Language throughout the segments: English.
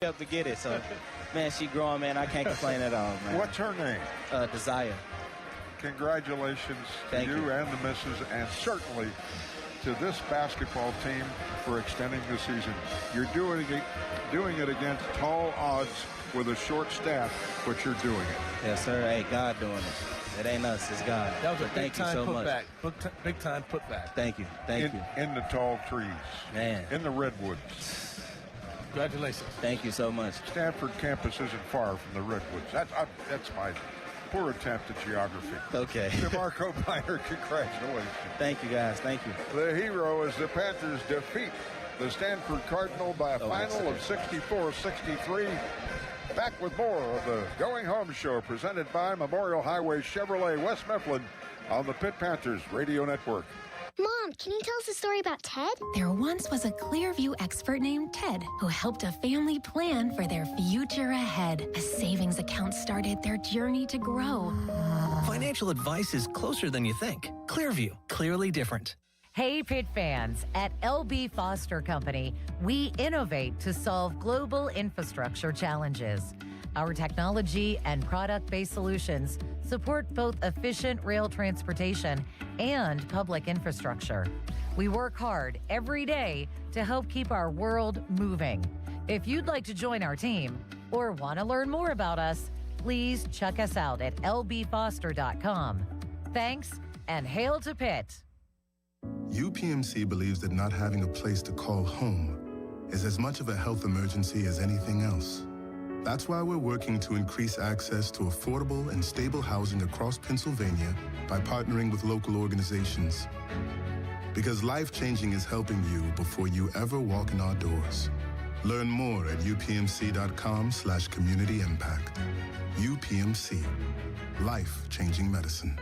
up to get it. So, man, she growing, man. I can't complain at all, man. What's her name? Desire. Congratulations to you and the missus, and certainly to this basketball team for extending the season. You're doing it against tall odds with a short staff, but you're doing it. Yes, sir. Hey, God doing it. It ain't us, it's God. That was a big-time putback. Big-time putback. Thank you. Thank you. In the tall trees. Man. In the redwoods. Congratulations. Thank you so much. Stanford campus isn't far from the redwoods. That's my poor attempt at geography. Okay. DeMarco Biner, congratulations. Thank you, guys. Thank you. The hero is the Panthers defeat the Stanford Cardinal by a final of 64-63. Back with more of the Going Home Show presented by Memorial Highway Chevrolet West Mifflin on the Pitt Panthers Radio Network. Mom, can you tell us a story about Ted? There once was a Clearview expert named Ted who helped a family plan for their future ahead. A savings account started their journey to grow. Financial advice is closer than you think. Clearview, clearly different. Hey, Pitt fans. At LB Foster Company, we innovate to solve global infrastructure challenges. Our technology and product-based solutions support both efficient rail transportation and public infrastructure. We work hard every day to help keep our world moving. If you'd like to join our team or want to learn more about us, please check us out at lbfoster.com. Thanks, and hail to Pitt. UPMC believes that not having a place to call home is as much of a health emergency as anything else. That's why we're working to increase access to affordable and stable housing across Pennsylvania by partnering with local organizations. Because life-changing is helping you before you ever walk in our doors. Learn more at upmc.com/community impact. UPMC, life-changing medicine.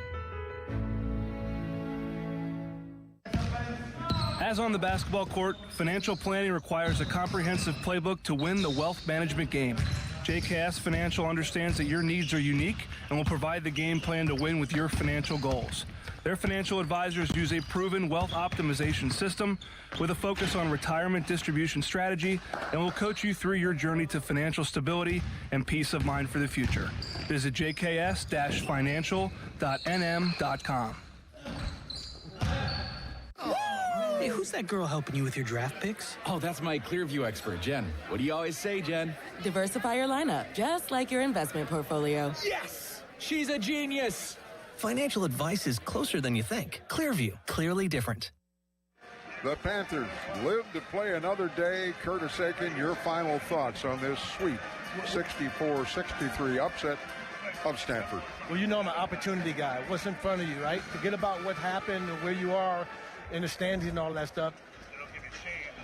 As on the basketball court, financial planning requires a comprehensive playbook to win the wealth management game. JKS Financial understands that your needs are unique and will provide the game plan to win with your financial goals. Their financial advisors use a proven wealth optimization system with a focus on retirement distribution strategy and will coach you through your journey to financial stability and peace of mind for the future. Visit jks-financial.nm.com. Hey, who's that girl helping you with your draft picks? Oh, that's my Clearview expert, Jen. What do you always say, Jen? Diversify your lineup, just like your investment portfolio. Yes! She's a genius! Financial advice is closer than you think. Clearview, clearly different. The Panthers live to play another day. Curtis Aiken, your final thoughts on this sweet 64-63 upset of Stanford. Well, you know I'm an opportunity guy. What's in front of you, right? Forget about what happened or where you are in the standings and all that stuff.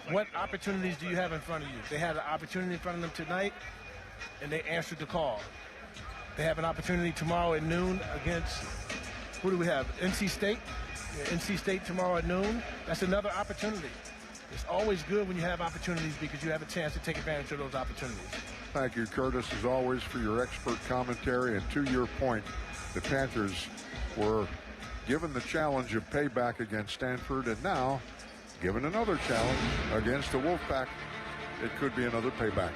What opportunities do you have in front of you? They had an opportunity in front of them tonight, and they answered the call. They have an opportunity tomorrow at noon against, who do we have? NC State? Yeah, NC State tomorrow at noon. That's another opportunity. It's always good when you have opportunities because you have a chance to take advantage of those opportunities. Thank you, Curtis, as always, for your expert commentary. And to your point, the Panthers were given the challenge of payback against Stanford, and now given another challenge against the Wolfpack. It could be another payback.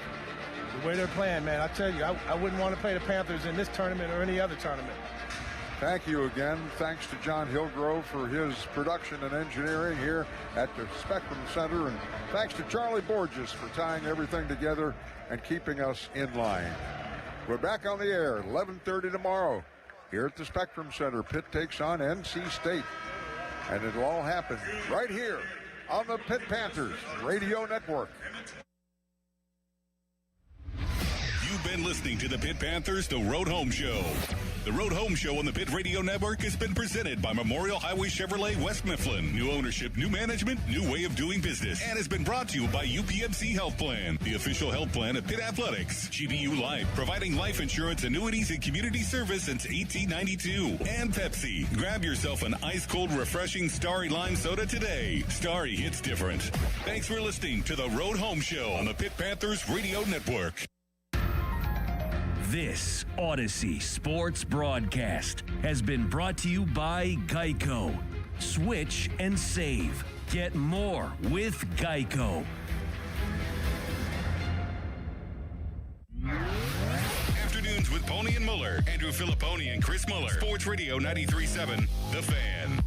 The way they're playing, man, I tell you, I wouldn't want to play the Panthers in this tournament or any other tournament. Thank you again. Thanks to John Hillgrove for his production and engineering here at the Spectrum Center, and thanks to Charlie Borges for tying everything together and keeping us in line. We're back on the air at 11:30 tomorrow. Here at the Spectrum Center, Pitt takes on NC State. And it'll all happen right here on the Pitt Panthers Radio Network. You've been listening to the Pitt Panthers, The Road Home Show. The Road Home Show on the Pitt Radio Network has been presented by Memorial Highway Chevrolet West Mifflin. New ownership, new management, new way of doing business. And has been brought to you by UPMC Health Plan, the official health plan of Pitt Athletics. GBU Life, providing life insurance, annuities, and community service since 1892. And Pepsi. Grab yourself an ice-cold, refreshing Starry Lime Soda today. Starry hits different. Thanks for listening to The Road Home Show on the Pitt Panthers Radio Network. This Odyssey Sports broadcast has been brought to you by Geico. Switch and save. Get more with Geico. Filipponi and Muller. Andrew Filipponi and Chris Muller. Sports Radio 93.7, The Fan.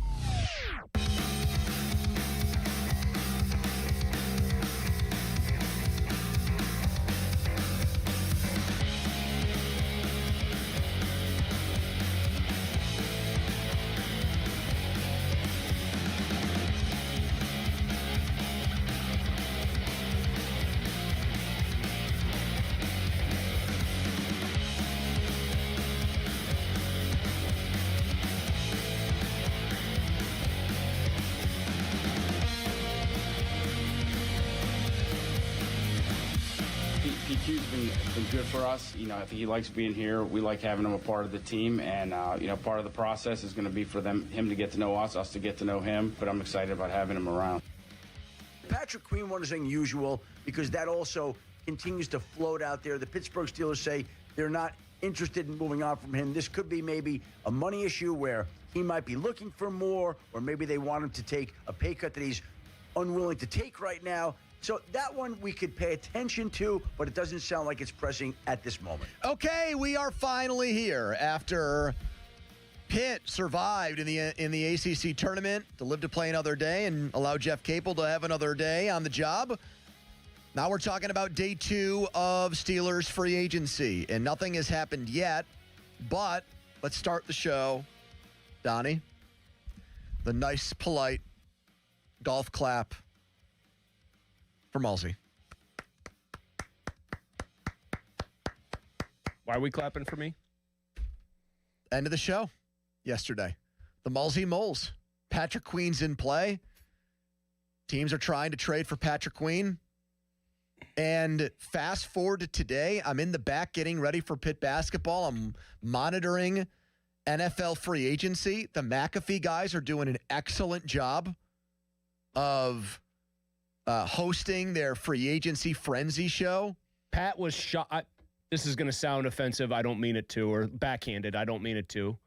PQ's been good for us. I think he likes being here. We like having him a part of the team, and part of the process is going to be for him to get to know us to get to know him. But I'm excited about having him around. Patrick Queen one is unusual because that also continues to float out there. The Pittsburgh Steelers say they're not interested in moving on from him. This could be maybe a money issue where he might be looking for more, or maybe they want him to take a pay cut that he's unwilling to take right now. So that one we could pay attention to, but it doesn't sound like it's pressing at this moment. Okay, we are finally here after Pitt survived in the ACC tournament to live to play another day and allow Jeff Capel to have another day on the job. Now we're talking about day 2 of Steelers free agency, and nothing has happened yet, but let's start the show. Donnie, the nice, polite golf clap for Mulsey. Why are we clapping for me? End of the show yesterday. The Mulsey Moles. Patrick Queen's in play. Teams are trying to trade for Patrick Queen. And fast forward to today, I'm in the back getting ready for Pitt basketball. I'm monitoring NFL free agency. The McAfee guys are doing an excellent job of hosting their free agency frenzy show. Pat was shot. This is going to sound offensive. I don't mean it to, or backhanded. I don't mean it to.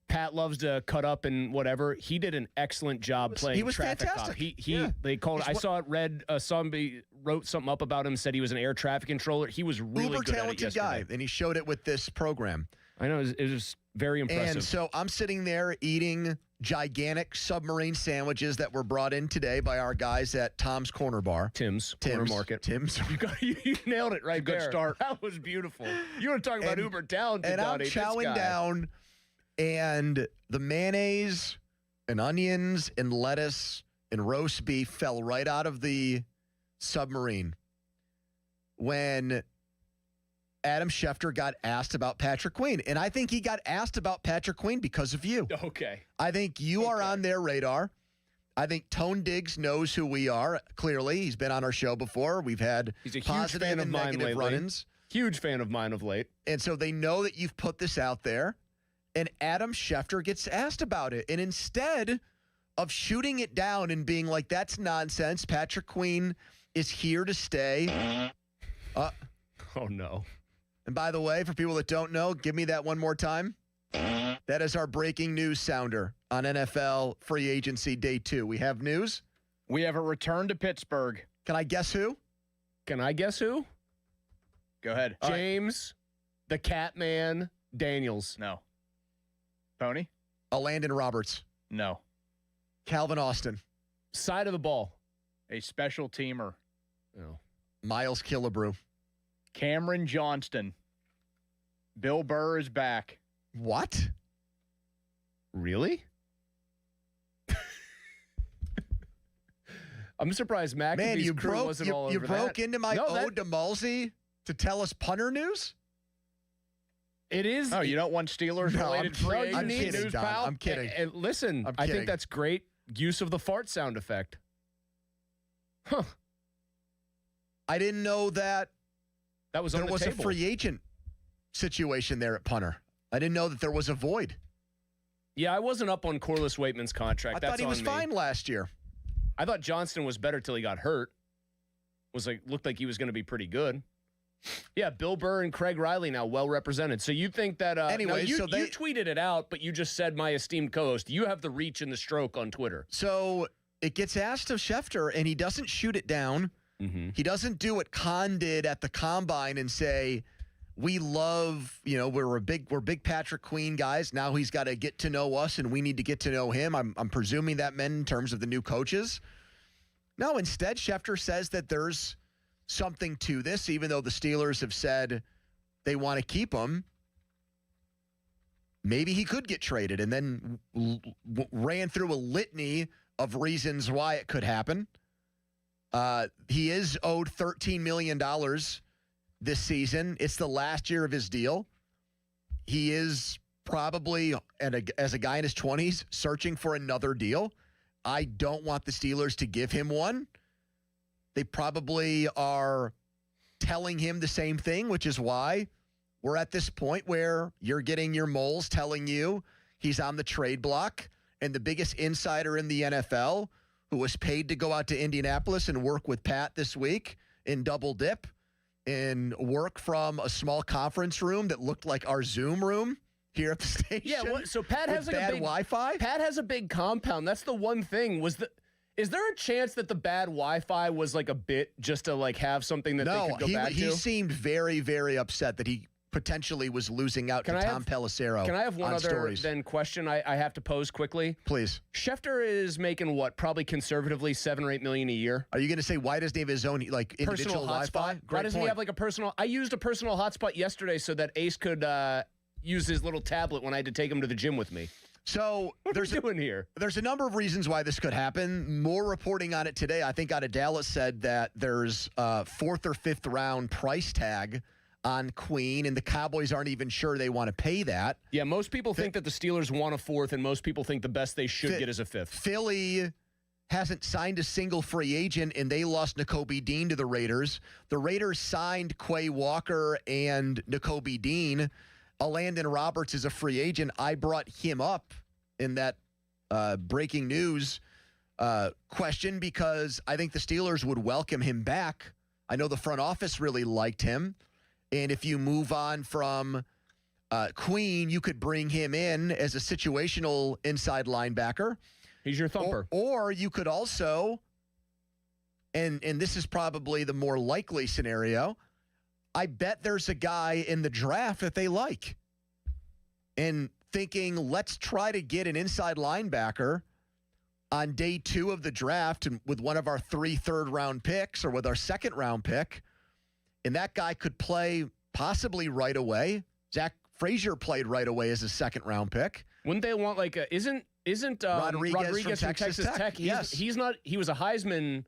Pat loves to cut up and whatever. He did an excellent job playing. He was traffic fantastic. Cop. They called. I saw it. Read somebody wrote something up about him. Said he was an air traffic controller. He was really uber good talented at it yesterday. guy, and he showed it with this program. I know it was very impressive. And so I'm sitting there eating gigantic submarine sandwiches that were brought in today by our guys at Tom's Corner Bar. Tim's Corner Market. Tim's. You nailed it right there. Good start. That was beautiful. You were talking about uber talented. And I'm chowing down, and the mayonnaise and onions and lettuce and roast beef fell right out of the submarine when Adam Schefter got asked about Patrick Queen. And I think he got asked about Patrick Queen because of you. Okay. I think you are on their radar. I think Tone Diggs knows who we are, clearly. He's been on our show before. We've had He's a positive huge fan and of mine negative lately. run-ins. Huge fan of mine of late. And so they know that you've put this out there. And Adam Schefter gets asked about it. And instead of shooting it down and being like, that's nonsense, Patrick Queen is here to stay. Oh, no. And by the way, for people that don't know, give me that one more time. That is our breaking news sounder on NFL free agency day 2. We have news. We have a return to Pittsburgh. Can I guess who? Can I guess who? Go ahead. James, the Catman Daniels. No. Pony? Landon Roberts. No. Calvin Austin. Side of the ball. A special teamer. No. Miles Killebrew. Cameron Johnston. Bill Burr is back. What? Really? I'm surprised McAfee's Man, you crew broke, wasn't you, all you over broke that. into my ode to Mulsey to tell us punter news? It is. Oh, you don't want Steelers-related free agency news, pal? I'm kidding. And listen, I think that's great use of the fart sound effect. Huh. I didn't know that was there on the was table. a free agent situation there at punter. I didn't know that there was a void. Yeah, I wasn't up on Corliss Waitman's contract. I thought he was fine last year. I thought Johnston was better till he got hurt. Looked like he was going to be pretty good. Yeah, Bill Burr and Craig Riley now well represented. So you think that anyway, you so you tweeted it out, but you just said my esteemed co-host. You have the reach and the stroke on Twitter. So it gets asked of Schefter, and he doesn't shoot it down. Mm-hmm. He doesn't do what Khan did at the Combine and say, we love, we're big Patrick Queen guys. Now he's got to get to know us, and we need to get to know him. I'm presuming that meant in terms of the new coaches. No, instead, Schefter says that there's something to this, even though the Steelers have said they want to keep him. Maybe he could get traded, and then ran through a litany of reasons why it could happen. He is owed $13 million this season. It's the last year of his deal. He is probably, as a guy in his 20s, searching for another deal. I don't want the Steelers to give him one. They probably are telling him the same thing, which is why we're at this point where you're getting your moles telling you he's on the trade block, and the biggest insider in the NFL, who was paid to go out to Indianapolis and work with Pat this week in double dip and work from a small conference room that looked like our Zoom room here at the station. Yeah, so Pat has like bad Wi-Fi. Pat has a big compound. That's the one thing. Is there a chance that the bad Wi-Fi was like a bit just to like have something that they could go back to? He seemed very, very upset that he potentially was losing out to Tom Pelissero. Can I have one other question I have to pose quickly? Please. Schefter is making what? Probably conservatively $7 or $8 million a year. Are you going to say why doesn't he have his own individual Wi-Fi? Why doesn't he have like a personal? I used a personal hotspot yesterday so that Ace could use his little tablet when I had to take him to the gym with me. So there's a number of reasons why this could happen. More reporting on it today. I think out of Dallas said that there's a 4th or 5th round price tag on Queen, and the Cowboys aren't even sure they want to pay that. Yeah, most people think that the Steelers want a 4th, and most people think the best they should get is a 5th. Philly hasn't signed a single free agent, and they lost Nakobe Dean to the Raiders. The Raiders signed Quay Walker and Nakobe Dean. Landon Roberts is a free agent. I brought him up in that breaking news question because I think the Steelers would welcome him back. I know the front office really liked him. And if you move on from Queen, you could bring him in as a situational inside linebacker. He's your thumper. Or you could also, and this is probably the more likely scenario, I bet there's a guy in the draft that they like. And thinking, let's try to get an inside linebacker on day 2 of the draft and with one of our 3 third-round picks or with our 2nd-round pick. And that guy could play possibly right away. Zach Frazier played right away as a 2nd-round pick. Wouldn't they want like a isn't Rodriguez from Texas Tech? Yes. He's not. He was a Heisman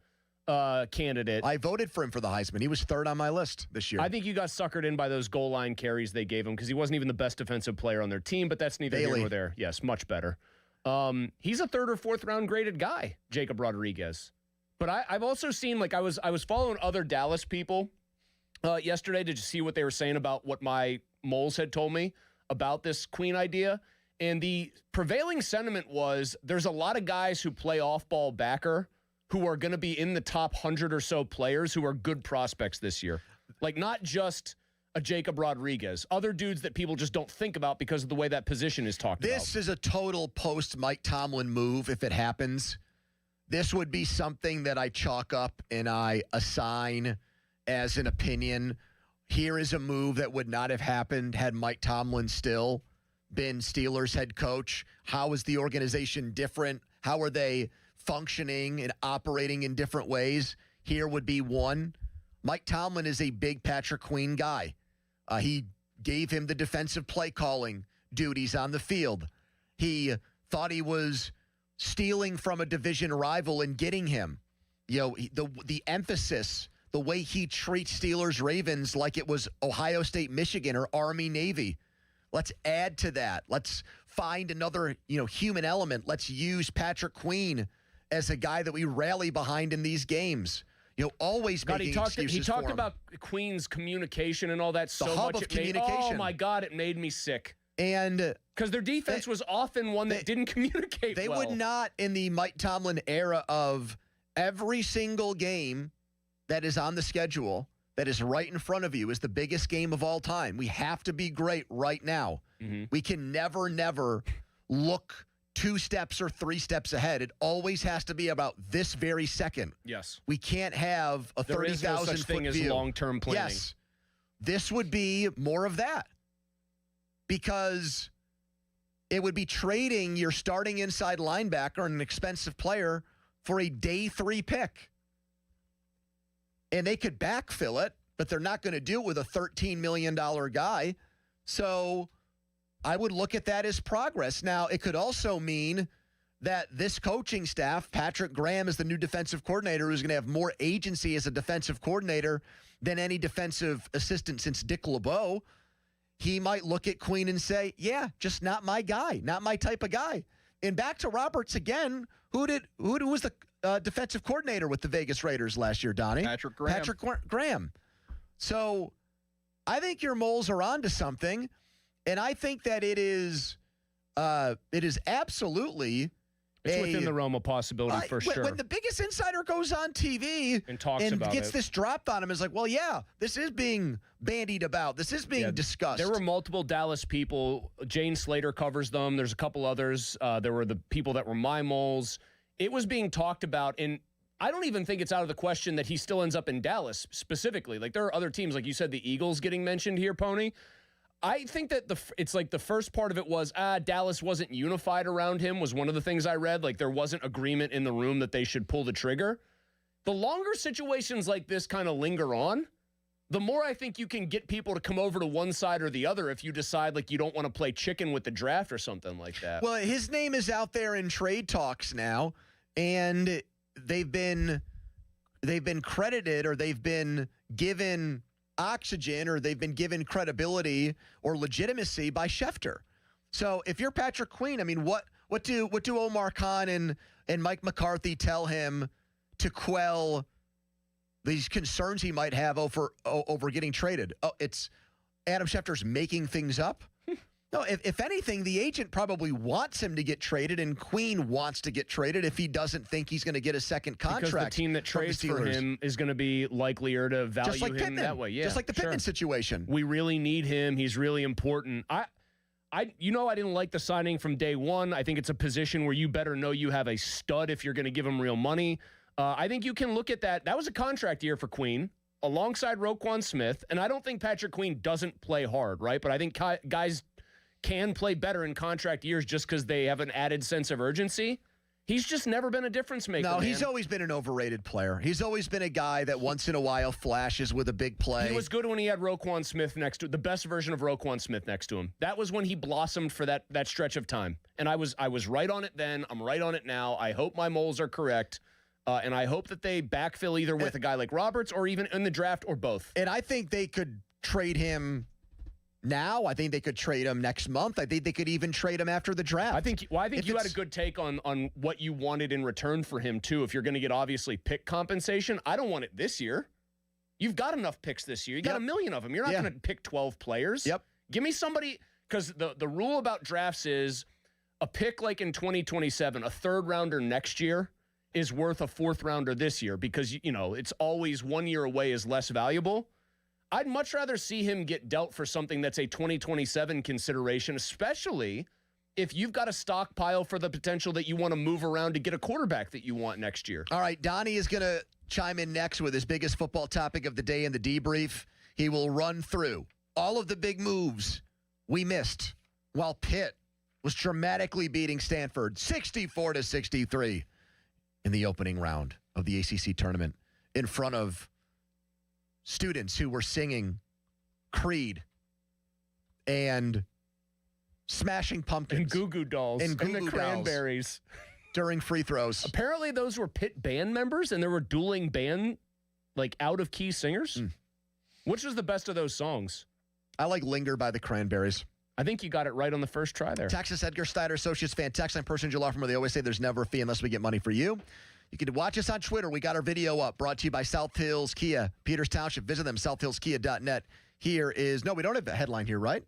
candidate. I voted for him for the Heisman. He was 3rd on my list this year. I think you got suckered in by those goal line carries they gave him because he wasn't even the best defensive player on their team, but that's neither here nor there. Yes, much better. He's a 3rd or 4th round graded guy, Jacob Rodriguez. But I've also seen, like, I was following other Dallas people yesterday to just see what they were saying about what my moles had told me about this Queen idea. And the prevailing sentiment was there's a lot of guys who play off-ball backer who are going to be in the top 100 or so players who are good prospects this year. Like, not just a Jacob Rodriguez, other dudes that people just don't think about because of the way that position is talked about. This is a total post-Mike Tomlin move if it happens. This would be something that I chalk up and I assign as an opinion. Here is a move that would not have happened had Mike Tomlin still been Steelers head coach. How is the organization different? How are they functioning and operating in different ways? Here would be one. Mike Tomlin is a big Patrick Queen guy. He gave him the defensive play calling duties on the field. He thought he was stealing from a division rival and getting him. You know, the emphasis, the way he treats Steelers Ravens like it was Ohio State, Michigan, or Army, Navy. Let's add to that. Let's find another, human element. Let's use Patrick Queen as a guy that we rally behind in these games. Always making excuses. He talked for him. about Queen's communication and all that so the hub much. Of communication. Oh my God, it made me sick. And because their defense was often one that didn't communicate. They well. would not, in the Mike Tomlin era of every single game that is on the schedule, that is right in front of you, is the biggest game of all time. We have to be great right now. Mm-hmm. We can never look 2 steps or 3 steps ahead. It always has to be about this very second. Yes. We can't have a 30,000 foot view. There is no such thing as long-term planning. Yes. this would be more of that, because it would be trading your starting inside linebacker and an expensive player for a day 3 pick. And they could backfill it, but they're not going to do it with a $13 million guy. So I would look at that as progress. Now, it could also mean that this coaching staff, Patrick Graham is the new defensive coordinator, who's going to have more agency as a defensive coordinator than any defensive assistant since Dick LeBeau. He might look at Queen and say, yeah, just not my guy, not my type of guy. And back to Roberts again, who was the defensive coordinator with the Vegas Raiders last year, Donnie? Patrick Graham. Patrick Graham. So I think your Moles are onto something, and I think that it is absolutely it's within the realm of possibility for sure. When the biggest insider goes on TV and talks and about gets it, this dropped on him, is like, well, yeah, this is being bandied about. This is being discussed. There were multiple Dallas people. Jane Slater covers them. There's a couple others. There were the people that were my Moles. It was being talked about, and I don't even think it's out of the question that he still ends up in Dallas specifically. Like, there are other teams, like you said, the Eagles getting mentioned here, Pony. I think that it's like the first part of it was, Dallas wasn't unified around him was one of the things I read. Like, there wasn't agreement in the room that they should pull the trigger. The longer situations like this kind of linger on, the more I think you can get people to come over to one side or the other if you decide, like, you don't want to play chicken with the draft or something like that. Well, his name is out there in trade talks now, and they've been credited, or they've been given oxygen, or they've been given credibility or legitimacy by Schefter. So if you're Patrick Queen, I mean, what do Omar Khan and Mike McCarthy tell him to quell these concerns he might have over getting traded? Oh, it's Adam Schefter's making things up? No, if anything, the agent probably wants him to get traded, and Queen wants to get traded if he doesn't think he's going to get a second contract. Because the team that trades for him is going to be likelier to value him Pittman. That way. Yeah, just like the Pittman situation. We really need him. He's really important. I didn't like the signing from day one. I think it's a position where you better know you have a stud if you're going to give him real money. I think you can look at that. That was a contract year for Queen alongside Roquan Smith, and I don't think Patrick Queen doesn't play hard, right? But I think guys can play better in contract years just because they have an added sense of urgency. He's just never been a difference maker. No, he's always been an overrated player. He's always been a guy that once in a while flashes with a big play. He was good when he had Roquan Smith next to the best version of Roquan Smith next to him. That was when he blossomed for that stretch of time. And I was right on it then. I'm right on it now. I hope my Moles are correct. And I hope that they backfill either with a guy like Roberts or even in the draft or both. And I think they could trade him now. I think they could trade him next month. I think they could even trade him after the draft. I think you had a good take on what you wanted in return for him, too. If you're going to get, obviously, pick compensation, I don't want it this year. You've got enough picks this year. You got a million of them. You're not going to pick 12 players. Yep. Give me somebody, because the rule about drafts is a pick like in 2027, a third rounder next year is worth a fourth rounder this year, because, it's always 1 year away is less valuable. I'd much rather see him get dealt for something that's a 2027 consideration, especially if you've got a stockpile for the potential that you want to move around to get a quarterback that you want next year. All right, Donnie is going to chime in next with his biggest football topic of the day in the debrief. He will run through all of the big moves we missed while Pitt was dramatically beating Stanford 64-63 in the opening round of the ACC tournament in front of students who were singing Creed and Smashing Pumpkins and Goo Goo Dolls and the Cranberries during free throws. Apparently those were Pitt band members, and there were dueling band, like, out-of-key singers. Which was the best of those songs? I like Linger by the Cranberries. I think you got it right on the first try there. Texas Edgar Steiner Associates fan text line person July from where they always say there's never a fee unless we get money for you. You can watch us on Twitter. We got our video up, brought to you by South Hills Kia, Peters Township. Visit them, southhillskia.net. No, we don't have a headline here, right?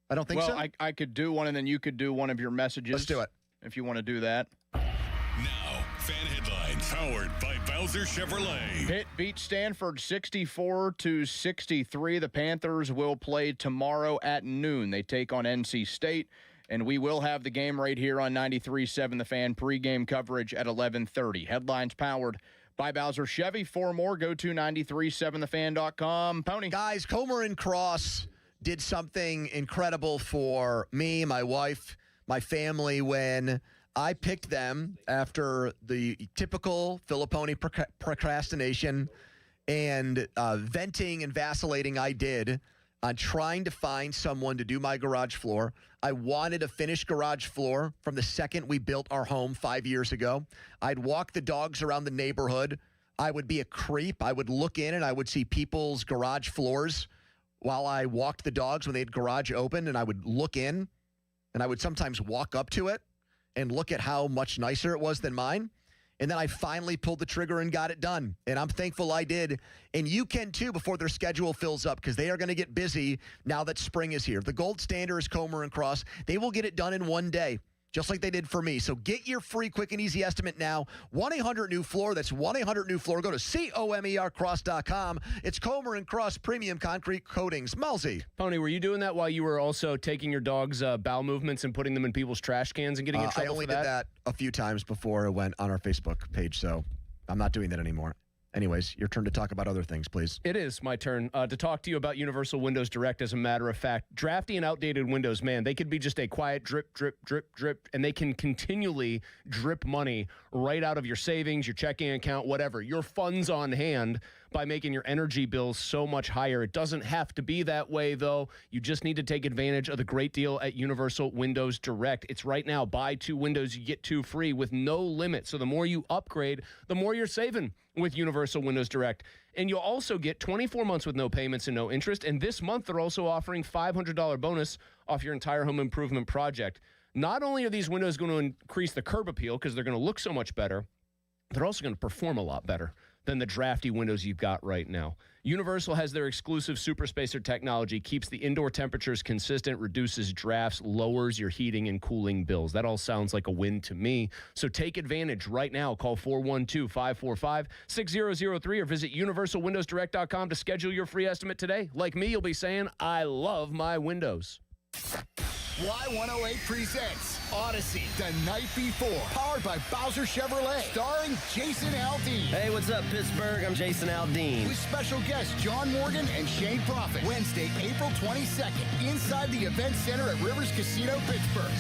I don't think so. Well, I could do one, and then you could do one of your messages. Let's do it. If you want to do that. Now, fan headlines powered by Bowser Chevrolet. Pitt beat Stanford 64-63. The Panthers will play tomorrow at noon. They take on NC State. And we will have the game right here on 93.7 The Fan, pregame coverage at 11:30. Headlines powered By Bowser Chevy. For more, go to 937thefan.com. Pony. Guys, Comer and Cross did something incredible for me, my wife, my family when I picked them after the typical Filipponi procrastination and venting and vacillating I did on trying to find someone to do my garage floor. I wanted a finished garage floor from the second we built our home 5 years ago. I'd walk the dogs around the neighborhood. I would be a creep. I would look in and I would see people's garage floors while I walked the dogs when they had garage open, and I would look in, and I would sometimes walk up to it and look at how much nicer it was than mine. And then I finally pulled the trigger and got it done. And I'm thankful I did. And you can too before their schedule fills up, because they are going to get busy now that spring is here. The gold standard is Comer and Cross. They will get it done in one day, just like they did for me. So get your free quick and easy estimate now. 1-800-NEW-FLOOR. That's 1-800-NEW-FLOOR. Go to COMERCross.com. It's Comer and Cross Premium Concrete Coatings. Mulsey. Pony, were you doing that while you were also taking your dog's bowel movements and putting them in people's trash cans and getting in trouble I only for that? did that a few times before it went on our Facebook page, so I'm not doing that anymore. Anyways, your turn to talk about other things, please. It is my turn to talk to you about Universal Windows Direct. As a matter of fact, drafty and outdated windows, man, they could be just a quiet drip, drip, drip, drip, and they can continually drip money right out of your savings, your checking account, whatever, your funds on hand, by making your energy bills so much higher. It doesn't have to be that way, though. You just need to take advantage of the great deal at Universal Windows Direct. It's right now, buy 2 windows, you get 2 free with no limit. So the more you upgrade, the more you're saving with Universal Windows Direct. And you'll also get 24 months with no payments and no interest. And this month, they're also offering $500 bonus off your entire home improvement project. Not only are these windows going to increase the curb appeal because they're going to look so much better, they're also going to perform a lot better than the drafty windows you've got right now. Universal has their exclusive Super Spacer technology, keeps the indoor temperatures consistent, reduces drafts, lowers your heating and cooling bills. That all sounds like a win to me. So take advantage right now. Call 412-545-6003 or visit universalwindowsdirect.com to schedule your free estimate today. Like me, you'll be saying, I love my windows. Y108 presents Odyssey, The Night Before, powered by Bowser Chevrolet, starring Jason Aldean. Hey, what's up, Pittsburgh? I'm Jason Aldean. With special guests John Morgan and Shane Prophet. Wednesday, April 22nd, inside the Event Center at Rivers Casino, Pittsburgh.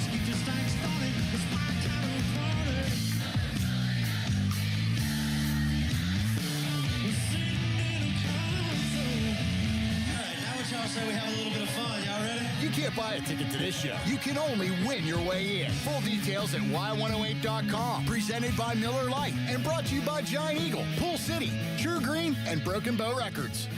Y'all say we have a little bit of fun. Y'all ready? You can't buy a ticket to this show. You can only win your way in. Full details at y108.com. Presented by Miller Lite and brought to you by Giant Eagle, Pool City, True Green, and Broken Bow Records.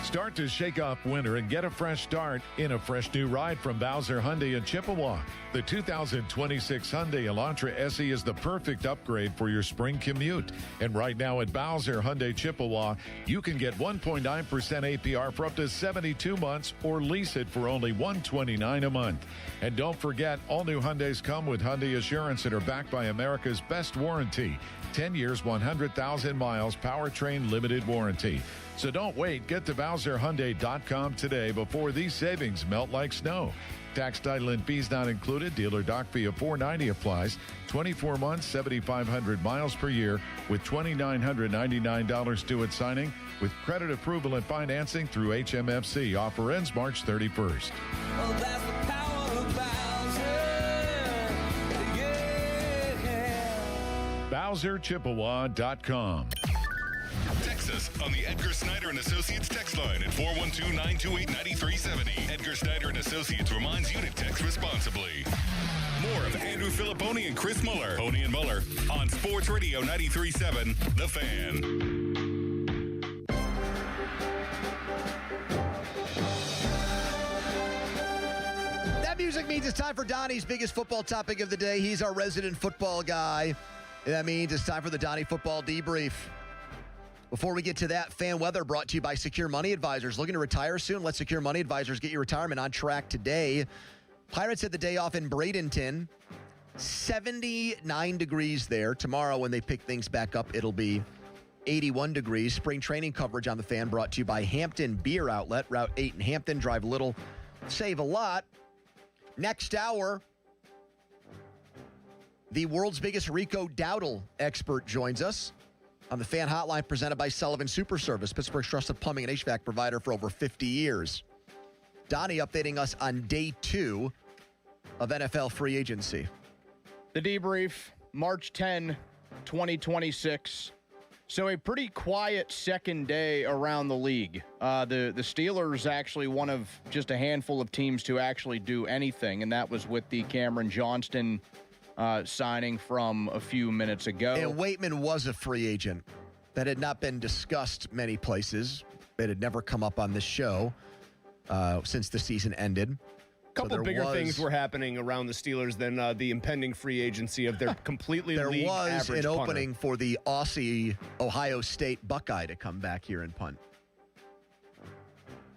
Start to shake off winter and get a fresh start in a fresh new ride from Bowser Hyundai in Chippewa. The 2026 Hyundai Elantra SE is the perfect upgrade for your spring commute. And right now at Bowser Hyundai Chippewa, you can get 1.9% APR for up to 72 months or lease it for only $129 a month. And don't forget, all new Hyundais come with Hyundai Assurance and are backed by America's best warranty. 10 years, 100,000 miles, powertrain limited warranty. So don't wait. Get to BowserHyundai.com today before these savings melt like snow. Tax, title, and fees not included. Dealer doc fee of $490 applies. 24 months, 7,500 miles per year with $2,999 due at signing with credit approval and financing through HMFC. Offer ends March 31st. Well, that's the power of Bowser. Yeah. BowserChippewa.com. Text us on the Edgar Snyder & Associates text line at 412-928-9370. Edgar Snyder & Associates reminds you to text responsibly. More of Andrew Filipponi and Chris Muller, Pony and Muller, on Sports Radio 93.7, The Fan. That music means it's time for Donnie's biggest football topic of the day. He's our resident football guy. And that means it's time for the Donnie Football Debrief. Before we get to that, fan weather brought to you by Secure Money Advisors. Looking to retire soon? Let Secure Money Advisors get your retirement on track today. Pirates had the day off in Bradenton. 79 degrees there. Tomorrow, when they pick things back up, it'll be 81 degrees. Spring training coverage on the Fan brought to you by Hampton Beer Outlet. Route 8 in Hampton. Drive little, save a lot. Next hour, The world's biggest Rico Dowdle expert joins us on the Fan Hotline presented by Sullivan Super Service, Pittsburgh's trusted plumbing and HVAC provider for over 50 years. Donnie updating us on day 2 of NFL free agency. The debrief, March 10, 2026. So a pretty quiet second day around the league. The Steelers actually one of just a handful of teams to actually do anything, and that was with the Cameron Johnston signing from a few minutes ago. And Waitman was a free agent that had not been discussed many places. It had never come up on this show since the season ended. A couple bigger things were happening around the Steelers than the impending free agency of their completely league average There was an punter. opening for the Aussie Ohio State Buckeye to come back here and punt.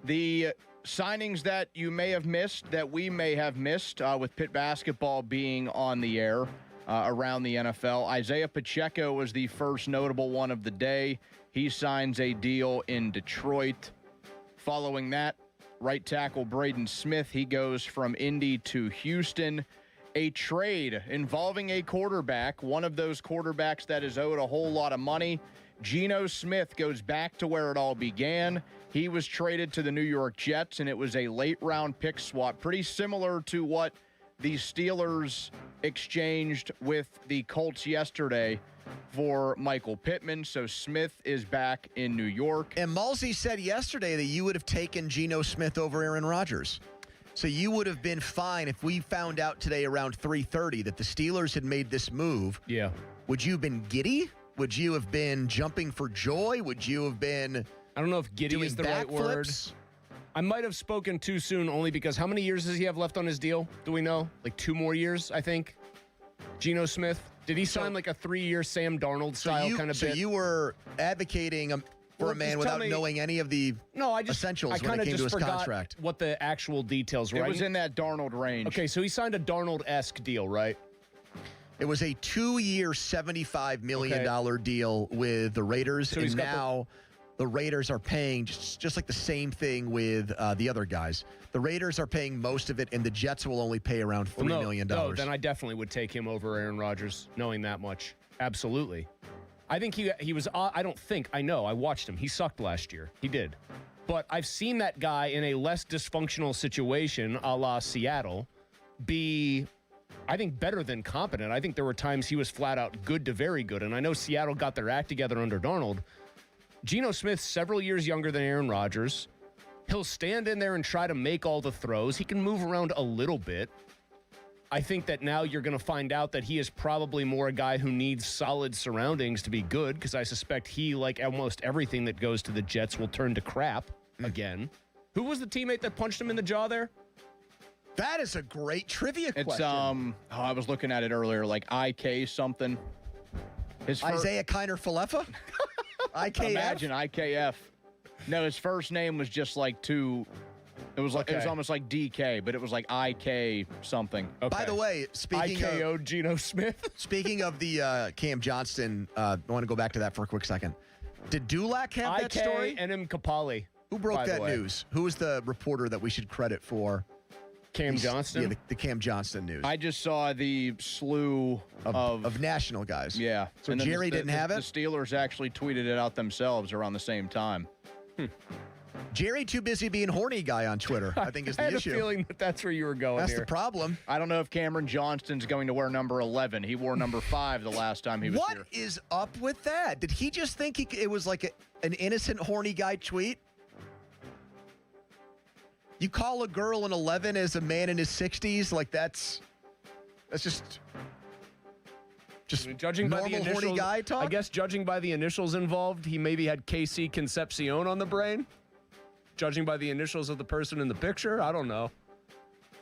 The signings that you may have missed, that we may have missed with Pitt basketball being on the air around the NFL. Isaiah Pacheco was the first notable one of the day. He signs a deal in Detroit. Following that, right tackle Braden Smith, he goes from Indy to Houston. A trade involving a quarterback, one of those quarterbacks that is owed a whole lot of money. Geno Smith goes back to where it all began. He was traded to the New York Jets, and it was a late-round pick swap, pretty similar to what the Steelers exchanged with the Colts yesterday for Michael Pittman. So Smith is back in New York. And Malsey said yesterday that you would have taken Geno Smith over Aaron Rodgers. So you would have been fine if we found out today around 3:30 that the Steelers had made this move. Yeah. Would you have been giddy? Would you have been jumping for joy? Would you have been I don't know if giddy is the right word. I might have spoken too soon only because how many years does he have left on his deal? Do we know? Like 2 more years, I think. Geno Smith. Did he sign like a 3-year Sam Darnold style kind of bit? So you were advocating for a man without knowing any of the essentials when it came to his contract. What the actual details were. It was in that Darnold range. Okay, so he signed a Darnold-esque deal, right? It was a 2-year, $75 million deal with the Raiders, So and now the Raiders are paying just like the same thing with the other guys. The Raiders are paying most of it, and the Jets will only pay around $3 million. No, then I definitely would take him over Aaron Rodgers, knowing that much. Absolutely. I think he was, I know, I watched him. He sucked last year. He did. But I've seen that guy in a less dysfunctional situation, a la Seattle, be, I think, better than competent. I think there were times he was flat out good to very good. And I know Seattle got their act together under Darnold. Geno Smith's several years younger than Aaron Rodgers. He'll stand in there and try to make all the throws. He can move around a little bit. I think that now you're going to find out that he is probably more a guy who needs solid surroundings to be good, because I suspect he, like almost everything that goes to the Jets, will turn to crap again. Who was the teammate that punched him in the jaw there? That is a great trivia It's question. I was looking at it earlier, like IK something. Isaiah Kiner-Falefa? IKF? Imagine IKF. No, his first name was just like it was like it was almost like DK, but it was like IK something. By the way, speaking IKO Geno Smith. Speaking of the Cam Johnston, I want to go back to that for a quick second. Did Dulac have that story? and M. Kapali. Who broke that news? Who was the reporter that we should credit for Cam Johnston? Yeah, the Cam Johnston news. I just saw the slew of national guys. Yeah. So And then Jerry didn't have it? The Steelers actually tweeted it out themselves around the same time. Jerry too busy being horny guy on Twitter, I think is the I had issue. a feeling that that's where you were going That's here. the problem. I don't know if Cameron Johnston's going to wear number 11. He wore number 5 the last time he was here. What is up with that? Did he just think it was like an innocent horny guy tweet? You call a girl an 11 as a man in his 60s? Like that's just judging by the normal initials, horny guy talk? I guess judging by the initials involved, he maybe had KC Concepcion on the brain. Judging by the initials of the person in the picture, I don't know.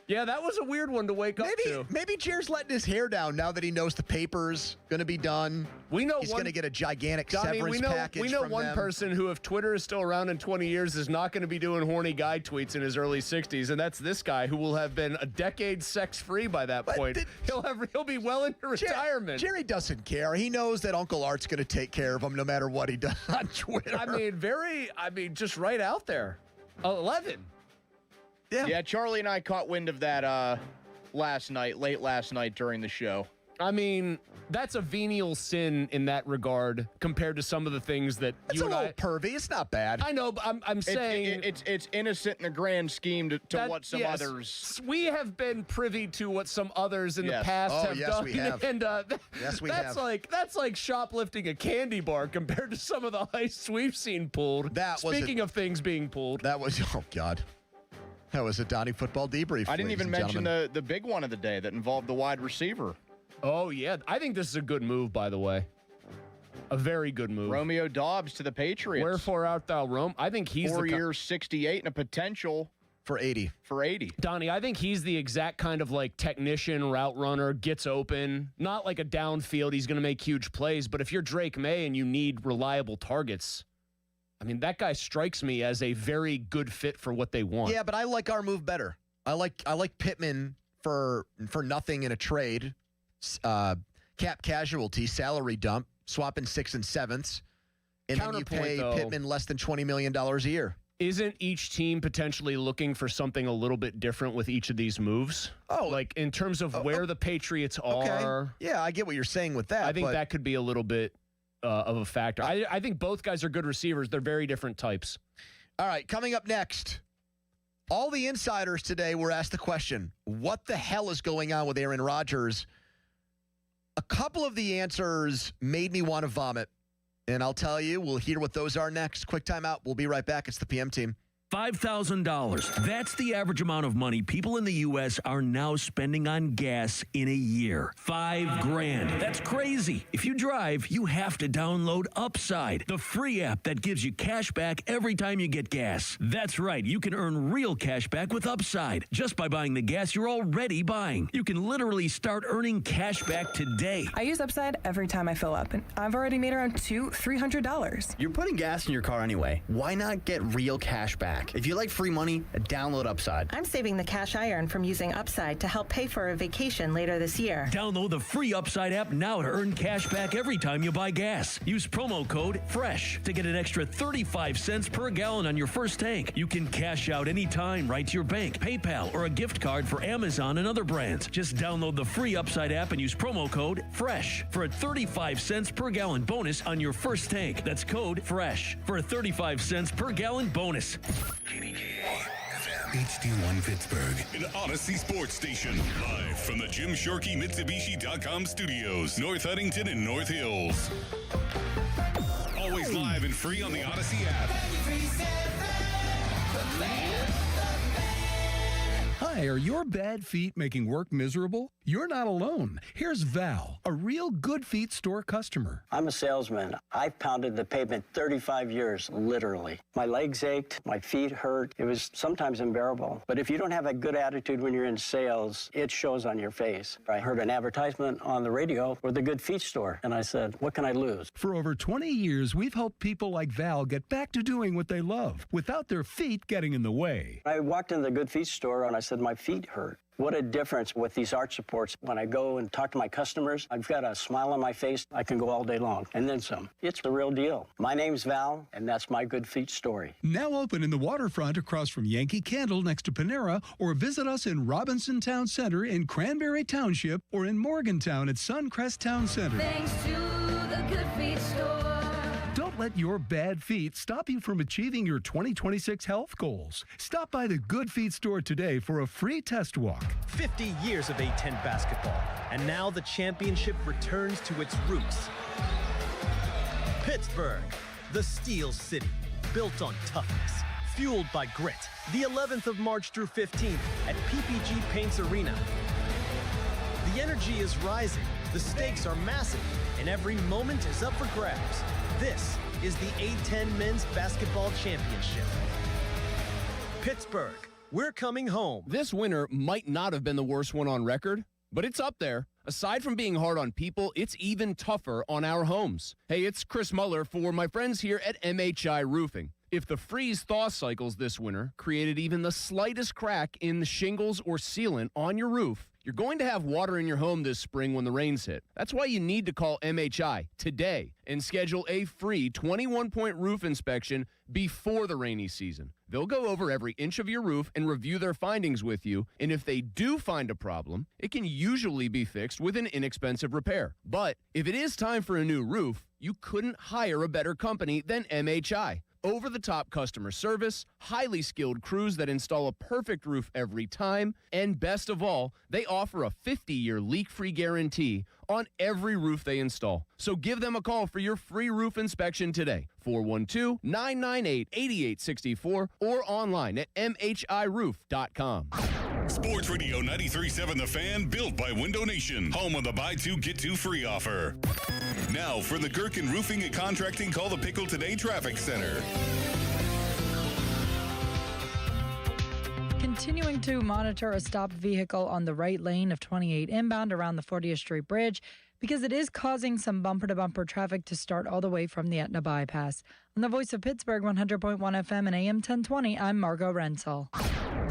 Yeah, that was a weird one to wake up to. Maybe Jer's letting his hair down now that he knows the paper's going to be done. We know he's going to get a gigantic Donnie, severance package. We know from one them. person who, if Twitter is still around in 20 years, is not going to be doing horny guy tweets in his early 60s, and that's this guy who will have been a decade sex-free by that point. He'll be well into retirement. Jerry doesn't care. He knows that Uncle Art's going to take care of him no matter what he does on Twitter. I mean, just right out there. 11. Yeah, Charlie and I caught wind of that late last night during the show. I mean, that's a venial sin in that regard compared to some of the things that you and I... pervy. It's not bad. I know, but I'm saying... It's innocent in the grand scheme to what some others... We have been privy to what some others in the past have done. We have. And yes, we have. That's like shoplifting a candy bar compared to some of the heists we've seen pulled. Speaking of things being pulled. That was... Oh, God. That was a Donnie football debrief. I didn't even mention the big one of the day that involved the wide receiver. Oh, yeah. I think this is a good move, by the way. A very good move. Romeo Doubs to the Patriots. Wherefore art thou, Rome? I think he's 4 years, 68, and a potential for 80. For 80. Donnie, I think he's the exact kind of like technician, route runner, gets open. Not like a downfield, he's going to make huge plays. But if you're Drake May and you need reliable targets, I mean, that guy strikes me as a very good fit for what they want. Yeah, but I like our move better. I like Pittman for nothing in a trade. Cap casualty, salary dump, swapping 6 and 7ths, and then you pay Pittman less than $20 million a year. Isn't each team potentially looking for something a little bit different with each of these moves? Oh, like in terms of where the Patriots are. Okay. Yeah, I get what you're saying with that. I think that could be a little bit of a factor. I think both guys are good receivers. They're very different types. All right, coming up next. All the insiders today were asked the question, what the hell is going on with Aaron Rodgers? A couple of the answers made me want to vomit, and I'll tell you, we'll hear what those are next. Quick timeout. We'll be right back. It's the PM team. $5,000. That's the average amount of money people in the U.S. are now spending on gas in a year. $5,000. That's crazy. If you drive, you have to download Upside, the free app that gives you cash back every time you get gas. That's right. You can earn real cash back with Upside just by buying the gas you're already buying. You can literally start earning cash back today. I use Upside every time I fill up, and I've already made around $300. You're putting gas in your car anyway. Why not get real cash back? If you like free money, download Upside. I'm saving the cash I earn from using Upside to help pay for a vacation later this year. Download the free Upside app now to earn cash back every time you buy gas. Use promo code FRESH to get an extra 35 cents per gallon on your first tank. You can cash out anytime right to your bank, PayPal, or a gift card for Amazon and other brands. Just download the free Upside app and use promo code FRESH for a 35 cents per gallon bonus on your first tank. That's code FRESH for a 35 cents per gallon bonus. HD1 Pittsburgh, an Odyssey sports station. Live from the Jim Shorkey Mitsubishi.com studios, North Huntington and North Hills. Always live and free on the Odyssey app. Hi, are your bad feet making work miserable? You're not alone. Here's Val, a real Good Feet store customer. I'm a salesman. I've pounded the pavement 35 years, literally. My legs ached, my feet hurt. It was sometimes unbearable. But if you don't have a good attitude when you're in sales, it shows on your face. I heard an advertisement on the radio for the Good Feet store, and I said, what can I lose? For over 20 years, we've helped people like Val get back to doing what they love without their feet getting in the way. I walked in the Good Feet store, and I said, my feet hurt. What a difference with these arch supports. When I go and talk to my customers, I've got a smile on my face. I can go all day long, and then some. It's the real deal. My name's Val, and that's my Good Feet story. Now open in the waterfront across from Yankee Candle next to Panera, or visit us in Robinson Town Center in Cranberry Township, or in Morgantown at Suncrest Town Center. Thanks to the Good Feet store. Don't let your bad feet stop you from achieving your 2026 health goals. Stop by the Good Feet store today for a free test walk. 50 years of A-10 basketball, and now the championship returns to its roots. Pittsburgh, the Steel City, built on toughness, fueled by grit. The 11th of March through 15th at PPG Paints Arena. The energy is rising, the stakes are massive, and every moment is up for grabs. This is the A-10 Men's Basketball Championship. Pittsburgh, we're coming home. This winter might not have been the worst one on record, but it's up there. Aside from being hard on people, it's even tougher on our homes. Hey, it's Chris Muller for my friends here at MHI Roofing. If the freeze-thaw cycles this winter created even the slightest crack in the shingles or sealant on your roof, you're going to have water in your home this spring when the rains hit. That's why you need to call MHI today and schedule a free 21-point roof inspection before the rainy season. They'll go over every inch of your roof and review their findings with you, and if they do find a problem, it can usually be fixed with an inexpensive repair. But if it is time for a new roof, you couldn't hire a better company than MHI. Over-the-top customer service, highly skilled crews that install a perfect roof every time, and best of all, they offer a 50-year leak-free guarantee on every roof they install. So give them a call for your free roof inspection today, 412-998-8864, or online at mhiroof.com. Sports Radio 93.7 The Fan, built by Window Nation, home of the buy two, get two free offer. Now, for the Gherkin Roofing and Contracting, call the Pickle Today Traffic Center. Continuing to monitor a stopped vehicle on the right lane of 28 inbound around the 40th Street Bridge because it is causing some bumper-to-bumper traffic to start all the way from the Etna bypass. On the Voice of Pittsburgh, 100.1 FM and AM 1020, I'm Margot Rensel.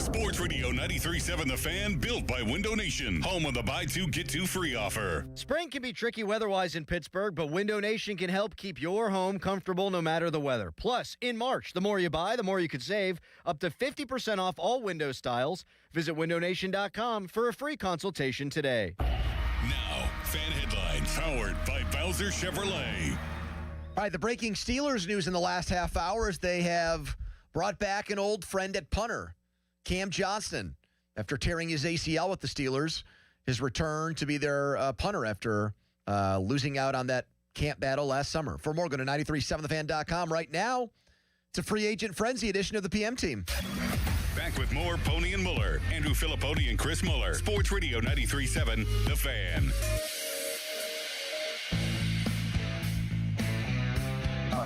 Sports Radio 93.7 The Fan, built by Window Nation, home of the buy two, get two free offer. Spring can be tricky weather-wise in Pittsburgh, but Window Nation can help keep your home comfortable no matter the weather. Plus, in March, the more you buy, the more you could save. Up to 50% off all window styles. Visit windownation.com for a free consultation today. Now, fan headlines powered by Bowser Chevrolet. All right, the breaking Steelers news in the last half hour is they have brought back an old friend at punter, Cam Johnston, after tearing his ACL with the Steelers. His return to be their punter after losing out on that camp battle last summer. For more, go to 937thefan.com. Right now, it's a free agent frenzy edition of the PM team. Back with more Pony and Muller. Andrew Filipponi and Chris Muller. Sports Radio 93.7 The Fan.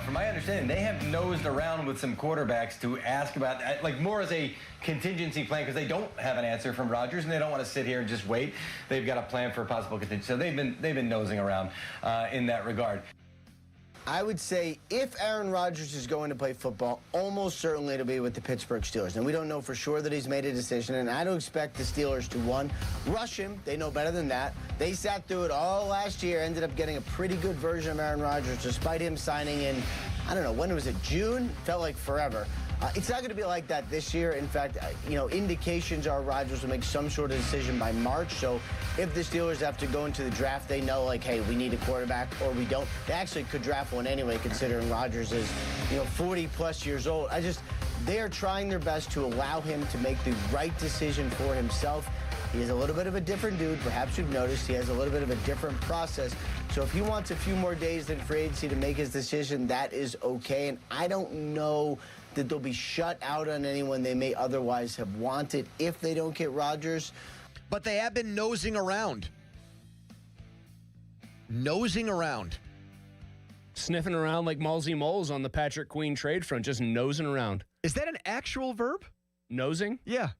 From my understanding, they have nosed around with some quarterbacks to ask about, like, more as a contingency plan, because they don't have an answer from Rodgers and they don't want to sit here and just wait. They've got a plan for a possible contingency. So they've been nosing around in that regard. I would say if Aaron Rodgers is going to play football, almost certainly it'll be with the Pittsburgh Steelers. And we don't know for sure that he's made a decision, and I don't expect the Steelers to, one, rush him. They know better than that. They sat through it all last year, ended up getting a pretty good version of Aaron Rodgers, despite him signing in, I don't know, when was it, June? Felt like forever. It's not going to be like that this year. In fact, indications are Rodgers will make some sort of decision by March. So if the Steelers have to go into the draft, they know, like, hey, we need a quarterback or we don't. They actually could draft one anyway, considering Rodgers is, 40-plus years old. They are trying their best to allow him to make the right decision for himself. He is a little bit of a different dude. Perhaps you've noticed he has a little bit of a different process. So if he wants a few more days than free agency to make his decision, that is okay. And I don't know that they'll be shut out on anyone they may otherwise have wanted if they don't get Rodgers. But they have been nosing around. Nosing around. Sniffing around like Malsey Moles on the Patrick Queen trade front, just nosing around. Is that an actual verb? Nosing? Yeah.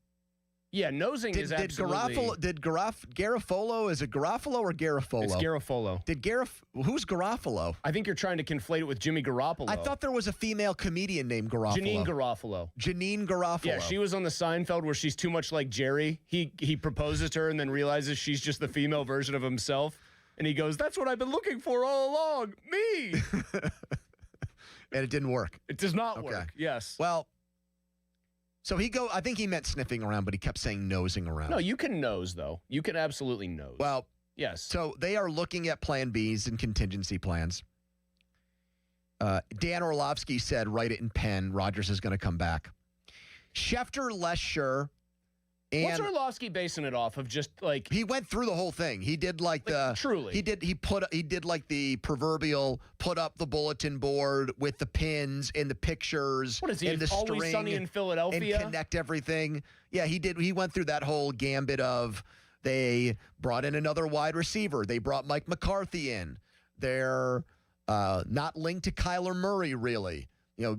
Yeah, nosing is absolutely... Did Garofolo, is it Garofalo or Garofolo? It's Garofolo. Who's Garofalo? I think you're trying to conflate it with Jimmy Garoppolo. I thought there was a female comedian named Garofalo. Janine Garofalo. Yeah, she was on the Seinfeld where she's too much like Jerry. He proposes to her and then realizes she's just the female version of himself. And he goes, that's what I've been looking for all along. Me! And it didn't work. It does not work, yes. Well... So I think he meant sniffing around, but he kept saying nosing around. No, you can nose, though. You can absolutely nose. Well, yes. So they are looking at plan Bs and contingency plans. Dan Orlovsky said, write it in pen, Rodgers is going to come back. Schefter, less sure. And what's Orlovsky basing it off of? Just like he went through the whole thing. He did truly. He did like the proverbial put up the bulletin board with the pins and the pictures. What is he? And the Always string Sunny in Philadelphia? And connect everything. Yeah, he did. He went through that whole gambit of they brought in another wide receiver. They brought Mike McCarthy in. They're not linked to Kyler Murray really.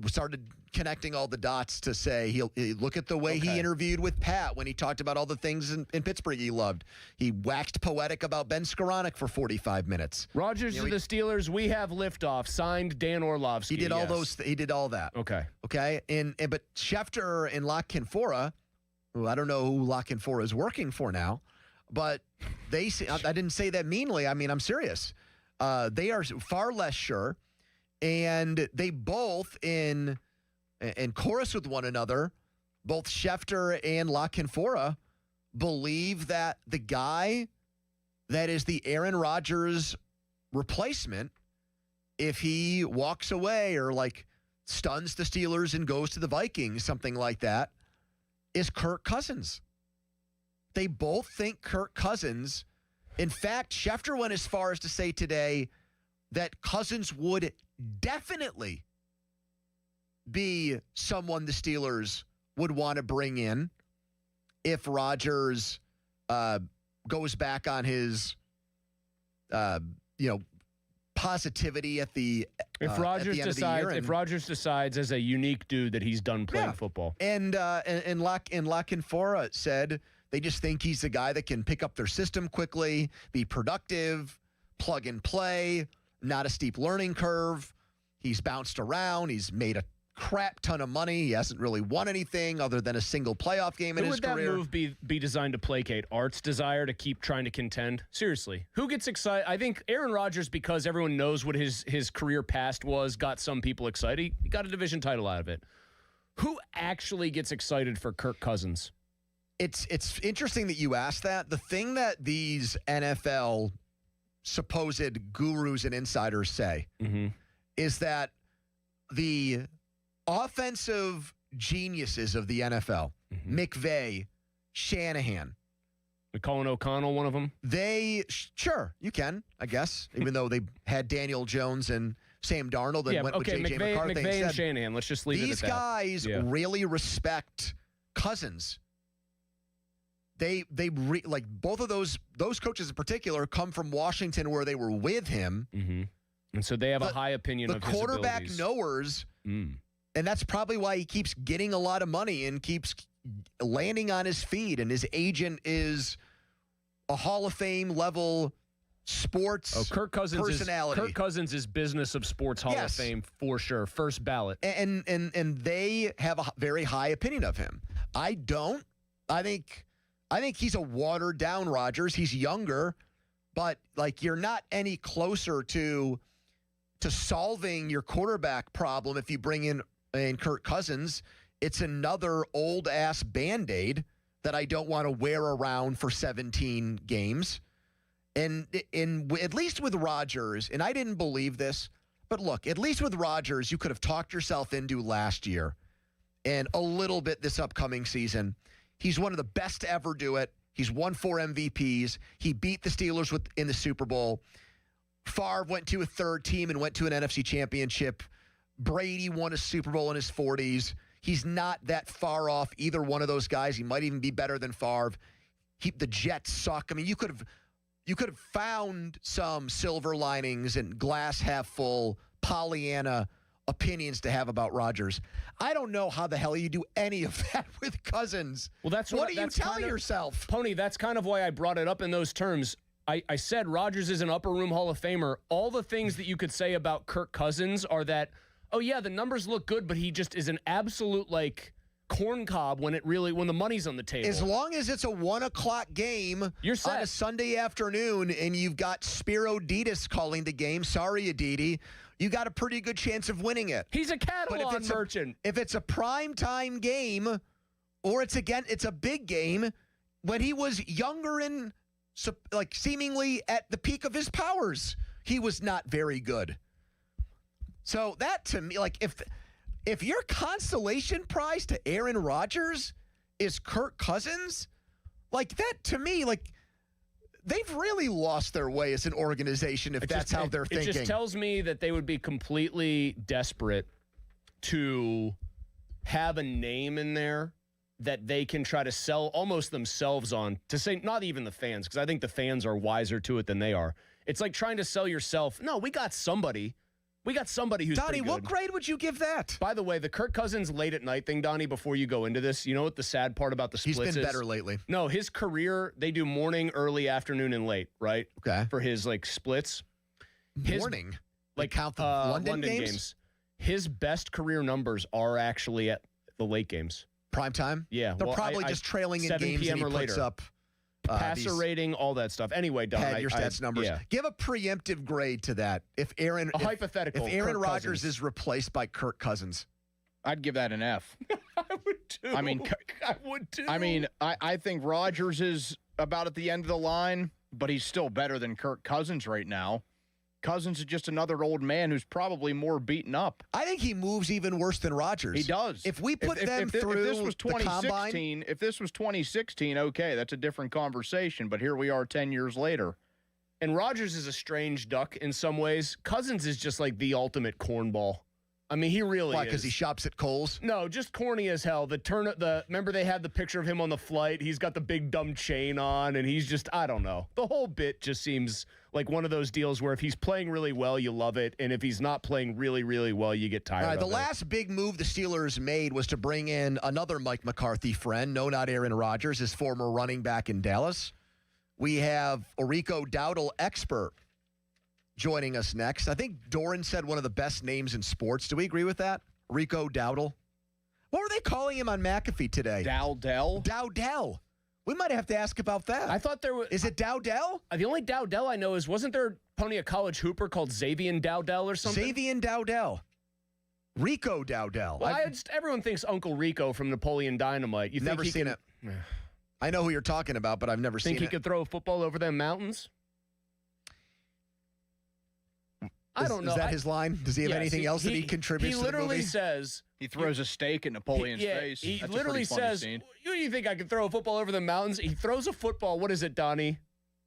started connecting all the dots to say he'll look at the way he interviewed with Pat when he talked about all the things in Pittsburgh he loved. He waxed poetic about Ben Skoranek for 45 minutes. Rodgers to the Steelers. We have liftoff. Signed Dan Orlovsky. He did all those. He did all that. Okay. But Schefter and La Canfora, who I don't know who La Canfora is working for now, but I didn't say that meanly. I mean, I'm serious. They are far less sure. And they both, in chorus with one another, both Schefter and La Canfora believe that the guy that is the Aaron Rodgers replacement, if he walks away or stuns the Steelers and goes to the Vikings, something like that, is Kirk Cousins. They both think Kirk Cousins. In fact, Schefter went as far as to say today that Cousins would definitely be someone the Steelers would want to bring in if Rodgers goes back on his, positivity at the if Rodgers decides as a unique dude that he's done playing football. And La Canfora said they just think he's the guy that can pick up their system quickly, be productive, plug and play. Not a steep learning curve. He's bounced around. He's made a crap ton of money. He hasn't really won anything other than a single playoff game in his career. Who would that move be designed to placate? Art's desire to keep trying to contend? Seriously. Who gets excited? I think Aaron Rodgers, because everyone knows what his career past was, got some people excited. He got a division title out of it. Who actually gets excited for Kirk Cousins? It's interesting that you asked that. The thing that these NFL supposed gurus and insiders say is that the offensive geniuses of the NFL, McVay, Shanahan, McCullen O'Connell, one of them. Sure, you can, I guess, even though they had Daniel Jones and Sam Darnold and went with J.J. McCarthy. McVay and Shanahan, let's just leave it at that. These guys really respect Cousins. They both of those coaches in particular come from Washington where they were with him. And so they have a high opinion of his abilities. The quarterback knowers, and that's probably why he keeps getting a lot of money and keeps landing on his feet, and his agent is a Hall of Fame level sports Kirk Cousins personality. Kirk Cousins is business of sports Hall of Fame for sure. First ballot. And they have a very high opinion of him. I don't. I think he's a watered-down Rodgers. He's younger, but you're not any closer to solving your quarterback problem if you bring in Kirk Cousins. It's another old-ass Band-Aid that I don't want to wear around for 17 games. And at least with Rodgers, and I didn't believe this, but look, at least with Rodgers, you could have talked yourself into last year and a little bit this upcoming season. He's one of the best to ever do it. He's won 4 MVPs. He beat the Steelers in the Super Bowl. Favre went to a third team and went to an NFC championship. Brady won a Super Bowl in his 40s. He's not that far off either one of those guys. He might even be better than Favre. The Jets suck. I mean, you could have found some silver linings and glass half full Pollyanna opinions to have about Rodgers. I don't know how the hell you do any of that with Cousins. Well, that's what do you tell yourself? Pony, that's kind of why I brought it up in those terms. I said Rodgers is an upper room Hall of Famer. All the things that you could say about Kirk Cousins are that, oh yeah, the numbers look good, but he just is an absolute corn cob when the money's on the table. As long as it's a 1:00 game You're set. On a Sunday afternoon and you've got Spiro Ditas calling the game, sorry, Aditi, you got a pretty good chance of winning it. He's a catalog merchant. If it's a primetime game or it's a big game, when he was younger and seemingly at the peak of his powers, he was not very good. So that to me, if your consolation prize to Aaron Rodgers is Kirk Cousins, that to me, they've really lost their way as an organization if that's how they're thinking. It just tells me that they would be completely desperate to have a name in there that they can try to sell almost themselves on, to say not even the fans, because I think the fans are wiser to it than they are. It's like trying to sell yourself. No, we got somebody. We got somebody who's Donnie, pretty good. what grade would you give that? By the way, the Kirk Cousins late at night thing, Donnie, before you go into this, you know what the sad part about the splits is? He's been better lately. No, his career, they do morning, early, afternoon, and late, right? Okay. For his, like, splits. Morning? Like count the London games? His best career numbers are actually at the late games. Prime time? Yeah. They're probably just trailing in 7 games p.m. and he or puts later. up passer rating, all that stuff. Anyway, Don, Pad your stats numbers. Yeah. Give a preemptive grade to that. If hypothetical, if Aaron Kirk Rodgers Cousins. is replaced by Kirk Cousins, I'd give that an F. I would too. I mean, I would too. I mean, I think Rodgers is about at the end of the line, but he's still better than Kirk Cousins right now. Cousins is just another old man who's probably more beaten up. I think he moves even worse than Rodgers. He does. If we put them through if this was the combine, if this was 2016, okay, that's a different conversation. But here we are 10 years later. And Rodgers is a strange duck in some ways. Cousins is just like the ultimate cornball. I mean, he really why? is. Because he shops at Kohl's? No, just corny as hell. Remember they had the picture of him on the flight? He's got the big dumb chain on, and he's just, I don't know. The whole bit just seems like one of those deals where if he's playing really well, you love it, and if he's not playing really, really well, you get tired All right, of the it. last big move the Steelers made was to bring in another Mike McCarthy friend, no, not Aaron Rodgers, his former running back in Dallas. We have Orico Dowdle, expert, joining us next. I think Doran said one of the best names in sports. Do we agree with that? Rico Dowdle. What were they calling him on McAfee today? Dowdell? Dowdell. We might have to ask about that. I thought there was... Is it Dowdell? The only Dowdell I know is, wasn't there pony a college hooper called Xavier Dowdell or something? Xavier Dowdell. Rico Dowdell. Well, everyone thinks Uncle Rico from Napoleon Dynamite. You never seen it. I know who you're talking about, but I've never seen it. Think he could throw a football over them mountains? I don't know. Is that his line? Does he have anything else that he contributes to the movie? He literally says... He throws a steak at Napoleon's face. He That's literally a pretty funny says, scene. "You do you think I could throw a football over the mountains?" He throws a football. What is it, Donnie?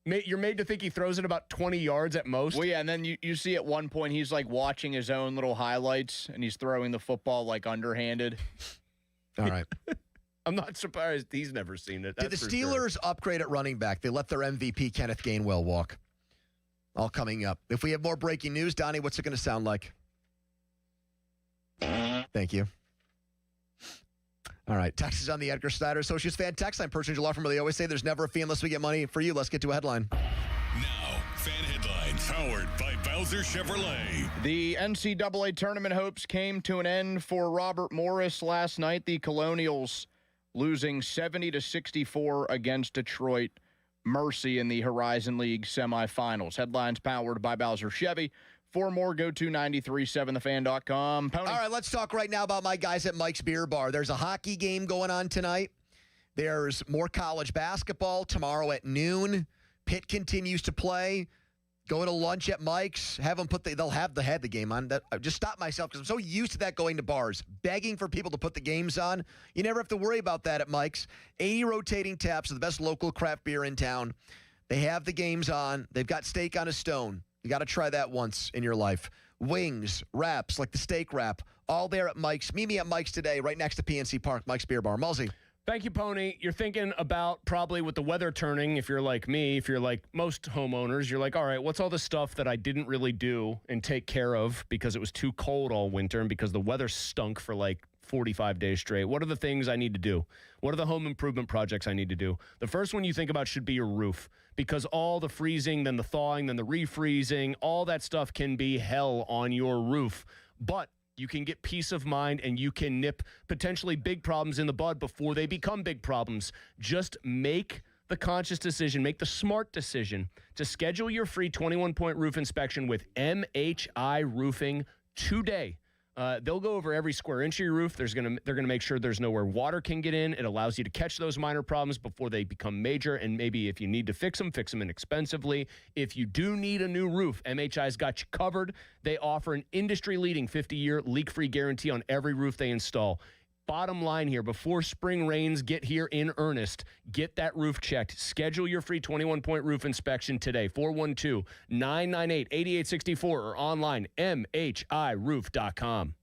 You're made to think he throws it about 20 yards at most. Well, yeah, and then you see at one point he's like watching his own little highlights, and he's throwing the football like underhanded. All right. I'm not surprised he's never seen it. Did the Steelers upgrade at running back? They let their MVP, Kenneth Gainwell, walk. All coming up. If we have more breaking news, Donnie, what's it going to sound like? Thank you. All right. Text is on the Edgar Snyder Associates fan text line. Personal law firm where they always say there's never a fee unless we get money for you. Let's get to a headline. Now, fan headlines powered by Bowser Chevrolet. The NCAA tournament hopes came to an end for Robert Morris last night. The Colonials losing 70-64 against Detroit Mercy in the Horizon League semifinals. Headlines powered by Bowser Chevy. For more, go to 937thefan.com. Pony. All right, let's talk right now about my guys at Mike's Beer Bar. There's a hockey game going on tonight. There's more college basketball tomorrow at noon. Pitt continues to play. Go to lunch at Mike's. Have them they'll have the game on. I just stop myself because I'm so used to that going to bars, begging for people to put the games on. You never have to worry about that at Mike's. 80 rotating taps of the best local craft beer in town. They have the games on. They've got steak on a stone. You got to try that once in your life. Wings, wraps, like the steak wrap, all there at Mike's. Meet me at Mike's today, right next to PNC Park, Mike's Beer Bar. Mullsy. Thank you, Pony. You're thinking about probably with the weather turning, if you're like me, if you're like most homeowners, you're like, all right, what's all the stuff that I didn't really do and take care of because it was too cold all winter and because the weather stunk for like 45 days straight? What are the things I need to do? What are the home improvement projects I need to do? The first one you think about should be your roof, because all the freezing, then the thawing, then the refreezing, all that stuff can be hell on your roof. But you can get peace of mind and you can nip potentially big problems in the bud before they become big problems. Just make the conscious decision, make the smart decision to schedule your free 21-point roof inspection with MHI Roofing today. They'll go over every square inch of your roof. They're going to make sure there's nowhere water can get in. It allows you to catch those minor problems before they become major. And maybe if you need to fix them inexpensively. If you do need a new roof, MHI's got you covered. They offer an industry-leading 50-year leak-free guarantee on every roof they install. Bottom line here, before spring rains get here in earnest, get that roof checked. Schedule your free 21-point roof inspection today, 412-998-8864 or online, mhiroof.com.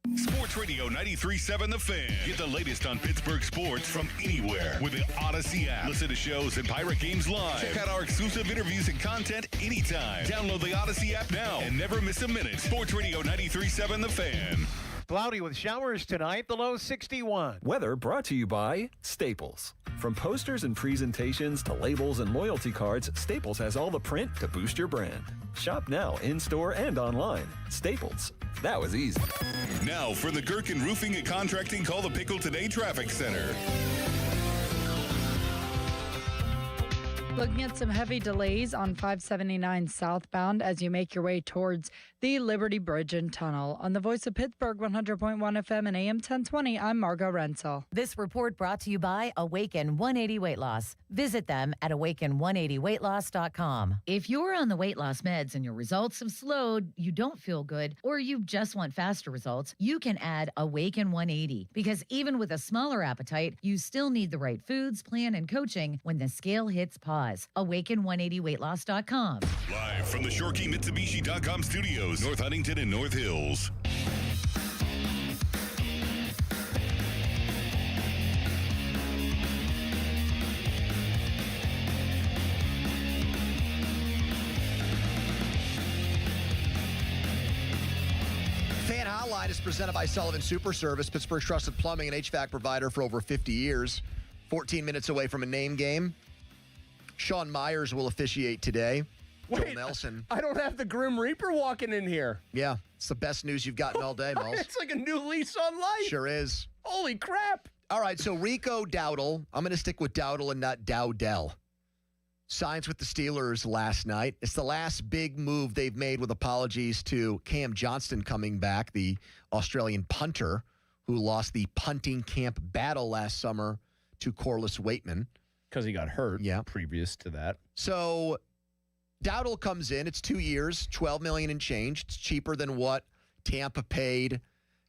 Sports Radio 93.7 The Fan. Get the latest on Pittsburgh sports from anywhere with the Odyssey app. Listen to shows and Pirate games live. Check out our exclusive interviews and content anytime. Download the Odyssey app now and never miss a minute. Sports Radio 93.7 The Fan. Cloudy with showers tonight, the low 61. Weather brought to you by Staples. From posters and presentations to labels and loyalty cards, Staples has all the print to boost your brand. Shop now in-store and online. Staples. That was easy. Now for the Gherkin Roofing and Contracting Call the Pickle Today Traffic Center. Looking at some heavy delays on 579 southbound as you make your way towards the Liberty Bridge and Tunnel. On the Voice of Pittsburgh, 100.1 FM and AM 1020, I'm Margot Renzel. This report brought to you by Awaken 180 Weight Loss. Visit them at awaken180weightloss.com. If you're on the weight loss meds and your results have slowed, you don't feel good, or you just want faster results, you can add Awaken 180. Because even with a smaller appetite, you still need the right foods, plan, and coaching when the scale hits pause. Awaken180weightloss.com. Live from the ShoreKeyMitsubishi.com studios, North Huntington and North Hills. Fan Hotline is presented by Sullivan Super Service, Pittsburgh's trusted plumbing and HVAC provider for over 50 years. 14 minutes away from a name game. Sean Myers will officiate today. Wait, Joel Nelson. I don't have the Grim Reaper walking in here. Yeah, it's the best news you've gotten all day, Mel's. It's like a new lease on life. Sure is. Holy crap. All right, so Rico Dowdle. I'm going to stick with Dowdle and not Dowdell. Signs with the Steelers last night. It's the last big move they've made, with apologies to Cam Johnston coming back, the Australian punter who lost the punting camp battle last summer to Corliss Waitman. Because he got hurt previous to that. So Dowdle comes in. It's 2 years, $12 million and change. It's cheaper than what Tampa paid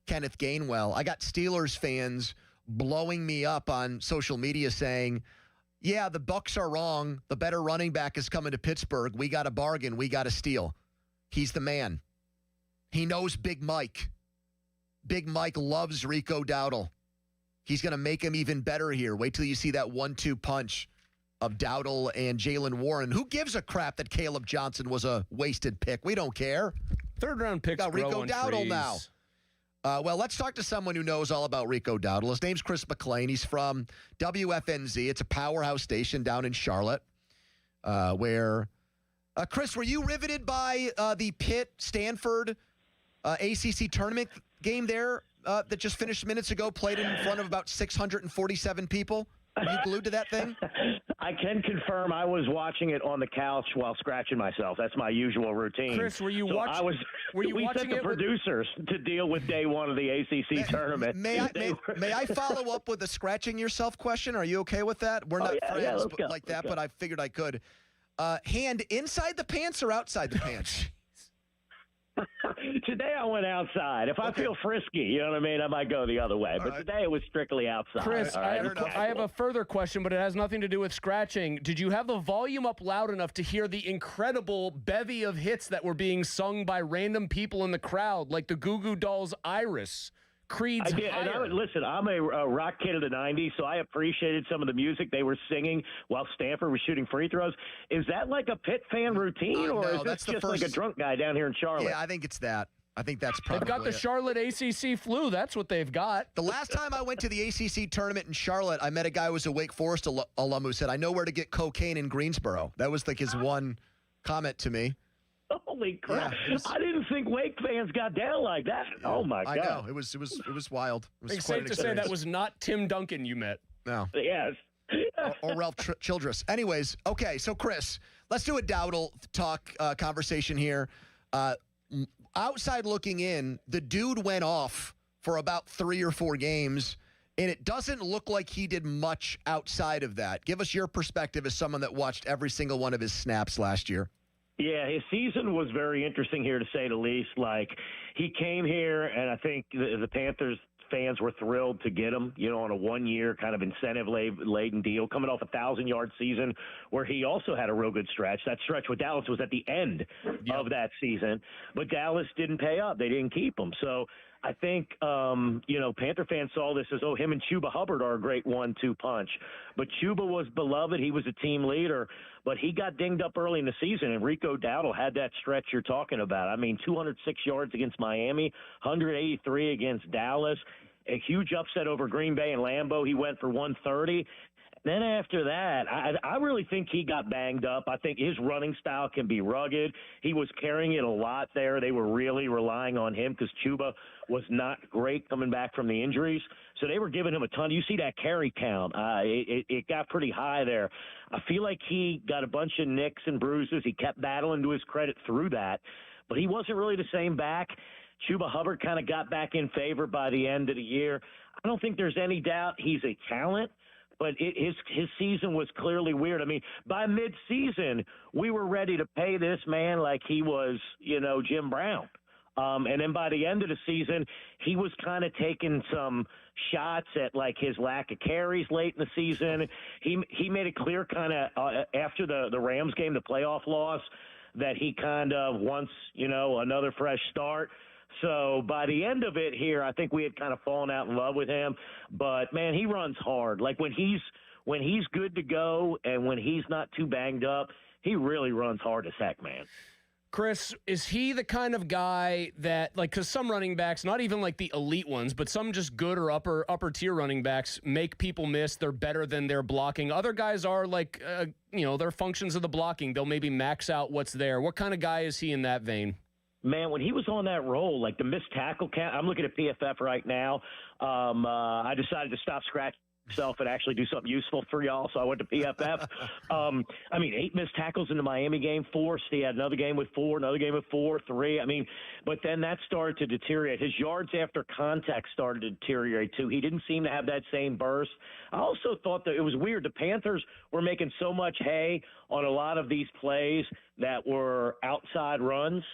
Kenneth Gainwell. I got Steelers fans blowing me up on social media saying, yeah, the Bucs are wrong. The better running back is coming to Pittsburgh. We got a bargain. We got a steal. He's the man. He knows Big Mike. Big Mike loves Rico Dowdle. He's going to make him even better here. Wait till you see that 1-2 punch of Dowdle and Jalen Warren. Who gives a crap that Caleb Johnson was a wasted pick? We don't care. Third-round picks got Rico grow on Dowdle trees. now. Well, let's talk to someone who knows all about Rico Dowdle. His name's Chris McLean. He's from WFNZ. It's a powerhouse station down in Charlotte, where Chris, were you riveted by the Pitt-Stanford ACC tournament game there that just finished minutes ago, played in front of about 647 people? Were you glued to that thing? I can confirm I was watching it on the couch while scratching myself. That's my usual routine. Chris, were you so watching? We sent the producers to deal with day one of the ACC tournament. May I follow up with a scratching yourself question? Are you okay with that? We're not friends like that, but I figured I could. Hand inside the pants or outside the pants? Today I went outside. If I feel frisky, you know what I mean, I might go the other way. But today it was strictly outside. Chris, I have a further question, but it has nothing to do with scratching. Did you have the volume up loud enough to hear the incredible bevy of hits that were being sung by random people in the crowd, like the Goo Goo Dolls' Iris? Creed's I did, Higher. and listen, I'm a rock kid of the 90s, so I appreciated some of the music they were singing while Stanford was shooting free throws. Is that like a Pitt fan routine, or is this just like a drunk guy down here in Charlotte? Yeah, I think it's that. I think that's probably They've got the Charlotte ACC flu. That's what they've got. The last time I went to the ACC tournament in Charlotte, I met a guy who was a Wake Forest alum who said, I know where to get cocaine in Greensboro. That was like his one comment to me. Holy crap! Yeah, I didn't think Wake fans got down like that. Oh my God! I know it was wild. It was It's quite safe an to say that experience. was not Tim Duncan you met. No. Yes. or Ralph Childress. Anyways, okay, so Chris, let's do a Dowdle talk conversation here. Outside looking in, the dude went off for about 3 or 4 games, and it doesn't look like he did much outside of that. Give us your perspective as someone that watched every single one of his snaps last year. Yeah, his season was very interesting here, to say the least. Like, he came here, and I think the Panthers fans were thrilled to get him, you know, on a 1-year kind of incentive-laden deal, coming off a 1,000-yard season where he also had a real good stretch. That stretch with Dallas was at the end of that season, but Dallas didn't pay up. They didn't keep him. So I think, Panther fans saw this as, him and Chuba Hubbard are a great 1-2 punch. But Chuba was beloved. He was a team leader. But he got dinged up early in the season, and Rico Dowdle had that stretch you're talking about. I mean, 206 yards against Miami, 183 against Dallas, a huge upset over Green Bay and Lambeau. He went for 130. Then after that, I really think he got banged up. I think his running style can be rugged. He was carrying it a lot there. They were really relying on him because Chuba was not great coming back from the injuries. So they were giving him a ton. You see that carry count. It got pretty high there. I feel like he got a bunch of nicks and bruises. He kept battling, to his credit, through that. But he wasn't really the same back. Chuba Hubbard kind of got back in favor by the end of the year. I don't think there's any doubt he's a talent. But his season was clearly weird. I mean, by mid-season, we were ready to pay this man like he was, Jim Brown. And then by the end of the season, he was kind of taking some shots at, like, his lack of carries late in the season. He made it clear kind of after the Rams game, the playoff loss, that he kind of wants, another fresh start. So by the end of it here, I think we had kind of fallen out in love with him. But, man, he runs hard. Like, when he's good to go and when he's not too banged up, he really runs hard as heck, man. Chris, is he the kind of guy that, like, because some running backs, not even like the elite ones, but some just good or upper tier running backs make people miss. They're better than their blocking. Other guys are like, they're functions of the blocking. They'll maybe max out what's there. What kind of guy is he in that vein? Man, when he was on that roll, like the missed tackle count, I'm looking at PFF right now. I decided to stop scratching myself and actually do something useful for y'all, so I went to PFF. 8 missed tackles in the Miami game, 4. He had another game with 4, another game with 4, 3. But then that started to deteriorate. His yards after contact started to deteriorate, too. He didn't seem to have that same burst. I also thought that it was weird. The Panthers were making so much hay on a lot of these plays that were outside runs.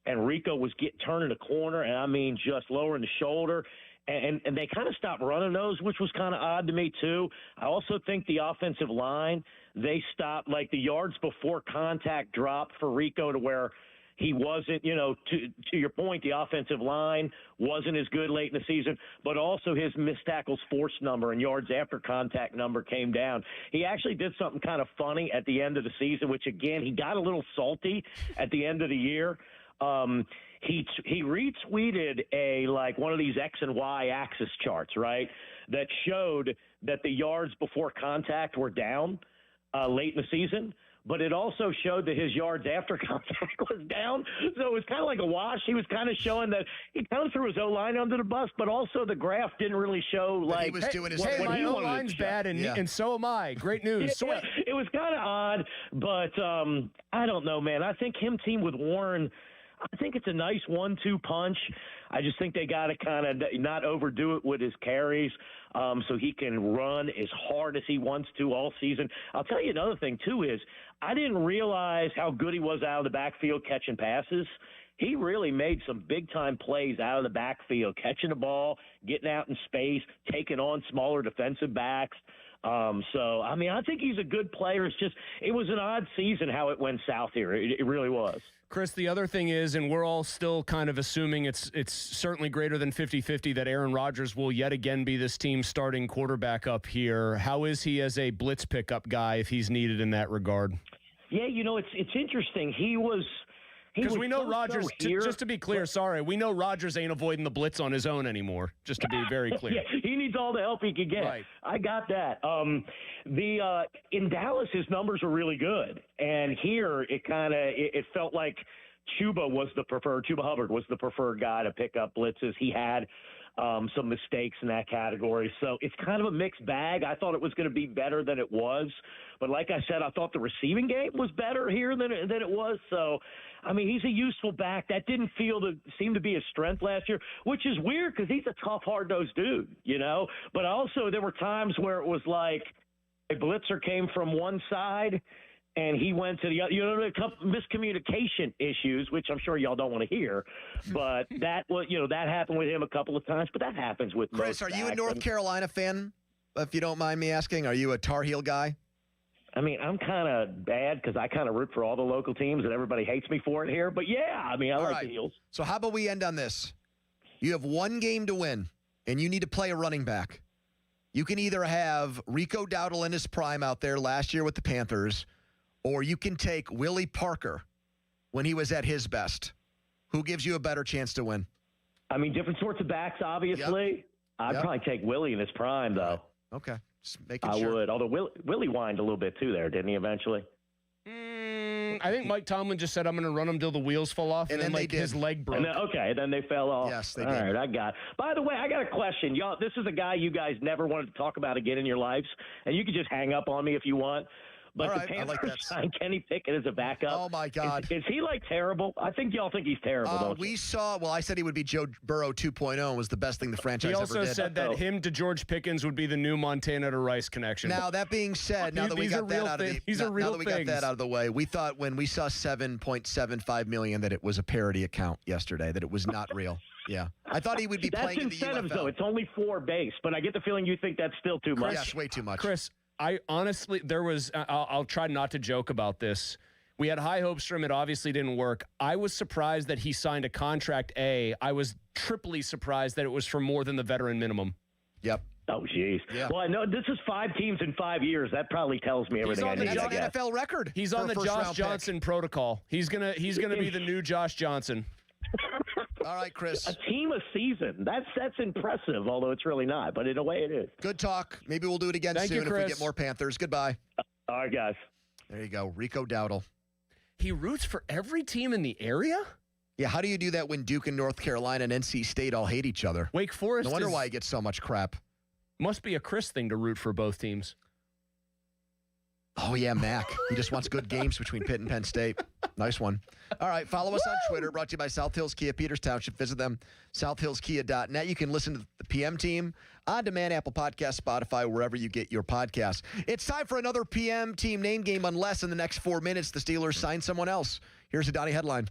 And Rico was turning the corner, and just lowering the shoulder. And they kind of stopped running those, which was kind of odd to me, too. I also think the offensive line, they stopped, like the yards before contact dropped for Rico to where he wasn't, to your point, the offensive line wasn't as good late in the season, but also his missed tackles forced number and yards after contact number came down. He actually did something kind of funny at the end of the season, which, again, he got a little salty at the end of the year. He retweeted one of these X and Y axis charts, right, that showed that the yards before contact were down late in the season, but it also showed that his yards after contact was down. So it was kind of like a wash. He was kind of showing that he kind of threw his O-line under the bus, but also the graph didn't really show like he was doing his thing. My O-line's bad, and so am I. Great news. Yeah, it was kind of odd, but I don't know, man. I think him team with Warren, I think it's a nice 1-2 punch. I just think they got to kind of not overdo it with his carries so he can run as hard as he wants to all season. I'll tell you another thing, too, is I didn't realize how good he was out of the backfield catching passes. He really made some big-time plays out of the backfield, catching the ball, getting out in space, taking on smaller defensive backs. I think he's a good player. It's just it was an odd season how it went south here. It really was. Chris, the other thing is, and we're all still kind of assuming it's certainly greater than 50-50 that Aaron Rodgers will yet again be this team's starting quarterback up here. How is he as a blitz pickup guy if he's needed in that regard? Yeah, it's interesting. Because we know Rodgers, just to be clear, we know Rodgers ain't avoiding the blitz on his own anymore, just to be very clear. Yeah, he needs all the help he can get. Right. I got that. In Dallas, his numbers were really good. And here, it felt like Chuba Hubbard was the preferred guy to pick up blitzes. He had some mistakes in that category. So it's kind of a mixed bag. I thought it was going to be better than it was. But like I said, I thought the receiving game was better here than it was. So, he's a useful back. That didn't seem to be his strength last year, which is weird because he's a tough, hard-nosed dude, But also there were times where it was like a blitzer came from one side and he went to the other. A couple miscommunication issues, which I'm sure y'all don't want to hear, but that was, that happened with him a couple of times. But that happens with Chris. Are you a North Carolina fan? If you don't mind me asking, are you a Tar Heel guy? I'm kind of bad because I kind of root for all the local teams and everybody hates me for it here. But yeah, I like the Heels. So how about we end on this? You have one game to win, and you need to play a running back. You can either have Rico Dowdle in his prime out there last year with the Panthers, or you can take Willie Parker when he was at his best. Who gives you a better chance to win? I mean, different sorts of backs, obviously. Yep. I'd probably take Willie in his prime, though. Okay. Just making I sure. would. Although Willie whined a little bit, too, there, didn't he, eventually? I think Mike Tomlin just said, I'm going to run him till the wheels fall off, and then like his leg broke. Then they fell off. Yes, they All did. right, I got it. By the way, I got a question. Y'all, this is a guy you guys never wanted to talk about again in your lives, and you can just hang up on me if you want. But All right, the I like Panthers that. signed Kenny Pickett as a backup. Oh, my God. Is he, like, terrible? I think y'all think he's terrible, don't you? We saw, I said he would be Joe Burrow 2.0 and was the best thing the franchise He ever also did. said that him to George Pickens would be the new Montana to Rice connection. Now, that being said, now that we got that out of the way, we thought when we saw $7.75 million that it was a parody account yesterday, that it was not real. Yeah. I thought he would be playing in the incentives, UFL. though. It's only 4 base, but I get the feeling you think that's still too much. Yes, way too much. Chris, I honestly, I'll try not to joke about this. We had high hopes for him. It obviously didn't work. I was surprised that he signed a contract A. I was triply surprised that it was for more than the veteran minimum. Yep. Oh, jeez. Yeah. Well, I know this is 5 teams in 5 years. That probably tells me everything I need. That's an NFL record. He's on the Josh Johnson protocol. He's gonna be the new Josh Johnson. All right, Chris. A team a season. That's impressive, although it's really not. But in a way, it is. Good talk. Maybe we'll do it again Thank soon you, if we Chris. get more Panthers. Goodbye. All right, guys. There you go. Rico Dowdle. He roots for every team in the area? Yeah, how do you do that when Duke and North Carolina and NC State all hate each other? Wake Forest No wonder why he gets so much crap. Must be a Chris thing to root for both teams. Oh, yeah, Mac. He just wants good games between Pitt and Penn State. Nice one. All right, follow us on Twitter. Brought to you by South Hills Kia, Peters Township. Visit them, southhillskia.net. You can listen to the PM team on demand, Apple Podcasts, Spotify, wherever you get your podcasts. It's time for another PM team name game, unless in the next 4 minutes the Steelers sign someone else. Here's a Donnie headline.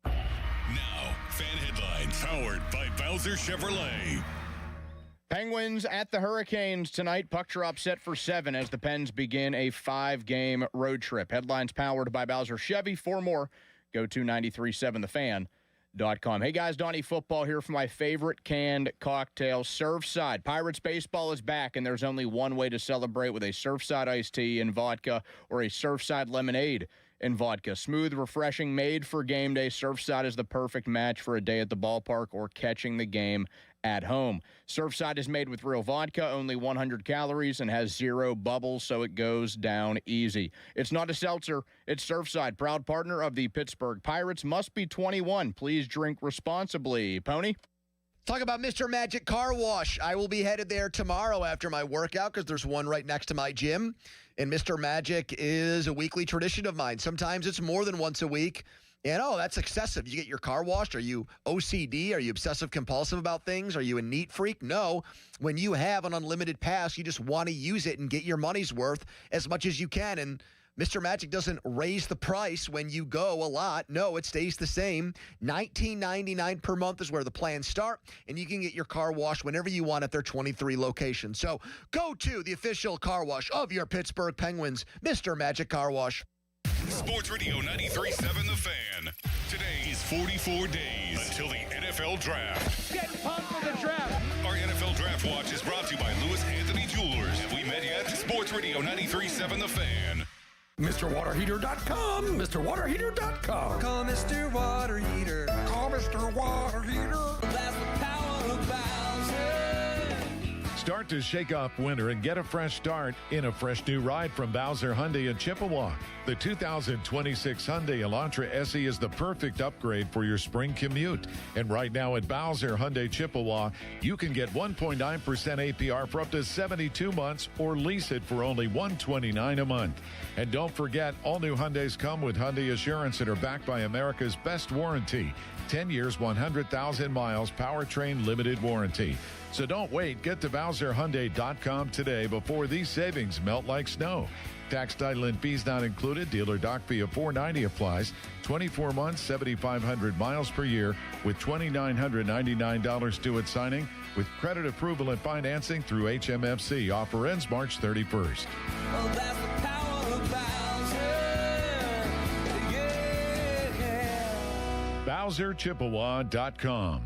Now, fan headlines powered by Bowser Chevrolet. Penguins at the Hurricanes tonight. Puck drop set for 7 as the Pens begin a 5-game road trip. Headlines powered by Bowser Chevy. For more, go to 937thefan.com. Hey guys, Donnie Football here for my favorite canned cocktail, Surfside. Pirates baseball is back, and there's only one way to celebrate with a Surfside iced tea and vodka or a Surfside lemonade and vodka. Smooth, refreshing, made for game day. Surfside is the perfect match for a day at the ballpark or catching the game at home. Surfside is made with real vodka, only 100 calories, and has 0 bubbles, so it goes down easy. It's not a seltzer. It's Surfside, proud partner of the Pittsburgh Pirates. Must be 21. Please drink responsibly. Pony? Talk about Mr. Magic Car Wash. I will be headed there tomorrow after my workout because there's one right next to my gym. And Mr. Magic is a weekly tradition of mine. Sometimes it's more than once a week. And, that's excessive. You get your car washed. Are you OCD? Are you obsessive compulsive about things? Are you a neat freak? No. When you have an unlimited pass, you just want to use it and get your money's worth as much as you can. And Mr. Magic doesn't raise the price when you go a lot. No, it stays the same. $19.99 per month is where the plans start, and you can get your car washed whenever you want at their 23 locations. So go to the official car wash of your Pittsburgh Penguins, Mr. Magic Car Wash. Sports Radio 93.7 The Fan. Today is 44 days until the NFL Draft. Get pumped for the draft. Our NFL Draft Watch is brought to you by Lewis Anthony Jewelers. Have we met yet? Sports Radio 93.7 The Fan. MrWaterHeater.com. MrWaterHeater.com. Call Mr. Water Heater. Call Mr. Water Heater. That's the power of Bowser. Start to shake off winter and get a fresh start in a fresh new ride from Bowser Hyundai in Chippewa. The 2026 Hyundai Elantra SE is the perfect upgrade for your spring commute. And right now at Bowser Hyundai Chippewa, you can get 1.9% APR for up to 72 months or lease it for only $129 a month. And don't forget, all new Hyundais come with Hyundai Assurance and are backed by America's best warranty. 10 years, 100,000 miles, powertrain limited warranty. So don't wait. Get to BowserHyundai.com today before these savings melt like snow. Tax, title, and fees not included. Dealer doc fee of $490 applies. 24 months, 7,500 miles per year with $2,999 due at signing with credit approval and financing through HMFC. Offer ends March 31st. Well, that's the power of Bowser. Yeah. BowserChippewa.com.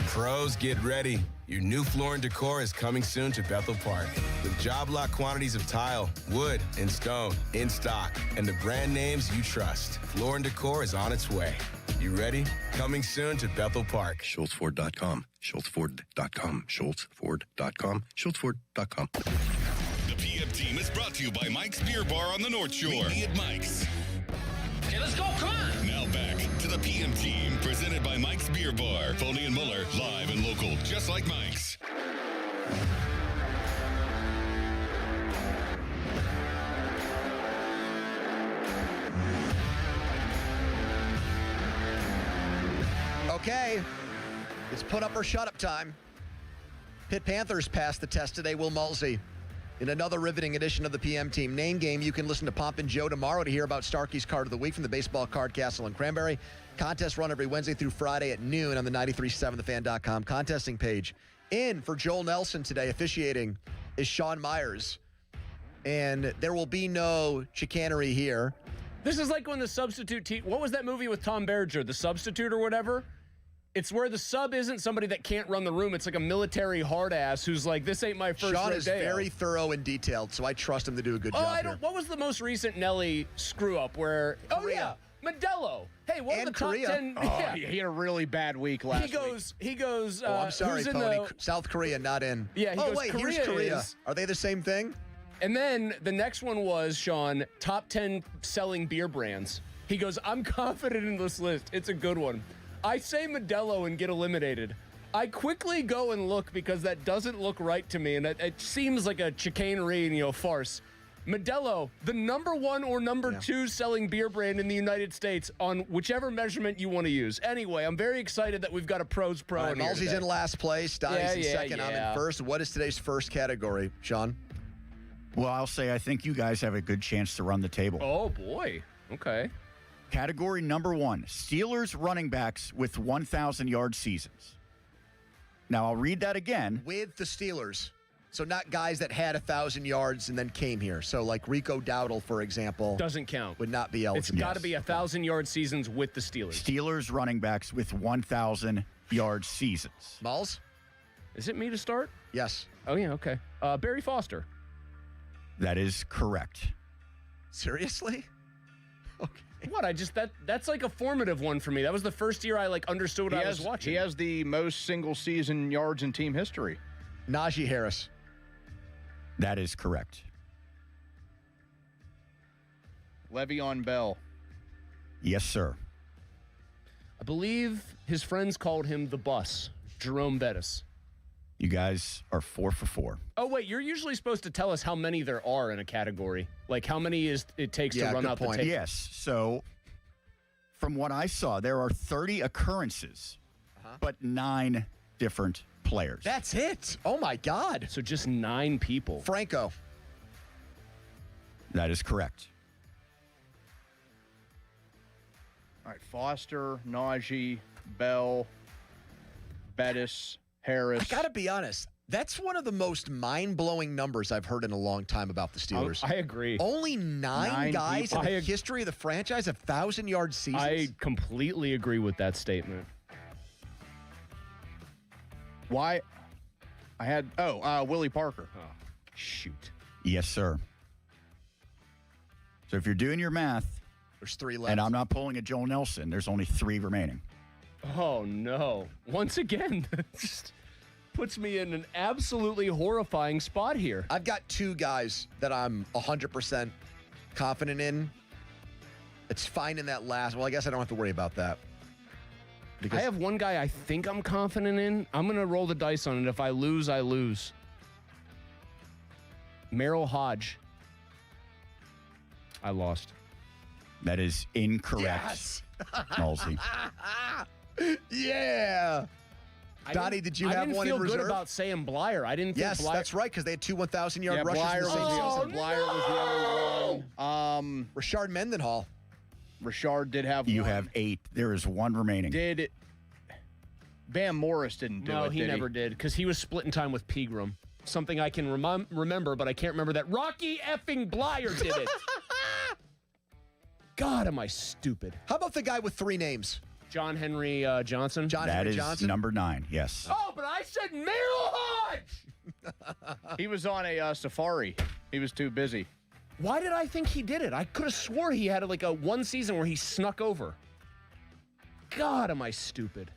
Pros, get ready. Your new floor and decor is coming soon to Bethel Park. With job lot quantities of tile, wood, and stone in stock, and the brand names you trust. Floor and decor is on its way. You ready? Coming soon to Bethel Park. SchultzFord.com. SchultzFord.com. SchultzFord.com. SchultzFord.com. The PM team is brought to you by Mike's Beer Bar on the North Shore. Meet me at Mike's. Okay, let's go. Come on. Now back to the PM team, presented by Mike's Beer Bar. Foley and Muller, live and local, just like Mike's. Okay, it's put up or shut up time. Pitt Panthers passed the test today. Will Malsey in another riveting edition of the PM Team Name Game. You can listen to Pomp and Joe tomorrow to hear about Starkey's Card of the Week from the Baseball Card Castle in Cranberry. Contests run every Wednesday through Friday at noon on the 93.7thefan.com contesting page. In for Joel Nelson today, officiating, is Sean Myers. And there will be no chicanery here. This is like when the substitute team, what was that movie with Tom Berenger, The Substitute or whatever? It's where the sub isn't somebody that can't run the room. It's like a military hard ass who's like, this ain't my first rodeo. Sean is very thorough and detailed, so I trust him to do a good job here. What was the most recent Nelly screw up where? Korea. Oh yeah, Modelo. Hey, what and are the top Korea. 10? Oh, Yeah. he had a really bad week last week. He goes. Oh, I'm sorry, who's in Pony. South Korea not in. Yeah, he oh, goes, wait, here's Korea. Are they the same thing? And then the next one was, Sean, top 10 selling beer brands. He goes, I'm confident in this list. It's a good one. I say Modelo and get eliminated. I quickly go and look because that doesn't look right to me, and it seems like a chicanery and, farce. Modelo, the number one or number two selling beer brand in the United States on whichever measurement you want to use. Anyway, I'm very excited that we've got a pros pro in here Malsey's today. in last place. Donnie's in second. I'm in first. What is today's first category, Sean? Well, I'll say I think you guys have a good chance to run the table. Oh, boy. Okay. Category number 1, Steelers running backs with 1,000-yard seasons. Now, I'll read that again. With the Steelers. So not guys that had 1,000 yards and then came here. So like Rico Dowdle, for example. Doesn't count. Would not be eligible. It's got to be 1,000-yard seasons with the Steelers. Steelers running backs with 1,000-yard seasons. Malls? Is it me to start? Yes. Oh, yeah, okay. Barry Foster. That is correct. Seriously? Okay. What? That's like a formative one for me. That was the first year I understood what I was watching. He has the most single season yards in team history. Najee Harris. That is correct. Le'Veon Bell. Yes, sir. I believe his friends called him the bus, Jerome Bettis. You guys are 4 for 4. Oh, wait, you're usually supposed to tell us how many there are in a category. Like how many it takes to run out the table. Yes, so from what I saw, there are 30 occurrences, but 9 different players. That's it. Oh, my God. So just 9 people. Franco. That is correct. All right, Foster, Najee, Bell, Bettis, Harris. I got to be honest. That's one of the most mind-blowing numbers I've heard in a long time about the Steelers. I agree. Only 9 guys in the history of the franchise have 1,000-yard seasons. I completely agree with that statement. Why? I had, Willie Parker. Oh, shoot. Yes, sir. So if you're doing your math, there's 3 left. And I'm not pulling a Joel Nelson, there's only 3 remaining. Oh, no. Once again, just puts me in an absolutely horrifying spot here. I've got 2 guys that I'm 100% confident in. It's fine in that last. Well, I guess I don't have to worry about that. I have one guy I think I'm confident in. I'm going to roll the dice on it. If I lose, I lose. Merrill Hodge. I lost. That is incorrect, yes. Malsey. Yeah. Donnie, did you have one in reserve? I didn't feel good about saying Blyer. I didn't think Yes, Blyer. that's right, because they had 2 1,000-yard rushes Blyer in the same season. Blyer was the other one. Rashard Mendenhall. Rashard did have You one. have 8. There is 1 remaining. Did Bam Morris didn't do it, No, he never did, because he was splitting time with Pegram. Something I can remember, but I can't remember that. Rocky effing Blyer did it. God, am I stupid. How about the guy with 3 names? John Henry Johnson. That is number 9, yes. Oh, but I said Merrill Hodge! He was on a safari. He was too busy. Why did I think he did it? I could have swore he had like a one season where he snuck over. God, am I stupid.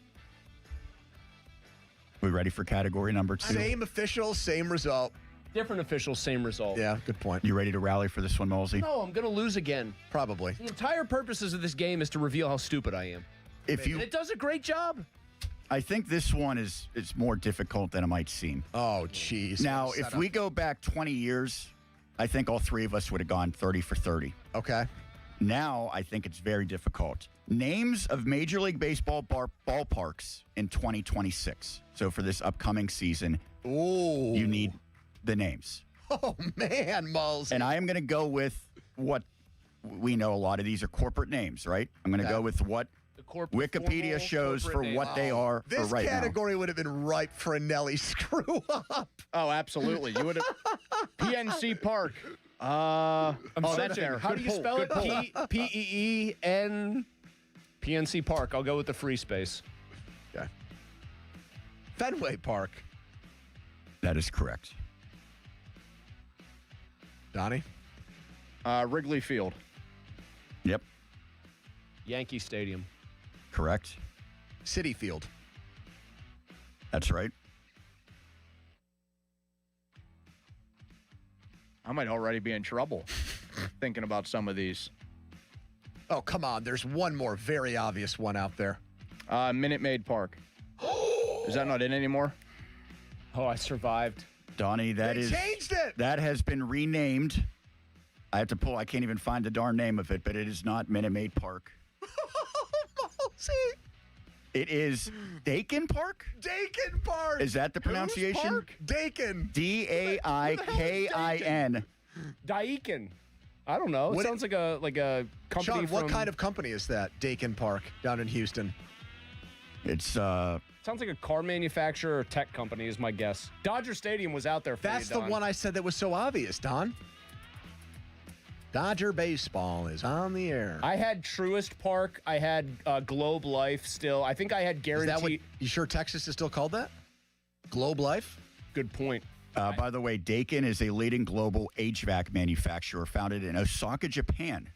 We ready for category number 2? Same official, same result. Different official, same result. Yeah, good point. You ready to rally for this one, Malsey? No, I'm going to lose again. Probably. The entire purposes of this game is to reveal how stupid I am. And it does a great job. I think this one is more difficult than it might seem. Oh, jeez. Now, if we go back 20 years, I think all 3 of us would have gone 30 for 30. Okay. Now, I think it's very difficult. Names of Major League Baseball ballparks in 2026. So for this upcoming season, you need the names. Oh, man, Malls. And I am going to go with what we know. A lot of these are corporate names, right? I'm going to go with what Wikipedia shows for what they are for right now. This category would have been ripe for a Nelly screw-up. Oh, absolutely. You would have... PNC Park. That's there. How do you spell it? P-E-E-N... PNC Park. I'll go with the free space. Okay. Fenway Park. That is correct. Donnie? Wrigley Field. Yep. Yankee Stadium. Correct. Citi Field. That's right. I might already be in trouble thinking about some of these. Oh, come on. There's one more very obvious one out there. Minute Maid Park. Is that not in anymore? Oh, I survived. Donnie, They changed it. That has been renamed. I have to pull. I can't even find the darn name of it, but it is not Minute Maid Park. See? It is Dakin Park? Dakin Park. Is that the pronunciation? Whose park? Dakin. D-A-I-K-I-N. Daikin. I don't know. It sounds like a company. Sean, what kind of company is that? Dakin Park down in Houston. It's sounds like a car manufacturer or tech company is my guess. Dodger Stadium was out there for That's you, the Don. one I said that was so obvious, Don. Dodger baseball is on the air. I had Truist Park. I had Globe Life still. I think I had Guaranteed. Is that what, you sure Texas is still called that? Globe Life? Good point. By the way, Dakin is a leading global HVAC manufacturer founded in Osaka, Japan.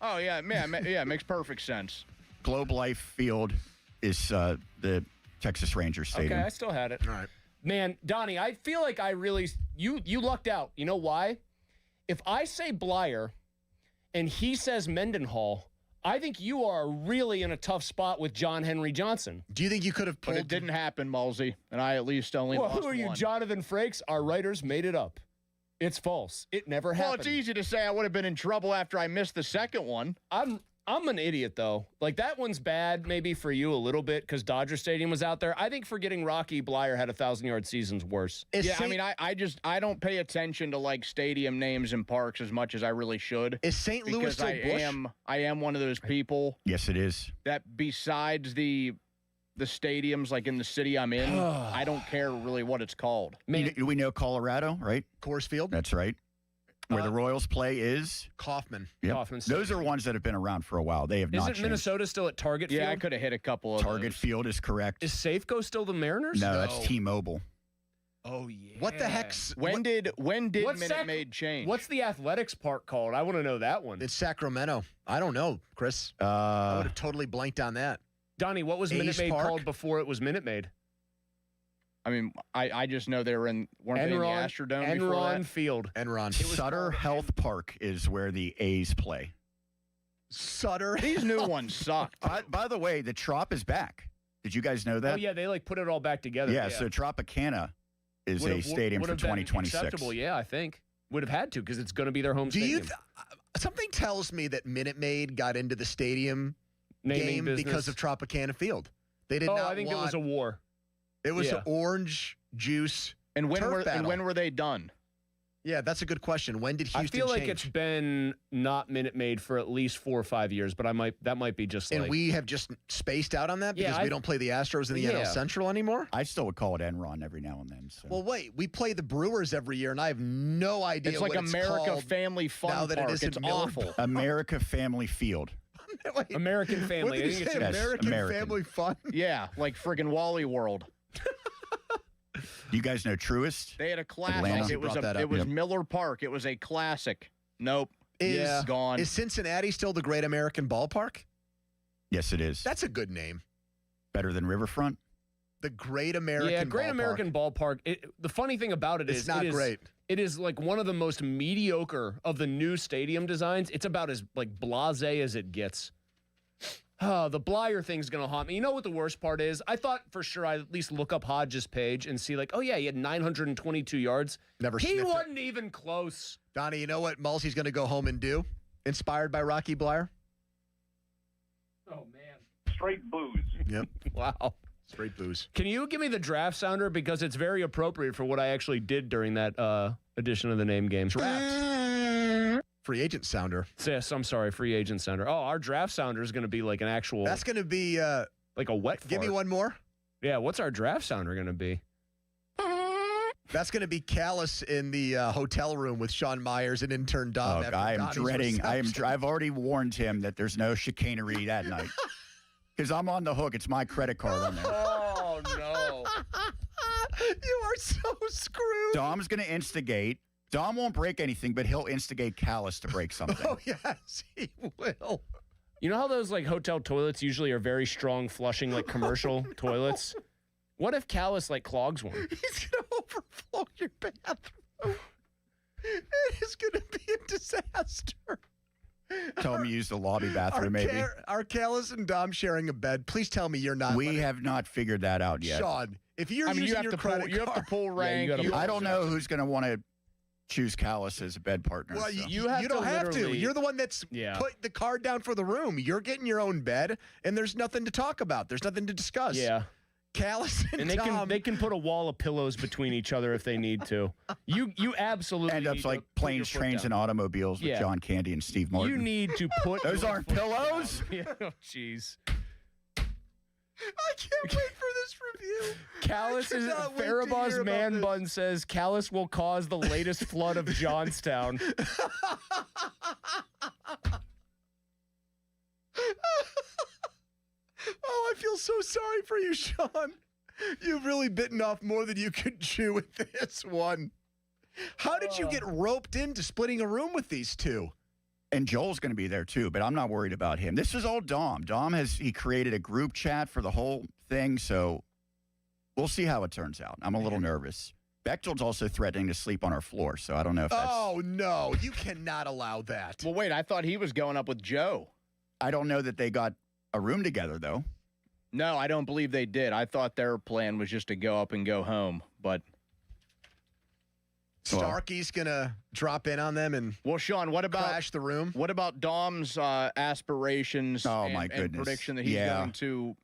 Oh, yeah. Yeah, it makes perfect sense. Globe Life Field is the Texas Rangers Stadium. Okay, I still had it. All right. Man, Donnie, I feel like I really... You lucked out. You know why? If I say Blyer and he says Mendenhall, I think you are really in a tough spot with John Henry Johnson. Do you think you could have pulled... But it didn't happen, Malsey, and I at least only Well, lost who are you, one. Jonathan Frakes? Our writers made it up. It's false. It never happened. Well, it's easy to say I would have been in trouble after I missed the second one. I'm an idiot, though. Like, that one's bad maybe for you a little bit because Dodger Stadium was out there. I think forgetting Rocky Blyer had 1,000-yard season's worse. I mean, I don't pay attention to, like, stadium names and parks as much as I really should. Is St. Louis still Busch? I am one of those people. Yes, it is. That besides the stadiums, like in the city I'm in, I don't care really what it's called. We know Colorado, right? Coors Field? That's right. Where the Royals play is Kauffman. Yep. Kauffman Those are ones that have been around for a while. They have not Isn't changed. Minnesota still at Target Field? Yeah, I could have hit a couple of Target those. Field is correct. Is Safeco still the Mariners? No, that's T-Mobile. Oh, yeah. What the heck's... When did What's Minute Maid change? What's the athletics park called? I want to know that one. It's Sacramento. I don't know, Chris. I would have totally blanked on that. Donnie, what was Minute Maid called before it was Minute Maid? I mean, I just know weren't they in the Astrodome before Enron that? Field. Enron. Sutter Health Park is where the A's play. Sutter. These new ones sucked. By the way, the Trop is back. Did you guys know that? Oh, yeah, they like put it all back together. Yeah, so Tropicana is a stadium for 2026. Acceptable, yeah, I think. Would have had to because it's going to be their home stadium. Something tells me that Minute Maid got into the stadium Naming game business. because of Tropicana Field. They did not I think it was a war. It was orange juice. And when turf were they done? Yeah, that's a good question. When did Houston I feel like change? it's been not Minute Maid for at least 4 or 5 years, but that might be just and we have just spaced out on that because we don't play the Astros in the NL Central anymore? I still would call it Enron every now and then. So. Well, wait. We play the Brewers every year, and I have no idea It's like what it's America called Family Fun now that Park. it isn't It's Miller awful. America Family Field. Wait, American Family. What did he say? American Family Fun? Yeah, like friggin' Wally World. You guys know Truist? They had a classic. Atlanta? It was Miller Park. It was a classic. Nope. Gone. Is Cincinnati still the Great American Ballpark? Yes, it is. That's a good name. Better than Riverfront? The Great American Ballpark. Yeah, Great American Ballpark. The funny thing about it is it's not great. It is like one of the most mediocre of the new stadium designs. It's about as like blasé as it gets. The Blyer thing's going to haunt me. You know what the worst part is? I thought for sure I'd at least look up Hodges' page and see like, oh yeah, he had 922 yards. He wasn't even close. Donnie, you know what Mulsey's going to go home and do? Inspired by Rocky Blyer? Oh, man. Straight booze. Yep. Wow. Straight booze. Can you give me the draft sounder? Because it's very appropriate for what I actually did during that edition of the name game. Draft. Free agent sounder. Yes, I'm sorry, free agent sounder. Oh, our draft sounder is going to be like an actual... That's going to be... like a wet Give me one more. Yeah, what's our draft sounder going to be? That's going to be Callis in the hotel room with Sean Myers and intern Dom. Oh, I am dreading. I've already warned him that there's no chicanery that night. Because I'm on the hook. It's my credit card on there. Oh, no. You are so screwed. Dom's going to instigate. Dom won't break anything, but he'll instigate Callis to break something. Oh, yes, he will. You know how those like hotel toilets usually are very strong flushing, like commercial toilets? What if Callis like clogs one? He's going to overflow your bathroom. It is going to be a disaster. Tell him you use the lobby bathroom, maybe. Are Callis and Dom sharing a bed? Please tell me you're not. We have not figured that out yet. Sean, if you're using your credit card. You have to pull rank. I don't know who's going to want to choose Callis as a bed partner. Well, so. you don't have to. You're the one that's put the card down for the room. You're getting your own bed, and there's nothing to talk about. There's nothing to discuss. Yeah. Callis and Dom. they can put a wall of pillows between each other if they need to. You absolutely end up like planes, trains, and automobiles with John Candy and Steve Martin. You need to put those aren't pillows. Yeah, oh, jeez. I can't wait for this review. Callis is Farabaw's man bun says Callis will cause the latest flood of Johnstown. Oh, I feel so sorry for you, Sean. You've really bitten off more than you could chew with this one. How did you get roped into splitting a room with these two? And Joel's going to be there too, but I'm not worried about him. This is all Dom. He created a group chat for the whole thing, so we'll see how it turns out. I'm a little nervous. Bechtel's also threatening to sleep on our floor, so I don't know if that's... Oh, no. You cannot allow that. Well, wait. I thought he was going up with Joe. I don't know that they got a room together, though. No, I don't believe they did. I thought their plan was just to go up and go home, but... Starkey's going to drop in on them and Sean, what about crash the room? What about Dom's aspirations and prediction that he's going to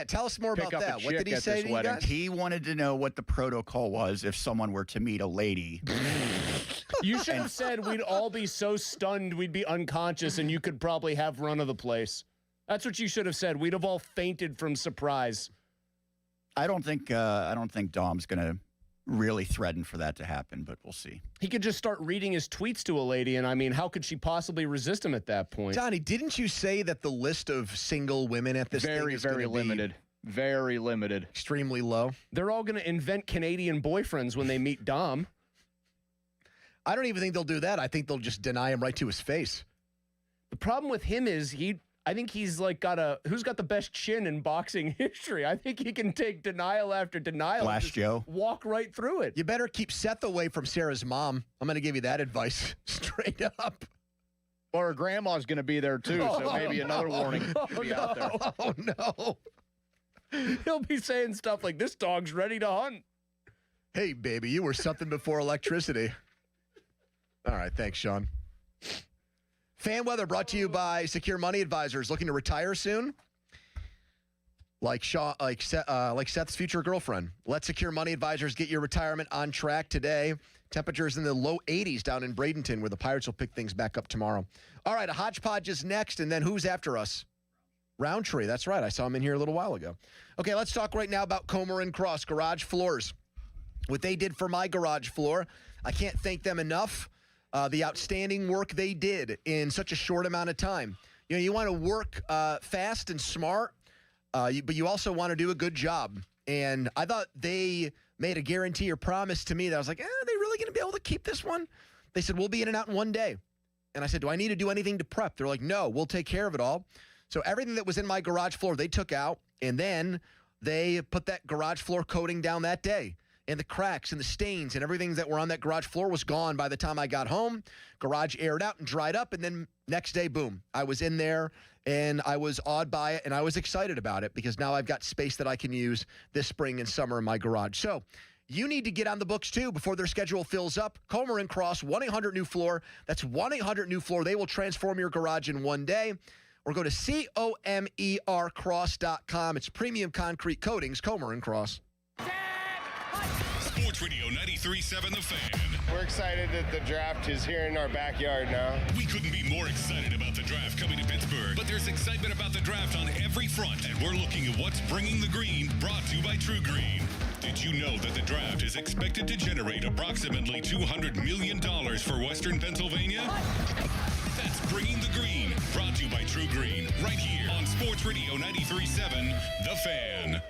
tell us more about that. What did he say to you guys? He wanted to know what the protocol was if someone were to meet a lady. You should have said we'd all be so stunned we'd be unconscious and you could probably have run of the place. That's what you should have said. We'd have all fainted from surprise. I don't think Dom's going to really threaten for that to happen, but we'll see. He could just start reading his tweets to a lady, and I mean, how could she possibly resist him at that point? Donnie, didn't you say that the list of single women at this thing is very limited? Very limited. Extremely low. They're all going to invent Canadian boyfriends when they meet Dom. I don't even think they'll do that. I think they'll just deny him right to his face. The problem with him is I think he's like who's got the best chin in boxing history. I think he can take denial after denial. Flash Joe. Walk right through it. You better keep Seth away from Sarah's mom. I'm going to give you that advice straight up. Or her grandma's going to be there too, so maybe another warning to be out there. Oh, no. He'll be saying stuff like, this dog's ready to hunt. Hey, baby, you were something before electricity. All right, thanks, Sean. Fan weather brought to you by Secure Money Advisors. Looking to retire soon? Like Seth's future girlfriend. Let Secure Money Advisors get your retirement on track today. Temperatures in the low 80s down in Bradenton, where the Pirates will pick things back up tomorrow. All right, a hodgepodge is next, and then who's after us? Roundtree. That's right. I saw him in here a little while ago. Okay, let's talk right now about Comer and Cross Garage Floors. What they did for my garage floor, I can't thank them enough. The outstanding work they did in such a short amount of time. You want to work fast and smart, but you also want to do a good job. And I thought they made a guarantee or promise to me that I was like, are they really going to be able to keep this one? They said, we'll be in and out in one day. And I said, do I need to do anything to prep? They're like, no, we'll take care of it all. So everything that was in my garage floor, they took out, and then they put that garage floor coating down that day. And the cracks and the stains and everything that were on that garage floor was gone by the time I got home. Garage aired out and dried up, and then next day, boom, I was in there, and I was awed by it, and I was excited about it because now I've got space that I can use this spring and summer in my garage. So you need to get on the books, too, before their schedule fills up. Comer and Cross, 1-800-NEW-FLOOR. That's 1-800-NEW-FLOOR. They will transform your garage in one day. Or go to COMERcross.com. It's premium concrete coatings, Comer and Cross. Sports Radio 93.7 The Fan. We're excited that the draft is here in our backyard now. We couldn't be more excited about the draft coming to Pittsburgh, but there's excitement about the draft on every front, and we're looking at what's bringing the green, brought to you by True Green. Did you know that the draft is expected to generate approximately $200 million for Western Pennsylvania? That's Bringing the Green, brought to you by True Green, right here on Sports Radio 93.7 The Fan.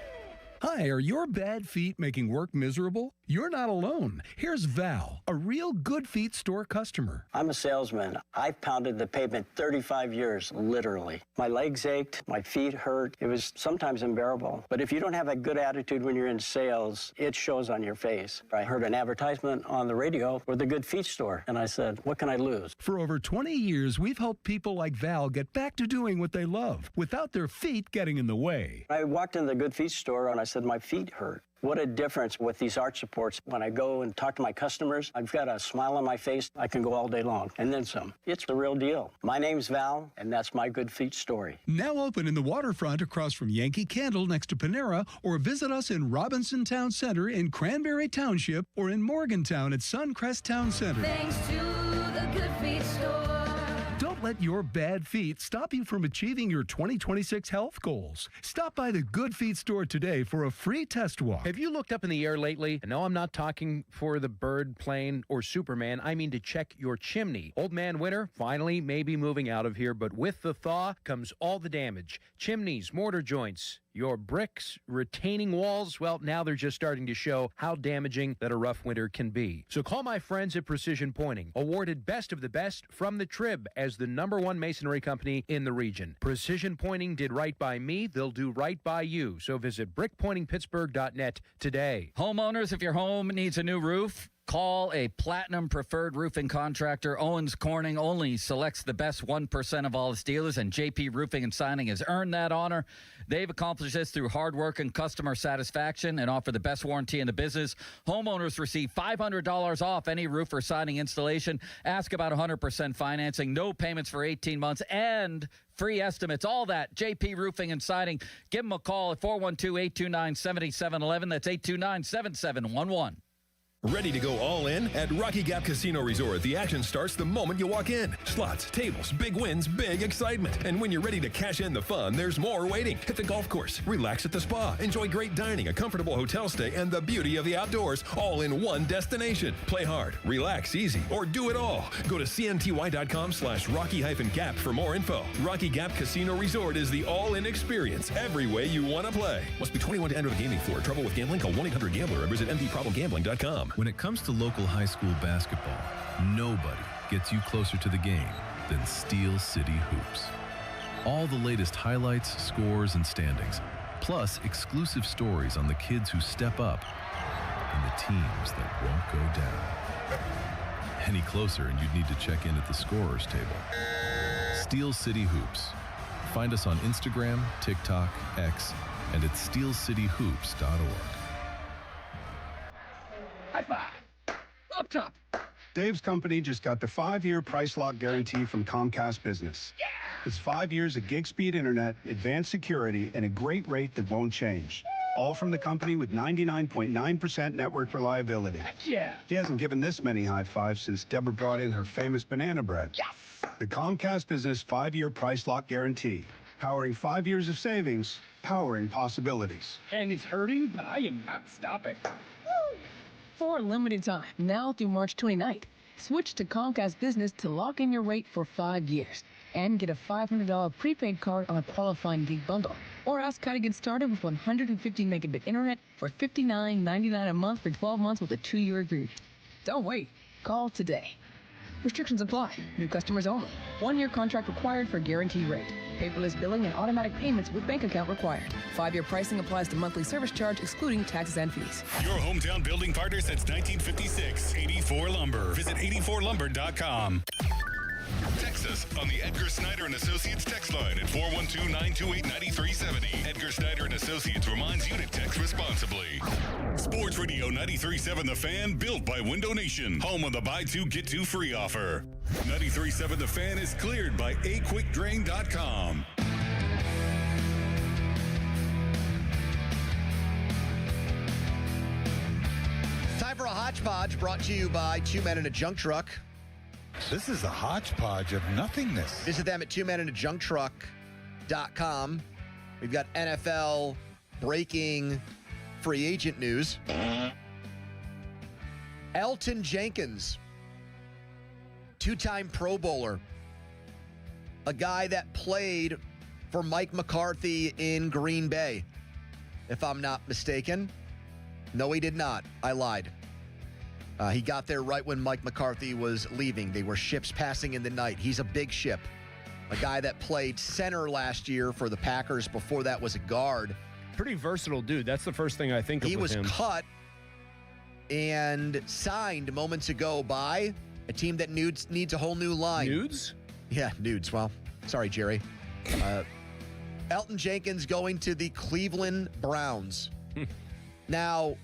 Hi, are your bad feet making work miserable? You're not alone. Here's Val, a real Good Feet store customer. I'm a salesman. I've pounded the pavement 35 years, literally. My legs ached, my feet hurt. It was sometimes unbearable. But if you don't have a good attitude when you're in sales, it shows on your face. I heard an advertisement on the radio for the Good Feet store, and I said, what can I lose? For over 20 years, we've helped people like Val get back to doing what they love without their feet getting in the way. I walked in the Good Feet store, and I said, my feet hurt. What a difference with these arch supports. When I go and talk to my customers, I've got a smile on my face. I can go all day long, and then some. It's the real deal. My name's Val, and that's my Good Feet story. Now open in the waterfront across from Yankee Candle next to Panera, or visit us in Robinson Town Center in Cranberry Township, or in Morgantown at Suncrest Town Center. Thanks to the Good Feet store. Don't let your bad feet stop you from achieving your 2026 health goals. Stop by the Good Feet store today for a free test walk. Have you looked up in the air lately? And no, I'm not talking for the bird, plane, or Superman. I mean to check your chimney. Old man winter finally may be moving out of here, but with the thaw comes all the damage. Chimneys, mortar joints, your bricks, retaining walls, well, now they're just starting to show how damaging that a rough winter can be. So call my friends at Precision Pointing, awarded Best of the Best from the Trib as the #1 masonry company in the region. Precision Pointing did right by me, they'll do right by you. So visit brickpointingpittsburgh.net today. Homeowners, if your home needs a new roof, call a Platinum Preferred Roofing Contractor. Owens Corning only selects the best 1% of all its dealers, and JP Roofing and Signing has earned that honor. They've accomplished this through hard work and customer satisfaction and offer the best warranty in the business. Homeowners receive $500 off any roof or siding installation. Ask about 100% financing, no payments for 18 months, and free estimates. All that, JP Roofing and Siding. Give them a call at 412-829-7711. That's 829-7711. Ready to go all in? At Rocky Gap Casino Resort, the action starts the moment you walk in. Slots, tables, big wins, big excitement. And when you're ready to cash in the fun, there's more waiting. Hit the golf course, relax at the spa, enjoy great dining, a comfortable hotel stay, and the beauty of the outdoors, all in one destination. Play hard, relax easy, or do it all. Go to cnty.com/Rocky-Gap for more info. Rocky Gap Casino Resort is the all-in experience every way you want to play. Must be 21 to enter the gaming floor. Trouble with gambling? Call 1-800-GAMBLER or visit mdproblemgambling.com. When it comes to local high school basketball, nobody gets you closer to the game than Steel City Hoops. All the latest highlights, scores, and standings, plus exclusive stories on the kids who step up and the teams that won't go down. Any closer and you'd need to check in at the scorer's table. Steel City Hoops. Find us on Instagram, TikTok, X, and at steelcityhoops.org. High five. Up top. Dave's company just got the 5-year price lock guarantee from Comcast Business. Yeah! It's 5 years of gig speed internet, advanced security, and a great rate that won't change. All from the company with 99.9% network reliability. Yeah! He hasn't given this many high fives since Deborah brought in her famous banana bread. Yes! The Comcast Business 5-year price lock guarantee. Powering 5 years of savings, powering possibilities. And it's hurting, but I am not stopping. For a limited time, now through March 29th, switch to Comcast Business to lock in your rate for 5 years. and get a $500 prepaid card on a qualifying league bundle. Or ask how to get started with 150 megabit internet for $59.99 a month for 12 months with a 2-year agreement. Don't wait. Call today. Restrictions apply. New customers only. 1-year contract required for guaranteed rate. Paperless billing and automatic payments with bank account required. 5-year pricing applies to monthly service charge, excluding taxes and fees. Your hometown building partner since 1956. 84 Lumber. Visit 84lumber.com. Text us on the Edgar Snyder and Associates text line at 412-928-9370. Edgar Snyder and Associates reminds you to text responsibly. Sports Radio 93.7 The Fan, built by Window Nation, home of the buy two get two free offer. 93.7 The Fan is cleared by aquickdrain.com. Time for a hodgepodge brought to you by Two Men in a Junk Truck. This is a hodgepodge of nothingness. Visit them at twomeninajunktruck.com. We've got NFL breaking free agent news. Elton Jenkins, 2-time Pro Bowler, a guy that played for Mike McCarthy in Green Bay, if I'm not mistaken. No, he did not. I lied. He got there right when Mike McCarthy was leaving. They were ships passing in the night. He's a big ship. A guy that played center last year for the Packers. Before that was a guard. Pretty versatile dude. That's the first thing I think of He with was him. cut and signed moments ago by a team that needs a whole new line. Nudes? Yeah, nudes. Well, sorry, Jerry. Elton Jenkins going to the Cleveland Browns. Now,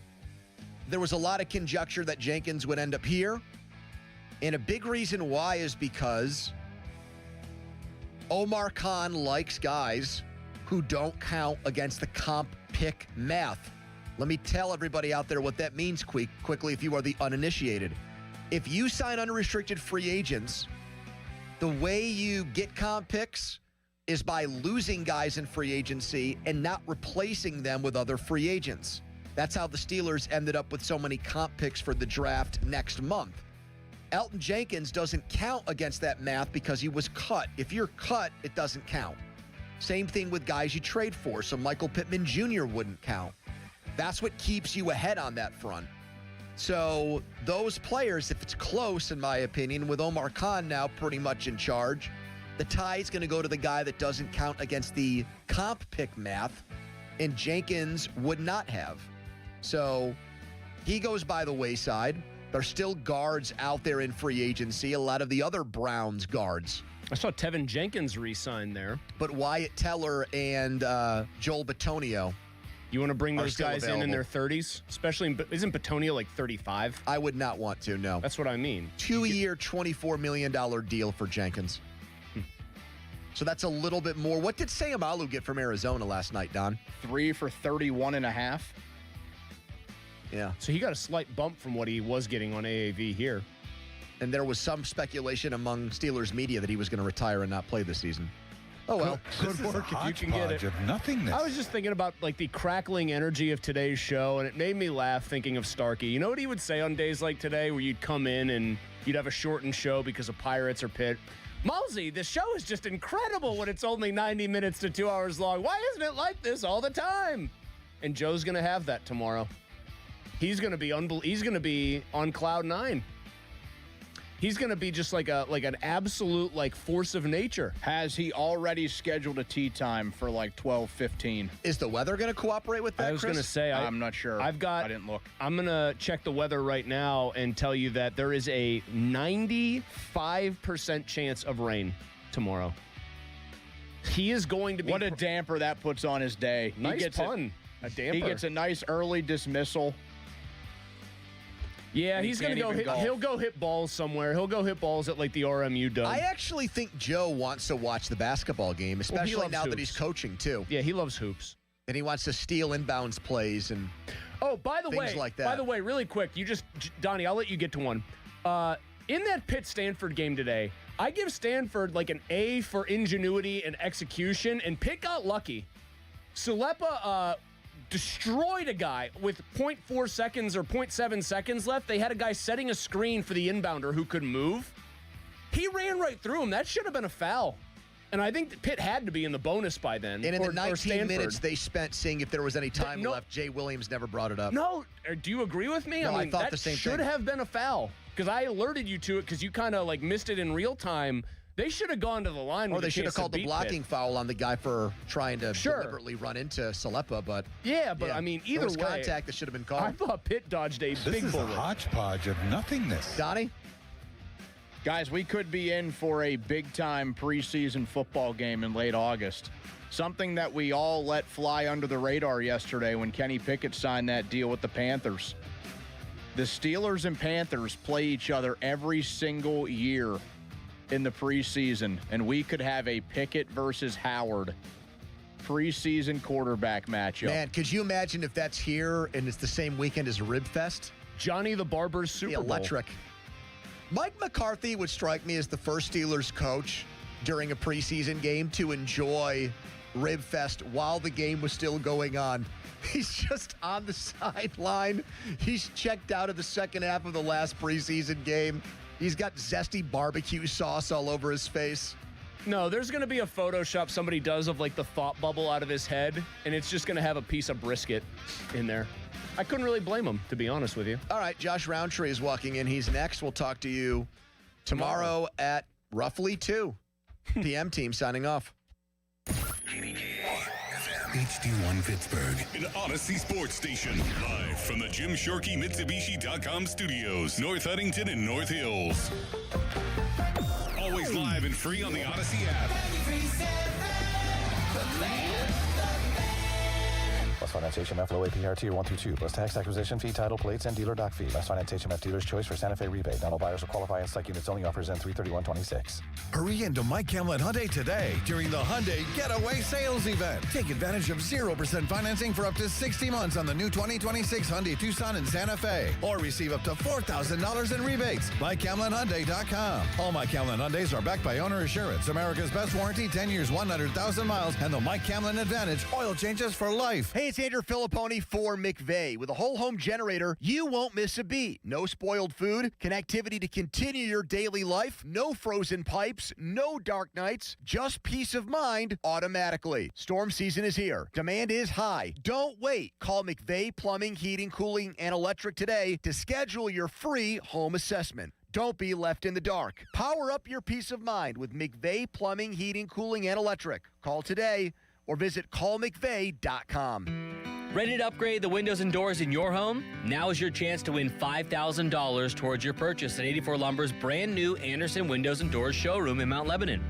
there was a lot of conjecture that Jenkins would end up here. And a big reason why is because Omar Khan likes guys who don't count against the comp pick math. Let me tell everybody out there what that means quickly if you are the uninitiated. If you sign unrestricted free agents, the way you get comp picks is by losing guys in free agency and not replacing them with other free agents. That's how the Steelers ended up with so many comp picks for the draft next month. Elton Jenkins doesn't count against that math because he was cut. If you're cut, it doesn't count. Same thing with guys you trade for. So Michael Pittman Jr. wouldn't count. That's what keeps you ahead on that front. So those players, if it's close, in my opinion, with Omar Khan now pretty much in charge, the tie is going to go to the guy that doesn't count against the comp pick math, and Jenkins would not have. So he goes by the wayside. There's still guards out there in free agency, a lot of the other Browns guards. I saw Tevin Jenkins re-sign there. But Wyatt Teller and Joel Bitonio. You want to bring those guys in their 30s? Especially, isn't Bitonio like 35? I would not want to, no. That's what I mean. 2-year, $24 million deal for Jenkins. So that's a little bit more. What did Sayamalu get from Arizona last night, Don? 3 for 31.5. Yeah. So he got a slight bump from what he was getting on AAV here. And there was some speculation among Steelers media that he was going to retire and not play this season. Oh, well. Good work if you can get it. Of nothingness. I was just thinking about like the crackling energy of today's show, and it made me laugh thinking of Starkey. You know what he would say on days like today where you'd come in and you'd have a shortened show because of Pirates or Pitt? Malsey, the show is just incredible when it's only 90 minutes to 2 hours long. Why isn't it like this all the time? And Joe's going to have that tomorrow. He's going to be he's going to be on cloud 9. He's going to be just like an absolute like force of nature. Has he already scheduled a tee time for like 12:15? Is the weather going to cooperate with that, I was going to say. I'm not sure. I didn't look. I'm going to check the weather right now and tell you that there is a 95% chance of rain tomorrow. He is going to be... What a damper that puts on his day. Nice pun. A damper. He gets a nice early dismissal. Yeah, he's going to go hit. He'll go hit balls somewhere. He'll go hit balls at like the RMU Dome. I actually think Joe wants to watch the basketball game, especially now that he's coaching too. Yeah, he loves hoops. And he wants to steal inbounds plays and by the way, like that. By the way, really quick, Donnie, I'll let you get to one. In that Pitt-Stanford game today, I give Stanford like an A for ingenuity and execution, and Pitt got lucky. Salepa destroyed a guy with 0.4 seconds or 0.7 seconds left. They had a guy setting a screen for the inbounder who could move. He ran right through him. That should have been a foul. And I think Pitt had to be in the bonus by then. And in or, the 19 Stanford. minutes they spent seeing if there was any time left, Jay Williams never brought it up. No, do you agree with me? No, I mean, thought that the same should thing. have been a foul because I alerted you to it because you kind of like missed it in real time. They should have gone to the line. Or with they a should have chance to called the beat blocking Pitt. foul on the guy for trying to deliberately run into Salepa, but I mean, either there was way, contact that should have been called. I thought Pitt dodged a This big is bullet. a hodgepodge of nothingness. Donnie? Guys, we could be in for a big-time preseason football game in late August. Something that we all let fly under the radar yesterday when Kenny Pickett signed that deal with the Panthers. The Steelers and Panthers play each other every single year in the preseason, and we could have a Pickett versus Howard preseason quarterback matchup. Man, could you imagine if that's here and it's the same weekend as Rib Fest? Johnny the Barber's Super Bowl. Electric. Mike McCarthy would strike me as the first Steelers coach during a preseason game to enjoy Rib Fest while the game was still going on. He's just on the sideline. He's checked out of the second half of the last preseason game. He's got zesty barbecue sauce all over his face. No, there's going to be a Photoshop somebody does of like the thought bubble out of his head, and it's just going to have a piece of brisket in there. I couldn't really blame him, to be honest with you. All right, Josh Roundtree is walking in. He's next. We'll talk to you tomorrow at roughly 2 p.m. Team signing off. HD1 Pittsburgh, an Odyssey sports station, live from the Jim Shorkey Mitsubishi.com studios, North Huntington and North Hills. Always live and free on the Odyssey app. Plus finance HMF low APR tier 1 through 2. Plus tax acquisition fee, title plates, and dealer dock fee. Less finance HMF dealer's choice for Santa Fe rebate. Not all buyers will qualify and select units only. Offers in 3/31/26. Hurry into Mike Camlin Hyundai today during the Hyundai Getaway Sales Event. Take advantage of 0% financing for up to 60 months on the new 2026 Hyundai Tucson and Santa Fe. Or receive up to $4,000 in rebates. MikeCamlinHyundai.com. All Mike Camlin Hyundais are backed by Owner Assurance, America's best warranty, 10 years, 100,000 miles, and the Mike Camlin Advantage oil changes for life. Hey, it's Andrew Filipponi for McVeigh. With a whole home generator, you won't miss a beat. No spoiled food, connectivity to continue your daily life, no frozen pipes, no dark nights, just peace of mind automatically. Storm season is here. Demand is high. Don't wait. Call McVeigh Plumbing, Heating, Cooling, and Electric today to schedule your free home assessment. Don't be left in the dark. Power up your peace of mind with McVeigh Plumbing, Heating, Cooling, and Electric. Call today or visit callmcveigh.com. Ready to upgrade the windows and doors in your home? Now is your chance to win $5,000 towards your purchase at 84 Lumber's brand new Anderson Windows and Doors showroom in Mount Lebanon.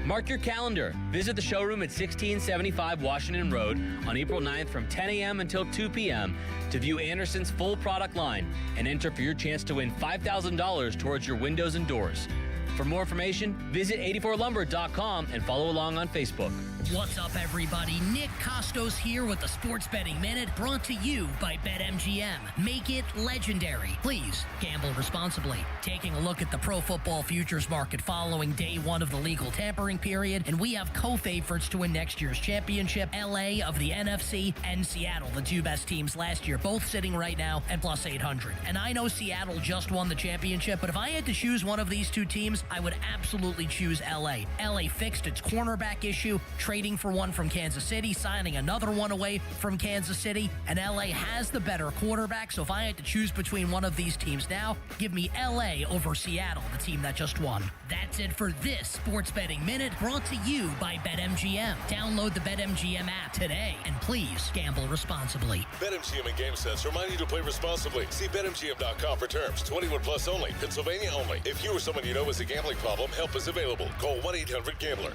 Mark your calendar. Visit the showroom at 1675 Washington Road on April 9th from 10 a.m. until 2 p.m. to view Anderson's full product line and enter for your chance to win $5,000 towards your windows and doors. For more information, visit 84lumber.com and follow along on Facebook. What's up, everybody? Nick Costos here with the Sports Betting Minute, brought to you by BetMGM. Make it legendary. Please gamble responsibly. Taking a look at the pro football futures market following day one of the legal tampering period, and we have co-favorites to win next year's championship, LA of the NFC and Seattle, the two best teams last year, both sitting right now at plus 800. And I know Seattle just won the championship, but if I had to choose one of these two teams, I would absolutely choose LA. LA fixed its cornerback issue, trading for one from Kansas City, signing another one away from Kansas City, and LA has the better quarterback, so if I had to choose between one of these teams now, give me LA over Seattle, the team that just won. That's it for this Sports Betting Minute, brought to you by BetMGM. Download the BetMGM app today, and please gamble responsibly. BetMGM and GameSense remind you to play responsibly. See BetMGM.com for terms. 21 plus only. Pennsylvania only. If you or someone you know has a gambling problem, help is available. Call 1-800-GAMBLER.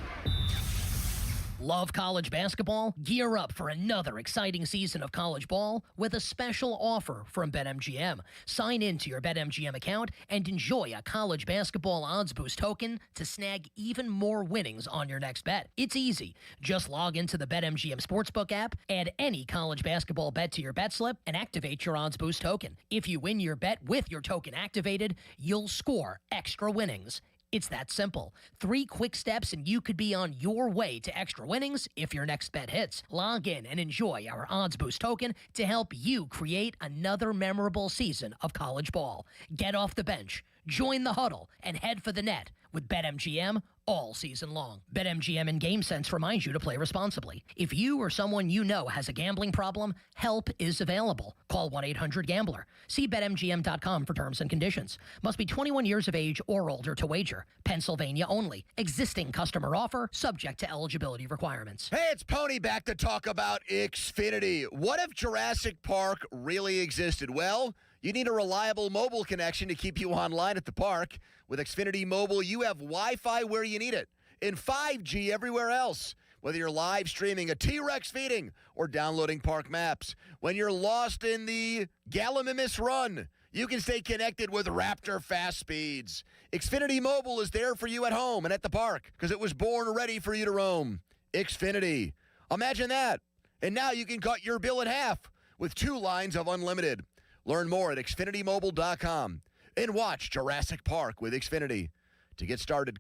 Love college basketball? Gear up for another exciting season of college ball with a special offer from BetMGM. Sign in to your BetMGM account and enjoy a college basketball odds boost token to snag even more winnings on your next bet. It's easy. Just log into the BetMGM Sportsbook app, add any college basketball bet to your bet slip, and activate your odds boost token. If you win your bet with your token activated, you'll score extra winnings. It's that simple. 3 quick steps and you could be on your way to extra winnings if your next bet hits. Log in and enjoy our Odds Boost token to help you create another memorable season of college ball. Get off the bench. Join the huddle and head for the net with BetMGM all season long. BetMGM and GameSense reminds you to play responsibly. If you or someone you know has a gambling problem, help is available. Call 1-800-GAMBLER. See BetMGM.com for terms and conditions. Must be 21 years of age or older to wager. Pennsylvania only. Existing customer offer subject to eligibility requirements. Hey, it's Pony back to talk about Xfinity. What if Jurassic Park really existed? Well, you need a reliable mobile connection to keep you online at the park. With Xfinity Mobile, you have Wi-Fi where you need it and 5G everywhere else. Whether you're live streaming a T-Rex feeding or downloading park maps. When you're lost in the Gallimimus Run, you can stay connected with Raptor fast speeds. Xfinity Mobile is there for you at home and at the park because it was born ready for you to roam. Xfinity. Imagine that. And now you can cut your bill in half with 2 lines of unlimited. Learn more at XfinityMobile.com and watch Jurassic Park with Xfinity. To get started,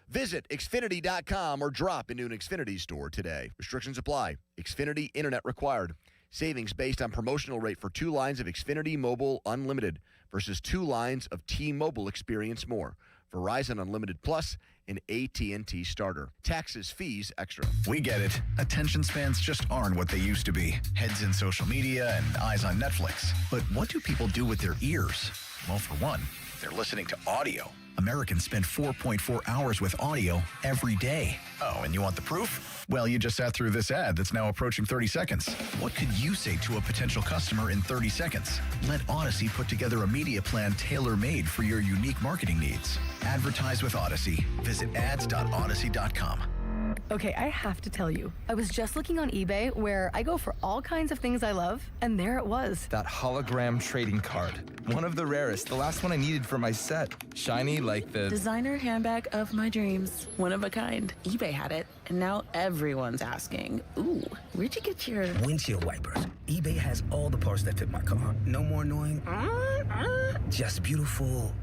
visit Xfinity.com or drop into an Xfinity store today. Restrictions apply. Xfinity Internet required. Savings based on promotional rate for 2 lines of Xfinity Mobile Unlimited versus 2 lines of T-Mobile Experience More. Verizon Unlimited Plus and AT&T Starter. Taxes, fees, extra. We get it. Attention spans just aren't what they used to be. Heads in social media and eyes on Netflix. But what do people do with their ears? Well, for one, they're listening to audio. Americans spend 4.4 hours with audio every day. Oh, and you want the proof? Well, you just sat through this ad that's now approaching 30 seconds. What could you say to a potential customer in 30 seconds? Let Odyssey put together a media plan tailor-made for your unique marketing needs. Advertise with Odyssey. Visit ads.odyssey.com. Okay, I have to tell you, I was just looking on eBay where I go for all kinds of things I love, and there it was. That hologram trading card. One of the rarest, the last one I needed for my set. Shiny like the designer handbag of my dreams. One of a kind. eBay had it, and now everyone's asking, ooh, where'd you get your windshield wipers? eBay has all the parts that fit my car. No more annoying, just beautiful.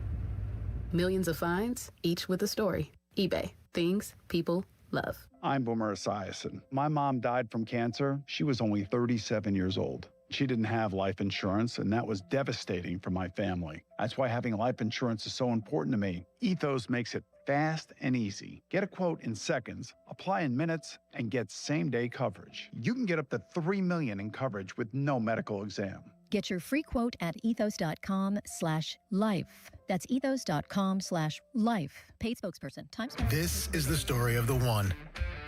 Millions of finds, each with a story. eBay. Things people love. I'm Boomer Esiason. My mom died from cancer. She was only 37 years old. She didn't have life insurance, and that was devastating for my family. That's why having life insurance is so important to me. Ethos makes it fast and easy. Get a quote in seconds, apply in minutes, and get same-day coverage. You can get up to $3 million in coverage with no medical exam. Get your free quote at ethos.com/life. That's ethos.com/life. Paid spokesperson. This is the story of the one.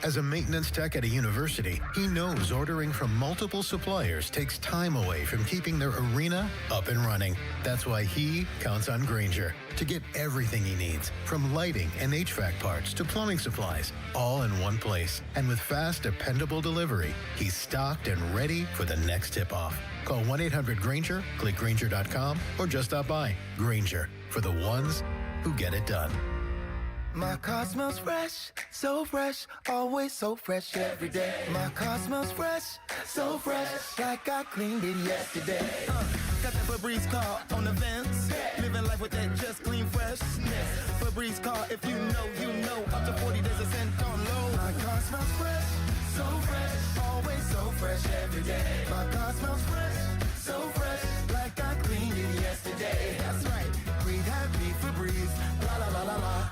As a maintenance tech at a university, he knows ordering from multiple suppliers takes time away from keeping their arena up and running. That's why he counts on Grainger to get everything he needs, from lighting and HVAC parts to plumbing supplies, all in one place. And with fast, dependable delivery, he's stocked and ready for the next tip-off. Call 1-800-GRAINGER, click Grainger.com, or just stop by. Grainger, for the ones who get it done. My car smells fresh, so fresh, always so fresh every day. My car smells fresh, so fresh, like I cleaned it yesterday. Got that Febreze car on the vents, living life with that just clean freshness. Febreze car, if you know, you know, up to 40 days of scent on low. My car smells fresh, so fresh, always so fresh every day. My car smells fresh, so fresh, like I cleaned it yesterday. That's right, breathe happy Febreze, la la la la la.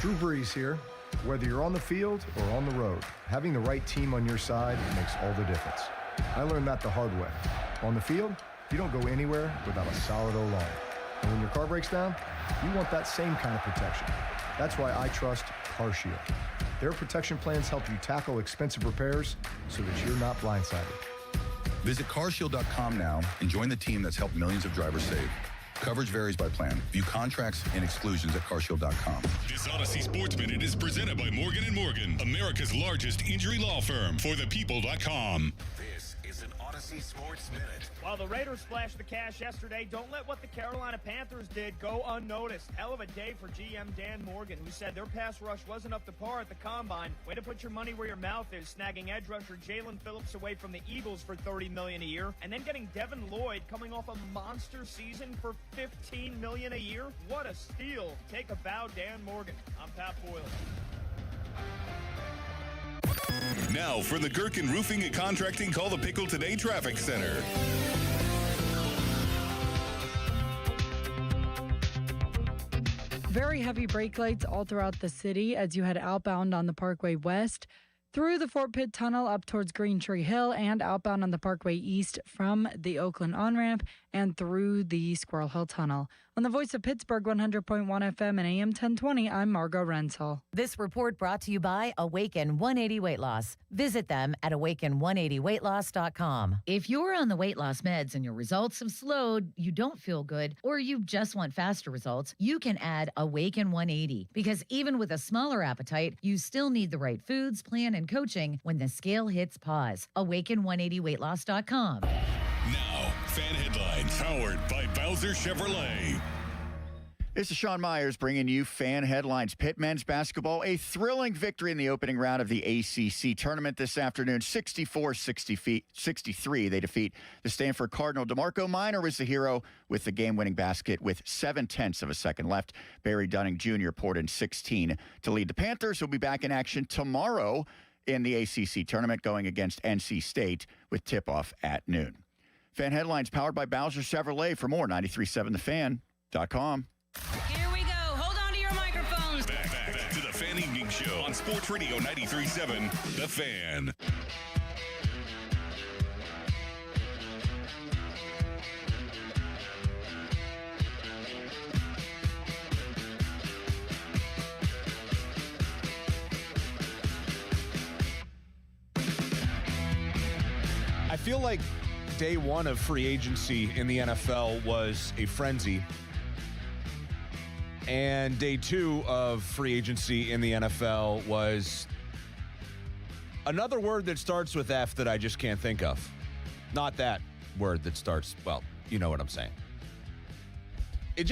Drew Brees here. Whether you're on the field or on the road, having the right team on your side makes all the difference. I learned that the hard way. On the field, you don't go anywhere without a solid O-line. And when your car breaks down, you want that same kind of protection. That's why I trust CarShield. Their protection plans help you tackle expensive repairs so that you're not blindsided. Visit carshield.com now and join the team that's helped millions of drivers save. Coverage varies by plan. View contracts and exclusions at carshield.com. This Odyssey Sports Minute is presented by Morgan & Morgan, America's largest injury law firm, forthepeople.com. This is an Odyssey Sports Minute. While the Raiders splashed the cash yesterday, don't let what the Carolina Panthers did go unnoticed. Hell of a day for GM Dan Morgan, who said their pass rush wasn't up to par at the Combine. Way to put your money where your mouth is, snagging edge rusher Jalen Phillips away from the Eagles for $30 million a year, and then getting Devin Lloyd coming off a monster season for $15 million a year. What a steal. Take a bow, Dan Morgan. I'm Pat Boyle. Now for the Gherkin Roofing and Contracting Call the Pickle Today Traffic Center. Very heavy brake lights all throughout the city as you head outbound on the Parkway West, through the Fort Pitt Tunnel up towards Green Tree Hill, and outbound on the Parkway East from the Oakland on-ramp and through the Squirrel Hill Tunnel. On the Voice of Pittsburgh, 100.1 FM and AM 1020, I'm Margot Renzel. This report brought to you by Awaken 180 Weight Loss. Visit them at awaken180weightloss.com. If you're on the weight loss meds and your results have slowed, you don't feel good, or you just want faster results, you can add Awaken 180. Because even with a smaller appetite, you still need the right foods, plan, and coaching when the scale hits pause. Awaken180weightloss.com. Now, fan headlines powered by Bowser Chevrolet. This is Sean Myers bringing you fan headlines. Pitt men's basketball, a thrilling victory in the opening round of the ACC tournament this afternoon, 64-63. They defeat the Stanford Cardinal. DeMarco Minor was the hero with the game-winning basket with 0.7 of a second left. Barry Dunning Jr. poured in 16 to lead the Panthers, who'll be back in action tomorrow in the ACC tournament, going against NC State with tip-off at noon. Fan headlines powered by Bowser Chevrolet. For more, 937thefan.com. Here we go. Hold on to your microphones. Back to the Fan Evening Show on Sports Radio 93.7, The Fan. I feel like day one of free agency in the NFL was a frenzy. And day two of free agency in the NFL was another word that starts with F that I just can't think of. Not that word that starts, well, you know what I'm saying. It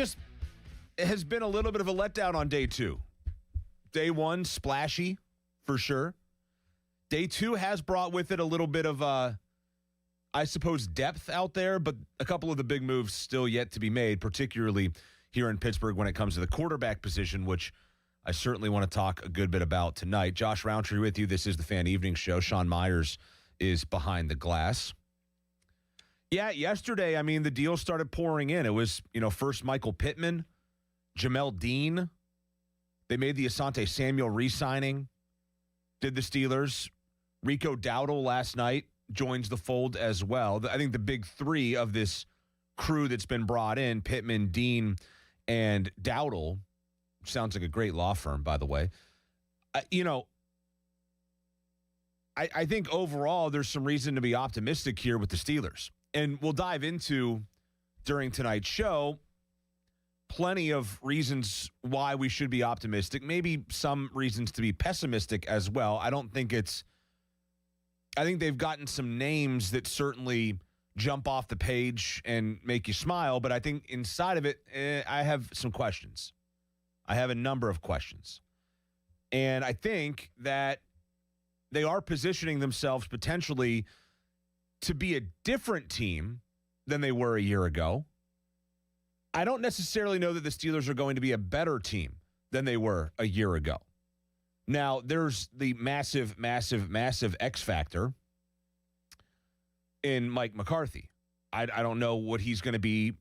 has been a little bit of a letdown on day two. Day one, splashy, for sure. Day two has brought with it a little bit of, I suppose, depth out there, but a couple of the big moves still yet to be made, particularly here in Pittsburgh when it comes to the quarterback position, which I certainly want to talk a good bit about tonight. Josh Roundtree with you. This is the Fan Evening Show. Sean Myers is behind the glass. Yeah, yesterday, I mean, the deal started pouring in. It was, first Michael Pittman, Jamel Dean. They made the Asante Samuel re-signing. Did the Steelers. Rico Dowdle last night joins the fold as well. I think the big three of this crew that's been brought in, Pittman, Dean, and Dowdle, sounds like a great law firm, by the way. I think overall there's some reason to be optimistic here with the Steelers. And we'll dive into, during tonight's show, plenty of reasons why we should be optimistic, maybe some reasons to be pessimistic as well. I think they've gotten some names that certainly jump off the page and make you smile, but I think inside of it, I have some questions. I have a number of questions. And I think that they are positioning themselves potentially to be a different team than they were a year ago. I don't necessarily know that the Steelers are going to be a better team than they were a year ago. Now, there's the massive, massive, massive X factor in Mike McCarthy. I don't know what he's going to be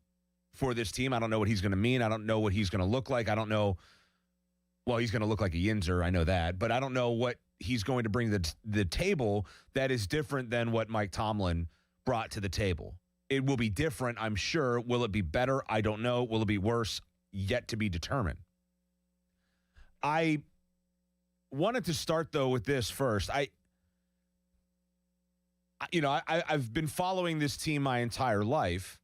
for this team. I don't know what he's going to mean. I don't know what he's going to look like. I don't know. Well, he's going to look like a Yinzer. I know that. But I don't know what he's going to bring to the table that is different than what Mike Tomlin brought to the table. It will be different, I'm sure. Will it be better? I don't know. Will it be worse? Yet to be determined. I wanted to start, though, with this first. I've been following this team my entire life,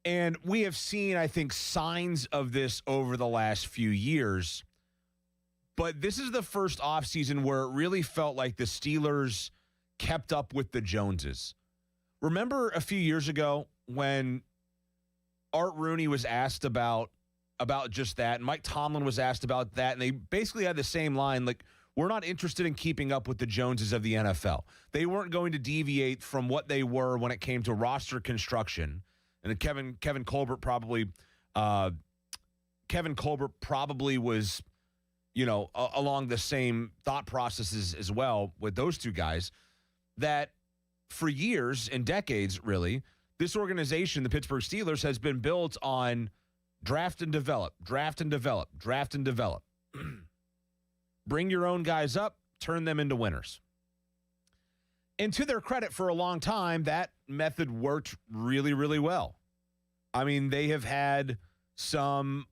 and we have seen, I think, signs of this over the last few years. But this is the first offseason where it really felt like the Steelers kept up with the Joneses. Remember a few years ago when Art Rooney was asked about just that, and Mike Tomlin was asked about that, and they basically had the same line, like, we're not interested in keeping up with the Joneses of the NFL. They weren't going to deviate from what they were when it came to roster construction. And Kevin Colbert probably was, along the same thought processes as well with those two guys, that for years and decades, really, this organization, the Pittsburgh Steelers, has been built on Draft and develop, draft and develop, draft and develop. Bring your own guys up, turn them into winners. And to their credit, for a long time, that method worked really, really well. I mean, they have had some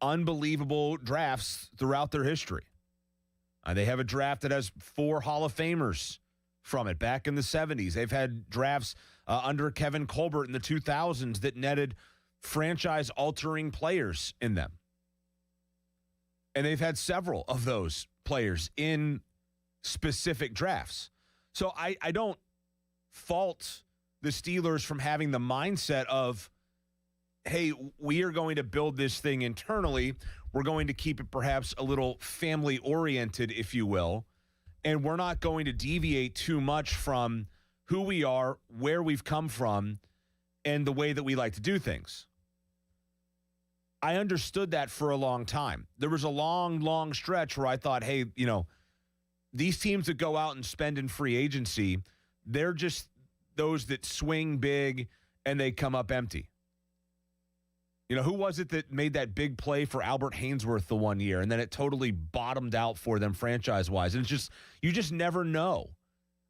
unbelievable drafts throughout their history. They have a draft that has 4 Hall of Famers from it back in the 70s. They've had drafts under Kevin Colbert in the 2000s that netted franchise-altering players in them. And they've had several of those players in specific drafts. So I don't fault the Steelers from having the mindset of, hey, we are going to build this thing internally. We're going to keep it perhaps a little family-oriented, if you will, and we're not going to deviate too much from who we are, where we've come from, and the way that we like to do things. I understood that for a long time. There was a long, long stretch where I thought, hey, you know, these teams that go out and spend in free agency, they're just those that swing big and they come up empty. You know, who was it that made that big play for Albert Haynesworth the one year, and then it totally bottomed out for them franchise-wise? And it's just, you just never know.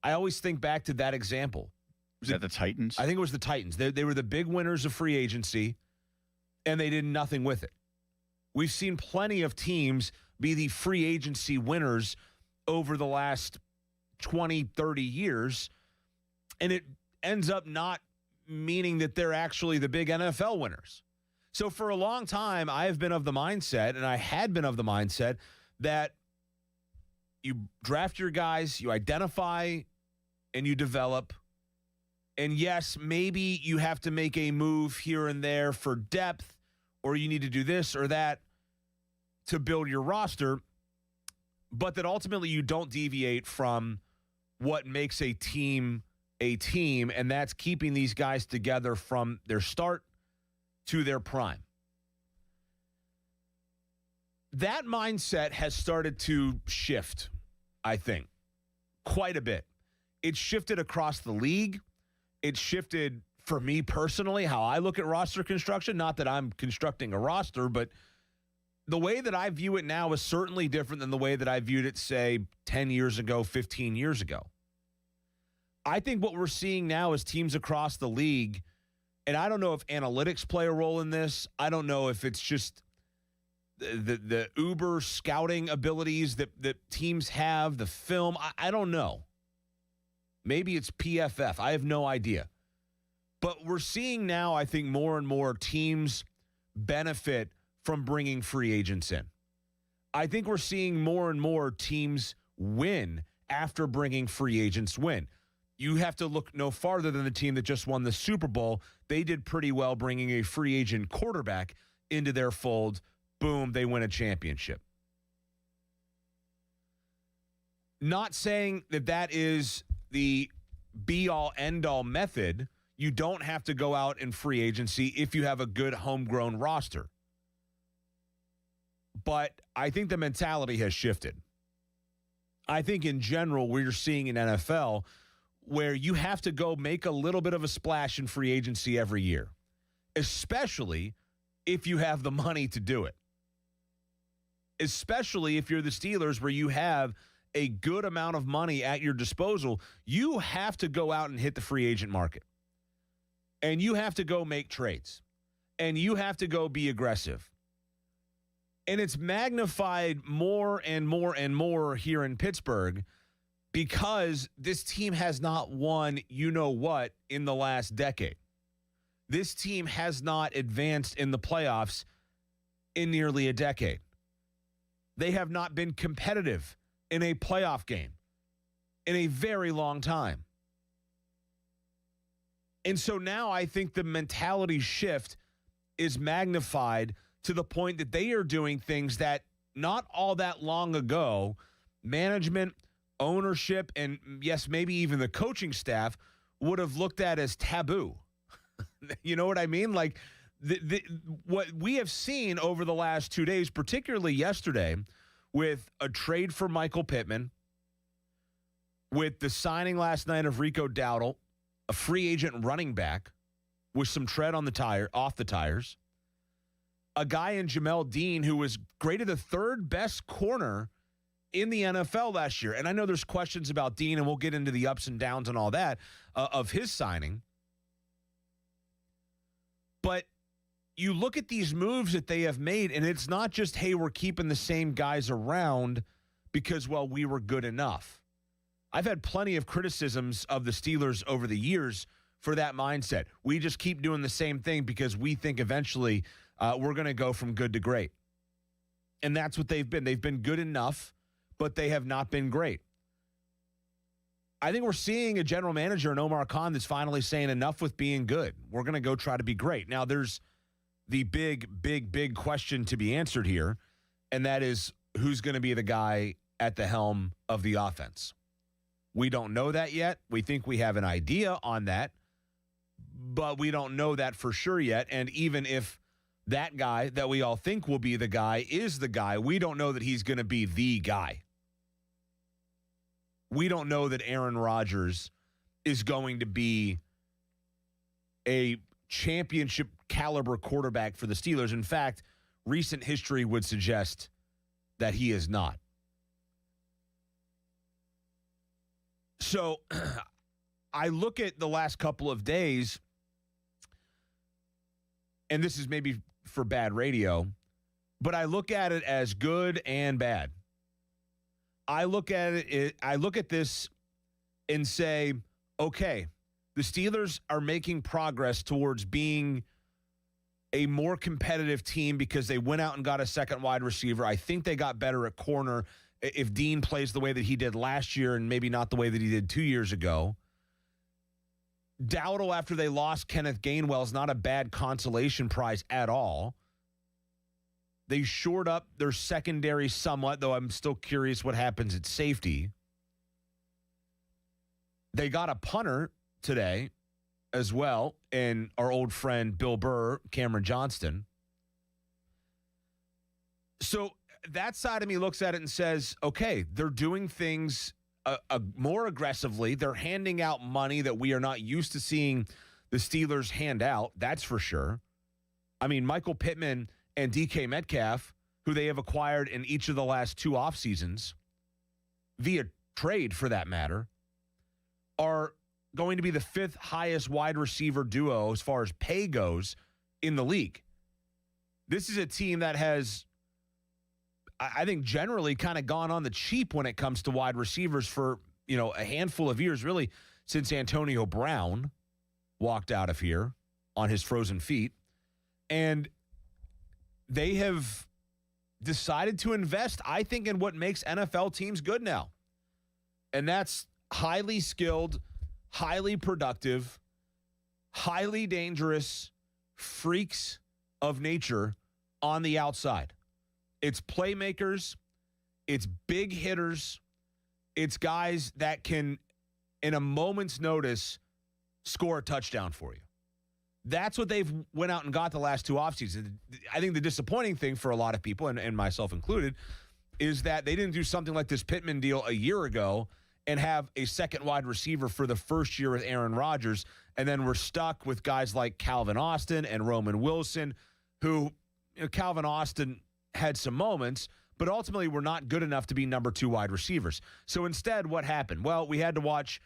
I always think back to that example. Was that the Titans? I think it was the Titans. They were the big winners of free agency, and they did nothing with it. We've seen plenty of teams be the free agency winners over the last 20, 30 years, and it ends up not meaning that they're actually the big NFL winners. So for a long time, I have been of the mindset, and I had been of the mindset, that you draft your guys, you identify, and you develop. And yes, maybe you have to make a move here and there for depth, or you need to do this or that to build your roster, but that ultimately you don't deviate from what makes a team, and that's keeping these guys together from their start to their prime. That mindset has started to shift, I think, quite a bit. It's shifted across the league. It shifted, for me personally, how I look at roster construction. Not that I'm constructing a roster, but the way that I view it now is certainly different than the way that I viewed it, say, 10 years ago, 15 years ago. I think what we're seeing now is teams across the league, and I don't know if analytics play a role in this. I don't know if it's just the uber scouting abilities that teams have, the film. I don't know. Maybe it's PFF. I have no idea. But we're seeing now, I think, more and more teams benefit from bringing free agents in. I think we're seeing more and more teams win after bringing free agents win. You have to look no farther than the team that just won the Super Bowl. They did pretty well bringing a free agent quarterback into their fold. Boom, they win a championship. Not saying that that is the be-all, end-all method. You don't have to go out in free agency if you have a good homegrown roster. But I think the mentality has shifted. I think in general, we're seeing in NFL where you have to go make a little bit of a splash in free agency every year, especially if you have the money to do it. Especially if you're the Steelers, where you have a good amount of money at your disposal, you have to go out and hit the free agent market. And you have to go make trades. And you have to go be aggressive. And it's magnified more and more and more here in Pittsburgh because this team has not won you-know-what in the last decade. This team has not advanced in the playoffs in nearly a decade. They have not been competitive in a playoff game in a very long time. And so now I think the mentality shift is magnified to the point that they are doing things that not all that long ago, management, ownership, and yes, maybe even the coaching staff would have looked at as taboo. You know what I mean? Like what we have seen over the last 2 days, particularly yesterday, with a trade for Michael Pittman, with the signing last night of Rico Dowdle, a free agent running back with some tread on the tire, off the tires, a guy in Jamel Dean who was graded the third best corner in the NFL last year. And I know there's questions about Dean, and we'll get into the ups and downs and all that of his signing. But you look at these moves that they have made, and it's not just, hey, we're keeping the same guys around because, well, we were good enough. I've had plenty of criticisms of the Steelers over the years for that mindset. We just keep doing the same thing because we think eventually we're going to go from good to great. And that's what they've been. They've been good enough, but they have not been great. I think we're seeing a general manager in Omar Khan that's finally saying enough with being good. We're going to go try to be great. Now, there's the big question to be answered here, and that is who's going to be the guy at the helm of the offense. We don't know that yet. We think we have an idea on that, but we don't know that for sure yet. And even if that guy that we all think will be the guy is the guy, we don't know that he's going to be the guy. We don't know that Aaron Rodgers is going to be a championship caliber quarterback for the Steelers. In fact, recent history would suggest that he is not. So I look at the last couple of days, and this is maybe for bad radio, but I look at it as good and bad. I look at this and say, okay, the Steelers are making progress towards being a more competitive team because they went out and got a second wide receiver. I think they got better at corner if Dean plays the way that he did last year and maybe not the way that he did 2 years ago. Dowdle, after they lost Kenneth Gainwell, is not a bad consolation prize at all. They shored up their secondary somewhat, though I'm still curious what happens at safety. They got a punter today as well, and our old friend Bill Burr, Cameron Johnston. So that side of me looks at it and says, okay, they're doing things more aggressively. They're handing out money that we are not used to seeing the Steelers hand out, that's for sure. I mean, Michael Pittman and DK Metcalf, who they have acquired in each of the last 2 off seasons, via trade for that matter, are going to be the 5th highest wide receiver duo as far as pay goes in the league. This is a team that has, I think, generally kind of gone on the cheap when it comes to wide receivers for, a handful of years, really since Antonio Brown walked out of here on his frozen feet. And they have decided to invest, I think, in what makes NFL teams good now. And that's highly skilled, highly productive, highly dangerous freaks of nature on the outside. It's playmakers, it's big hitters, it's guys that can, in a moment's notice, score a touchdown for you. That's what they've went out and got the last 2 offseasons. I think the disappointing thing for a lot of people, and myself included, is that they didn't do something like this Pittman deal a year ago and have a second wide receiver for the first year with Aaron Rodgers, and then we're stuck with guys like Calvin Austin and Roman Wilson, who, Calvin Austin had some moments, but ultimately were not good enough to be number 2 wide receivers. So instead, what happened? Well, we had to watch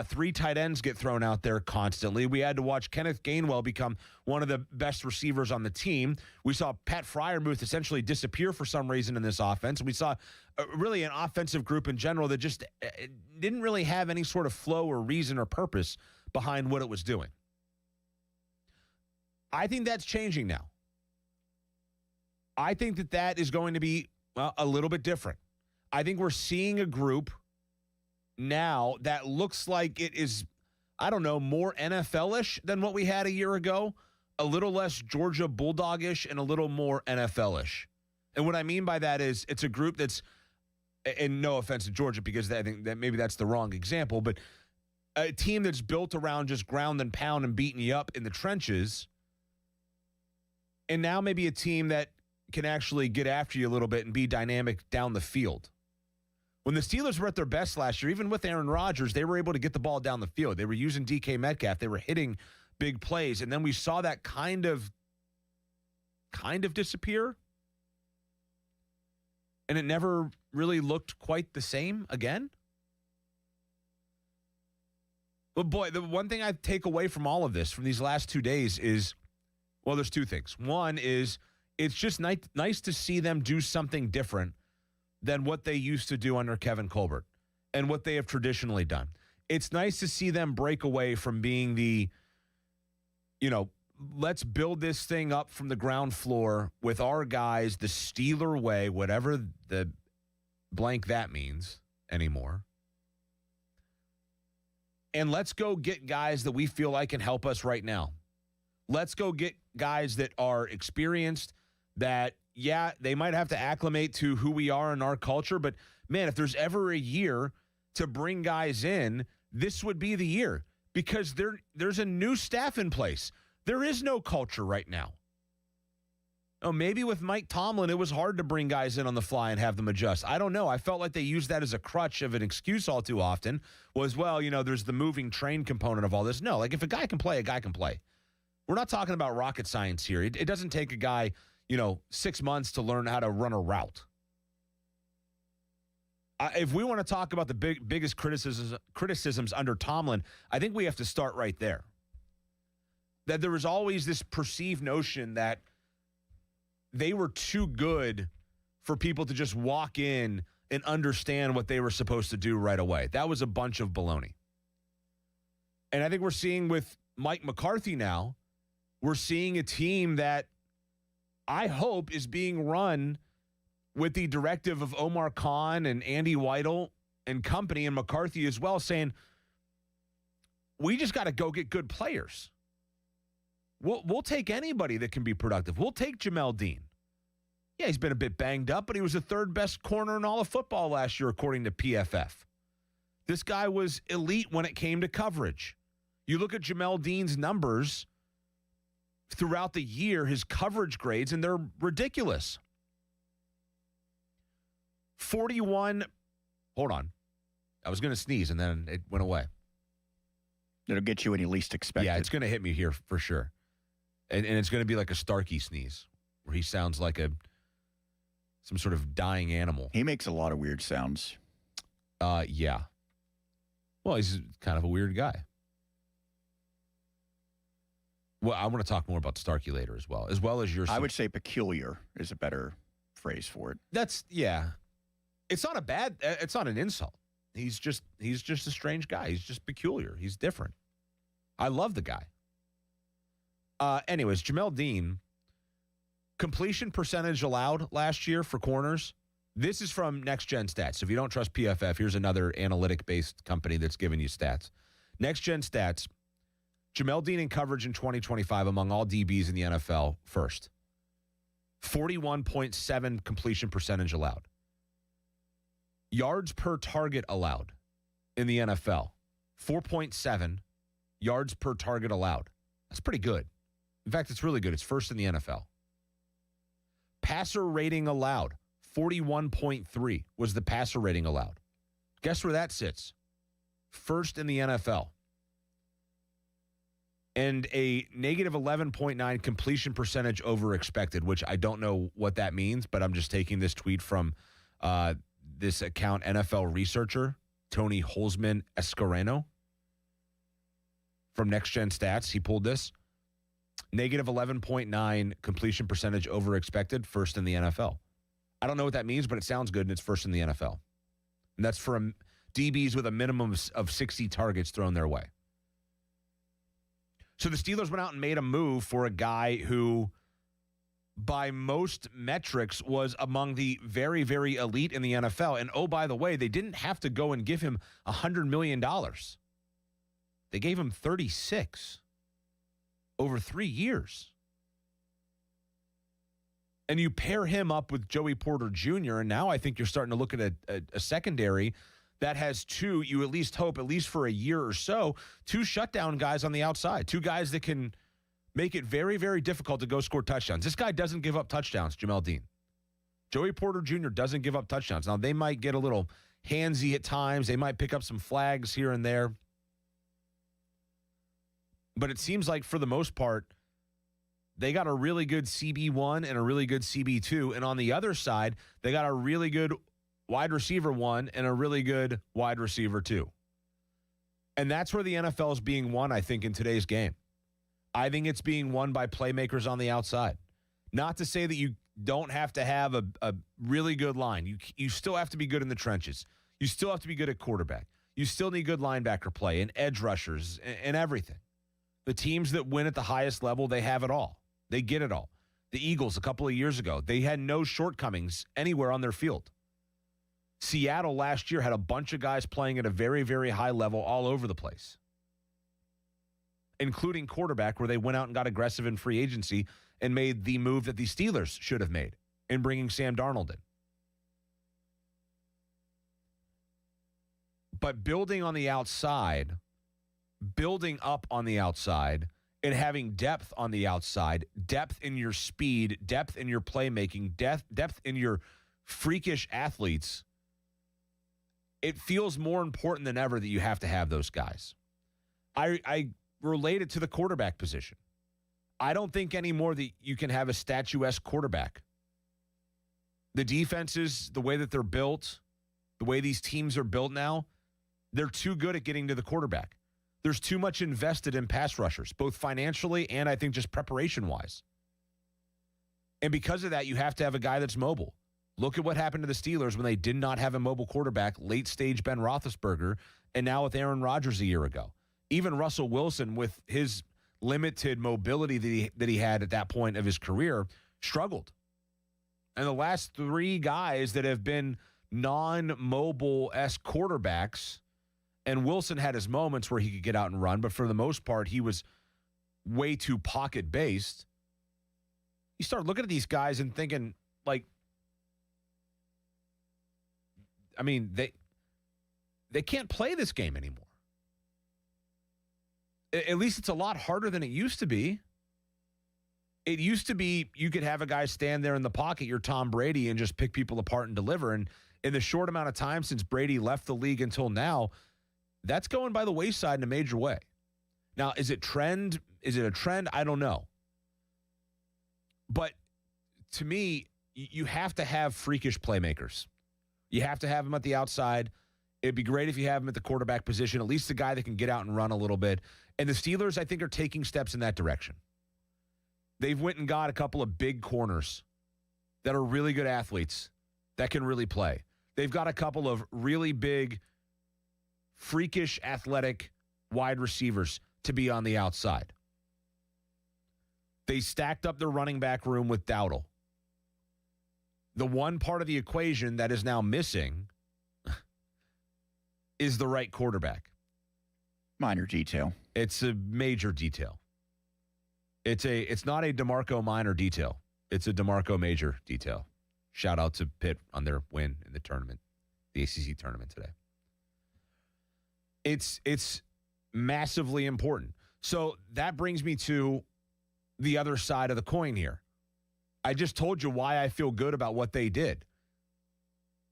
3 tight ends get thrown out there constantly. We had to watch Kenneth Gainwell become one of the best receivers on the team. We saw Pat Freiermuth essentially disappear for some reason in this offense. We saw really an offensive group in general that just didn't really have any sort of flow or reason or purpose behind what it was doing. I think that's changing now. I think that is going to be a little bit different. I think we're seeing a group now that looks like it is, I don't know, more NFL-ish than what we had a year ago, a little less Georgia Bulldog-ish and a little more NFL-ish. And what I mean by that is it's a group that's, and no offense to Georgia because I think that maybe that's the wrong example, but a team that's built around just ground and pound and beating you up in the trenches, and now maybe a team that can actually get after you a little bit and be dynamic down the field. When the Steelers were at their best last year, even with Aaron Rodgers, they were able to get the ball down the field. They were using DK Metcalf. They were hitting big plays. And then we saw that kind of kind of disappear. And it never really looked quite the same again. But boy, the one thing I take away from all of this, from these last 2 days is, well, there's two things. One is it's just nice to see them do something different than what they used to do under Kevin Colbert and what they have traditionally done. It's nice to see them break away from being the, let's build this thing up from the ground floor with our guys the Steeler way, whatever the blank that means anymore. And let's go get guys that we feel like can help us right now. Let's go get guys that are experienced, that, yeah, they might have to acclimate to who we are in our culture. But, man, if there's ever a year to bring guys in, this would be the year, because there's a new staff in place. There is no culture right now. Oh, maybe with Mike Tomlin, it was hard to bring guys in on the fly and have them adjust. I don't know. I felt like they used that as a crutch of an excuse all too often, was, well, there's the moving train component of all this. No, like if a guy can play, a guy can play. We're not talking about rocket science here. It doesn't take a guy, 6 months to learn how to run a route. If we want to talk about the biggest criticisms under Tomlin, I think we have to start right there. That there was always this perceived notion that they were too good for people to just walk in and understand what they were supposed to do right away. That was a bunch of baloney. And I think we're seeing with Mike McCarthy now, we're seeing a team that I hope is being run with the directive of Omar Khan and Andy Weidel and company, and McCarthy as well, saying, we just got to go get good players. We'll take anybody that can be productive. We'll take Jamel Dean. Yeah, he's been a bit banged up, but he was the third best corner in all of football last year, according to PFF. This guy was elite when it came to coverage. You look at Jamel Dean's numbers throughout the year, his coverage grades, and they're ridiculous. 41. Hold on. I was going to sneeze, and then it went away. It'll get you when you least expect it. Yeah, it's going to hit me here for sure. And it's going to be like a Starkey sneeze, where he sounds like some sort of dying animal. He makes a lot of weird sounds. Yeah. Well, he's kind of a weird guy. Well, I want to talk more about Starkey later as well as your. I would say peculiar is a better phrase for it. Yeah. It's not it's not an insult. He's just a strange guy. He's just peculiar. He's different. I love the guy. Anyways, Jamel Dean, completion percentage allowed last year for corners. This is from Next Gen Stats. So if you don't trust PFF, here's another analytic-based company that's giving you stats. Next Gen Stats, Jamel Dean in coverage in 2025 among all DBs in the NFL first. 41.7 completion percentage allowed. Yards per target allowed in the NFL, 4.7 yards per target allowed. That's pretty good. In fact, it's really good. It's first in the NFL. Passer rating allowed, 41.3 was the passer rating allowed. Guess where that sits? First in the NFL. And a negative 11.9 completion percentage over expected, which I don't know what that means, but I'm just taking this tweet from this account, NFL researcher, Tony Holzman Escareno from Next Gen Stats. He pulled this. Negative 11.9 completion percentage over expected, first in the NFL. I don't know what that means, but it sounds good, and it's first in the NFL. And that's for DBs with a minimum of 60 targets thrown their way. So the Steelers went out and made a move for a guy who, by most metrics, was among the very, very elite in the NFL. And oh, by the way, they didn't have to go and give him $100 million. They gave him 36 over 3 years. And you pair him up with Joey Porter Jr., and now I think you're starting to look at a secondary that has two, you at least hope, at least for a year or so, two shutdown guys on the outside, two guys that can make it very, very difficult to go score touchdowns. This guy doesn't give up touchdowns, Jamel Dean. Joey Porter Jr. doesn't give up touchdowns. Now, they might get a little handsy at times. They might pick up some flags here and there. But it seems like, for the most part, they got a really good CB1 and a really good CB2. And on the other side, they got a really good wide receiver 1 and a really good wide receiver 2. And that's where the NFL is being won, I think, in today's game. I think it's being won by playmakers on the outside. Not to say that you don't have to have a really good line. You still have to be good in the trenches. You still have to be good at quarterback. You still need good linebacker play and edge rushers and everything. The teams that win at the highest level, they have it all. They get it all. The Eagles, a couple of years ago, they had no shortcomings anywhere on their field. Seattle last year had a bunch of guys playing at a very, very high level all over the place, including quarterback, where they went out and got aggressive in free agency and made the move that the Steelers should have made in bringing Sam Darnold in. But building on the outside, building up on the outside, and having depth on the outside, depth in your speed, depth in your playmaking, depth in your freakish athletes, it feels more important than ever that you have to have those guys. I relate it to the quarterback position. I don't think anymore that you can have a statuesque quarterback. The defenses, the way that they're built, the way these teams are built now, they're too good at getting to the quarterback. There's too much invested in pass rushers, both financially and I think just preparation-wise. And because of that, you have to have a guy that's mobile. Look at what happened to the Steelers when they did not have a mobile quarterback, late-stage Ben Roethlisberger, and now with Aaron Rodgers a year ago. Even Russell Wilson, with his limited mobility that he had at that point of his career, struggled. And the last 3 guys that have been non-mobile-esque quarterbacks, and Wilson had his moments where he could get out and run, but for the most part, he was way too pocket-based. You start looking at these guys and thinking, like, I mean, they can't play this game anymore. At least it's a lot harder than it used to be. It used to be you could have a guy stand there in the pocket, you're Tom Brady, and just pick people apart and deliver. And in the short amount of time since Brady left the league until now, that's going by the wayside in a major way. Now, is it a trend? I don't know. But to me, you have to have freakish playmakers. You have to have them at the outside. It'd be great if you have them at the quarterback position, at least the guy that can get out and run a little bit. And the Steelers, I think, are taking steps in that direction. They've went and got a couple of big corners that are really good athletes that can really play. They've got a couple of really big, freakish, athletic wide receivers to be on the outside. They stacked up their running back room with Dowdle. The one part of the equation that is now missing is the right quarterback. Minor detail. It's a major detail. It's not a DeMarco minor detail. It's a DeMarco major detail. Shout out to Pitt on their win in the tournament, the ACC tournament today. It's massively important. So that brings me to the other side of the coin here. I just told you why I feel good about what they did.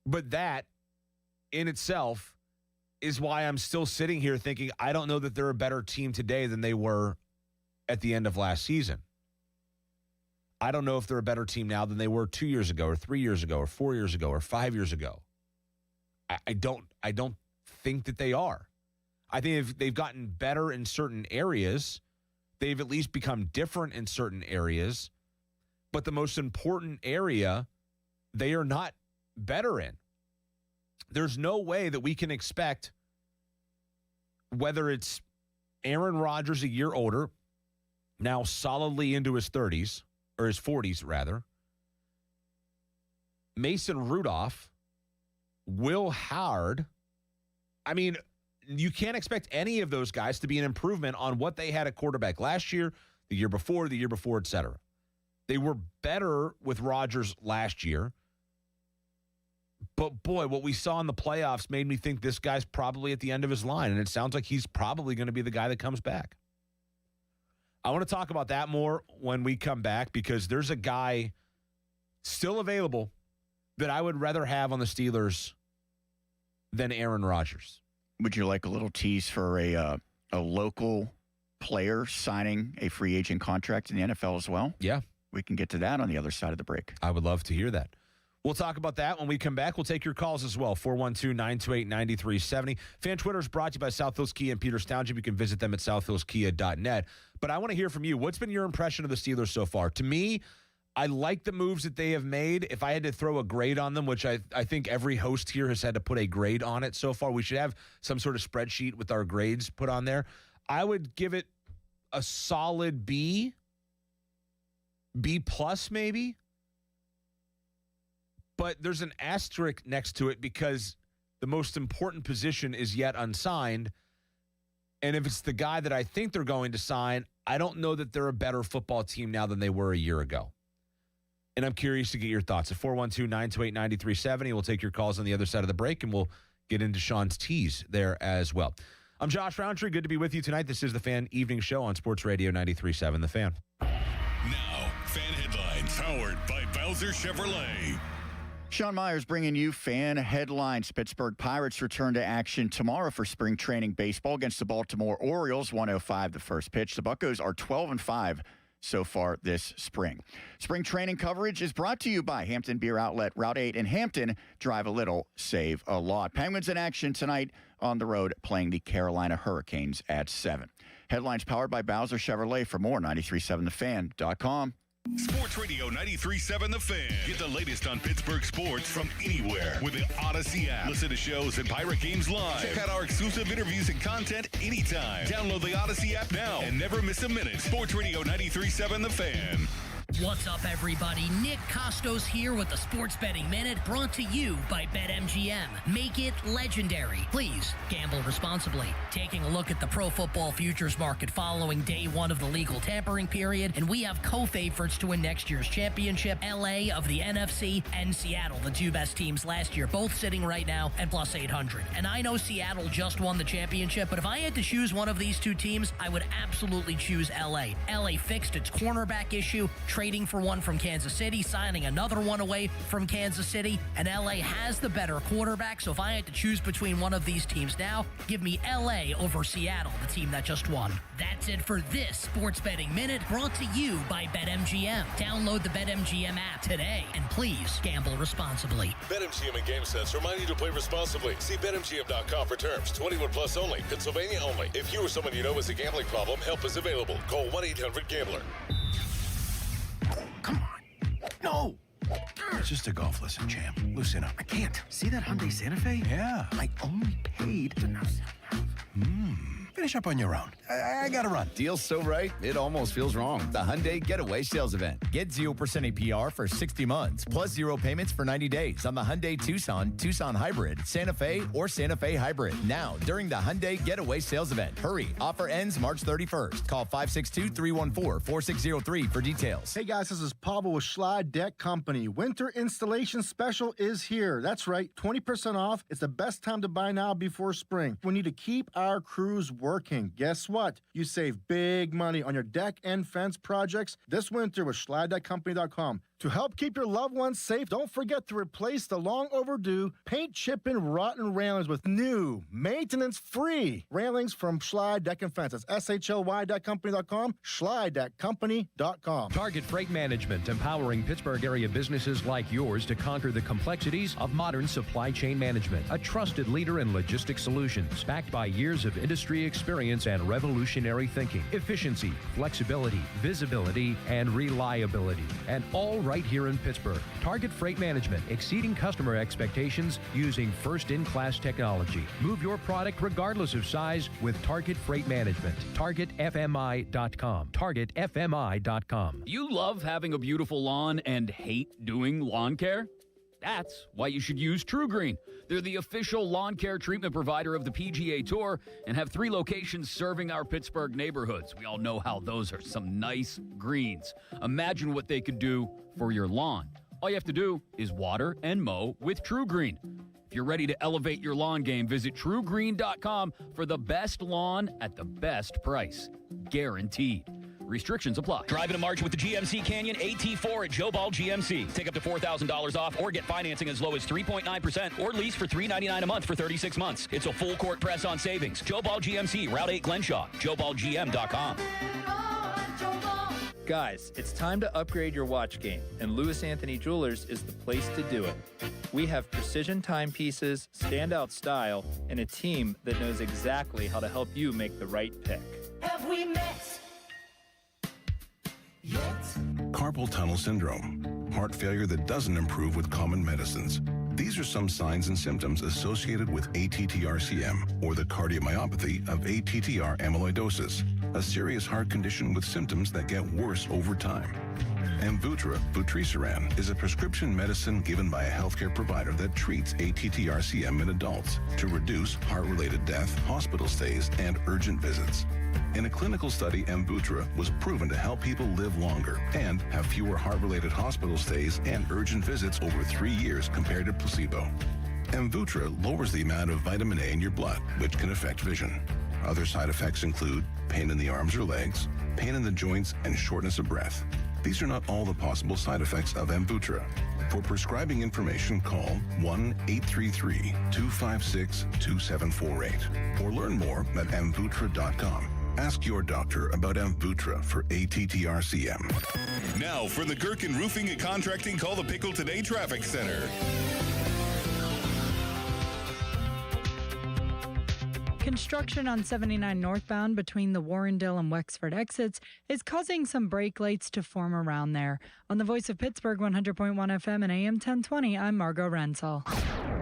But that in itself is why I'm still sitting here thinking I don't know that they're a better team today than they were at the end of last season. I don't know if they're a better team now than they were 2 years ago or 3 years ago or 4 years ago or 5 years ago. I don't think that they are. I think they've gotten better in certain areas. They've at least become different in certain areas. But the most important area, they are not better in. There's no way that we can expect, whether it's Aaron Rodgers a year older, now solidly into his 30s, or his 40s rather, Mason Rudolph, Will Howard. I mean, you can't expect any of those guys to be an improvement on what they had at quarterback last year, the year before, et cetera. They were better with Rodgers last year. But boy, what we saw in the playoffs made me think this guy's probably at the end of his line, and it sounds like he's probably going to be the guy that comes back. I want to talk about that more when we come back because there's a guy still available that I would rather have on the Steelers than Aaron Rodgers. Would you like a little tease for a local player signing a free agent contract in the NFL as well? Yeah. We can get to that on the other side of the break. I would love to hear that. We'll talk about that when we come back. We'll take your calls as well, 412-928-9370. Fan Twitter is brought to you by South Hills Kia in Peters Township. You can visit them at southhillskia.net. But I want to hear from you. What's been your impression of the Steelers so far? To me, I like the moves that they have made. If I had to throw a grade on them, which I think every host here has had to put a grade on it so far, we should have some sort of spreadsheet with our grades put on there. I would give it a solid B plus maybe. But there's an asterisk next to it because the most important position is yet unsigned. And if it's the guy that I think they're going to sign, I don't know that they're a better football team now than they were a year ago. And I'm curious to get your thoughts. At 412-928-9370, we'll take your calls on the other side of the break, and we'll get into Sean's tease there as well. I'm Josh Roundtree. Good to be with you tonight. This is the Fan Evening Show on Sports Radio 93.7 The Fan. Now, Fan Headlines, powered by Bowser Chevrolet. Sean Myers bringing you fan headlines. Pittsburgh Pirates return to action tomorrow for spring training baseball against the Baltimore Orioles. 1:05 the first pitch. The Buccos are 12-5 so far this spring. Spring training coverage is brought to you by Hampton Beer Outlet, Route 8 in Hampton. Drive a little, save a lot. Penguins in action tonight on the road playing the Carolina Hurricanes at 7. Headlines powered by Bowser Chevrolet. For more, 937thefan.com. Sports Radio 93.7 The Fan. Get the latest on Pittsburgh sports from anywhere with the Odyssey app. Listen to shows and Pirate Games live. Check out our exclusive interviews and content anytime. Download the Odyssey app now and never miss a minute. Sports Radio 93.7 The Fan. What's up, everybody? Nick Costos here with the Sports Betting Minute, brought to you by BetMGM. Make it legendary. Please gamble responsibly. Taking a look at the pro football futures market following day one of the legal tampering period, and we have co-favorites to win next year's championship, LA of the NFC and Seattle, the two best teams last year, both sitting right now at plus 800. And I know Seattle just won the championship, but if I had to choose one of these two teams, I would absolutely choose LA. LA fixed its cornerback issue, trading for one from Kansas City, signing another one away from Kansas City, and LA has the better quarterback, so if I had to choose between one of these teams now, give me LA over Seattle, the team that just won. That's it for this Sports Betting Minute, brought to you by BetMGM. Download the BetMGM app today, and please gamble responsibly. BetMGM and GameSense remind you to play responsibly. See BetMGM.com for terms. 21 plus only. Pennsylvania only. If you or someone you know has a gambling problem, help is available. Call 1-800-GAMBLER. Come on. No. It's just a golf lesson, champ. Loosen up. I can't. See that Hyundai Santa Fe? Yeah. I only paid to finish up on your own. I gotta run. Deal's so right, it almost feels wrong. The Hyundai Getaway Sales Event. Get 0% APR for 60 months, plus 0 payments for 90 days on the Hyundai Tucson, Tucson Hybrid, Santa Fe, or Santa Fe Hybrid. Now, during the Hyundai Getaway Sales Event. Hurry. Offer ends March 31st. Call 562-314-4603 for details. Hey guys, this is Pavel with Schley Deck Company. Winter installation special is here. That's right, 20% off. It's the best time to buy now before spring. We need to keep our crews working. Guess what? You save big money on your deck and fence projects this winter with SchleyDeckCompany.com. To help keep your loved ones safe, don't forget to replace the long overdue paint chipping rotten railings with new maintenance-free railings from Schley Deck and Fence. That's SHLY.company.com, SchleyDeckCompany.com. Target Freight Management, empowering Pittsburgh area businesses like yours to conquer the complexities of modern supply chain management. A trusted leader in logistics solutions, backed by years of industry experience and revolutionary thinking. Efficiency, flexibility, visibility, and reliability. And all right here in Pittsburgh. Target Freight Management, exceeding customer expectations using first-in-class technology. Move your product regardless of size with Target Freight Management. TargetFMI.com. TargetFMI.com. You love having a beautiful lawn and hate doing lawn care? That's why you should use True Green. They're the official lawn care treatment provider of the PGA Tour and have 3 locations serving our Pittsburgh neighborhoods. We all know how those are some nice greens. Imagine what they could do for your lawn. All you have to do is water and mow with True Green. If you're ready to elevate your lawn game, visit TrueGreen.com for the best lawn at the best price. Guaranteed. Restrictions apply. Driving a March with the GMC Canyon AT4 at Joe Ball GMC. Take up to $4,000 off or get financing as low as 3.9% or lease for $399 a month for 36 months. It's a full court press on savings. Joe Ball GMC, Route 8 Glenshaw, JoeBallGM.com. Guys, it's time to upgrade your watch game, and Louis Anthony Jewelers is the place to do it. We have precision timepieces, standout style, and a team that knows exactly how to help you make the right pick. Have we met yet? Carpal tunnel syndrome, heart failure that doesn't improve with common medicines. These are some signs and symptoms associated with ATTR-CM, or the cardiomyopathy of ATTR amyloidosis, a serious heart condition with symptoms that get worse over time. Amvuttra, vutrisiran, is a prescription medicine given by a healthcare provider that treats ATTR-CM in adults to reduce heart-related death, hospital stays, and urgent visits. In a clinical study, Amvuttra was proven to help people live longer and have fewer heart-related hospital stays and urgent visits over 3 years compared to placebo. Amvuttra lowers the amount of vitamin A in your blood, which can affect vision. Other side effects include pain in the arms or legs, pain in the joints, and shortness of breath. These are not all the possible side effects of Amvuttra. For prescribing information, call 1-833-256-2748 or learn more at amvuttra.com. Ask your doctor about Amvuttra for ATTR-CM. Now for the Gherkin Roofing and Contracting Call the Pickle Today Traffic Center. Construction on 79 northbound between the Warrendale and Wexford exits is causing some brake lights to form around there. On the Voice of Pittsburgh 100.1 FM and AM 1020, I'm Margot Rensel.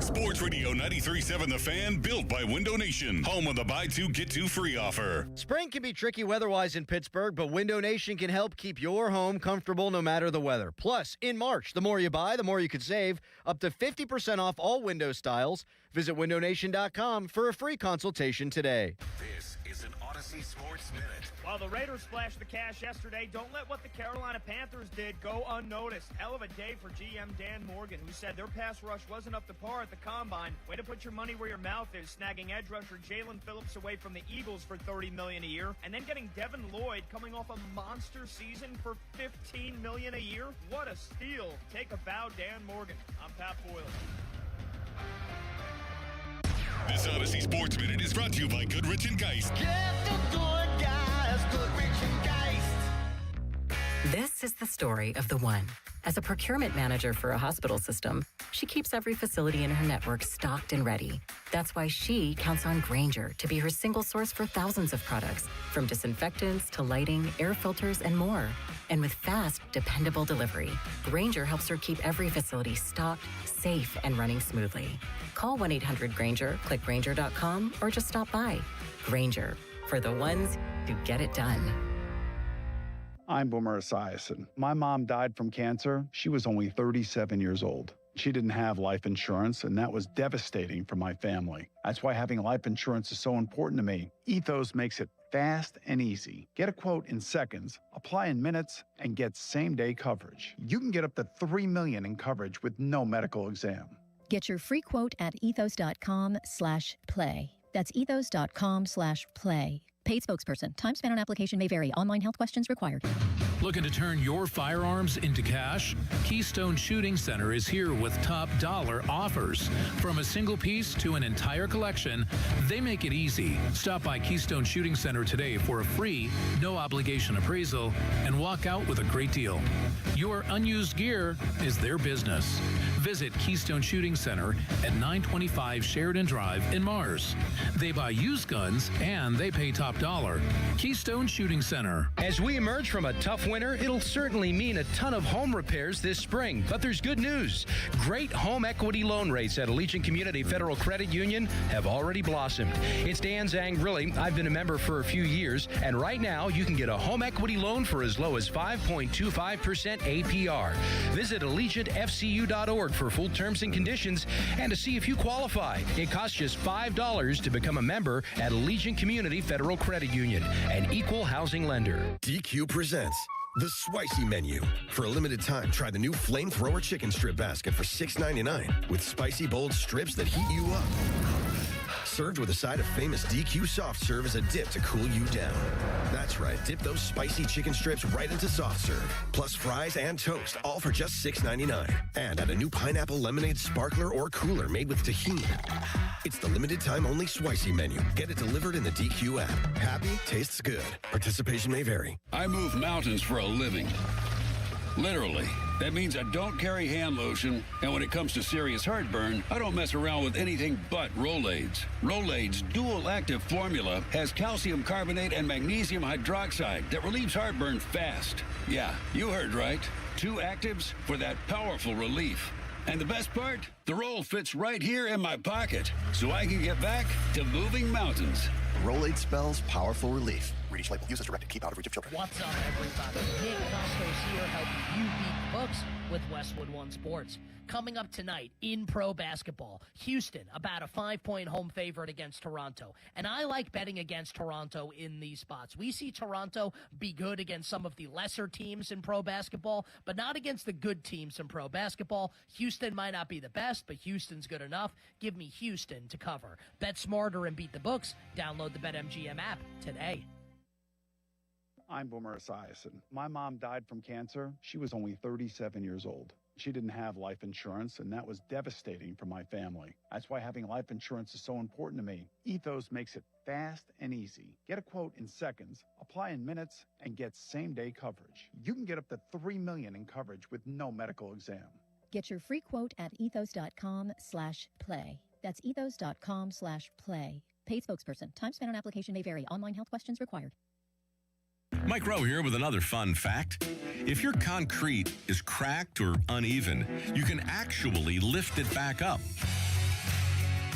Sports Radio 93.7 The Fan, built by Window Nation, home of the buy two, get two free offer. Spring can be tricky weather-wise in Pittsburgh, but Window Nation can help keep your home comfortable no matter the weather. Plus, in March, the more you buy, the more you could save. Up to 50% off all window styles. Visit windownation.com for a free consultation today. This is an Odyssey Sports Minute. While the Raiders splashed the cash yesterday, don't let what the Carolina Panthers did go unnoticed. Hell of a day for GM Dan Morgan, who said their pass rush wasn't up to par at the Combine. Way to put your money where your mouth is, snagging edge rusher Jalen Phillips away from the Eagles for $30 million a year, and then getting Devin Lloyd coming off a monster season for $15 million a year. What a steal. Take a bow, Dan Morgan. I'm Pat Boyle. This Odyssey Sports Minute is brought to you by Goodrich & Geist. Get the good guys, Goodrich & Geist. This is the story of the one. As a procurement manager for a hospital system, she keeps every facility in her network stocked and ready. That's why she counts on Grainger to be her single source for thousands of products, from disinfectants to lighting, air filters, and more. And with fast, dependable delivery, Grainger helps her keep every facility stocked, safe, and running smoothly. Call 1-800-GRAINGER, click Grainger.com, or just stop by. Grainger, for the ones who get it done. I'm Boomer Esiason. My mom died from cancer. She was only 37 years old. She didn't have life insurance, and that was devastating for my family. That's why having life insurance is so important to me. Ethos makes it fast and easy. Get a quote in seconds, apply in minutes, and get same-day coverage. You can get up to $3 million in coverage with no medical exam. Get your free quote at ethos.com/play. That's ethos.com/play. Paid spokesperson. Time spent on application may vary. Online health questions required. Looking to turn your firearms into cash? Keystone Shooting Center is here with top dollar offers. From a single piece to an entire collection, they make it easy. Stop by Keystone Shooting Center today for a free, no obligation appraisal and walk out with a great deal. Your unused gear is their business. Visit Keystone Shooting Center at 925 Sheridan Drive in Mars. They buy used guns and they pay top dollar. Keystone Shooting Center. As we emerge from a tough winter, it'll certainly mean a ton of home repairs this spring. But there's good news. Great home equity loan rates at Allegiant Community Federal Credit Union have already blossomed. It's Dan Zangrilli. I've been a member for a few years, and right now you can get a home equity loan for as low as 5.25% APR. Visit AllegiantFCU.org for full terms and conditions and to see if you qualify. It costs just $5 to become a member at Allegiant Community Federal Credit Union, an equal housing lender. DQ presents The Spicy Menu. For a limited time, try the new Flamethrower Chicken Strip Basket for $6.99 with spicy bold strips that heat you up. Served with a side of famous DQ soft serve as a dip to cool you down. That's right, dip those spicy chicken strips right into soft serve. Plus fries and toast, all for just $6.99. And add a new pineapple lemonade sparkler or cooler made with tahini. It's the limited time only Swisey menu. Get it delivered in the DQ app. Happy, tastes good. Participation may vary. I move mountains for a living. Literally. That means I don't carry hand lotion, and when it comes to serious heartburn, I don't mess around with anything but Rolaids. Rolaids' dual-active formula has calcium carbonate and magnesium hydroxide that relieves heartburn fast. Yeah, you heard right. 2 actives for that powerful relief. And the best part? The roll fits right here in my pocket, so I can get back to moving mountains. Rolaid spells powerful relief. Read each label. Use as directed. Keep out of reach of children. What's up, everybody? Nick Costos here, helping you beat the books with Westwood One Sports. Coming up tonight in pro basketball, Houston about a 5-point home favorite against Toronto. And I like betting against Toronto in these spots. We see Toronto be good against some of the lesser teams in pro basketball, but not against the good teams in pro basketball. Houston might not be the best, but Houston's good enough. Give me Houston to cover. Bet smarter and beat the books. Download the BetMGM app today. I'm Boomer Esiason. My mom died from cancer. She was only 37 years old. She didn't have life insurance, and that was devastating for my family. That's why having life insurance is so important to me. Ethos makes it fast and easy. Get a quote in seconds, apply in minutes, and get same-day coverage. You can get up to $3 million in coverage with no medical exam. Get your free quote at ethos.com/play. That's ethos.com/play. Paid spokesperson. Time spent on application may vary. Online health questions required. Mike Rowe here with another fun fact. If your concrete is cracked or uneven, you can actually lift it back up.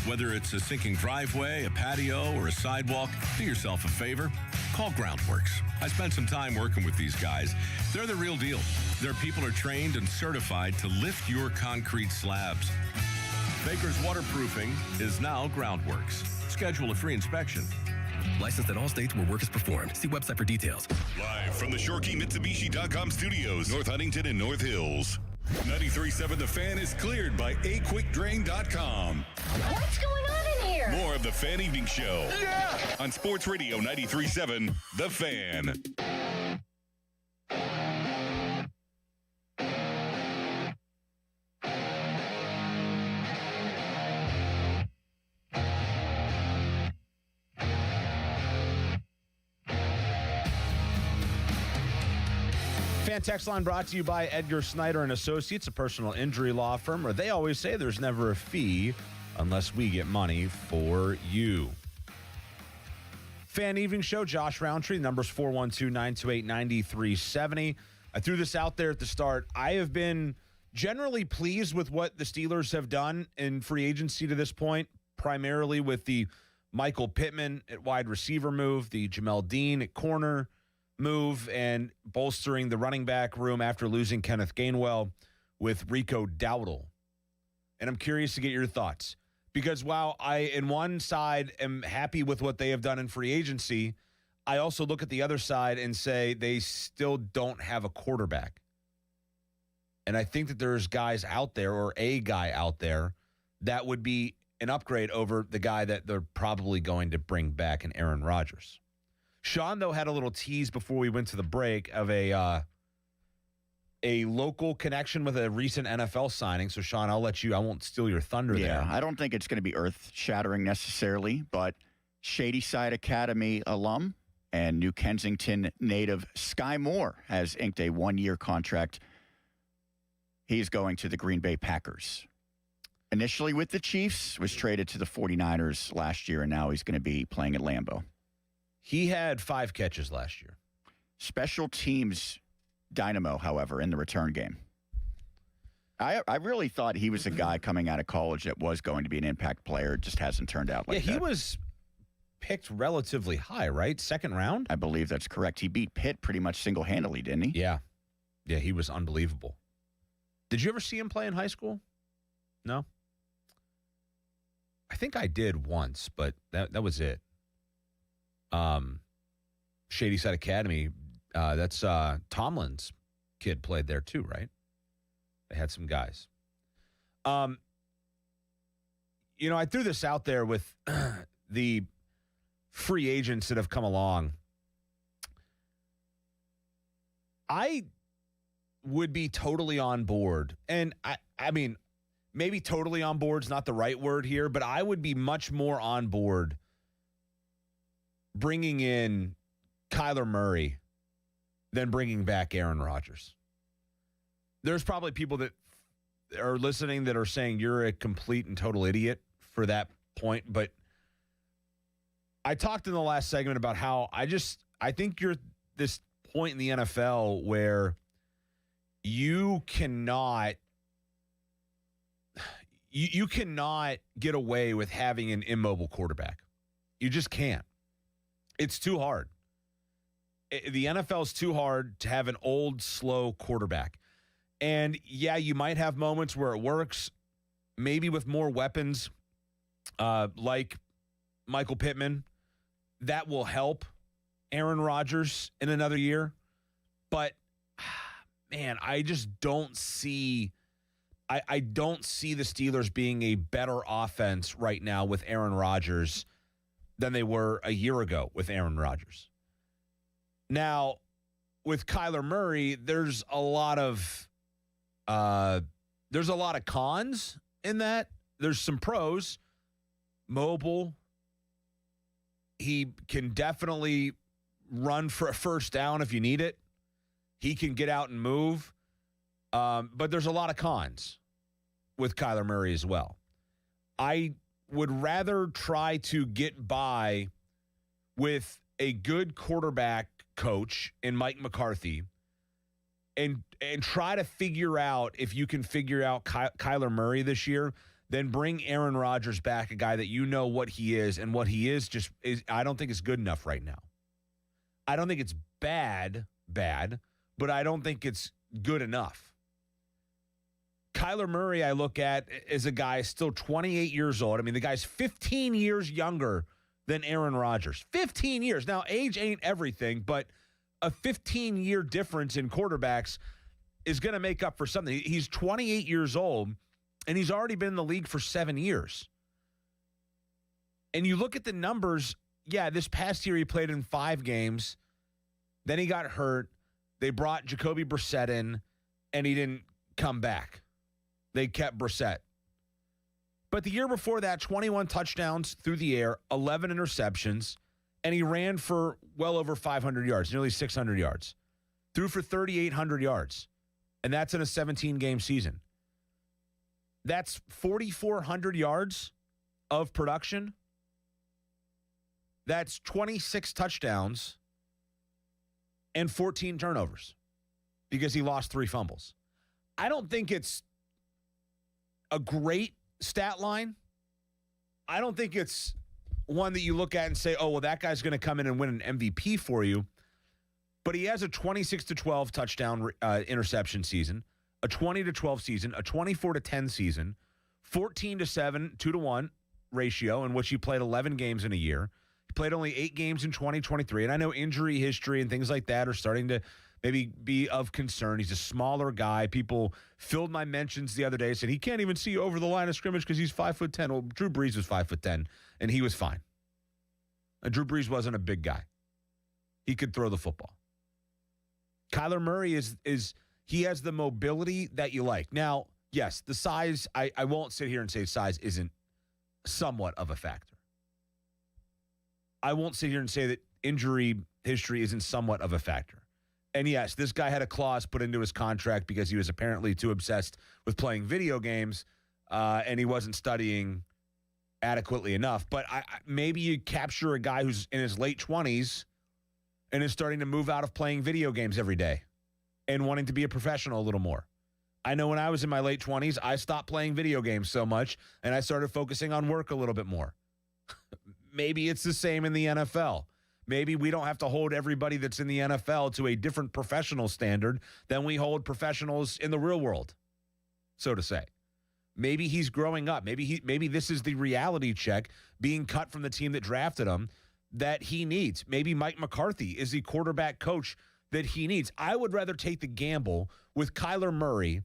Whether it's a sinking driveway, a patio, or a sidewalk, do yourself a favor. Call Groundworks. I spent some time working with these guys. They're the real deal. Their people are trained and certified to lift your concrete slabs. Baker's Waterproofing is now Groundworks. Schedule a free inspection. Licensed in all states where work is performed. See website for details. Live from the ShoreKeyMitsubishi.com studios, North Huntington and North Hills. 93.7 The Fan is cleared by aquickdrain.com. What's going on in here? More of the Fan Evening Show. Yeah! On Sports Radio 93.7 The Fan. Fan text line brought to you by Edgar Snyder and Associates, a personal injury law firm, where they always say there's never a fee unless we get money for you. Fan Evening Show, Josh Roundtree, numbers 412-928-9370. I threw this out there at the start. I have been generally pleased with what the Steelers have done in free agency to this point, primarily with the Michael Pittman at wide receiver move, the Jamel Dean at corner move, and bolstering the running back room after losing Kenneth Gainwell with Rico Dowdle. And I'm curious to get your thoughts, because while I, in one side, am happy with what they have done in free agency, I also look at the other side and say they still don't have a quarterback. And I think that there's guys out there, or a guy out there, that would be an upgrade over the guy that they're probably going to bring back in Aaron Rodgers. Sean, though, had a little tease before we went to the break of a local connection with a recent NFL signing. So, Sean, I won't steal your thunder there. Yeah, I don't think it's going to be earth-shattering necessarily, but Shadyside Academy alum and New Kensington native Sky Moore has inked a one-year contract. He's going to the Green Bay Packers. Initially with the Chiefs, was traded to the 49ers last year, and now he's going to be playing at Lambeau. He had 5 catches last year. Special teams dynamo, however, in the return game. I really thought he was a guy coming out of college that was going to be an impact player. It just hasn't turned out like that. Yeah, he was picked relatively high, right? Second round? I believe that's correct. He beat Pitt pretty much single-handedly, didn't he? Yeah. Yeah, he was unbelievable. Did you ever see him play in high school? No? I think I did once, but that was it. Shadyside Academy, that's Tomlin's kid played there too, right? They had some guys. I threw this out there with the free agents that have come along. I would be totally on board. And I mean, maybe totally on board is not the right word here, but I would be much more on board bringing in Kyler Murray than bringing back Aaron Rodgers. There's probably people that are listening that are saying you're a complete and total idiot for that point, but I talked in the last segment about how I think you're this point in the NFL where you cannot get away with having an immobile quarterback. You just can't. It's too hard. The NFL is too hard to have an old, slow quarterback. And, yeah, you might have moments where it works, maybe with more weapons like Michael Pittman. That will help Aaron Rodgers in another year. But, man, I just don't see I don't see the Steelers being a better offense right now with Aaron Rodgers than they were a year ago with Aaron Rodgers. Now, with Kyler Murray, there's a lot of cons in that. There's some pros. Mobile. He can definitely run for a first down if you need it. He can get out and move. But there's a lot of cons with Kyler Murray as well. I would rather try to get by with a good quarterback coach in Mike McCarthy and try to figure out if you can figure out Kyler Murray this year, then bring Aaron Rodgers back, a guy that you know what he is, and what he is I don't think is good enough right now. I don't think it's bad, but I don't think it's good enough. Kyler Murray, I look at as a guy still 28 years old. I mean, the guy's 15 years younger than Aaron Rodgers. 15 years. Now, age ain't everything, but a 15-year difference in quarterbacks is going to make up for something. He's 28 years old, and he's already been in the league for 7 years. And you look at the numbers, yeah, this past year he played in 5 games. Then he got hurt. They brought Jacoby Brissett in, and he didn't come back. They kept Brissett. But the year before that, 21 touchdowns through the air, 11 interceptions, and he ran for well over 500 yards, nearly 600 yards. Threw for 3,800 yards, and that's in a 17-game season. That's 4,400 yards of production. That's 26 touchdowns and 14 turnovers because he lost 3 fumbles. I don't think it's a great stat line. I don't think it's one that you look at and say, oh, well, that guy's going to come in and win an MVP for you. But he has a 26-12 touchdown interception season, a 20-12 season, a 24-10 season, 14-7, 2-1 ratio in which he played 11 games in a year. He played only 8 games in 2023. And I know injury history and things like that are starting to maybe be of concern. He's a smaller guy. People filled my mentions the other day, said he can't even see over the line of scrimmage because he's 5'10". Well, Drew Brees was 5'10", and he was fine. And Drew Brees wasn't a big guy. He could throw the football. Kyler Murray he has the mobility that you like. Now, yes, the size, I won't sit here and say size isn't somewhat of a factor. I won't sit here and say that injury history isn't somewhat of a factor. And yes, this guy had a clause put into his contract because he was apparently too obsessed with playing video games and he wasn't studying adequately enough. But maybe you capture a guy who's in his late 20s and is starting to move out of playing video games every day and wanting to be a professional a little more. I know when I was in my late 20s, I stopped playing video games so much and I started focusing on work a little bit more. Maybe it's the same in the NFL. Maybe we don't have to hold everybody that's in the NFL to a different professional standard than we hold professionals in the real world, so to say. Maybe he's growing up. Maybe this is the reality check, being cut from the team that drafted him, that he needs. Maybe Mike McCarthy is the quarterback coach that he needs. I would rather take the gamble with Kyler Murray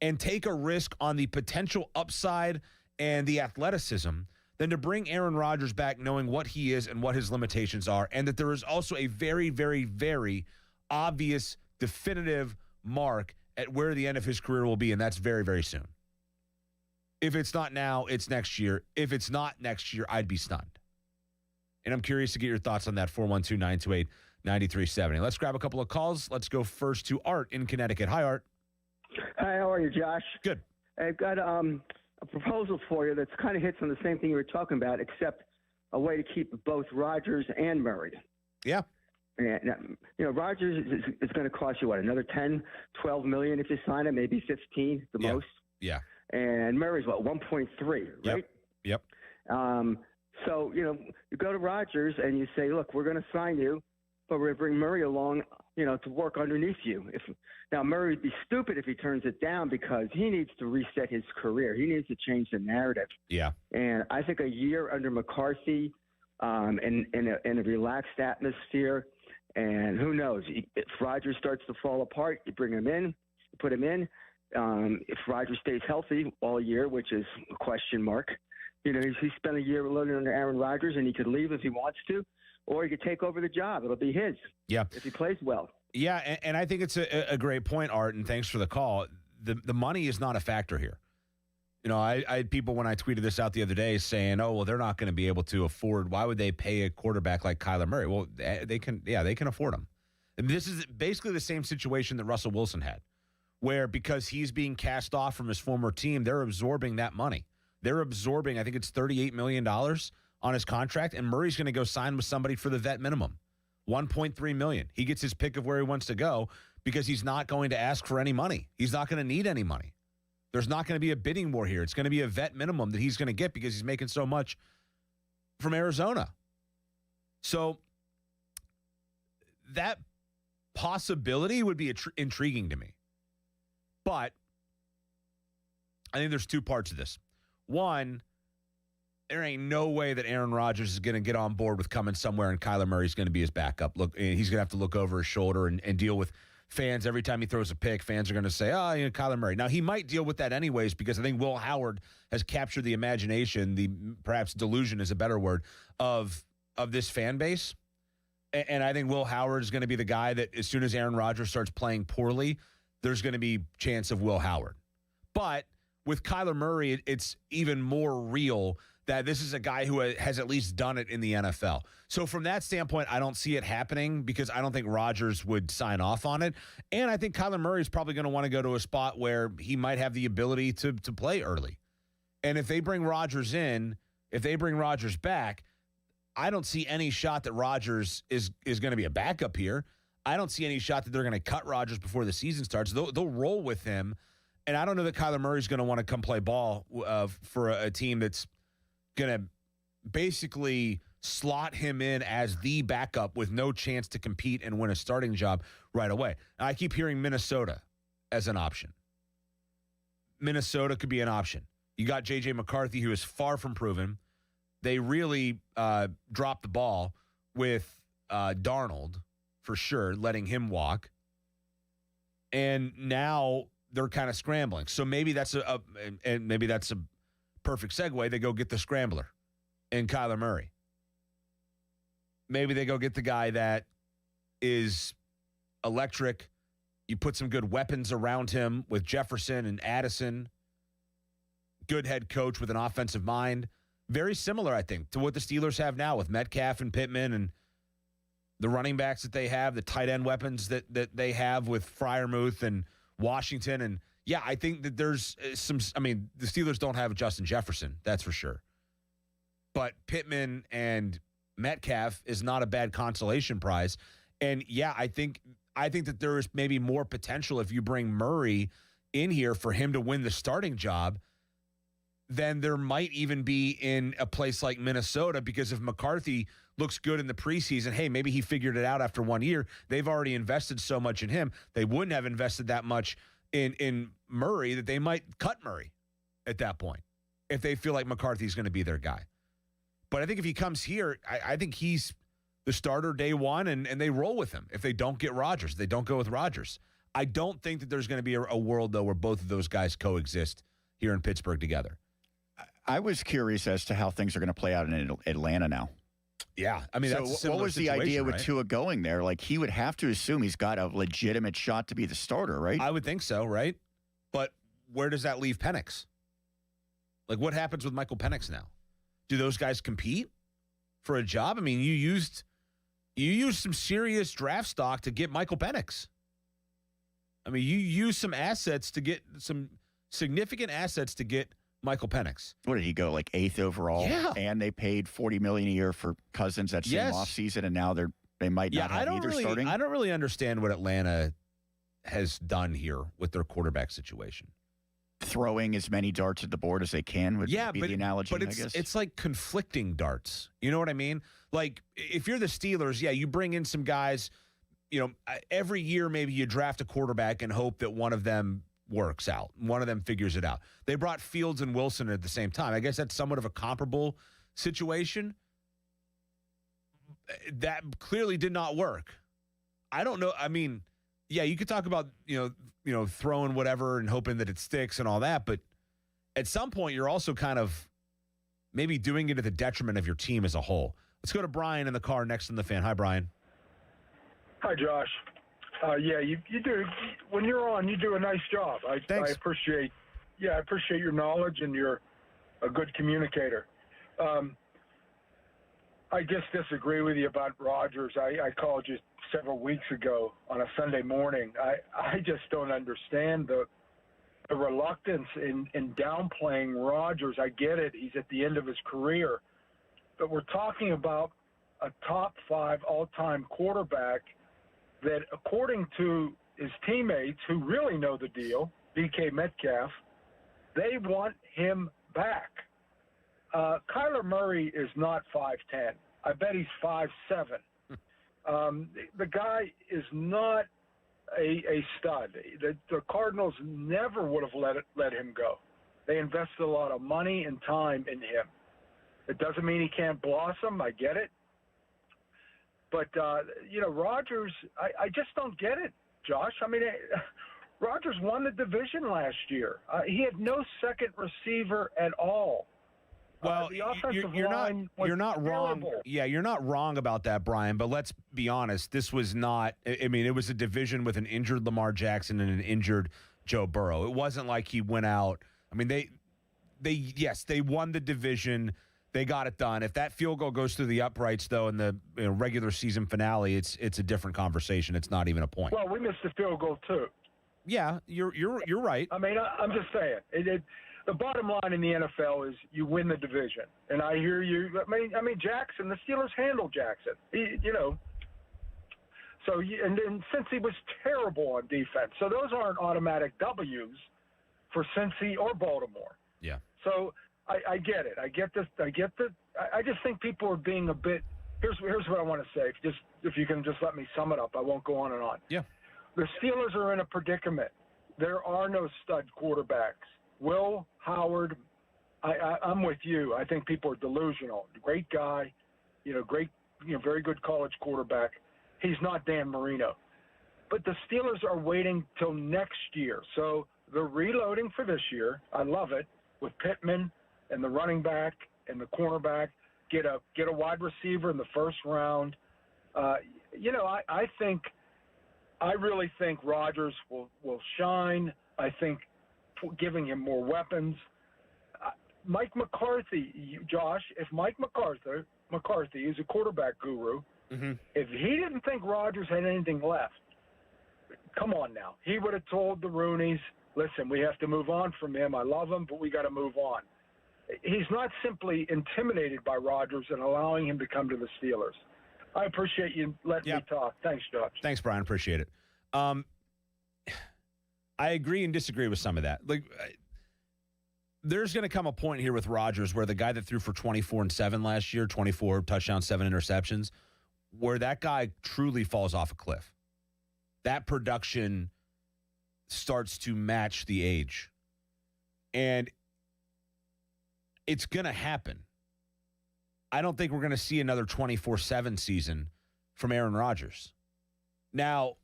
and take a risk on the potential upside and the athleticism than to bring Aaron Rodgers back knowing what he is and what his limitations are, and that there is also a very, very, very obvious, definitive mark at where the end of his career will be, and that's very, very soon. If it's not now, it's next year. If it's not next year, I'd be stunned. And I'm curious to get your thoughts on that, 412-928-9370. Let's grab a couple of calls. Let's go first to Art in Connecticut. Hi, Art. Hi, how are you, Josh? Good. I've got a proposal for you that's kind of hits on the same thing you were talking about, except a way to keep both Rodgers and Murray. Yeah. And, Rodgers is going to cost you, what, another 10, 12 million if you sign him, maybe 15 the most? Yeah. And Murray's, what, 1.3, right? Yep. So, you go to Rodgers and you say, look, we're going to sign you, but we're going to bring Murray along, to work underneath you. Now, Murray would be stupid if he turns it down because he needs to reset his career. He needs to change the narrative. Yeah. And I think a year under McCarthy in a relaxed atmosphere, and who knows, if Rodgers starts to fall apart, you bring him in, you put him in. If Rodgers stays healthy all year, which is a question mark, he spent a year learning under Aaron Rodgers, and he could leave if he wants to, or he could take over the job. It'll be his. Yeah. If he plays well. Yeah, and I think it's a great point, Art, and thanks for the call. The money is not a factor here. I had people when I tweeted this out the other day saying, oh, well, they're not going to be able to afford. Why would they pay a quarterback like Kyler Murray? Well, they can afford him. And this is basically the same situation that Russell Wilson had, where because he's being cast off from his former team, they're absorbing that money. They're absorbing, I think it's $38 million on his contract, and Murray's going to go sign with somebody for the vet minimum, $1.3 million. He gets his pick of where he wants to go because he's not going to ask for any money. He's not going to need any money. There's not going to be a bidding war here. It's going to be a vet minimum that he's going to get because he's making so much from Arizona. So that possibility would be intriguing to me. But I think there's two parts of this. One, there ain't no way that Aaron Rodgers is going to get on board with coming somewhere and Kyler Murray's going to be his backup. Look, he's going to have to look over his shoulder and deal with fans. Every time he throws a pick, fans are going to say, Kyler Murray. Now, he might deal with that anyways because I think Will Howard has captured the imagination, the perhaps delusion is a better word, of this fan base. And I think Will Howard is going to be the guy that as soon as Aaron Rodgers starts playing poorly, there's going to be chance of Will Howard. But with Kyler Murray, it's even more real that this is a guy who has at least done it in the NFL. So from that standpoint, I don't see it happening because I don't think Rodgers would sign off on it. And I think Kyler Murray is probably going to want to go to a spot where he might have the ability to play early. And if they bring Rodgers in, if they bring Rodgers back, I don't see any shot that Rodgers is going to be a backup here. I don't see any shot that they're going to cut Rodgers before the season starts. They'll roll with him. And I don't know that Kyler Murray's going to want to come play ball for a team that's going to basically slot him in as the backup with no chance to compete and win a starting job right away. Now, I keep hearing Minnesota as an option. Minnesota could be an option. You got J.J. McCarthy, who is far from proven. They really dropped the ball with Darnold, for sure, letting him walk. And now they're kind of scrambling. So maybe that's a perfect segue. They go get the scrambler in Kyler Murray. Maybe they go get the guy that is electric. You put some good weapons around him with Jefferson and Addison. Good head coach with an offensive mind. Very similar, I think, to what the Steelers have now with Metcalf and Pittman and the running backs that they have, the tight end weapons that they have with Freiermuth and Washington. And, yeah, I think that there's the Steelers don't have Justin Jefferson, that's for sure. But Pittman and Metcalf is not a bad consolation prize. And, yeah, I think that there is maybe more potential if you bring Murray in here for him to win the starting job than there might even be in a place like Minnesota, because if McCarthy looks good in the preseason, hey, maybe he figured it out after 1 year. They've already invested so much in him. They wouldn't have invested that much in Murray that they might cut Murray at that point if they feel like McCarthy's going to be their guy. But I think if he comes here, I think he's the starter day one, and they roll with him. If they don't get Rodgers, they don't go with Rodgers. I don't think that there's going to be a world, though, where both of those guys coexist here in Pittsburgh together. I was curious as to how things are going to play out in Atlanta now. Yeah, I mean, that's what was the idea with right? Tua going there? Like, he would have to assume he's got a legitimate shot to be the starter, right? I would think so, right? But where does that leave Penix? Like, what happens with Michael Penix now? Do those guys compete for a job? I mean, you used some serious draft stock to get Michael Penix. I mean, you used some assets to get some significant assets to get Michael Penix. What did he go, like 8th overall? Yeah. And they paid $40 million a year for Cousins that same offseason, and now they might not have either starting. I don't really understand what Atlanta has done here with their quarterback situation. Throwing as many darts at the board as they can would be the analogy, but I guess. It's like conflicting darts. You know what I mean? Like, if you're the Steelers, you bring in some guys, every year maybe you draft a quarterback and hope that one of them works out. One of them figures it out. They brought Fields and Wilson at the same time. I guess that's somewhat of a comparable situation. That clearly did not work. I don't know. I mean, you could talk about, throwing whatever and hoping that it sticks and all that, but at some point you're also kind of maybe doing it at the detriment of your team as a whole. Let's go to Brian in the car next in the fan. Hi, Brian. Hi, Josh. You do. When you're on, you do a nice job. Thanks. I appreciate your knowledge, and you're a good communicator. I just disagree with you about Rodgers. I called you several weeks ago on a Sunday morning. I just don't understand the reluctance in downplaying Rodgers. I get it. He's at the end of his career. But we're talking about a top 5 all-time quarterback that, according to his teammates who really know the deal, DK Metcalf, they want him back. Kyler Murray is not 5'10". I bet he's 5'7". The guy is not a stud. The Cardinals never would have let him go. They invested a lot of money and time in him. It doesn't mean he can't blossom. I get it. But, Rodgers, I just don't get it, Josh. I mean, Rodgers won the division last year. He had no second receiver at all. Well, the offensive line was you're not wrong. terrible. Yeah, you're not wrong about that, Brian. But let's be honest. This was not. I mean, it was a division with an injured Lamar Jackson and an injured Joe Burrow. It wasn't like he went out. I mean, they won the division. They got it done. If that field goal goes through the uprights, though, in the regular season finale, it's a different conversation. It's not even a point. Well, we missed the field goal too. Yeah, you're right. I mean, I'm just saying. The bottom line in the NFL is you win the division, and I hear you. I mean, Jackson. The Steelers handled Jackson. So, and since he was terrible on defense, so those aren't automatic W's for Cincy or Baltimore. Yeah. So I get it. I get this. I just think people are being a bit. Here's what I want to say. If you can just let me sum it up, I won't go on and on. Yeah. The Steelers are in a predicament. There are no stud quarterbacks. Will Howard, I'm with you. I think people are delusional. Great guy, very good college quarterback. He's not Dan Marino. But the Steelers are waiting till next year. So they're reloading for this year. I love it, with Pittman and the running back and the cornerback. Get a wide receiver in the first round. I really think Rodgers will shine. I think giving him more weapons. Mike McCarthy, Josh, if Mike McCarthy is a quarterback guru, if he didn't think Rodgers had anything left, come on now. He would have told the Rooneys, listen, we have to move on from him. I love him, but we got to move on. He's not simply intimidated by Rodgers and allowing him to come to the Steelers. I appreciate you letting me talk. Thanks, Josh. Thanks, Brian. Appreciate it. I agree and disagree with some of that. Like, there's going to come a point here with Rodgers where the guy that threw for 24-7 last year, 24 touchdowns, 7 interceptions, where that guy truly falls off a cliff. That production starts to match the age. And it's going to happen. I don't think we're going to see another 24-7 season from Aaron Rodgers. Now,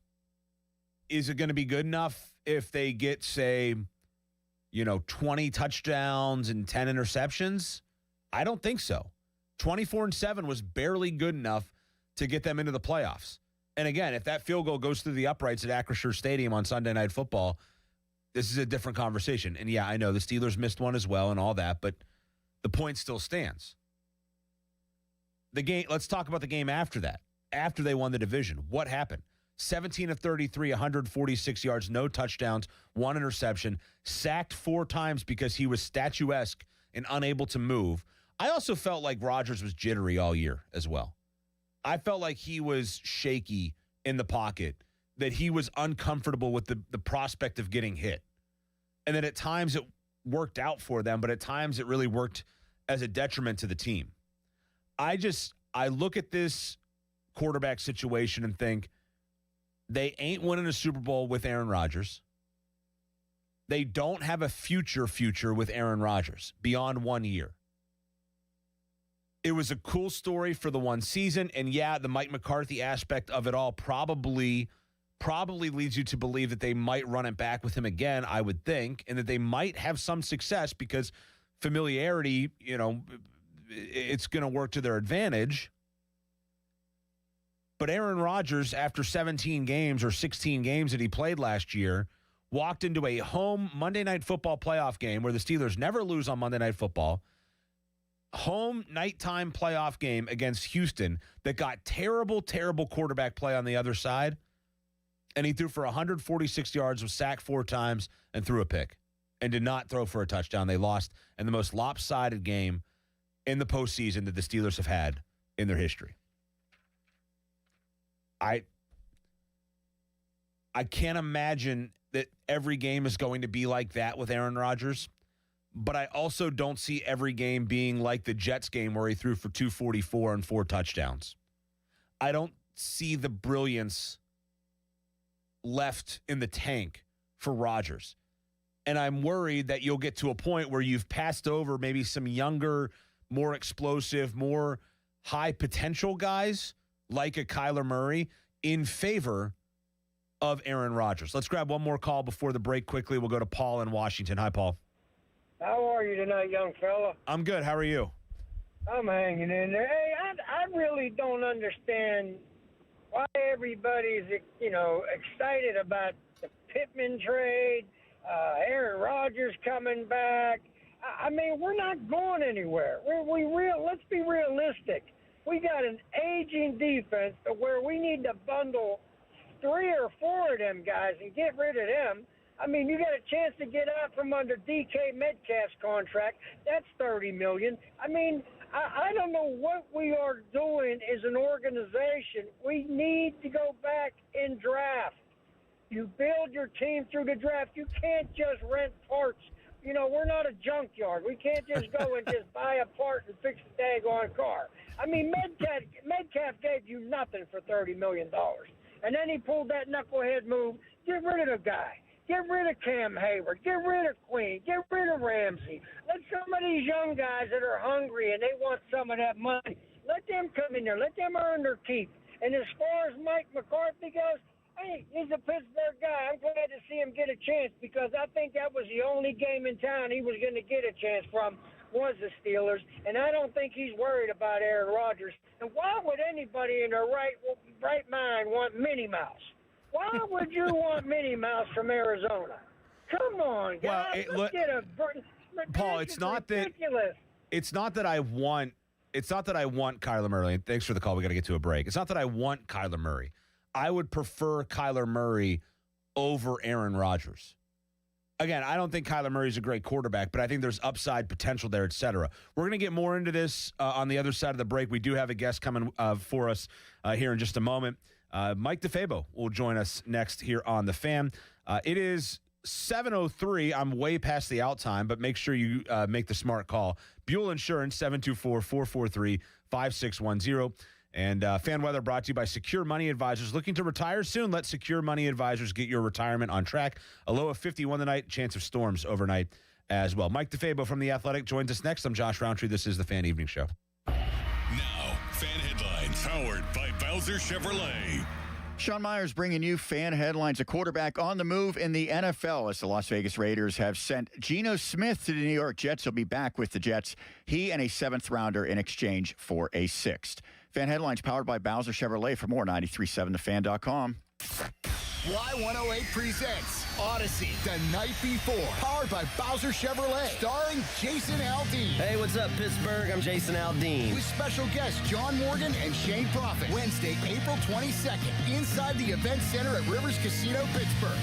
is it going to be good enough if they get, say, 20 touchdowns and 10 interceptions? I don't think so. 24-7 was barely good enough to get them into the playoffs. And again, if that field goal goes through the uprights at Acrisure Stadium on Sunday Night Football, this is a different conversation. And yeah, I know the Steelers missed one as well and all that, but the point still stands. The game. Let's talk about the game after that. After they won the division, what happened? 17 of 33, 146 yards, no touchdowns, 1 interception, sacked 4 times because he was statuesque and unable to move. I also felt like Rodgers was jittery all year as well. I felt like he was shaky in the pocket, that he was uncomfortable with the prospect of getting hit. And that at times it worked out for them, but at times it really worked as a detriment to the team. I look at this quarterback situation and think they ain't winning a Super Bowl with Aaron Rodgers. They don't have a future with Aaron Rodgers beyond 1 year. It was a cool story for the one season, and yeah, the Mike McCarthy aspect of it all probably leads you to believe that they might run it back with him again, I would think, and that they might have some success because familiarity, it's going to work to their advantage. But Aaron Rodgers, after 17 games or 16 games that he played last year, walked into a home Monday Night Football playoff game where the Steelers never lose on Monday Night Football, home nighttime playoff game against Houston that got terrible quarterback play on the other side, and he threw for 146 yards, was sacked 4 times, and threw a pick, and did not throw for a touchdown. They lost in the most lopsided game in the postseason that the Steelers have had in their history. I can't imagine that every game is going to be like that with Aaron Rodgers, but I also don't see every game being like the Jets game where he threw for 244 and 4 touchdowns. I don't see the brilliance left in the tank for Rodgers. And I'm worried that you'll get to a point where you've passed over maybe some younger, more explosive, more high potential guys like a Kyler Murray in favor of Aaron Rodgers. Let's grab one more call before the break quickly. We'll go to Paul in Washington. Hi, Paul. How are you tonight, young fella? I'm good. How are you? I'm hanging in there. Hey, I really don't understand why everybody's, excited about the Pittman trade, Aaron Rodgers coming back. I mean, we're not going anywhere. Let's be realistic. We got an aging defense to where we need to bundle 3 or 4 of them guys and get rid of them. I mean, you got a chance to get out from under DK Metcalf's contract. That's $30 million. I mean, I don't know what we are doing as an organization. We need to go back and draft. You build your team through the draft. You can't just rent parts. We're not a junkyard. We can't just go and just buy a part and fix the daggone car. I mean, Metcalf gave you nothing for $30 million. And then he pulled that knucklehead move. Get rid of the guy. Get rid of Cam Hayward. Get rid of Queen. Get rid of Ramsey. Let some of these young guys that are hungry and they want some of that money, let them come in there. Let them earn their keep. And as far as Mike McCarthy goes, hey, he's a Pittsburgh guy. I'm glad to see him get a chance because I think that was the only game in town he was going to get a chance from was the Steelers. And I don't think he's worried about Aaron Rodgers. And why would anybody in their right mind want Minnie Mouse? Why would you want Minnie Mouse from Arizona? Come on, guys. Well, Paul, it's not that I want Kyler Murray. And thanks for the call. We got to get to a break. It's not that I want Kyler Murray. I would prefer Kyler Murray over Aaron Rodgers. Again, I don't think Kyler Murray's a great quarterback, but I think there's upside potential there, et cetera. We're going to get more into this on the other side of the break. We do have a guest coming for us here in just a moment. Mike DeFabo will join us next here on The Fan. It is 7:03. I'm way past the out time, but make sure you make the smart call. Buell Insurance, 724-443-5610. And Fan Weather brought to you by Secure Money Advisors. Looking to retire soon? Let Secure Money Advisors get your retirement on track. A low of 51 tonight, chance of storms overnight as well. Mike DeFabo from The Athletic joins us next. I'm Josh Roundtree. This is The Fan Evening Show. Now, Fan Headlines, powered by Bowser Chevrolet. Sean Myers bringing you fan headlines. A quarterback on the move in the NFL as the Las Vegas Raiders have sent Geno Smith to the New York Jets. He'll be back with the Jets. He and a 7th rounder in exchange for a 6th. Fan headlines powered by Bowser Chevrolet. For more, 93.7thefan.com. Y108 presents Odyssey the Night Before, powered by Bowser Chevrolet, starring Jason Aldean. Hey, what's up, Pittsburgh? I'm Jason Aldean. With special guests John Morgan and Shane Prophet. Wednesday, April 22nd, inside the Event Center at Rivers Casino, Pittsburgh.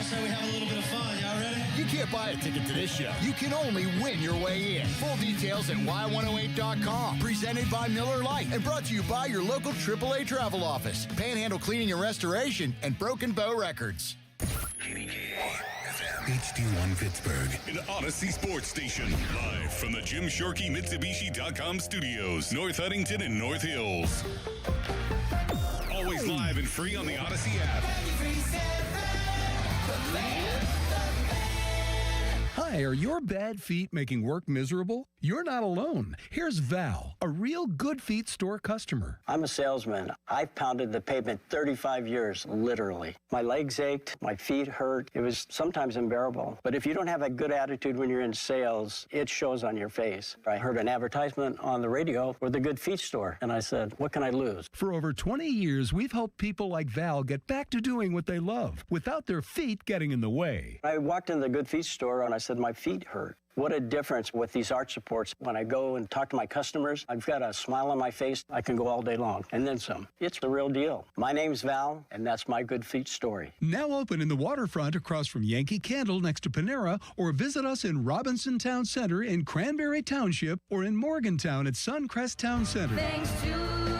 So we have a little bit of fun. Y'all ready? You can't buy a ticket to this show. You can only win your way in. Full details at y108.com. Presented by Miller Lite and brought to you by your local AAA travel office, Panhandle Cleaning and Restoration, and Broken Bow Records. HD1 Pittsburgh, an Odyssey sports station, live from the Jim Shorkey Mitsubishi.com studios, North Huntington and North Hills. Always live and free on the Odyssey app. Hi, are your bad feet making work miserable? You're not alone. Here's Val, a real Good Feet store customer. I'm a salesman. I've pounded the pavement 35 years, literally. My legs ached, my feet hurt. It was sometimes unbearable. But if you don't have a good attitude when you're in sales, it shows on your face. I heard an advertisement on the radio for the Good Feet store, and I said, what can I lose? For over 20 years, we've helped people like Val get back to doing what they love without their feet getting in the way. I walked in the Good Feet store, and I said, my feet hurt. What a difference with these arch supports. When I go and talk to my customers, I've got a smile on my face. I can go all day long, and then some. It's the real deal. My name's Val, and that's my Good Feet story. Now open in the waterfront across from Yankee Candle next to Panera, or visit us in Robinson Town Center in Cranberry Township, or in Morgantown at Suncrest Town Center. Thanks to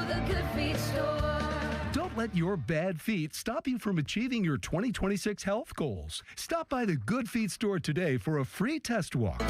the Good Feet store. Don't let your bad feet stop you from achieving your 2026 health goals. Stop by the Good Feet store today for a free test walk.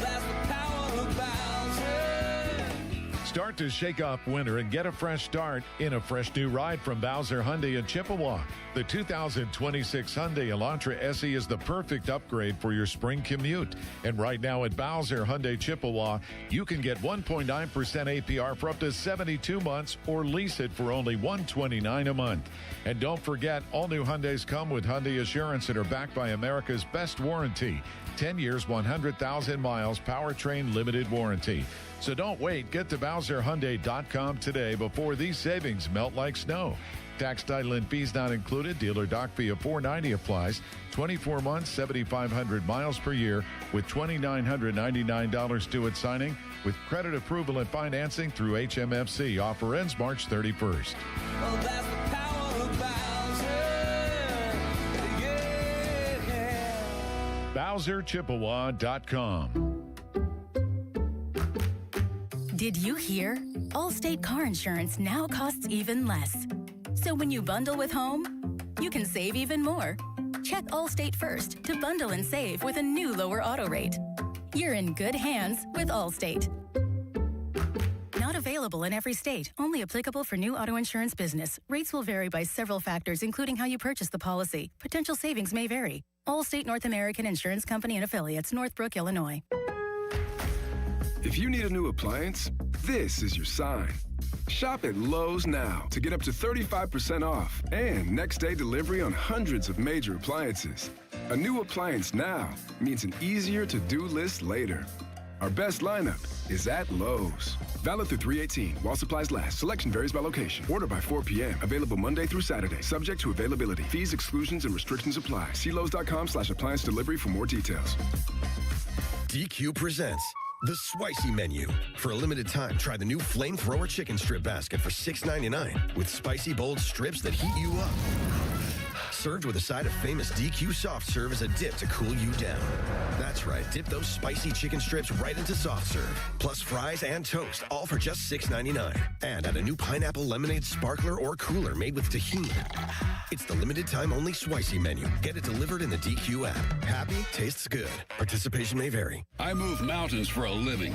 Start to shake off winter and get a fresh start in a fresh new ride from Bowser Hyundai in Chippewa. The 2026 Hyundai Elantra SE is the perfect upgrade for your spring commute. And right now at Bowser Hyundai Chippewa, you can get 1.9% APR for up to 72 months or lease it for only $129 a month. And don't forget, all new Hyundais come with Hyundai Assurance and are backed by America's best warranty. 10 years, 100,000 miles, powertrain limited warranty. So don't wait. Get to BowserHyundai.com today before these savings melt like snow. Tax, title, and fees not included. Dealer doc fee of $490 applies. 24 months, 7,500 miles per year with $2,999 due at signing with credit approval and financing through HMFC. Offer ends March 31st. Well, that's the power of Bowser. BowserChippewa.com. Did you hear? Allstate car insurance now costs even less. So when you bundle with home, you can save even more. Check Allstate first to bundle and save with a new lower auto rate. You're in good hands with Allstate. Not available in every state. Only applicable for new auto insurance business. Rates will vary by several factors, including how you purchase the policy. Potential savings may vary. Allstate North American Insurance Company and Affiliates, Northbrook, Illinois. If you need a new appliance, this is your sign. Shop at Lowe's now to get up to 35% off and next-day delivery on hundreds of major appliances. A new appliance now means an easier to-do list later. Our best lineup is at Lowe's. Valid through 3/18 while supplies last. Selection varies by location. Order by 4 p.m. Available Monday through Saturday. Subject to availability. Fees, exclusions, and restrictions apply. See Lowe's.com/appliance delivery for more details. DQ presents the Spicy Menu. For a limited time, try the new Flamethrower Chicken Strip Basket for $6.99 with spicy, bold strips that heat you up. Served with a side of famous DQ soft serve as a dip to cool you down. That's right, dip those spicy chicken strips right into soft serve. Plus fries and toast, all for just $6.99. And add a new pineapple lemonade sparkler or cooler made with tahini. It's the limited time only Spicy Menu. Get it delivered in the DQ app. Happy, tastes good. Participation may vary. I move mountains for a living.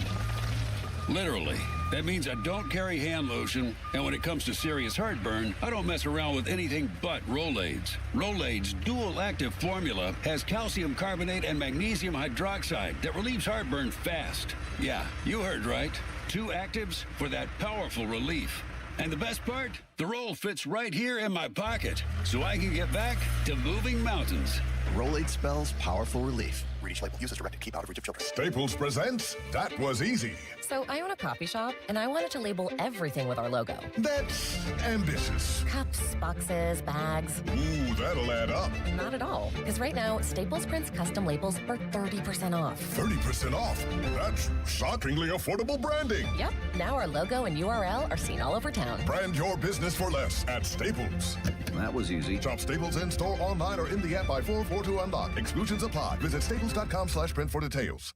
Literally. That means I don't carry hand lotion, and when it comes to serious heartburn, I don't mess around with anything but Rolaids. Rolaids' dual-active formula has calcium carbonate and magnesium hydroxide that relieves heartburn fast. Yeah, you heard right. 2 actives for that powerful relief. And the best part? The roll fits right here in my pocket, so I can get back to moving mountains. Rolade spells powerful relief. Read each label. Use as directed. Keep out of reach of children. Staples presents That Was Easy. So I own a coffee shop, and I wanted to label everything with our logo. That's ambitious. Cups, boxes, bags. Ooh, that'll add up. Not at all. Because right now, Staples prints custom labels for 30% off. 30% off? That's shockingly affordable branding. Yep. Now our logo and URL are seen all over town. Brand your business for less at Staples. That was easy. Shop Staples in-store, online, or in the app by 4/4 to unlock. Exclusions apply. Visit staples.com/print for details.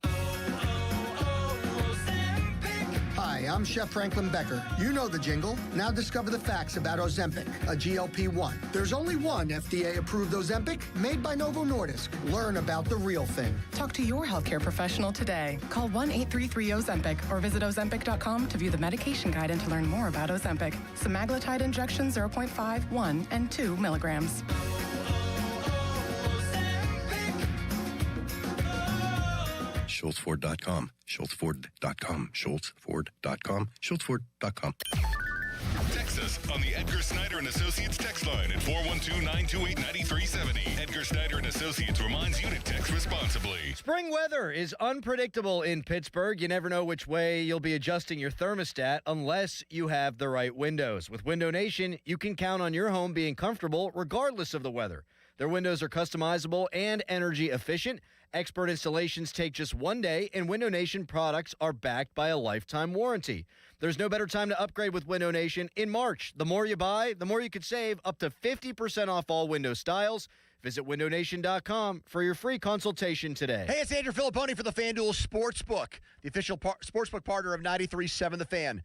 Hi, I'm Chef Franklin Becker. You know the jingle. Now discover the facts about Ozempic, a GLP-1. There's only one FDA-approved Ozempic made by Novo Nordisk. Learn about the real thing. Talk to your healthcare professional today. Call 1-833-OZEMPIC or visit Ozempic.com to view the medication guide and to learn more about Ozempic. Semaglutide injection 0.5, 1, and 2 milligrams. SchultzFord.com. SchultzFord.com. SchultzFord.com. SchultzFord.com. Text us on the Edgar Snyder and Associates text line at 412-928-9370. Edgar Snyder and Associates reminds you to text responsibly. Spring weather is unpredictable in Pittsburgh. You never know which way you'll be adjusting your thermostat unless you have the right windows. With Window Nation, you can count on your home being comfortable regardless of the weather. Their windows are customizable and energy efficient. Expert installations take just 1 day, and Window Nation products are backed by a lifetime warranty. There's no better time to upgrade with Window Nation in March. The more you buy, the more you could save, up to 50% off all window styles. Visit windownation.com for your free consultation today. Hey, it's Andrew Filipponi for the FanDuel Sportsbook, the official sportsbook partner of 93.7 The Fan.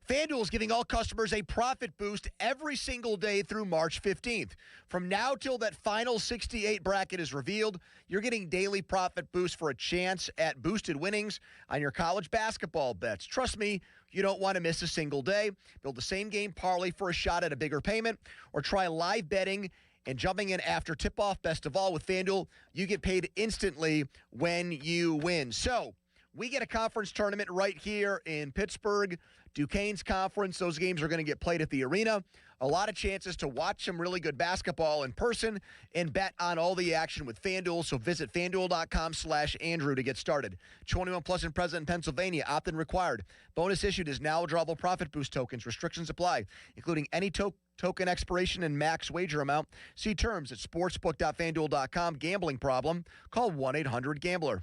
FanDuel is giving all customers a profit boost every single day through March 15th. From now till that final 68 bracket is revealed, you're getting daily profit boosts for a chance at boosted winnings on your college basketball bets. Trust me, you don't want to miss a single day. Build the same game parlay for a shot at a bigger payment, or try live betting and jumping in after tip-off. Best of all, with FanDuel, you get paid instantly when you win. So, we get a conference tournament right here in Pittsburgh. Duquesne's conference, those games are going to get played at the arena. A lot of chances to watch some really good basketball in person and bet on all the action with FanDuel. So visit FanDuel.com/Andrew to get started. 21 plus and present in Pennsylvania. Opt-in required. Bonus issued is now withdrawable profit boost tokens. Restrictions apply, including any token expiration and max wager amount. See terms at sportsbook.fanduel.com. Gambling problem? Call 1-800-GAMBLER.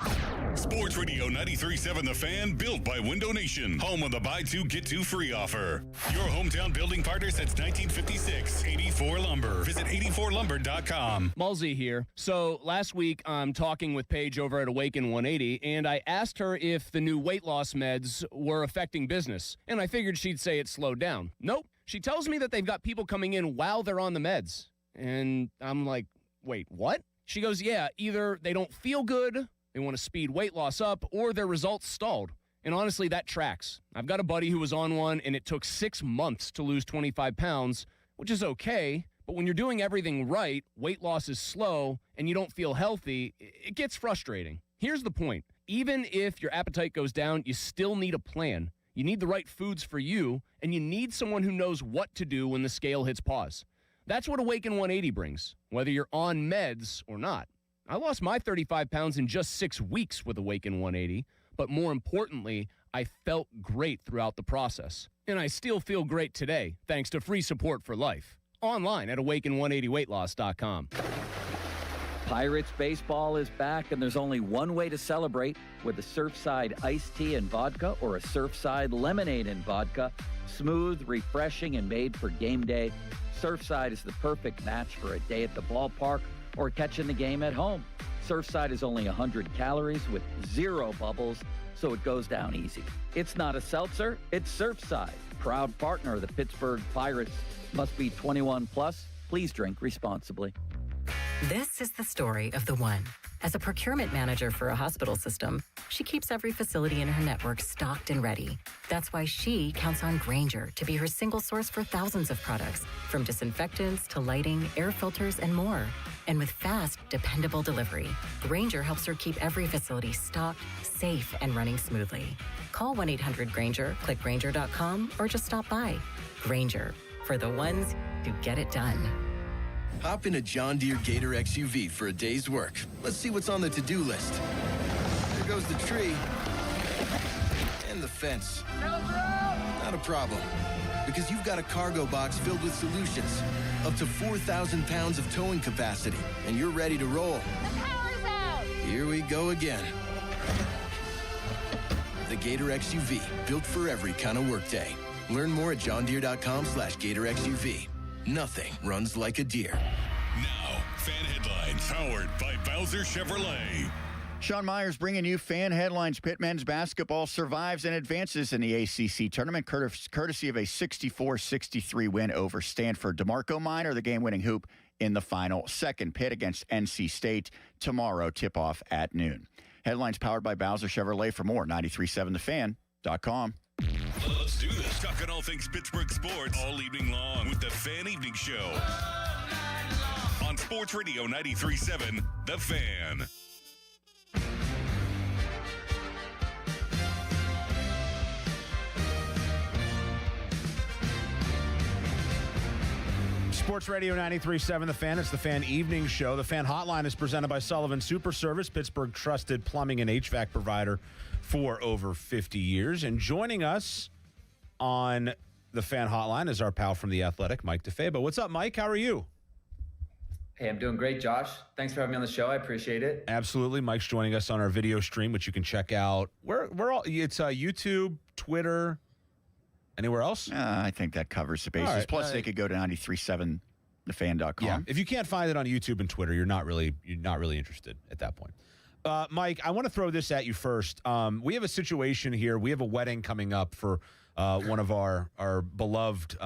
Sports Radio 93.7 The Fan, built by Window Nation. Home of the buy two, get two free offer. Your hometown building partner since 1956. 84 Lumber. Visit 84lumber.com. Mulsey here. So last week, I'm talking with Paige over at Awaken 180, and I asked her if the new weight loss meds were affecting business. And I figured she'd say it slowed down. Nope. She tells me that they've got people coming in while they're on the meds. And I'm like, wait, what? She goes, yeah, either they don't feel good, they want to speed weight loss up, or their results stalled. And honestly, that tracks. I've got a buddy who was on one, and it took 6 months to lose 25 pounds, which is okay. But when you're doing everything right, weight loss is slow, and you don't feel healthy, it gets frustrating. Here's the point. Even if your appetite goes down, you still need a plan. You need the right foods for you, and you need someone who knows what to do when the scale hits pause. That's what Awaken 180 brings, whether you're on meds or not. I lost my 35 pounds in just 6 weeks with Awaken 180, but more importantly, I felt great throughout the process. And I still feel great today, thanks to free support for life. Online at awaken180weightloss.com. Pirates baseball is back, and there's only one way to celebrate, with a Surfside iced tea and vodka or a Surfside lemonade and vodka. Smooth, refreshing, and made for game day. Surfside is the perfect match for a day at the ballpark or catching the game at home. Surfside is only 100 calories with 0 bubbles, so it goes down easy. It's not a seltzer, it's Surfside. Proud partner of the Pittsburgh Pirates. Must be 21 plus. Please drink responsibly. This is the story of the one. As a procurement manager for a hospital system, she keeps every facility in her network stocked and ready. That's why she counts on Grainger to be her single source for thousands of products, from disinfectants to lighting, air filters, and more. And with fast, dependable delivery, Grainger helps her keep every facility stocked, safe, and running smoothly. Call 1-800-GRAINGER, click Grainger.com, or just stop by. Grainger, for the ones who get it done. Hop in a John Deere Gator XUV for a day's work. Let's see what's on the to-do list. There goes the tree. And the fence. Not a problem. Because you've got a cargo box filled with solutions. Up to 4,000 pounds of towing capacity. And you're ready to roll. The power's out! Here we go again. The Gator XUV, built for every kind of workday. Learn more at johndeere.com/Gator XUV. Nothing runs like a deer. Now, fan headlines powered by Bowser Chevrolet. Sean Myers bringing you fan headlines. Pitt men's basketball survives and advances in the ACC tournament, courtesy of a 64-63 win over Stanford. DeMarco Minor, the game-winning hoop in the final. Second, Pitt against NC State tomorrow, tip-off at noon. Headlines powered by Bowser Chevrolet. For more, 937thefan.com. Let's do this. Talking all things Pittsburgh sports all evening long with the Fan Evening Show on Sports Radio 93.7 The Fan. Sports Radio 93.7 The Fan. It's the Fan Evening Show. The Fan Hotline is presented by Sullivan Super Service, Pittsburgh trusted plumbing and HVAC provider for over 50 years. And joining us on the Fan Hotline is our pal from The Athletic, Mike DeFebo. What's up, Mike? How are you? Hey, I'm doing great, Josh. Thanks for having me on the show. I appreciate it. Absolutely. Mike's joining us on our video stream, which you can check out. It's YouTube, Twitter, anywhere else? I think that covers the bases. Right. Plus, they could go to 937thefan.com. Yeah. If you can't find it on YouTube and Twitter, you're not really interested at that point. Mike, I want to throw this at you first. We have a situation here. We have a wedding coming up for one of our beloved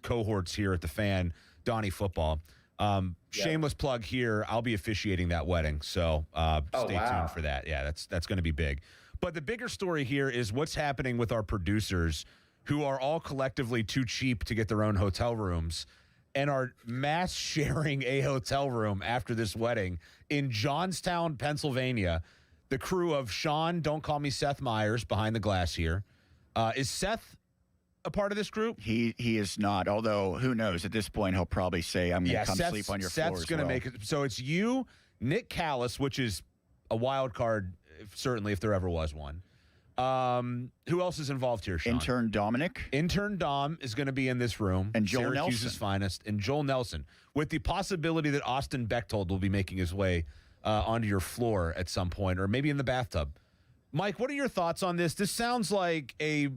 cohorts here at the Fan, Donnie Football. Shameless plug here. I'll be officiating that wedding, so stay tuned for that. Yeah, that's going to be big. But the bigger story here is what's happening with our producers, who are all collectively too cheap to get their own hotel rooms and are mass sharing a hotel room after this wedding in Johnstown, Pennsylvania. The crew of Sean, don't call me Seth Myers, behind the glass here. Is Seth a part of this group? He is not, although who knows? At this point, he'll probably say, I'm going to come sleep on your floor Seth's going to make it. So it's you, Nick Callis, which is a wild card, certainly if there ever was one. Who else is involved here, Sean? Intern Dominic. Intern Dom is going to be in this room. And Joel Syracuse's Nelson. finest. And Joel Nelson, with the possibility that Austin Bechtold will be making his way onto your floor at some point, or maybe in the bathtub. Mike, what are your thoughts on this? This sounds like it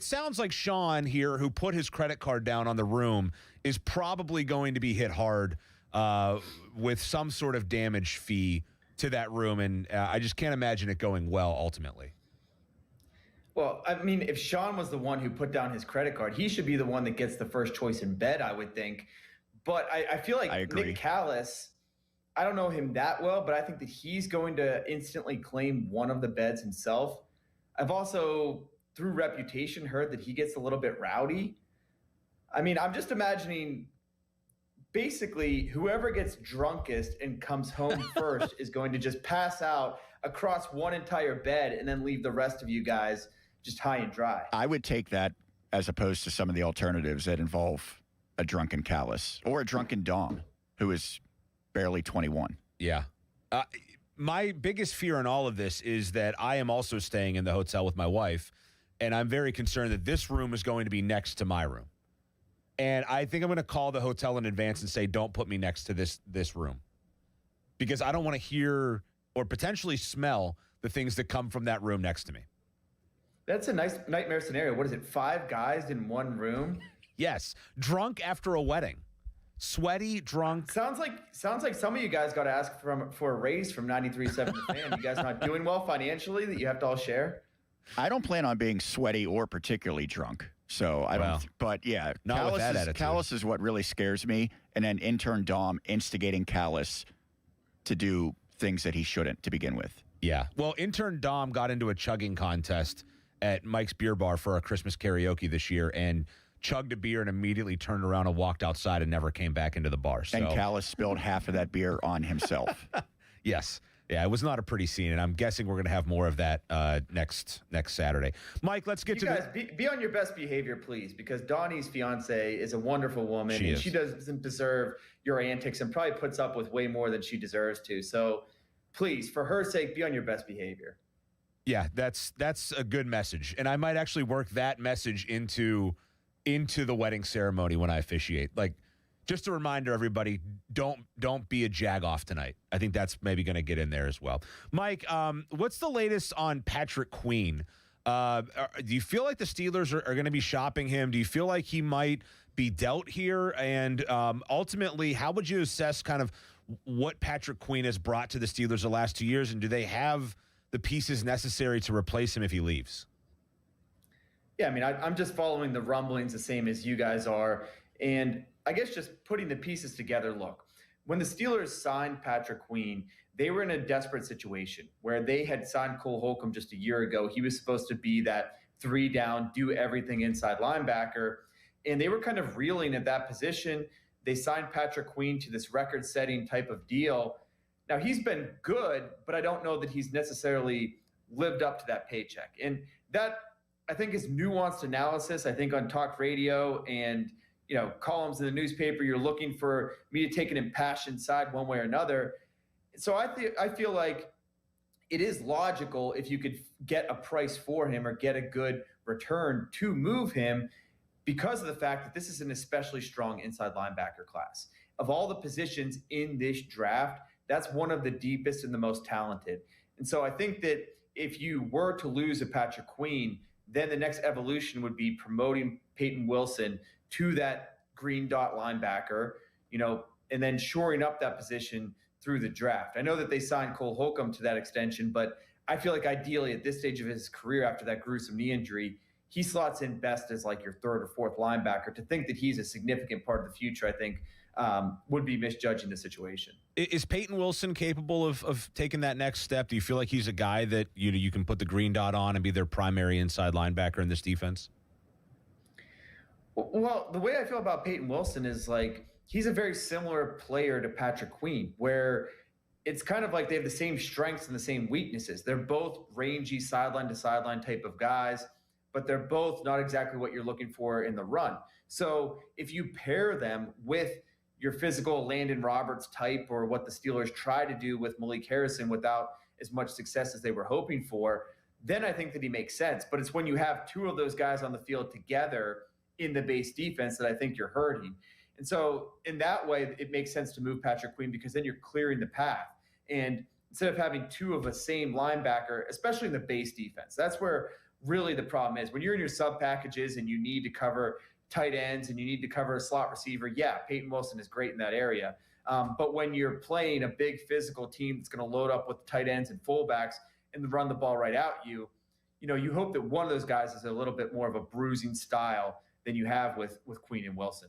sounds like Sean here, who put his credit card down on the room, is probably going to be hit hard with some sort of damage fee to that room. And I just can't imagine it going well ultimately. Well, I mean, if Sean was the one who put down his credit card, he should be the one that gets the first choice in bed, I would think. But I feel like Nick Callis, I don't know him that well, but I think that he's going to instantly claim one of the beds himself. I've also, through reputation, heard that he gets a little bit rowdy. I mean, I'm just imagining basically whoever gets drunkest and comes home first is going to just pass out across one entire bed and then leave the rest of you guys just high and dry. I would take that as opposed to some of the alternatives that involve a drunken Callis or a drunken Dom, who is barely 21. Yeah. My biggest fear in all of this is that I am also staying in the hotel with my wife, and I'm very concerned that this room is going to be next to my room. And I think I'm going to call the hotel in advance and say, don't put me next to this room, because I don't want to hear or potentially smell the things that come from that room next to me. That's a nice nightmare scenario. What is it, 5 guys in one room? Yes. Drunk after a wedding. Sweaty, drunk. Sounds like some of you guys got to ask for a raise from 93.7 The Fan. You guys not doing well financially that you have to all share? I don't plan on being sweaty or particularly drunk. So I don't, but yeah, not with that attitude. Callis is what really scares me. And then intern Dom instigating Callis to do things that he shouldn't to begin with. Yeah. Well, intern Dom got into a chugging contest at Mike's Beer Bar for our Christmas karaoke this year and chugged a beer and immediately turned around and walked outside and never came back into the bar. So. And Callis spilled half of that beer on himself. Yes. Yeah, it was not a pretty scene, and I'm guessing we're going to have more of that next Saturday. Mike, let's get you to guys, be on your best behavior, please, because Donnie's fiance is a wonderful woman, she doesn't deserve your antics and probably puts up with way more than she deserves to. So please, for her sake, be on your best behavior. Yeah, that's a good message, and I might actually work that message into the wedding ceremony when I officiate. Like, just a reminder, everybody, don't be a jag-off tonight. I think that's maybe going to get in there as well. Mike, what's the latest on Patrick Queen? Do you feel like the Steelers are going to be shopping him? Do you feel like he might be dealt here? And ultimately, how would you assess kind of what Patrick Queen has brought to the Steelers the last 2 years, and do they have the pieces necessary to replace him if he leaves? Yeah, I mean, I'm just following the rumblings the same as you guys are. And I guess just putting the pieces together, look, when the Steelers signed Patrick Queen, they were in a desperate situation where they had signed Cole Holcomb just a year ago. He was supposed to be that 3-down, do everything inside linebacker. And they were kind of reeling at that position. They signed Patrick Queen to this record-setting type of deal. Now, he's been good, but I don't know that he's necessarily lived up to that paycheck. And that, I think, is nuanced analysis. I think on talk radio and, columns in the newspaper, you're looking for me to take an impassioned side one way or another. So I feel like it is logical if you could get a price for him or get a good return to move him, because of the fact that this is an especially strong inside linebacker class. Of all the positions in this draft, that's one of the deepest and the most talented. And so I think that if you were to lose a Patrick Queen, then the next evolution would be promoting Peyton Wilson to that green dot linebacker, and then shoring up that position through the draft. I know that they signed Cole Holcomb to that extension, but I feel like ideally at this stage of his career after that gruesome knee injury, he slots in best as like your third or fourth linebacker. To think that he's a significant part of the future, I think, would be misjudging the situation. Is Peyton Wilson capable of taking that next step? Do you feel like he's a guy that you can put the green dot on and be their primary inside linebacker in this defense? Well, the way I feel about Peyton Wilson is like he's a very similar player to Patrick Queen, where it's kind of like they have the same strengths and the same weaknesses. They're both rangy sideline to sideline type of guys, but they're both not exactly what you're looking for in the run. So if you pair them with your physical Landon Roberts type, or what the Steelers try to do with Malik Harrison without as much success as they were hoping for, then I think that he makes sense. But it's when you have two of those guys on the field together in the base defense that I think you're hurting. And so in that way, it makes sense to move Patrick Queen, because then you're clearing the path. And instead of having two of the same linebacker, especially in the base defense, that's where really the problem is. When you're in your sub packages and you need to cover tight ends and you need to cover a slot receiver, yeah, Peyton Wilson is great in that area. But when you're playing a big physical team that's going to load up with tight ends and fullbacks and run the ball right at you, you hope that one of those guys is a little bit more of a bruising style than you have with Queen and Wilson.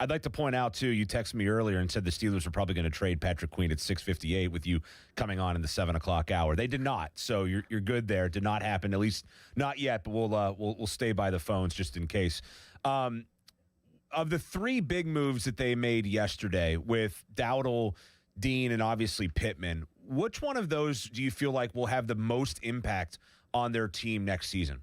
I'd like to point out, too, you texted me earlier and said the Steelers were probably going to trade Patrick Queen at 6:58 with you coming on in the 7 o'clock hour. They did not, so you're good there. It did not happen, at least not yet, but we'll stay by the phones just in case. Of the three big moves that they made yesterday with Dowdle, Dean, and obviously Pittman, which one of those do you feel like will have the most impact on their team next season?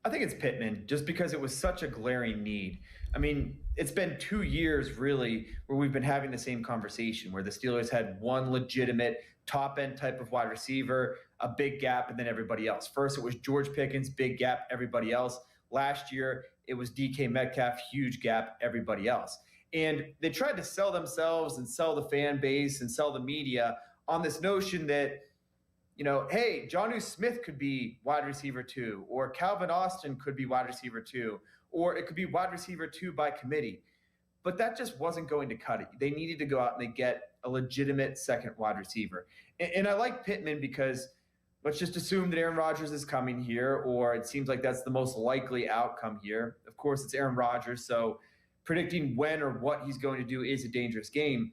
I think it's Pittman, just because it was such a glaring need. I mean, it's been 2 years, really, where we've been having the same conversation, where the Steelers had one legitimate top-end type of wide receiver, a big gap, and then everybody else. First, it was George Pickens, big gap, everybody else. Last year, it was DK Metcalf, huge gap, everybody else. And they tried to sell themselves and sell the fan base and sell the media on this notion that, hey, Jonnu Smith could be wide receiver 2, or Calvin Austin could be wide receiver 2, or it could be wide receiver 2 by committee. But that just wasn't going to cut it. They needed to go out and they get a legitimate second wide receiver. And I like Pittman because let's just assume that Aaron Rodgers is coming here, or it seems like that's the most likely outcome here. Of course, it's Aaron Rodgers, so predicting when or what he's going to do is a dangerous game.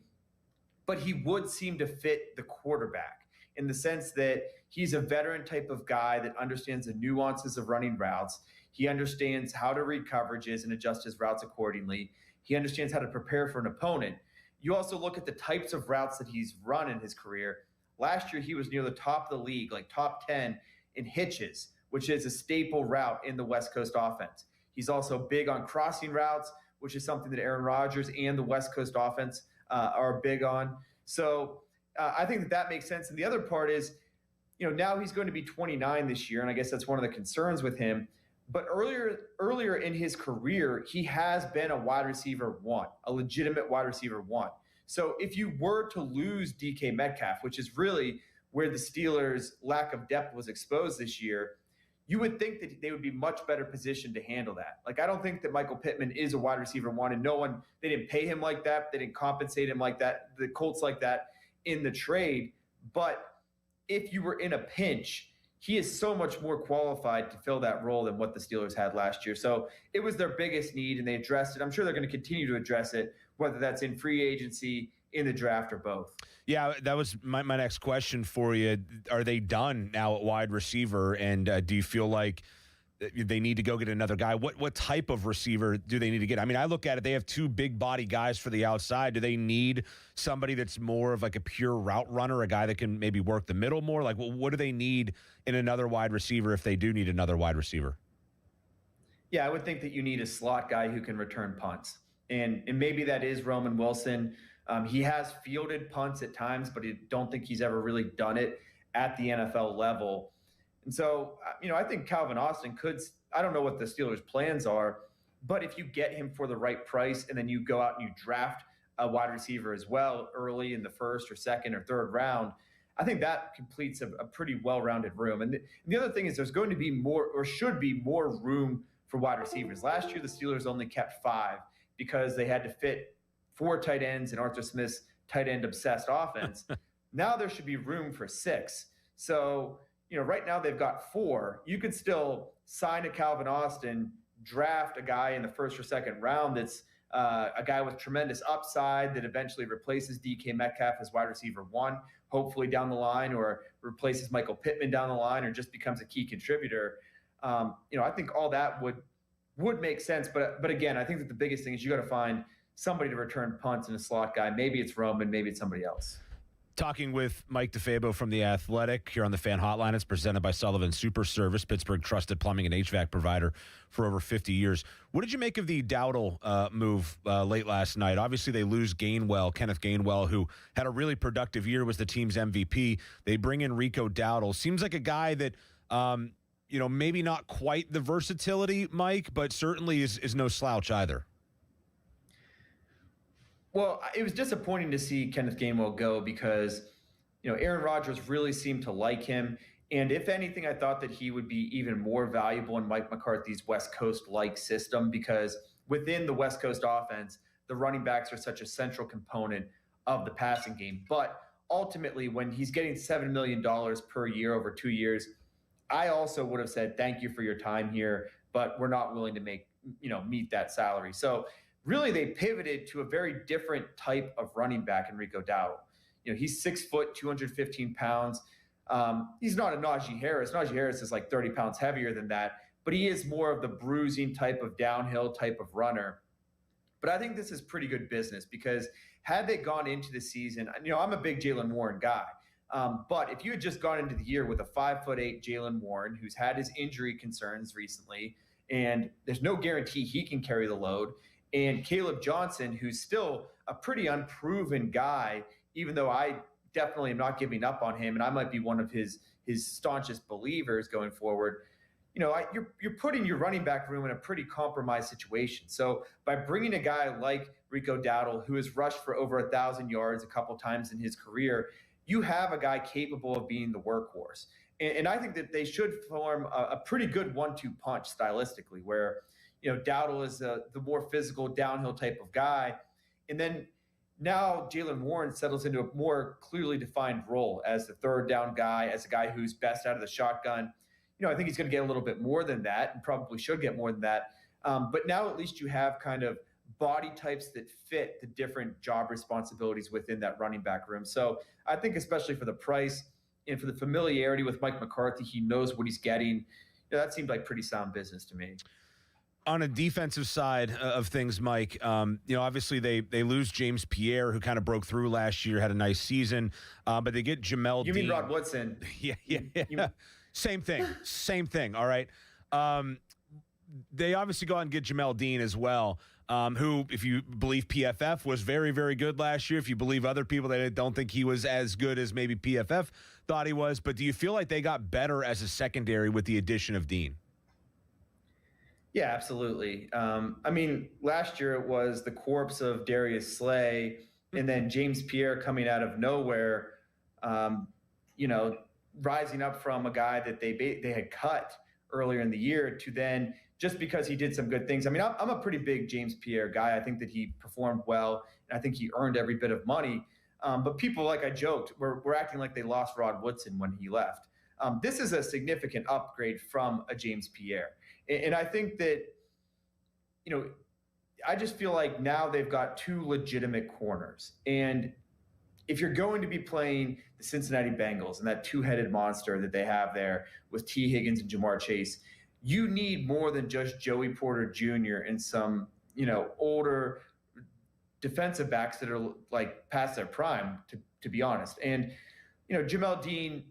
But he would seem to fit the quarterback. in the sense that he's a veteran type of guy that understands the nuances of running routes. He understands how to read coverages and adjust his routes accordingly. He understands how to prepare for an opponent. You also look at the types of routes that he's run in his career. Last year, he was near the top of the league, like top 10 in hitches, which is a staple route in the West Coast offense. He's also big on crossing routes, which is something that Aaron Rodgers and the West Coast offense are big on. So I think that makes sense. And the other part is, now he's going to be 29 this year, and I guess that's one of the concerns with him. But earlier in his career, he has been a wide receiver one, a legitimate wide receiver one. So if you were to lose DK Metcalf, which is really where the Steelers' lack of depth was exposed this year, you would think that they would be much better positioned to handle that. Like, I don't think that Michael Pittman is a wide receiver one, and they didn't pay him like that. They didn't compensate him like that, the Colts like that in the trade. But if you were in a pinch, he is so much more qualified to fill that role than what the Steelers had last year. So it was their biggest need, and they addressed it. I'm sure they're going to continue to address it, whether that's in free agency, in the draft, or both. Yeah, that was my next question for you. Are they done now at wide receiver? And do you feel like they need to go get another guy? What type of receiver do they need to get? I mean, I look at it, they have two big body guys for the outside. Do they need somebody that's more of like a pure route runner, a guy that can maybe work the middle more? Like, what do they need in another wide receiver if they do need another wide receiver? Yeah, I would think that you need a slot guy who can return punts. And maybe that is Roman Wilson. He has fielded punts at times, but I don't think he's ever really done it at the NFL level. And so, I think Calvin Austin I don't know what the Steelers' plans are, but if you get him for the right price and then you go out and you draft a wide receiver as well early in the first or second or third round, I think that completes a pretty well-rounded room. And the other thing is there's going to be more, or should be more, room for wide receivers. Last year, the Steelers only kept 5 because they had to fit 4 tight ends in Arthur Smith's tight end obsessed offense. Now there should be room for 6. So, right now they've got 4. You could still sign a Calvin Austin, draft a guy in the first or second round that's a guy with tremendous upside that eventually replaces DK Metcalf as wide receiver 1, hopefully down the line, or replaces Michael Pittman down the line, or just becomes a key contributor. I think all that would make sense. But again, I think that the biggest thing is you got to find somebody to return punts and a slot guy. Maybe it's Roman, maybe it's somebody else. Talking with Mike DeFabo from The Athletic here on the Fan Hotline. It's presented by Sullivan Super Service, Pittsburgh trusted plumbing and HVAC provider for over 50 years. What did you make of the Dowdle move late last night? Obviously, they lose Kenneth Gainwell, who had a really productive year, was the team's MVP. They bring in Rico Dowdle. Seems like a guy that, maybe not quite the versatility, Mike, but certainly is no slouch either. Well, it was disappointing to see Kenneth Gainwell go because, Aaron Rodgers really seemed to like him. And if anything, I thought that he would be even more valuable in Mike McCarthy's West Coast-like system, because within the West Coast offense, the running backs are such a central component of the passing game. But ultimately, when he's getting $7 million per year over 2 years, I also would have said, thank you for your time here, but we're not willing to meet that salary. So really, they pivoted to a very different type of running back in Rico Dowdle. He's 6 foot, 215 pounds. He's not a Najee Harris. Najee Harris is like 30 pounds heavier than that, but he is more of the bruising type of downhill type of runner. But I think this is pretty good business, because had they gone into the season, I'm a big Jaylen Warren guy. But if you had just gone into the year with a 5'8" Jaylen Warren, who's had his injury concerns recently, and there's no guarantee he can carry the load, and Caleb Johnson, who's still a pretty unproven guy, even though I definitely am not giving up on him, and I might be one of his staunchest believers going forward, you're putting your running back room in a pretty compromised situation. So by bringing a guy like Rico Dowdle, who has rushed for over 1,000 yards a couple times in his career, you have a guy capable of being the workhorse. And I think that they should form a pretty good 1-2 punch stylistically, where Dowdle is the more physical downhill type of guy. And then now Jaylen Warren settles into a more clearly defined role as the third down guy, as a guy who's best out of the shotgun. I think he's going to get a little bit more than that, and probably should get more than that. But now at least you have kind of body types that fit the different job responsibilities within that running back room. So I think especially for the price, and for the familiarity with Mike McCarthy, he knows what he's getting. That seemed like pretty sound business to me. On a defensive side of things, Mike, obviously they lose James Pierre, who kind of broke through last year, had a nice season, but they get Jamel Dean. You mean Rod Woodson? Yeah. Same thing. All right. They obviously go out and get Jamel Dean as well, who, if you believe PFF, was very, very good last year. If you believe other people, they don't think he was as good as maybe PFF thought he was. But do you feel like they got better as a secondary with the addition of Dean? Yeah, absolutely. Last year it was the corpse of Darius Slay and then James Pierre coming out of nowhere, rising up from a guy that they had cut earlier in the year to then just because he did some good things. I'm a pretty big James Pierre guy. I think that he performed well, and I think he earned every bit of money. But people, like I joked, were acting like they lost Rod Woodson when he left. This is a significant upgrade from a James Pierre. And I think that, I just feel like now they've got two legitimate corners. And if you're going to be playing the Cincinnati Bengals and that two-headed monster that they have there with T. Higgins and Jamar Chase, you need more than just Joey Porter Jr. and some, older defensive backs that are like past their prime, to be honest. And, Jamel Dean,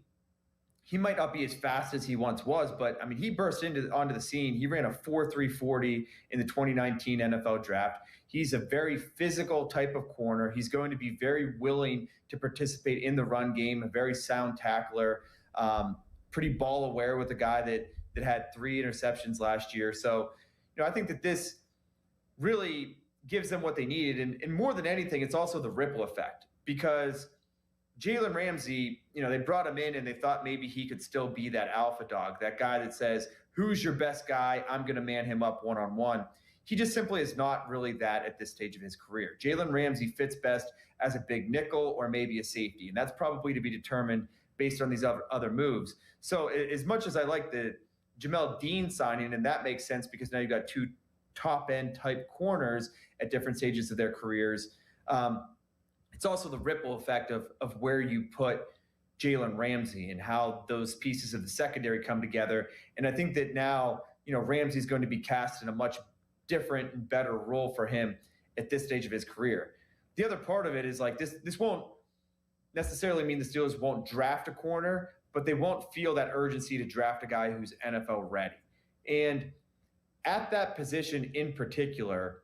he might not be as fast as he once was, but he burst onto the scene. He ran a 4.3 40 in the 2019 NFL draft. He's a very physical type of corner. He's going to be very willing to participate in the run game, a very sound tackler, pretty ball aware with a guy that had 3 interceptions last year. So, I think that this really gives them what they needed. And more than anything, it's also the ripple effect, because Jalen Ramsey, they brought him in and they thought maybe he could still be that alpha dog, that guy that says, who's your best guy? I'm going to man him up one-on-one. He just simply is not really that at this stage of his career. Jalen Ramsey fits best as a big nickel or maybe a safety, and that's probably to be determined based on these other moves. So as much as I like the Jamel Dean signing, and that makes sense because now you've got two top-end type corners at different stages of their careers, it's also the ripple effect of where you put Jalen Ramsey and how those pieces of the secondary come together. And I think that now, Ramsey's going to be cast in a much different and better role for him at this stage of his career. The other part of it is like this won't necessarily mean the Steelers won't draft a corner, but they won't feel that urgency to draft a guy who's NFL ready. And at that position in particular,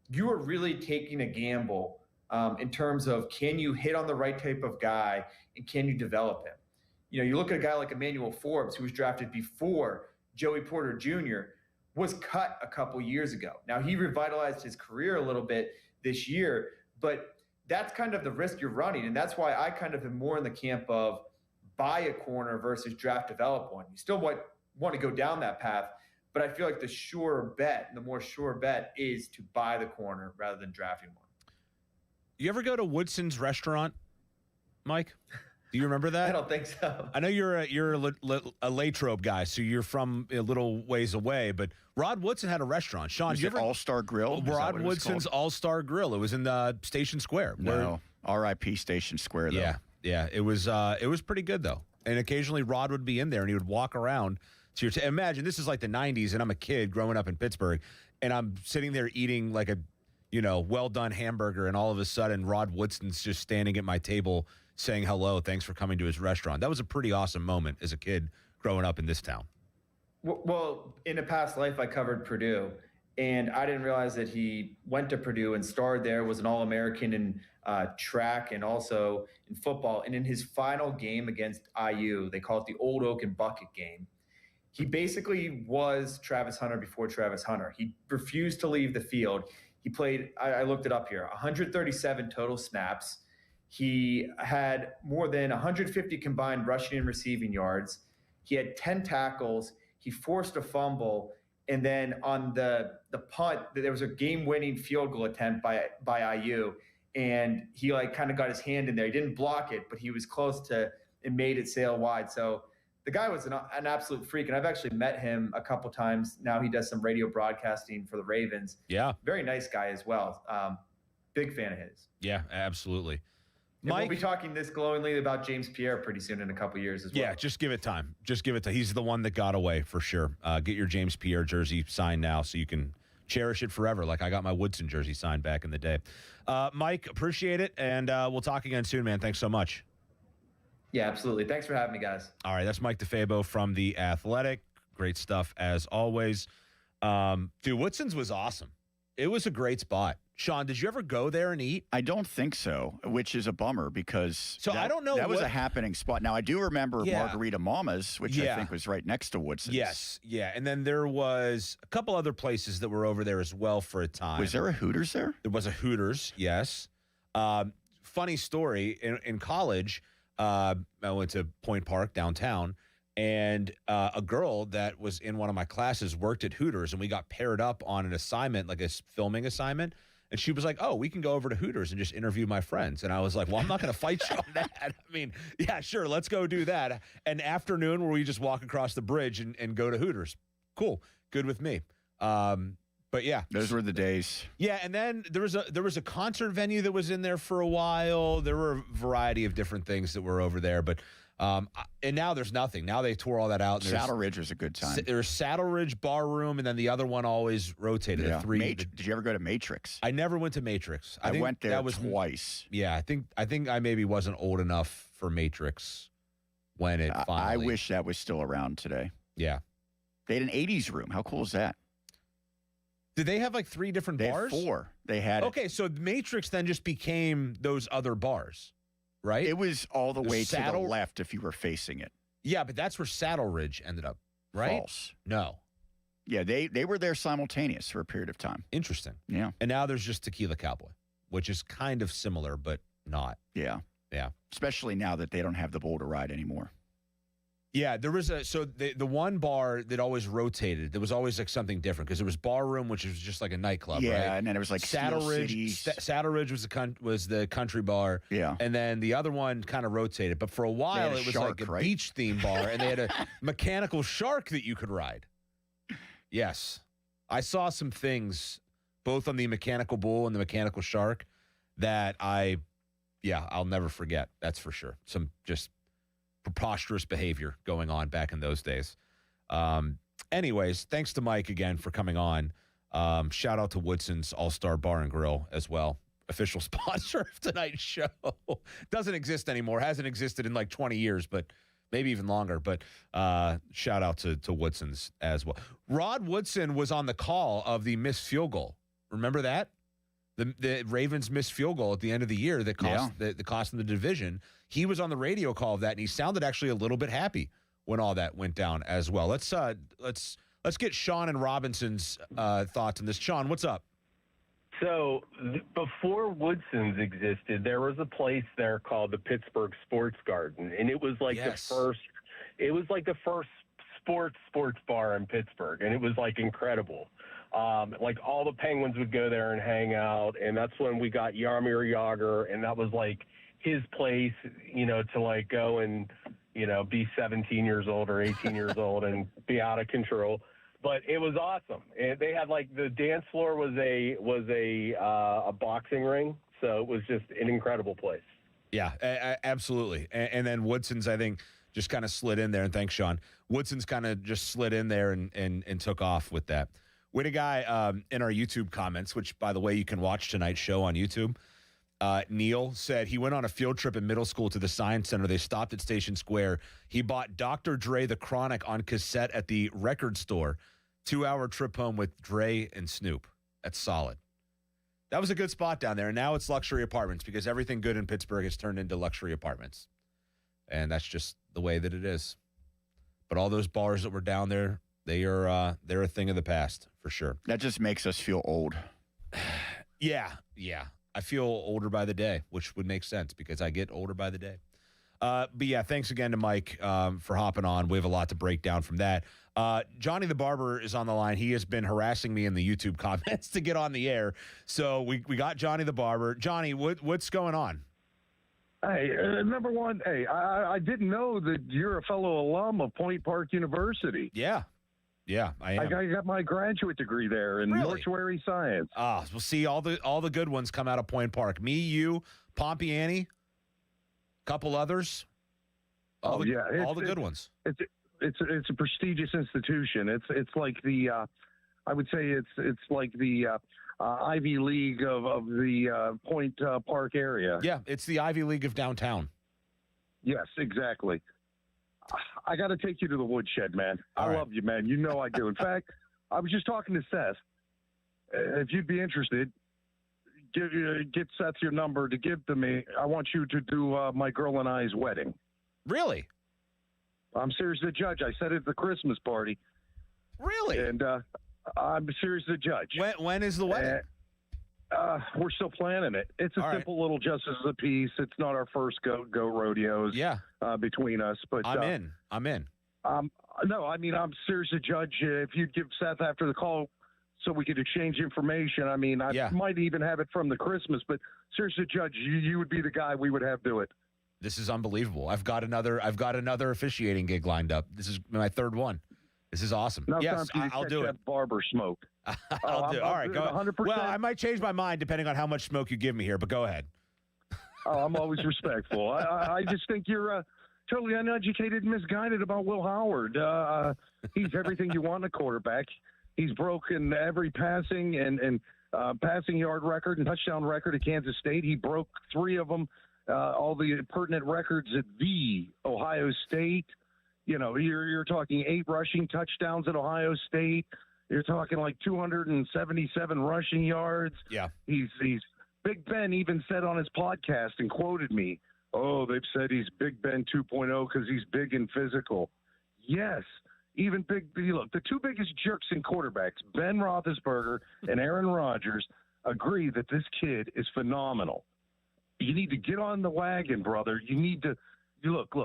you are really taking a gamble in terms of, can you hit on the right type of guy and can you develop him? You look at a guy like Emmanuel Forbes, who was drafted before Joey Porter Jr., was cut a couple years ago. Now, he revitalized his career a little bit this year, but that's kind of the risk you're running. And that's why I kind of am more in the camp of buy a corner versus draft develop one. You still want to go down that path, but I feel like the more sure bet is to buy the corner rather than drafting one. You ever go to Woodson's restaurant, Mike? Do you remember that? I don't think so. I know you're a Latrobe guy, so you're from a little ways away. But Rod Woodson had a restaurant. Sean, you ever All-Star Grill? Rod Woodson's All-Star Grill. It was in the Station Square. No, R.I.P. Station Square. Though. Yeah. It was pretty good though. And occasionally Rod would be in there and he would walk around. So imagine this is like the '90s, and I'm a kid growing up in Pittsburgh, and I'm sitting there eating like a well-done hamburger, and all of a sudden Rod Woodson's just standing at my table saying hello, thanks for coming to his restaurant. That was a pretty awesome moment as a kid growing up in this town. Well, in a past life, I covered Purdue, and I didn't realize that he went to Purdue and starred there, was an All-American in track and also in football. And in his final game against IU, they call it the Old Oak and Bucket game, he basically was Travis Hunter before Travis Hunter. He refused to leave the field. He played, I looked it up here, 137 total snaps. He had more than 150 combined rushing and receiving yards. He had 10 tackles. He forced a fumble. And then on the punt, there was a game-winning field goal attempt by IU. And he kind of got his hand in there. He didn't block it, but he was close to and made it sail wide. So the guy was an absolute freak, and I've actually met him a couple times. Now he does some radio broadcasting for the Ravens. Yeah. Very nice guy as well. Big fan of his. Yeah, absolutely. We'll be talking this glowingly about James Pierre pretty soon in a couple years as well. Yeah, just give it time. Just give it time. He's the one that got away for sure. Get your James Pierre jersey signed now so you can cherish it forever, like I got my Woodson jersey signed back in the day. Mike, appreciate it, and we'll talk again soon, man. Thanks so much. Yeah, absolutely. Thanks for having me, guys. All right, that's Mike DeFabo from The Athletic. Great stuff, as always. Dude, Woodson's was awesome. It was a great spot. Sean, did you ever go there and eat? I don't think so, which is a bummer because I don't know that was a happening spot. Now, I do remember Margarita Mama's, which I think was right next to Woodson's. Yes, yeah. And then there was a couple other places that were over there as well for a time. Was there a Hooters there? There was a Hooters, yes. Funny story, in college, I went to Point Park downtown, and a girl that was in one of my classes worked at Hooters, and we got paired up on an assignment, like a filming assignment. And she was like, oh, we can go over to Hooters and just interview my friends. And I was like, well, I'm not going to fight you on that. I mean, yeah, sure, let's go do that. An afternoon where we just walk across the bridge and go to Hooters. Cool. Good with me. But yeah. Those were the days. Yeah, and then there was a concert venue that was in there for a while. There were a variety of different things that were over there. But and now there's nothing. Now they tore all that out. Saddle Ridge was a good time. There's Saddle Ridge Bar Room, and then the other one always rotated. Yeah. Did you ever go to Matrix? I never went to Matrix. I went there twice. Yeah, I think I maybe wasn't old enough for Matrix when it finally. I wish that was still around today. Yeah. They had an 80s room. How cool is that? Did they have like 3 different bars? They had 4. They had. Okay, so Matrix then just became those other bars. Right? It was all the way to the left if you were facing it. Yeah, but that's where Saddle Ridge ended up, right? False. No. Yeah, they were there simultaneous for a period of time. Interesting. Yeah. And now there's just Tequila Cowboy, which is kind of similar, but not. Yeah. Yeah. Especially now that they don't have the Boulder Ride anymore. Yeah, there was the one bar that always rotated. There was always like something different because there was Bar Room, which was just like a nightclub, right? Yeah, and then it was like Saddle Ridge. Saddle Ridge was the country bar. Yeah, and then the other one kind of rotated. But for a while, it was like a beach theme bar, and they had a mechanical shark that you could ride. Yes, I saw some things both on the mechanical bull and the mechanical shark that I'll never forget. That's for sure. Some just preposterous behavior going on back in those days. Anyways, thanks to Mike again for coming on. Shout out to Woodson's All-Star Bar and Grill as well. Official sponsor of tonight's show. Doesn't exist anymore. Hasn't existed in like 20 years, but maybe even longer. But shout out to Woodson's as well. Rod Woodson was on the call of the missed field goal. Remember that? The Ravens missed field goal at the end of the year that cost the cost of the division. He was on the radio call of that, and he sounded actually a little bit happy when all that went down as well. Let's get Sean and Robinson's thoughts on this. Sean, what's up? So before Woodson's existed, there was a place there called the Pittsburgh Sports Garden, and it was like the first sports bar in Pittsburgh, and it was like incredible. Like all the Penguins would go there and hang out, and that's when we got Jaromir Jagr, and that was like his place, to like go and, be 17 years old or 18 years old and be out of control. But it was awesome. And they had like the dance floor was a boxing ring, so it was just an incredible place. Yeah, absolutely. And then Woodson's, I think, just kind of slid in there. And thanks, Sean. Woodson's kind of just slid in there and took off with that. We had a guy in our YouTube comments, which, by the way, you can watch tonight's show on YouTube. Neil said he went on a field trip in middle school to the Science Center. They stopped at Station Square. He bought Dr. Dre The Chronic on cassette at the record store. 2-hour trip home with Dre and Snoop. That's solid. That was a good spot down there. And now it's luxury apartments because everything good in Pittsburgh has turned into luxury apartments. And that's just the way that it is. But all those bars that were down there, they're a thing of the past for sure. That just makes us feel old. Yeah. I feel older by the day, which would make sense because I get older by the day. But yeah, thanks again to Mike for hopping on. We have a lot to break down from that. Johnny the Barber is on the line. He has been harassing me in the YouTube comments to get on the air. So we got Johnny the Barber. Johnny, what's going on? Hey, number one, I didn't know that you're a fellow alum of Point Park University. Yeah, I am. I got my graduate degree there in mortuary science. We'll see all the good ones come out of Point Park. Me, you, Pompiani, Couple others. All the good ones. It's a prestigious institution. It's like the I would say it's like the Ivy League of the Point Park area. Yeah, it's the Ivy League of downtown. Yes, exactly. I got to take you to the woodshed, man. I love you, man. You know I do. In fact, I was just talking to Seth. If you'd be interested, get Seth your number to give to me. I want you to do my girl and I's wedding. Really? I'm serious as a judge. I said it at the Christmas party. Really? And I'm serious as a judge. When is the wedding? We're still planning it. It's a simple little justice of the peace. It's not our first go rodeos. Yeah. Between us, but I'm in. No, I mean I'm serious as a judge. If you'd give Seth after the call, so we could exchange information. I mean, I might even have it from the Christmas, but serious as a judge, you would be the guy we would have do it. This is unbelievable. I've got another officiating gig lined up. This is my third one. This is awesome. Yes, I'll do it. Barber smoke. I'll do it. All right, go. 100%. Well, I might change my mind depending on how much smoke you give me here, but go ahead. I'm always respectful. I just think you're totally uneducated and misguided about Will Howard. He's everything you want in a quarterback. He's broken every passing and passing yard record and touchdown record at Kansas State. He broke 3 of them. All the pertinent records at the Ohio State. You know, you're talking 8 rushing touchdowns at Ohio State. You're talking like 277 rushing yards. Yeah. He's Big Ben even said on his podcast and quoted me, "Oh, they've said he's Big Ben 2.0 because he's big and physical." Yes. Even look, the 2 biggest jerks in quarterbacks, Ben Roethlisberger and Aaron Rodgers, agree that this kid is phenomenal. You need to get on the wagon, brother. You need to look.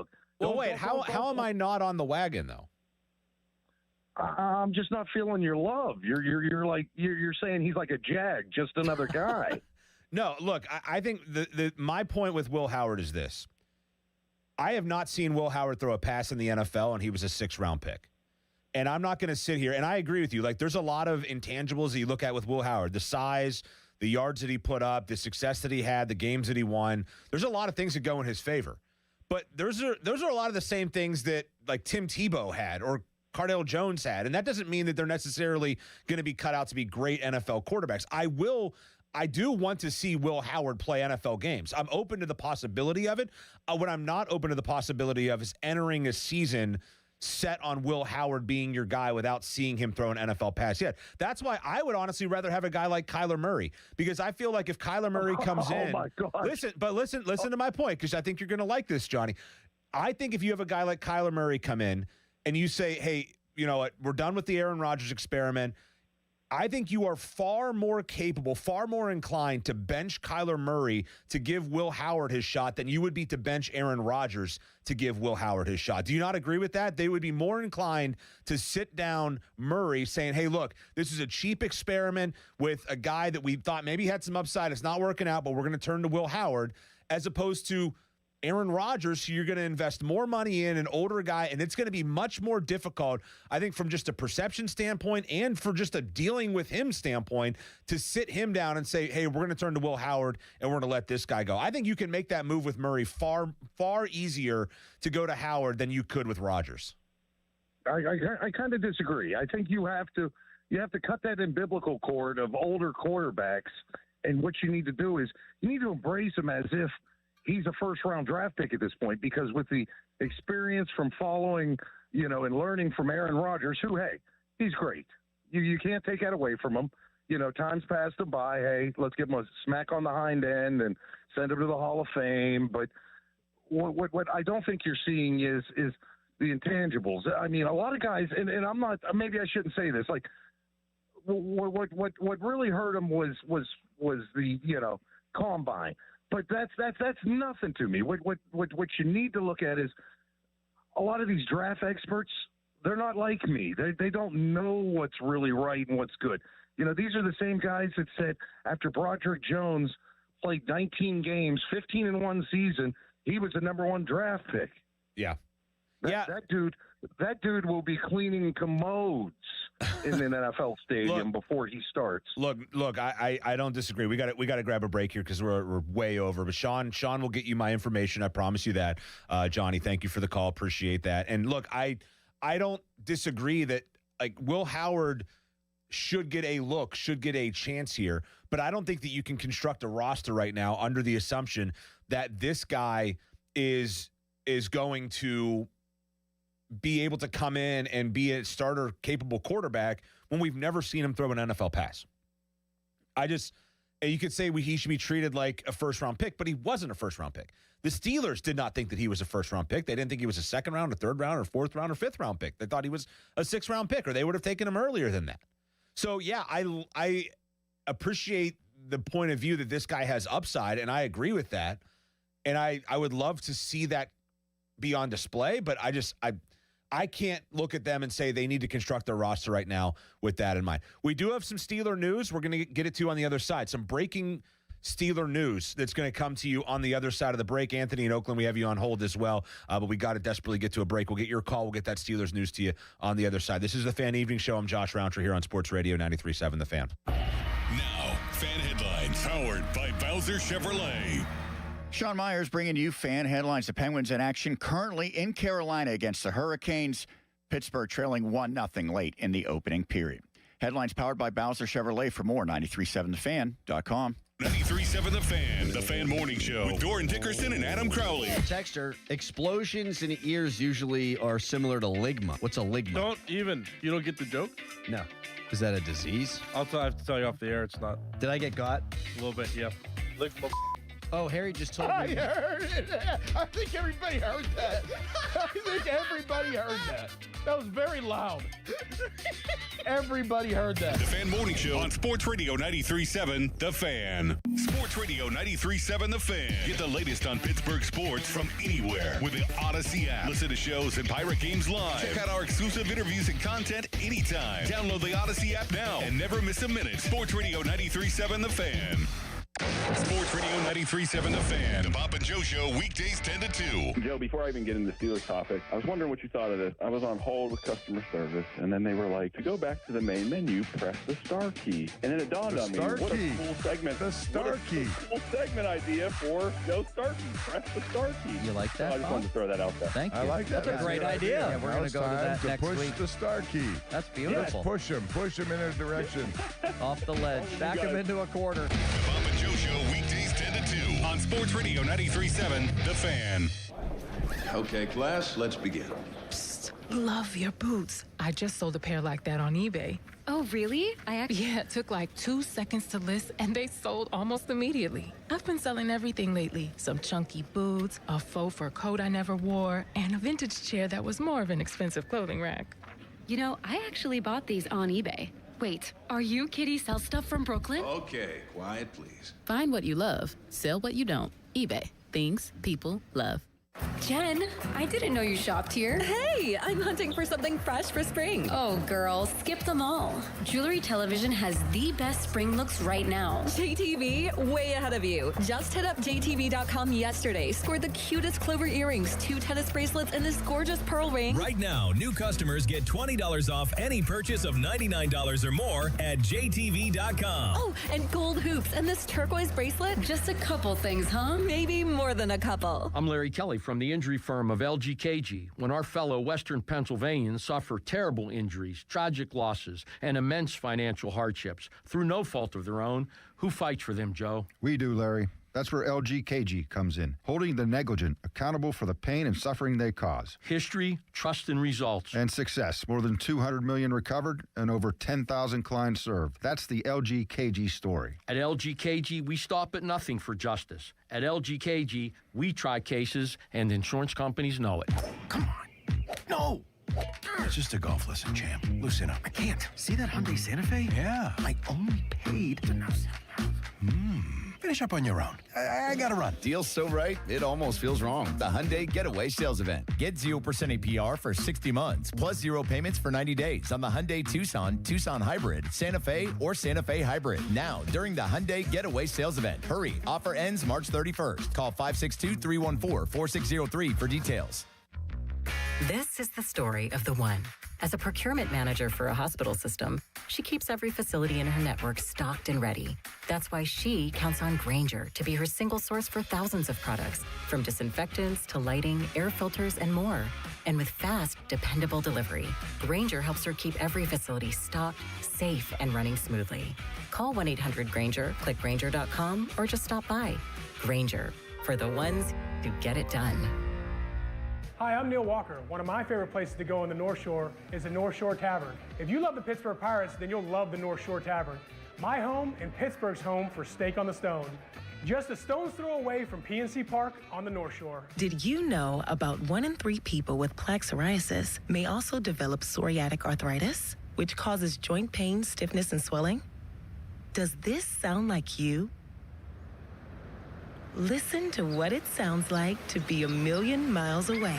Well, wait. How am I not on the wagon though? I'm just not feeling your love. You're like you're saying he's like a jag, just another guy. No, look. I think my point with Will Howard is this: I have not seen Will Howard throw a pass in the NFL, and he was a 6th-round pick. And I'm not going to sit here, and I agree with you. Like, there's a lot of intangibles that you look at with Will Howard: the size, the yards that he put up, the success that he had, the games that he won. There's a lot of things that go in his favor. But those are a lot of the same things that like Tim Tebow had or Cardale Jones had. And that doesn't mean that they're necessarily going to be cut out to be great NFL quarterbacks. I do want to see Will Howard play NFL games. I'm open to the possibility of it. What I'm not open to the possibility of is entering a season set on Will Howard being your guy without seeing him throw an NFL pass yet. That's why I would honestly rather have a guy like Kyler Murray, because I feel like if Kyler Murray comes in, listen to my point, because I think you're going to like this, Johnny. I think if you have a guy like Kyler Murray come in and you say, hey, you know what, we're done with the Aaron Rodgers experiment. I think you are far more capable, far more inclined to bench Kyler Murray to give Will Howard his shot than you would be to bench Aaron Rodgers to give Will Howard his shot. Do you not agree with that? They would be more inclined to sit down Murray saying, hey, look, this is a cheap experiment with a guy that we thought maybe had some upside. It's not working out, but we're going to turn to Will Howard, as opposed to Aaron Rodgers, who you're going to invest more money in, an older guy, and it's going to be much more difficult, I think, from just a perception standpoint and for just a dealing with him standpoint, to sit him down and say, hey, we're going to turn to Will Howard and we're going to let this guy go. I think you can make that move with Murray far, far easier to go to Howard than you could with Rodgers. I kind of disagree. I think you have to cut that umbilical cord of older quarterbacks, and what you need to do is you need to embrace him as if he's a first-round draft pick at this point, because with the experience from following, and learning from Aaron Rodgers, who, hey, he's great. You can't take that away from him. Time's passed him by. Hey, let's give him a smack on the hind end and send him to the Hall of Fame. But what I don't think you're seeing is the intangibles. I mean, a lot of guys, and I'm not. Maybe I shouldn't say this. Like, what really hurt him was the combine. But that's nothing to me. What you need to look at is a lot of these draft experts. They're not like me. They don't know what's really right and what's good. These are the same guys that said after Broderick Jones played 19 games, 15 in one season, he was the number 1 draft pick. Yeah. That dude will be cleaning commodes in an NFL stadium before he starts. Look, I don't disagree. We got to grab a break here because we're way over. But Sean will get you my information. I promise you that. Johnny, thank you for the call. Appreciate that. And look, I don't disagree that like Will Howard should get a chance here, but I don't think that you can construct a roster right now under the assumption that this guy is going to be able to come in and be a starter capable quarterback when we've never seen him throw an NFL pass. You could say he should be treated like a first-round pick, but he wasn't a first-round pick. The Steelers did not think that he was a first-round pick. They didn't think he was a second-round, or third-round, or fourth-round, or fifth-round pick. They thought he was a sixth-round pick, or they would have taken him earlier than that. So, yeah, I appreciate the point of view that this guy has upside, and I agree with that. And I would love to see that be on display, but I can't look at them and say they need to construct their roster right now with that in mind. We do have some Steeler news. We're going to get it to on the other side. Some breaking Steeler news that's going to come to you on the other side of the break. Anthony in Oakland, we have you on hold as well, but we got to desperately get to a break. We'll get your call. We'll get that Steelers news to you on the other side. This is the Fan Evening Show. I'm Josh Rountree here on Sports Radio 93.7 The Fan. Now, Fan Headlines, powered by Bowser Chevrolet. Sean Myers bringing you Fan Headlines. The Penguins in action currently in Carolina against the Hurricanes. Pittsburgh trailing 1-0 late in the opening period. Headlines powered by Bowser Chevrolet. For more, 937thefan.com. 93.7 The Fan Morning Show with Doran Dickerson and Adam Crowley. Texter, explosions in ears usually are similar to ligma. What's a ligma? You don't get the joke? No. Is that a disease? I have to tell you off the air, it's not. Did I get got? A little bit, yeah. Ligma. Oh, Harry just told me. I heard it. I think everybody heard that. That was very loud. Everybody heard that. The Fan Morning Show on Sports Radio 93.7 The Fan. Sports Radio 93.7 The Fan. Get the latest on Pittsburgh sports from anywhere with the Odyssey app. Listen to shows and Pirate Games live. Check out our exclusive interviews and content anytime. Download the Odyssey app now and never miss a minute. Sports Radio 93.7 The Fan. Sports Radio 93.7 The Fan. The Bob and Joe Show, weekdays 10 to 2. Joe, before I even get into the Steelers topic, I was wondering what you thought of this. I was on hold with customer service, and then they were like, to go back to the main menu, press the star key. And then it dawned on me, what a cool segment. The star key. Cool segment idea for Joe Starkey. Press the star key. You like that, I just wanted to throw that out there. Thank you. I like that. That's a great idea. Yeah, we're going to go to that next push week. the star key. That's beautiful. Yes, push him in a direction. Off the ledge. Back him into a corner. The Bob and Joe Show, weekdays 10 to 2 on Sports Radio 93.7 The Fan. Okay, class, let's begin. Psst, love your boots. I just sold a pair like that on eBay. Oh, really? Yeah, it took like 2 seconds to list, and they sold almost immediately. I've been selling everything lately. Some chunky boots, a faux fur coat I never wore, and a vintage chair that was more of an expensive clothing rack. You know, I actually bought these on eBay. Wait, are you Kitty Sell Stuff from Brooklyn? Okay, quiet, please. Find what you love, sell what you don't. eBay. Things people love. Jen, I didn't know you shopped here. Hey, I'm hunting for something fresh for spring. Oh, girl, skip them all. Jewelry Television has the best spring looks right now. JTV, way ahead of you. Just hit up JTV.com yesterday, scored the cutest clover earrings, 2 tennis bracelets, and this gorgeous pearl ring. Right now, new customers get $20 off any purchase of $99 or more at JTV.com. Oh, and gold hoops and this turquoise bracelet. Just a couple things, huh? Maybe more than a couple. I'm Larry Kelly from the injury firm of LGKG. When our fellow Western Pennsylvanians suffer terrible injuries, tragic losses, and immense financial hardships through no fault of their own, who fights for them, Joe? We do, Larry. That's where LGKG comes in, holding the negligent accountable for the pain and suffering they cause. History, trust, and results. And success. More than 200 million recovered and over 10,000 clients served. That's the LGKG story. At LGKG, we stop at nothing for justice. At LGKG, we try cases, and insurance companies know it. Come on. No. It's just a golf lesson, champ. Loosen up. I can't. See that Hyundai Santa Fe? Yeah. I only paid to know. Finish up on your own. I gotta run. Deal's so right, it almost feels wrong. The Hyundai Getaway Sales Event. Get 0% APR for 60 months, plus 0 payments for 90 days on the Hyundai Tucson, Tucson Hybrid, Santa Fe, or Santa Fe Hybrid. Now, during the Hyundai Getaway Sales Event. Hurry, offer ends March 31st. Call 562-314-4603 for details. This is the story of the one. As a procurement manager for a hospital system, she keeps every facility in her network stocked and ready. That's why she counts on Grainger to be her single source for thousands of products, from disinfectants to lighting, air filters, and more. And with fast, dependable delivery, Grainger helps her keep every facility stocked, safe, and running smoothly. Call 1-800-GRAINGER, click Grainger.com, or just stop by. Grainger, for the ones who get it done. Hi, I'm Neil Walker. One of my favorite places to go on the North Shore is the North Shore Tavern. If you love the Pittsburgh Pirates, then you'll love the North Shore Tavern. My home and Pittsburgh's home for Steak on the Stone. Just a stone's throw away from PNC Park on the North Shore. Did you know about 1 in 3 people with plaque psoriasis may also develop psoriatic arthritis, which causes joint pain, stiffness, and swelling? Does this sound like you? Listen to what it sounds like to be a million miles away.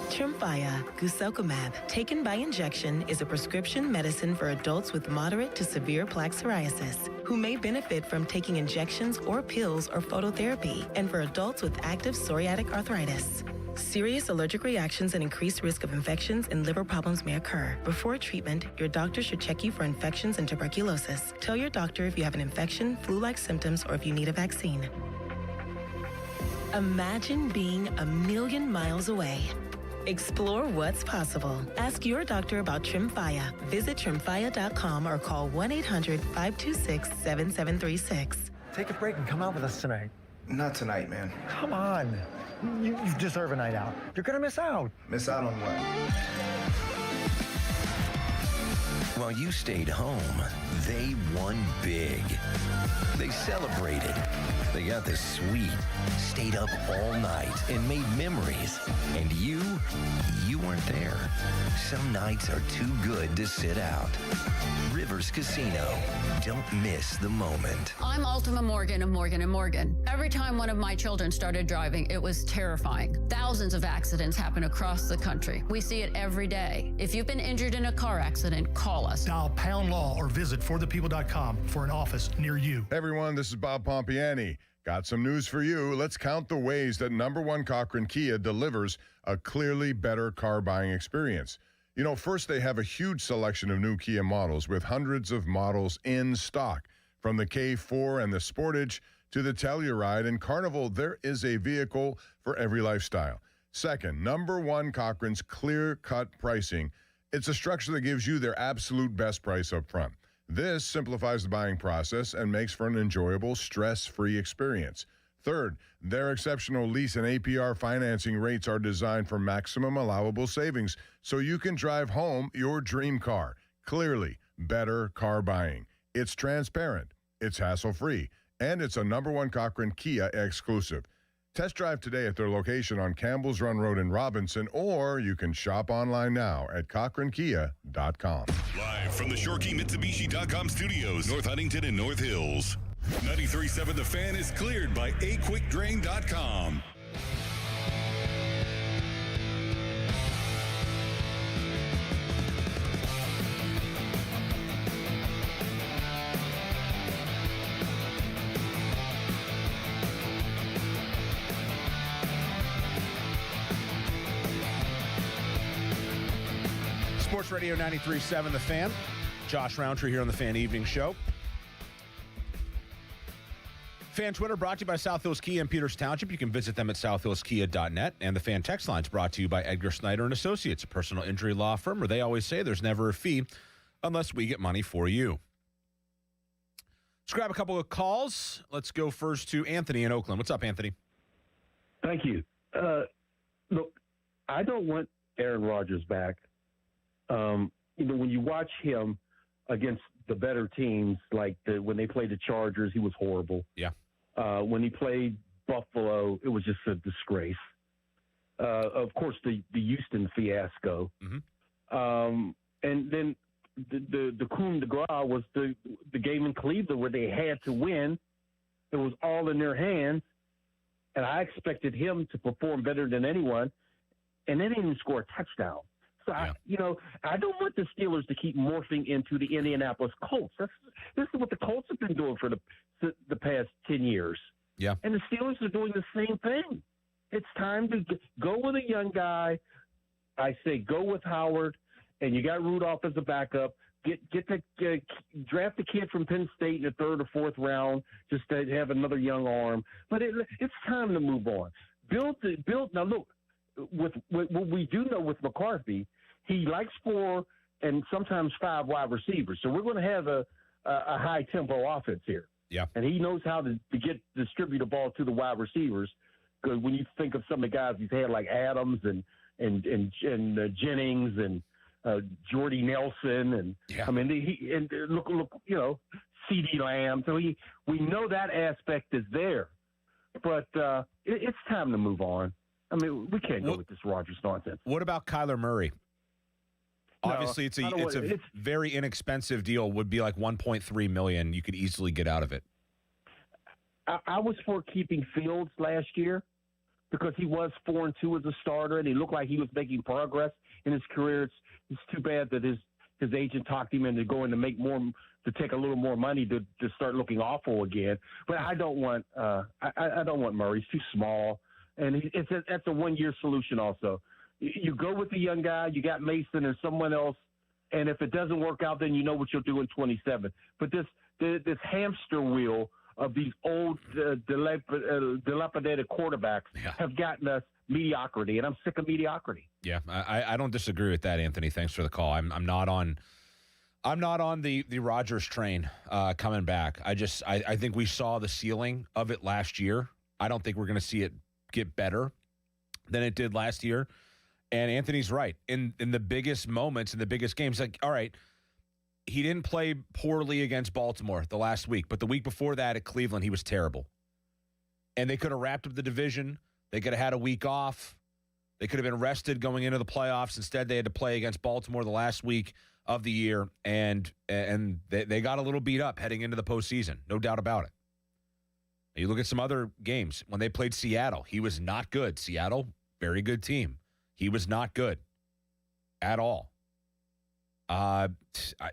Tremfya guselkumab, taken by injection, is a prescription medicine for adults with moderate to severe plaque psoriasis who may benefit from taking injections or pills or phototherapy, and for adults with active psoriatic arthritis. Serious allergic reactions and increased risk of infections and liver problems may occur. Before treatment, your doctor should check you for infections and tuberculosis. Tell your doctor if you have an infection, flu-like symptoms, or if you need a vaccine. Imagine being a million miles away. Explore what's possible. Ask your doctor about Tremfya. Visit Tremfya.com or call 1-800-526-7736. Take a break and come out with us tonight. Not tonight, man. Come on. You deserve a night out. You're going to miss out. Miss out on what? While you stayed home, they won big. They celebrated. They got the suite, stayed up all night, and made memories. And you weren't there. Some nights are too good to sit out. Rivers Casino. Don't miss the moment. I'm Ultima Morgan of Morgan & Morgan. Every time one of my children started driving, it was terrifying. Thousands of accidents happen across the country. We see it every day. If you've been injured in a car accident, call us. Dial pound law or visit forthepeople.com for an office near you. Hey everyone, this is Bob Pompiani. Got some news for you. Let's count the ways that #1 Cochran Kia delivers a clearly better car buying experience. You know, first, they have a huge selection of new Kia models with hundreds of models in stock. From the K4 and the Sportage to the Telluride and Carnival, there is a vehicle for every lifestyle. Second, #1 Cochran's clear-cut pricing. It's a structure that gives you their absolute best price up front. This simplifies the buying process and makes for an enjoyable, stress-free experience. Third, their exceptional lease and APR financing rates are designed for maximum allowable savings so you can drive home your dream car. Clearly, better car buying. It's transparent, it's hassle-free, and it's a #1 Cochran Kia exclusive. Test drive today at their location on Campbell's Run Road in Robinson, or you can shop online now at CochranKia.com. Live from the ShoreKeyMitsubishi.com studios, North Huntington and North Hills. 93.7 The Fan is cleared by aquickdrain.com. Sports Radio 93.7 The Fan. Josh Roundtree here on the Fan Evening Show. Fan Twitter brought to you by South Hills Kia in Peters Township. You can visit them at southhillskia.net. And the Fan Text Line's brought to you by Edgar Snyder & Associates, a personal injury law firm where they always say there's never a fee unless we get money for you. Let's grab a couple of calls. Let's go first to Anthony in Oakland. What's up, Anthony? Thank you. Look, I don't want Aaron Rodgers back. When you watch him against the better teams, like when they played the Chargers, he was horrible. Yeah. When he played Buffalo, it was just a disgrace. Of course, the Houston fiasco. Mm-hmm. And then the coup de grace was the game in Cleveland where they had to win. It was all in their hands. And I expected him to perform better than anyone. And they didn't even score a touchdown. So, I don't want the Steelers to keep morphing into the Indianapolis Colts. This is what the Colts have been doing for the past 10 years. Yeah. And the Steelers are doing the same thing. It's time to go with a young guy. I say go with Howard, and you got Rudolph as a backup. Draft the kid from Penn State in the 3rd or 4th round just to have another young arm. But it's time to move on. Build. Now look, with what we do know with McCarthy, he likes 4 and sometimes 5 wide receivers. So we're going to have a high tempo offense here. Yeah. And he knows how to distribute the ball to the wide receivers. Because when you think of some of the guys he's had, like Adams and Jennings and Jordy Nelson, and I mean, look, CeeDee Lamb. So we know that aspect is there, but it's time to move on. I mean, we can't go with this Rodgers nonsense. What about Kyler Murray? Obviously, it's a very inexpensive deal. Would be like $1.3 million. You could easily get out of it. I was for keeping Fields last year because he was 4-2 as a starter, and he looked like he was making progress in his career. It's too bad that his agent talked him into going to make more, to take a little more money to start looking awful again. But I don't want I don't want Murray. He's too small, and that's a 1-year solution also. You go with the young guy. You got Mason or someone else, and if it doesn't work out, then you know what you'll do in 27. But this hamster wheel of these old dilapidated quarterbacks have gotten us mediocrity, and I'm sick of mediocrity. Yeah, I don't disagree with that, Anthony. Thanks for the call. I'm not on the Rodgers train coming back. I think we saw the ceiling of it last year. I don't think we're going to see it get better than it did last year. And Anthony's right. In the biggest moments, in the biggest games, like, all right, he didn't play poorly against Baltimore the last week, but the week before that at Cleveland, he was terrible. And they could have wrapped up the division. They could have had a week off. They could have been rested going into the playoffs. Instead, they had to play against Baltimore the last week of the year, and they got a little beat up heading into the postseason. No doubt about it. You look at some other games. When they played Seattle, he was not good. Seattle, very good team. He was not good at all.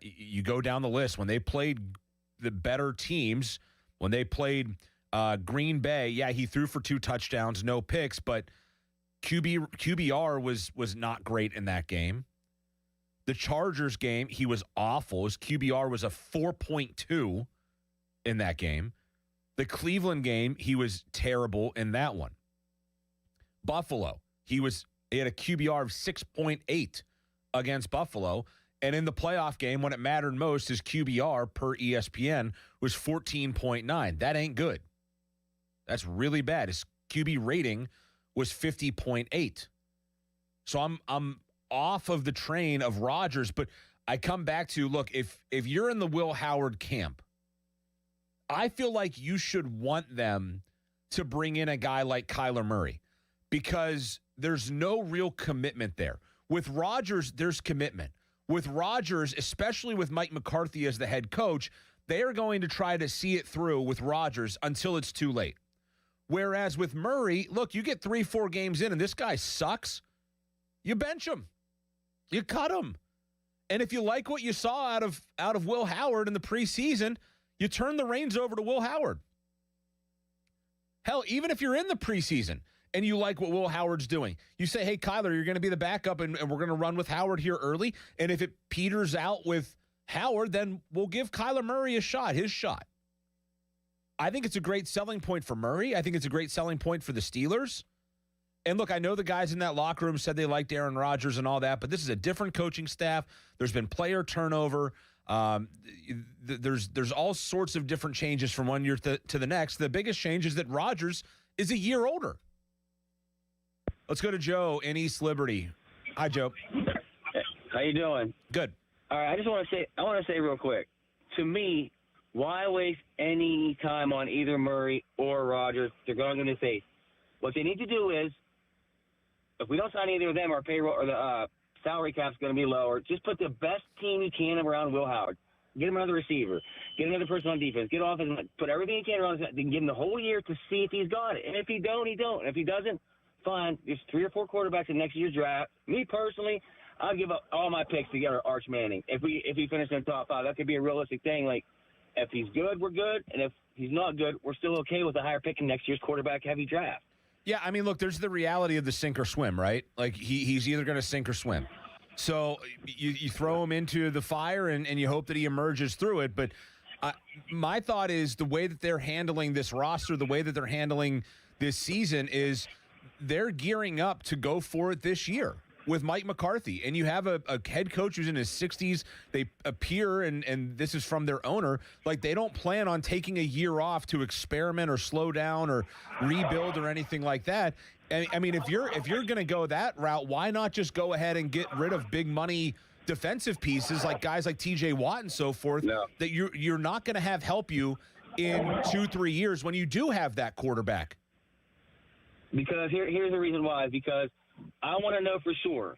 You go down the list. When they played the better teams, when they played Green Bay, yeah, he threw for 2 touchdowns, no picks, but QBR was not great in that game. The Chargers game, he was awful. His QBR was a 4.2 in that game. The Cleveland game, he was terrible in that one. Buffalo, he had a QBR of 6.8 against Buffalo. And in the playoff game, when it mattered most, his QBR per ESPN was 14.9. That ain't good. That's really bad. His QB rating was 50.8. So I'm off of the train of Rodgers, but I come back to, look, if you're in the Will Howard camp, I feel like you should want them to bring in a guy like Kyler Murray because there's no real commitment there. With Rodgers, there's commitment. With Rodgers, especially with Mike McCarthy as the head coach, they are going to try to see it through with Rodgers until it's too late. Whereas with Murray, look, you get 3-4 games in and this guy sucks, you bench him. You cut him. And if you like what you saw out of Will Howard in the preseason, you turn the reins over to Will Howard. Hell, even if you're in the preseason and you like what Will Howard's doing, you say, hey, Kyler, you're going to be the backup and we're going to run with Howard here early. And if it peters out with Howard, then we'll give Kyler Murray a shot, his shot. I think it's a great selling point for Murray. I think it's a great selling point for the Steelers. And look, I know the guys in that locker room said they liked Aaron Rodgers and all that, but this is a different coaching staff. There's been player turnover. There's all sorts of different changes from one year to the next. The biggest change is that Rodgers is a year older. Let's go to Joe in East Liberty. Hi, Joe. How you doing? Good. All right, I want to say real quick. To me, why waste any time on either Murray or Rodgers? They're going to face. What they need to do is, if we don't sign either of them, our payroll or the salary cap's going to be lower. Just put the best team you can around Will Howard. Get him another receiver. Get another person on defense. Get offense. Put everything you can around him. Give him the whole year to see if he's got it. And if he don't, he don't. And if he doesn't, fine. There's 3 or 4 quarterbacks in next year's draft. Me personally, I'll give up all my picks to get Arch Manning. If we finish in the top 5, that could be a realistic thing. Like, If he's good, we're good. And if he's not good, we're still okay with a higher pick in next year's quarterback-heavy draft. Yeah, I mean, look, there's the reality of the sink or swim, right? Like, he's either going to sink or swim. So you throw him into the fire and you hope that he emerges through it. But my thought is the way that they're handling this roster, the way that they're handling this season is they're gearing up to go for it this year with Mike McCarthy. And you have a head coach who's in his 60s. They appear, and this is from their owner, like they don't plan on taking a year off to experiment or slow down or rebuild or anything like that. I mean, if you're going to go that route, why not just go ahead and get rid of big money defensive pieces like guys like TJ Watt and so forth that you're not going to have help you in 2-3 years when you do have that quarterback? Because here's the reason why. Because I want to know for sure.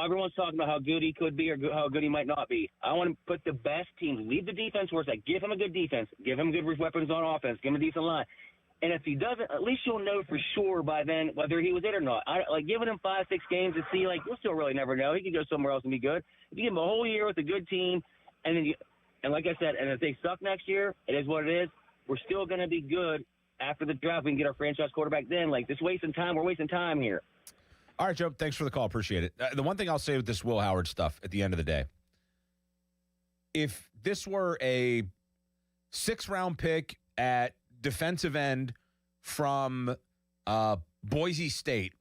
Everyone's talking about how good he could be or how good he might not be. I want to put the best teams, leave the defense where it's like, give him a good defense, give him good weapons on offense, give him a decent line. And if he doesn't, at least you'll know for sure by then whether he was it or not. Like giving him 5-6 games to see, like, we'll still really never know. He could go somewhere else and be good. If you give him a whole year with a good team, and then and like I said, and if they suck next year, it is what it is. We're still going to be good after the draft. We can get our franchise quarterback then. Like, this wasting time. We're wasting time here. All right, Joe, thanks for the call. Appreciate it. The one thing I'll say with this Will Howard stuff at the end of the day, if this were a 6th-round pick at defensive end from Boise State,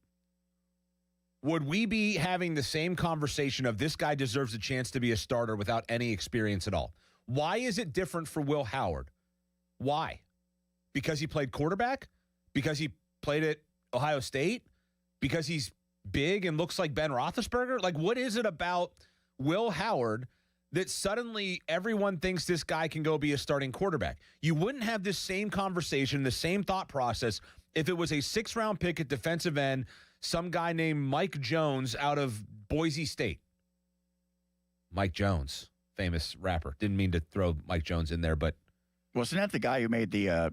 would we be having the same conversation of this guy deserves a chance to be a starter without any experience at all? Why is it different for Will Howard? Why? Because he played quarterback? Because he played at Ohio State? Because he's big and looks like Ben Roethlisberger? Like, what is it about Will Howard that suddenly everyone thinks this guy can go be a starting quarterback? You wouldn't have this same conversation, the same thought process if it was a 6th-round pick at defensive end, some guy named Mike Jones out of Boise State. Mike Jones, famous rapper. Didn't mean to throw Mike Jones in there, but wasn't that the guy who made the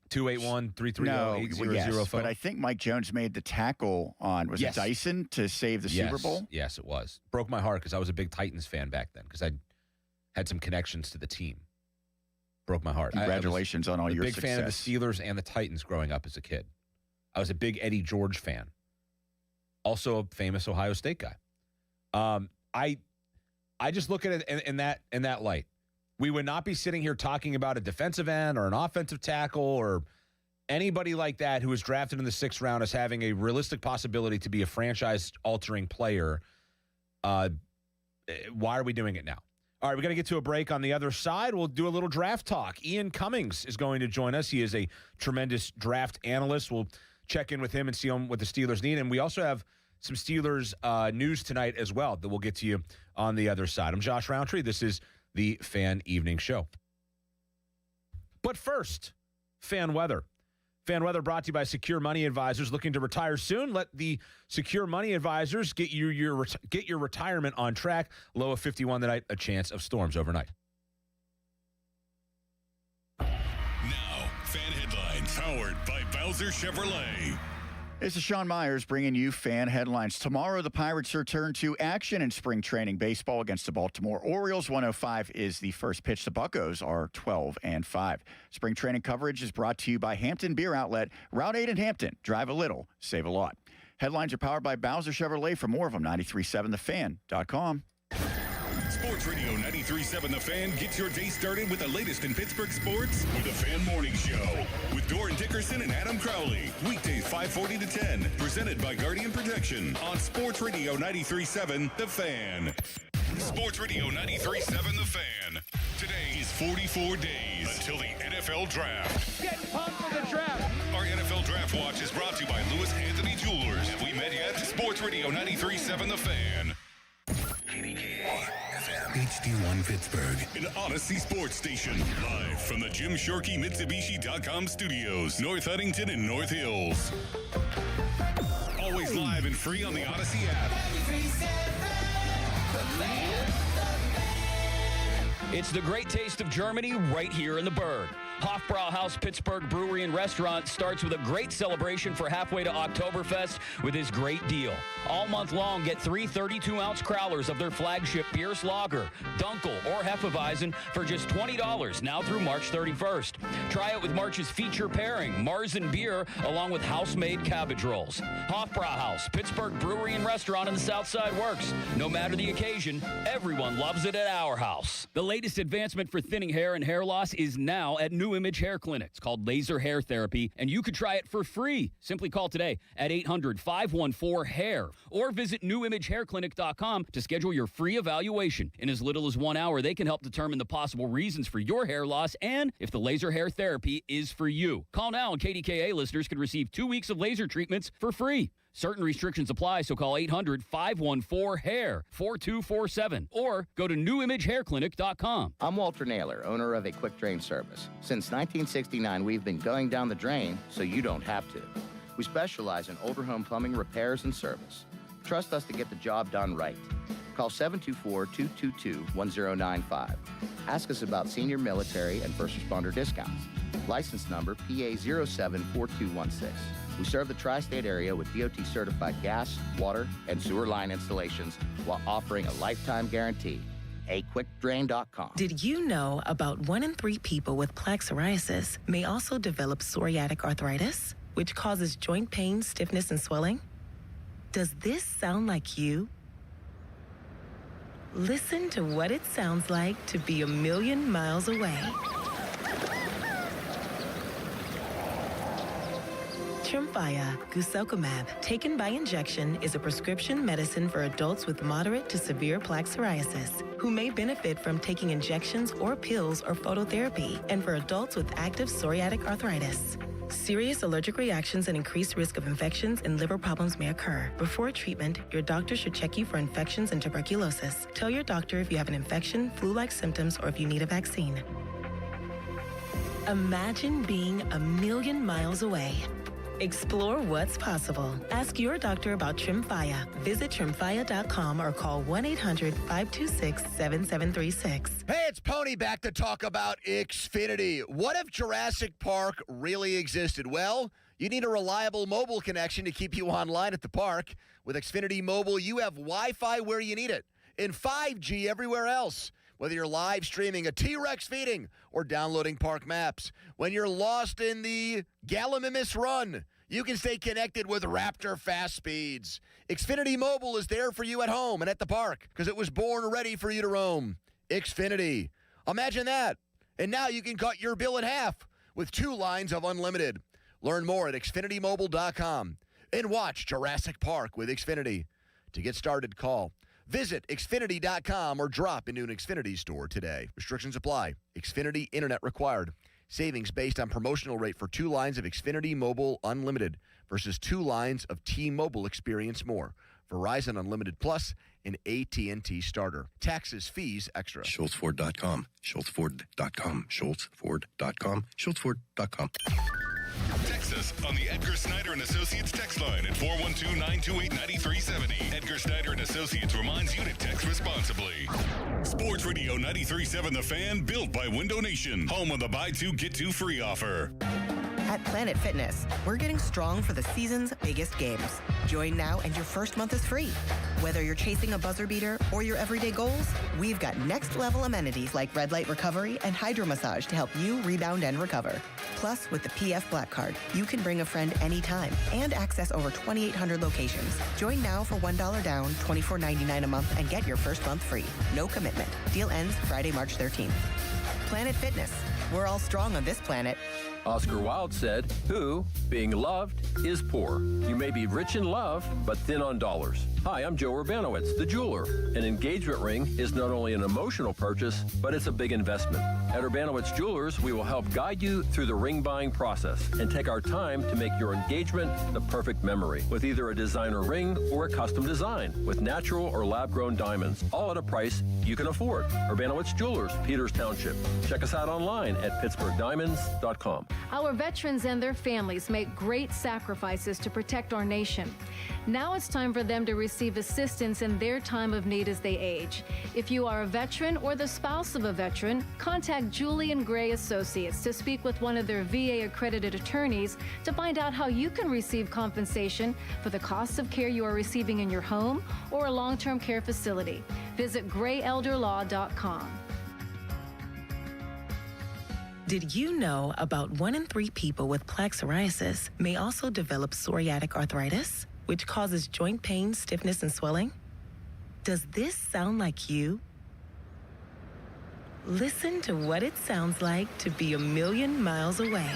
281-330-8005? Yes, but I think Mike Jones made the tackle on, was it Dyson to save the Super Bowl? Yes, it was. Broke my heart because I was a big Titans fan back then because I had some connections to the team. Broke my heart. Congratulations on all your success. Big fan of the Steelers and the Titans growing up as a kid. I was a big Eddie George fan. Also a famous Ohio State guy. I just look at it in that light. We would not be sitting here talking about a defensive end or an offensive tackle or anybody like that who was drafted in the 6th round as having a realistic possibility to be a franchise-altering player. Why are we doing it now? All right, we're going to get to a break. On the other side, we'll do a little draft talk. Ian Cummings is going to join us. He is a tremendous draft analyst. We'll check in with him and see what the Steelers need. And we also have some Steelers news tonight as well that we'll get to you on the other side. I'm Josh Roundtree. This is the Fan Evening Show. But first, fan weather. Fan weather brought to you by Secure Money Advisors. Looking to retire soon? Let the Secure Money Advisors get your retirement on track. Low of 51 tonight, a chance of storms overnight. Now, fan headlines powered by Bowser Chevrolet. This is Sean Myers bringing you fan headlines. Tomorrow, the Pirates return to action in spring training baseball against the Baltimore Orioles. 1:05 is the first pitch. The Buccos are 12-5. Spring training coverage is brought to you by Hampton Beer Outlet, Route 8 in Hampton. Drive a little, save a lot. Headlines are powered by Bowser Chevrolet. For more of them, 937thefan.com. Sports Radio 93.7 The Fan gets your day started with the latest in Pittsburgh sports with the Fan Morning Show with Doran Dickerson and Adam Crowley. Weekdays 5:40 to 10. Presented by Guardian Protection on Sports Radio 93.7 The Fan. Sports Radio 93.7 The Fan. Today is 44 days until the NFL Draft. Get pumped for the draft. Our NFL Draft Watch is brought to you by Lewis Anthony Jewelers. Have we met yet? Sports Radio 93.7 The Fan. HD1 Pittsburgh, an Odyssey sports station. Live from the Jim Shorkey Mitsubishi.com studios, North Huntington and North Hills. Always live and free on the Odyssey app. It's the great taste of Germany right here in the Berg. Hofbrauhaus Pittsburgh Brewery and Restaurant starts with a great celebration for halfway to Oktoberfest with his great deal. All month long, get 3 32-ounce crowlers of their flagship Bierce Lager, Dunkel, or Hefeweizen for just $20 now through March 31st. Try it with March's feature pairing, Marzen beer, along with house-made cabbage rolls. Hofbrauhaus, Pittsburgh Brewery and Restaurant in the Southside works. No matter the occasion, everyone loves it at our house. The latest advancement for thinning hair and hair loss is now at New Image Hair Clinic. It's called laser hair therapy, and you could try it for free. Simply call today at 800-514-HAIR or visit newimagehairclinic.com to schedule your free evaluation. In as little as 1 hour, they can help determine the possible reasons for your hair loss and if the laser hair therapy is for you. Call now and KDKA listeners can receive 2 weeks of laser treatments for free. Certain restrictions apply, so call 800-514-HAIR 4247 or go to newimagehairclinic.com. I'm Walter Naylor, owner of a quick drain service. Since 1969, we've been going down the drain so you don't have to. We specialize in older home plumbing repairs and service. Trust us to get the job done right. Call 724-222-1095. Ask us about senior military and first responder discounts. License number PA074216. We serve the tri-state area with DOT-certified gas, water, and sewer line installations while offering a lifetime guarantee. AQuickDrain.com. Did you know about 1 in 3 people with plaque psoriasis may also develop psoriatic arthritis, which causes joint pain, stiffness, and swelling? Does this sound like you? Listen to what it sounds like to be a million miles away. Tremfya guselkumab, taken by injection, is a prescription medicine for adults with moderate to severe plaque psoriasis who may benefit from taking injections or pills or phototherapy, and for adults with active psoriatic arthritis. Serious allergic reactions and increased risk of infections and liver problems may occur. Before treatment, your doctor should check you for infections and tuberculosis. Tell your doctor if you have an infection, flu-like symptoms, or if you need a vaccine. Imagine being a million miles away. Explore what's possible. Ask your doctor about Tremfya. Visit Tremfya.com or call 1-800-526-7736. Hey, it's Pony back to talk about Xfinity. What if Jurassic Park really existed? Well, you need a reliable mobile connection to keep you online at the park. With Xfinity Mobile, you have Wi-Fi where you need it and 5G everywhere else. Whether you're live streaming a T-Rex feeding or downloading park maps. When you're lost in the Gallimimus Run, you can stay connected with Raptor fast speeds. Xfinity Mobile is there for you at home and at the park because it was born ready for you to roam. Xfinity. Imagine that. And now you can cut your bill in half with 2 lines of unlimited. Learn more at xfinitymobile.com and watch Jurassic Park with Xfinity. To get started, call. Visit Xfinity.com or drop into an Xfinity store today. Restrictions apply. Xfinity Internet required. Savings based on promotional rate for 2 lines of Xfinity Mobile Unlimited versus 2 lines of T-Mobile Experience More. Verizon Unlimited Plus and AT&T Starter. Taxes, fees, extra. SchultzFord.com. SchultzFord.com. SchultzFord.com. SchultzFord.com. Text us on the Edgar Snyder & Associates text line at 412-928-9370. Edgar Snyder & Associates reminds you to text responsibly. Sports Radio 93.7 The Fan, built by Window Nation. Home of the buy 2, get 2 free offer. At Planet Fitness, we're getting strong for the season's biggest games. Join now and your first month is free. Whether you're chasing a buzzer beater or your everyday goals, we've got next level amenities like red light recovery and hydro massage to help you rebound and recover. Plus, with the PF Black Card, you can bring a friend anytime and access over 2,800 locations. Join now for $1 down, $24.99 a month, and get your first month free. No commitment. Deal ends Friday, March 13th. Planet Fitness. We're all strong on this planet. Oscar Wilde said, "Who, being loved, is poor. You may be rich in love, but thin on dollars." Hi, I'm Joe Urbanowitz, the jeweler. An engagement ring is not only an emotional purchase, but it's a big investment. At Urbanowitz Jewelers, we will help guide you through the ring buying process and take our time to make your engagement the perfect memory with either a designer ring or a custom design with natural or lab-grown diamonds, all at a price you can afford. Urbanowitz Jewelers, Peters Township. Check us out online at pittsburghdiamonds.com. Our veterans and their families make great sacrifices to protect our nation. Now it's time for them to receive assistance in their time of need as they age. If you are a veteran or the spouse of a veteran, contact Julian Gray Associates to speak with one of their VA-accredited attorneys to find out how you can receive compensation for the cost of care you are receiving in your home or a long-term care facility. Visit grayelderlaw.com. Did you know about 1 in 3 people with plaque psoriasis may also develop psoriatic arthritis, which causes joint pain, stiffness, and swelling? Does this sound like you? Listen to what it sounds like to be a million miles away.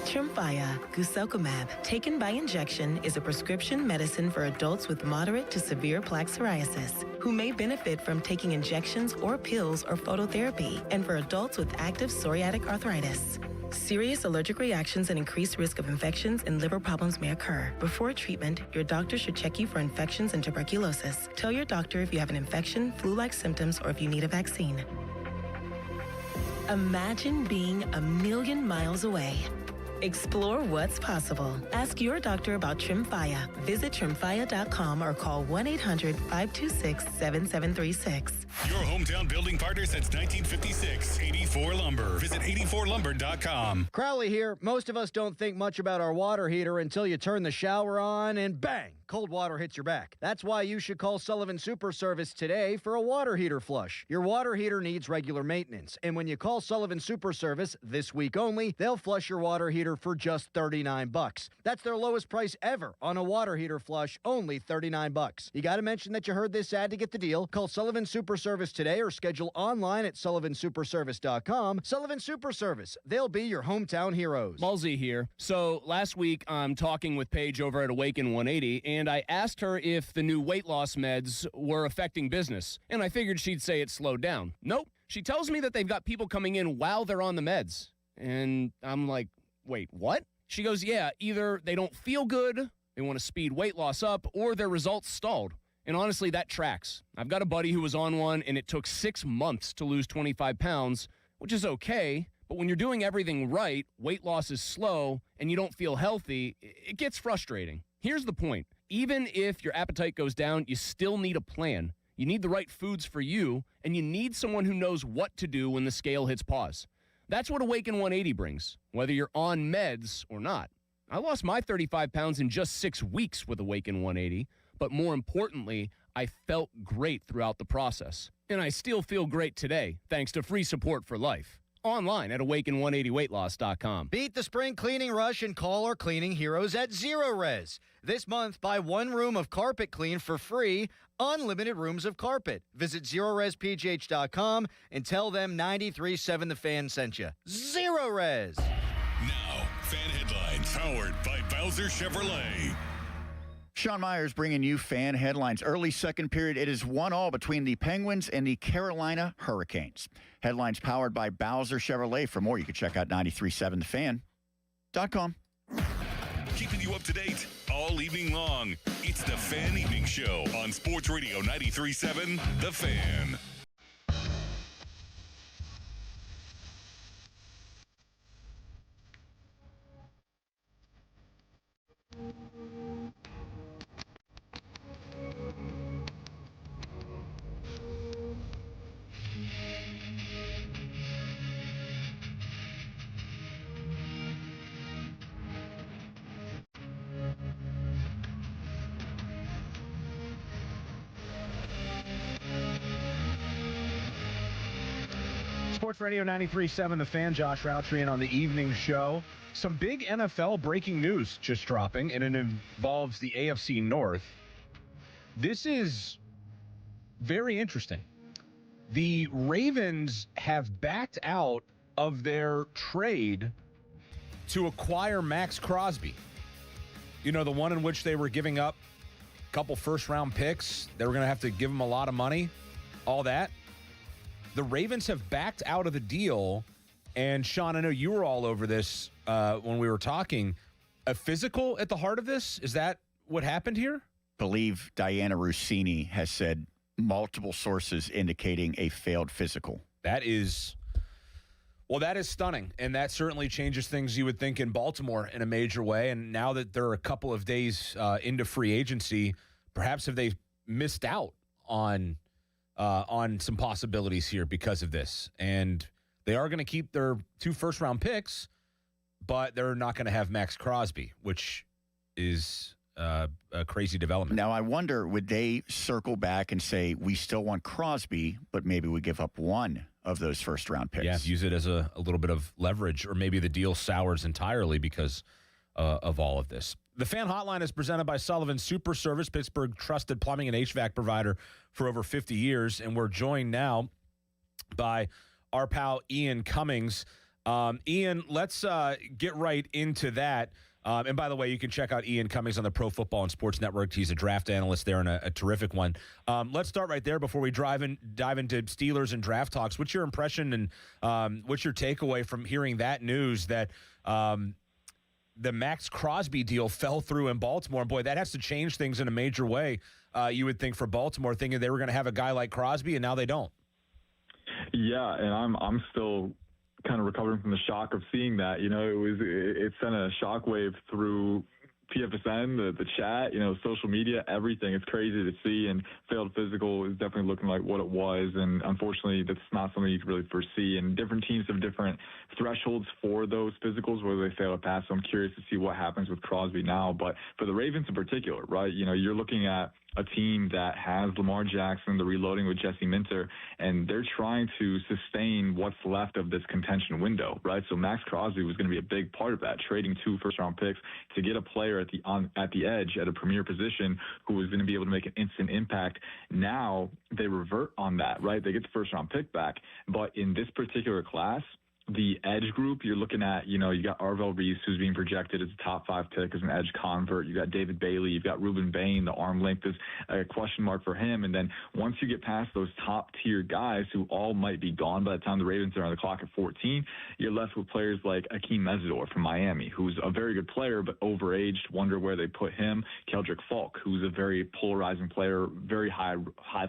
Tremfya guselkumab, taken by injection, is a prescription medicine for adults with moderate to severe plaque psoriasis who may benefit from taking injections or pills or phototherapy, and for adults with active psoriatic arthritis. Serious allergic reactions and increased risk of infections and liver problems may occur. Before treatment, your doctor should check you for infections and tuberculosis. Tell your doctor if you have an infection, flu-like symptoms, or if you need a vaccine. Imagine being a million miles away. Explore what's possible. Ask your doctor about Tremfya. Visit Tremfya.com or call 1-800-526-7736. Your hometown building partner since 1956. 84 Lumber. Visit 84lumber.com. Crowley here. Most of us don't think much about our water heater until you turn the shower on and bang, cold water hits your back. That's why you should call Sullivan Super Service today for a water heater flush. Your water heater needs regular maintenance, and when you call Sullivan Super Service this week only, they'll flush your water heater for just $39. That's their lowest price ever on a water heater flush, only $39. You got to mention that you heard this ad to get the deal. Call Sullivan Super Service today or schedule online at sullivansuperservice.com. Sullivan Super Service. They'll be your hometown heroes. Mulsey here. So last week, I'm talking with Paige over at Awaken 180, and I asked her if the new weight loss meds were affecting business, and I figured she'd say it slowed down. Nope. She tells me that they've got people coming in while they're on the meds, and I'm like, wait, what? She goes, yeah, either they don't feel good, they want to speed weight loss up, or their results stalled. And honestly, that tracks. I've got a buddy who was on one, and it took 6 months to lose 25 pounds, which is okay. But when you're doing everything right, weight loss is slow, and you don't feel healthy, it gets frustrating. Here's the point. Even if your appetite goes down, you still need a plan. You need the right foods for you, and you need someone who knows what to do when the scale hits pause. That's what Awaken 180 brings, whether you're on meds or not. I lost my 35 pounds in just 6 weeks with Awaken 180, but more importantly, I felt great throughout the process. And I still feel great today, thanks to free support for life. Online at awaken180weightloss.com. Beat the spring cleaning rush and call our cleaning heroes at Zero Res. This month, buy 1 room of carpet clean for free, unlimited rooms of carpet. Visit ZeroResPGH.com and tell them 93.7 The Fan sent you. Zero Res. Now, fan headlines powered by Bowser Chevrolet. Sean Myers bringing you fan headlines. Early second period, it is 1-1 between the Penguins and the Carolina Hurricanes. Headlines powered by Bowser Chevrolet. For more, you can check out 937thefan.com. Keeping you up to date all evening long. It's the Fan Evening Show on Sports Radio 93.7 The Fan. Sports Radio 93.7 The Fan, Josh Routry, on the evening show. Some big NFL breaking news just dropping, and it involves the AFC North. This is very interesting. The Ravens have backed out of their trade to acquire Max Crosby. You know, the one in which they were giving up a couple first-round picks. They were going to have to give him a lot of money, all that. The Ravens have backed out of the deal, and Sean, I know you were all over this when we were talking. A physical at the heart of this? Is that what happened here? Believe Diana Rossini has said multiple sources indicating a failed physical. That is stunning, and that certainly changes things, you would think, in Baltimore in a major way. And now that they're a couple of days into free agency, perhaps have they missed out on some possibilities here because of this? And they are going to keep their 2 first-round picks, but they're not going to have Max Crosby, which is a crazy development. Now, I wonder, would they circle back and say, we still want Crosby, but maybe we give up one of those first-round picks? Yeah, use it as a little bit of leverage, or maybe the deal sours entirely because of all of this. The Fan Hotline is presented by Sullivan Super Service, Pittsburgh trusted plumbing and HVAC provider for over 50 years, and we're joined now by our pal Ian Cummings. Ian, let's get right into that. And by the way, you can check out Ian Cummings on the Pro Football and Sports Network. He's a draft analyst there and a terrific one. Let's start right there before we dive into Steelers and draft talks. What's your impression and what's your takeaway from hearing that news that the Max Crosby deal fell through in Baltimore? And boy, that has to change things in a major way, you would think, for Baltimore, thinking they were going to have a guy like Crosby, and now they don't. Yeah, and I'm still kind of recovering from the shock of seeing that. It sent a shockwave through PFSN, the chat, social media, everything. It's crazy to see, and failed physical is definitely looking like what it was, and unfortunately that's not something you can really foresee, and different teams have different thresholds for those physicals, whether they fail or pass. So I'm curious to see what happens with Crosby now. But for the Ravens in particular, right, you're looking at a team that has Lamar Jackson, the reloading with Jesse Minter, and they're trying to sustain what's left of this contention window, right? So Max Crosby was going to be a big part of that, trading 2 first-round picks to get a player at the edge at a premier position who was going to be able to make an instant impact. Now they revert on that, right? They get the first-round pick back, but in this particular class, the edge group, you're looking at, you got Arvell Reese, who's being projected as a top 5 pick as an edge convert. You got David Bailey. You've got Reuben Bain. The arm length is a question mark for him. And then once you get past those top tier guys who all might be gone by the time the Ravens are on the clock at 14, you're left with players like Akeem Mesidor from Miami, who's a very good player, but overaged. Wonder where they put him. Keldrick Falk, who's a very polarizing player, very high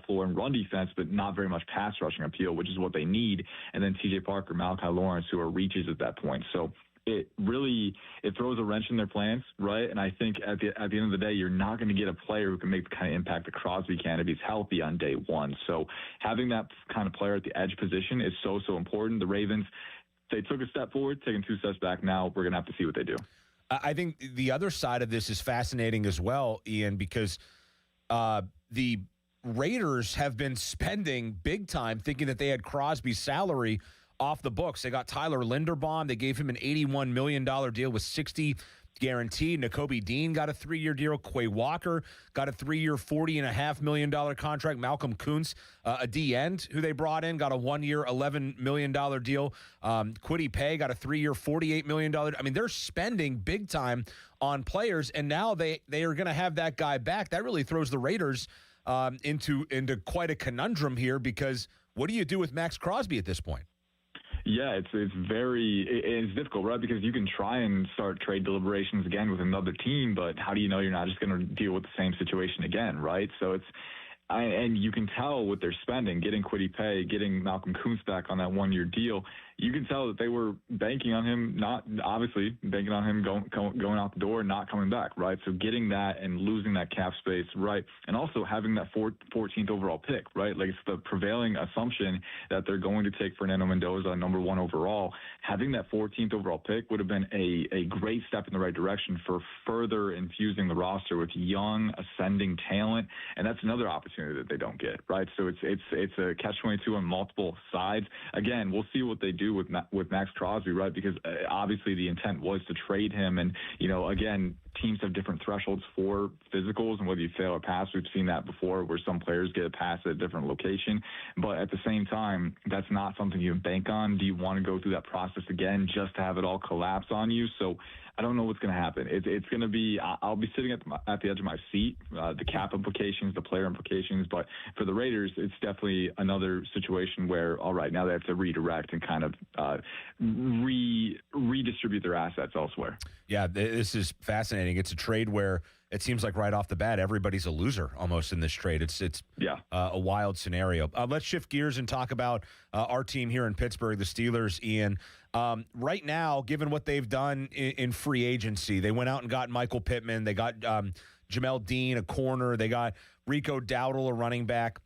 floor and run defense, but not very much pass rushing appeal, which is what they need. And then TJ Parker, Malachi Lawrence, who are reaches at that point. So it throws a wrench in their plans, right? And I think at the end of the day, you're not going to get a player who can make the kind of impact that Crosby can if he's healthy on day one. So having that kind of player at the edge position is so important. The Ravens, they took a step forward, taking 2 steps back. Now we're going to have to see what they do. I think the other side of this is fascinating as well, Ian, because the Raiders have been spending big time thinking that they had Crosby's salary off the books. They got Tyler Linderbaum. They gave him an $81 million deal with $60 guaranteed. Nakobe Dean got a 3-year deal. Quay Walker got a 3-year, $40.5 million contract. Malcolm Kuntz, a D-end who they brought in, got a 1-year, $11 million deal. Kwity Paye got a 3-year, $48 million. I mean, they're spending big time on players, and now they are going to have that guy back. That really throws the Raiders into quite a conundrum here, because what do you do with Max Crosby at this point? Yeah, it's difficult, right? Because you can try and start trade deliberations again with another team, but how do you know you're not just going to deal with the same situation again, right? So and you can tell what they're spending, getting Kwity Paye, getting Malcolm Kuntz back on that 1-year deal. You can tell that they were banking on him, banking on him going out the door and not coming back, right? So getting that and losing that cap space, right? And also having that 14th overall pick, right? Like, it's the prevailing assumption that they're going to take Fernando Mendoza, number 1 overall. Having that 14th overall pick would have been a great step in the right direction for further infusing the roster with young, ascending talent. And that's another opportunity that they don't get, right? So it's a catch-22 on multiple sides. Again, we'll see what they do with Max Crosby, right? Because obviously the intent was to trade him, and again, teams have different thresholds for physicals and whether you fail or pass. We've seen that before, where some players get a pass at a different location, but at the same time, that's not something you bank on. Do you want to go through that process again just to have it all collapse on you? So I don't know what's going to happen. It's going to be, I'll be sitting at the edge of my seat, the cap implications, the player implications. But for the Raiders, it's definitely another situation where, all right, now they have to redirect and kind of redistribute their assets elsewhere. Yeah, this is fascinating. It's a trade where it seems like right off the bat, everybody's a loser almost in this trade. It's a wild scenario. Let's shift gears and talk about our team here in Pittsburgh, the Steelers, Ian. Right now, given what they've done in free agency, they went out and got Michael Pittman. They got Jamel Dean, a corner. They got Rico Dowdle, a running back.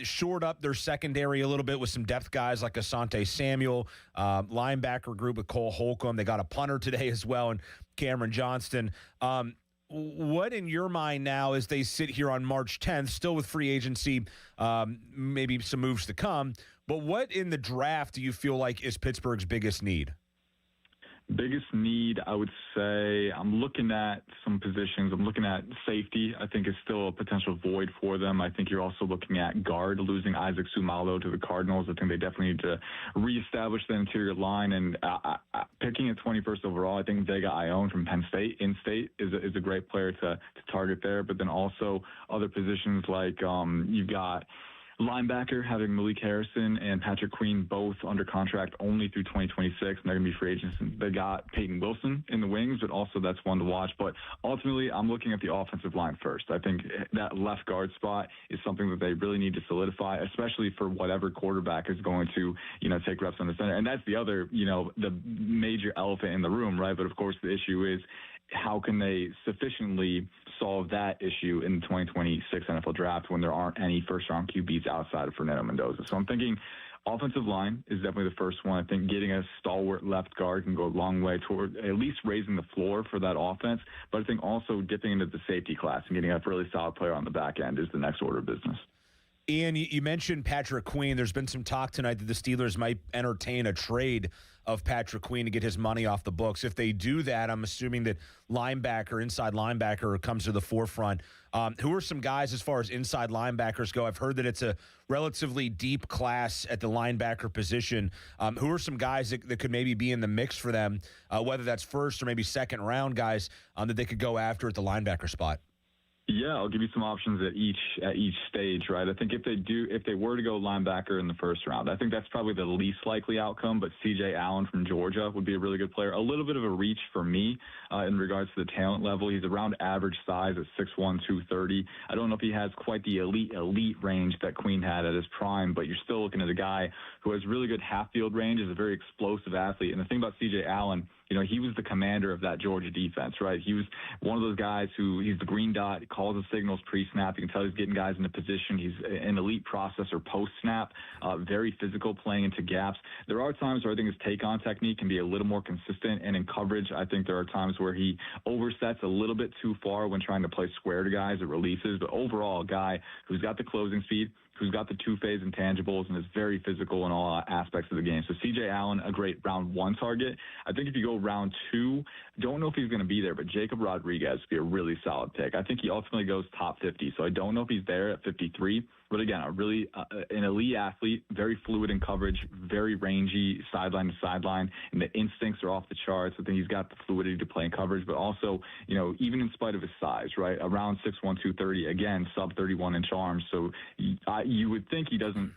Shored up their secondary a little bit with some depth guys like Asante Samuel, linebacker group with Cole Holcomb. They got a punter today as well, and Cameron Johnston. What in your mind now as they sit here on March 10th, still with free agency, maybe some moves to come, but what in the draft do you feel like is Pittsburgh's biggest need? Biggest need, I would say, I'm looking at some positions. I'm looking at safety. I think is still a potential void for them. I think you're also looking at guard, losing Isaac Sumalo to the Cardinals. I think they definitely need to reestablish the interior line. And picking at 21st overall, I think Vega Ione from Penn State, in-state, is a great player to target there. But then also other positions like you've got linebacker, having Malik Harrison and Patrick Queen both under contract only through 2026, and they're going to be free agents. They got Peyton Wilson in the wings, but also that's one to watch. But ultimately, I'm looking at the offensive line first. I think that left guard spot is something that they really need to solidify, especially for whatever quarterback is going to, take reps on the center. And that's the other, the major elephant in the room, right? But of course, the issue is, how can they sufficiently solve that issue in the 2026 NFL draft when there aren't any first-round QBs outside of Fernando Mendoza? So I'm thinking offensive line is definitely the first one. I think getting a stalwart left guard can go a long way toward at least raising the floor for that offense. But I think also dipping into the safety class and getting a really solid player on the back end is the next order of business. Ian, you mentioned Patrick Queen. There's been some talk tonight that the Steelers might entertain a trade of Patrick Queen to get his money off the books. If they do that, I'm assuming that inside linebacker comes to the forefront. Who are some guys as far as inside linebackers go? I've heard that it's a relatively deep class at the linebacker position. Who are some guys that could maybe be in the mix for them, whether that's first or maybe second round guys that they could go after at the linebacker spot? Yeah, I'll give you some options at each stage, right? I think if they were to go linebacker in the first round, I think that's probably the least likely outcome, but C.J. Allen from Georgia would be a really good player. A little bit of a reach for me in regards to the talent level. He's around average size at 6'1", 230. I don't know if he has quite the elite range that Queen had at his prime, but you're still looking at a guy who has really good half-field range, is a very explosive athlete. And the thing about C.J. Allen, he was the commander of that Georgia defense, right? He was one of those guys he's the green dot, he calls the signals pre-snap. You can tell he's getting guys into position. He's an elite processor post-snap, very physical, playing into gaps. There are times where I think his take-on technique can be a little more consistent, and in coverage, I think there are times where he oversets a little bit too far when trying to play square to guys at releases. But overall, a guy who's got the closing speed, who's got the two-phase intangibles, and is very physical in all aspects of the game. So C.J. Allen, a great round one target. I think if you go round two, don't know if he's going to be there, but Jacob Rodriguez would be a really solid pick. I think he ultimately goes top 50, so I don't know if he's there at 53. But again, a really an elite athlete, very fluid in coverage, very rangy sideline to sideline, and the instincts are off the charts. I think he's got the fluidity to play in coverage, but also, even in spite of his size, right, around 6'1", 230, again, sub 31-inch arms. So you would think he doesn't,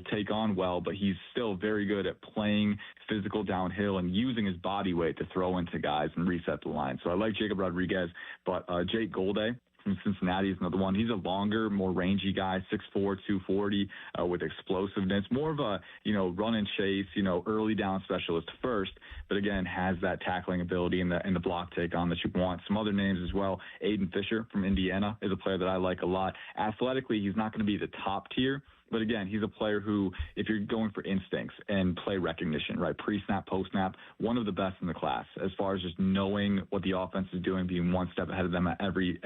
take on well, but he's still very good at playing physical downhill and using his body weight to throw into guys and reset the line. So I like Jacob Rodriguez, but Jake Golday from Cincinnati is another one. He's a longer, more rangy guy, 6'4", 240, with explosiveness, more of a, run and chase, early down specialist first, but again, has that tackling ability and the block take on that you want. Some other names as well. Aiden Fisher from Indiana is a player that I like a lot. Athletically, he's not going to be the top tier, but again, he's a player who, if you're going for instincts and play recognition, right, pre-snap, post-snap, one of the best in the class as far as just knowing what the offense is doing, being one step ahead of them at every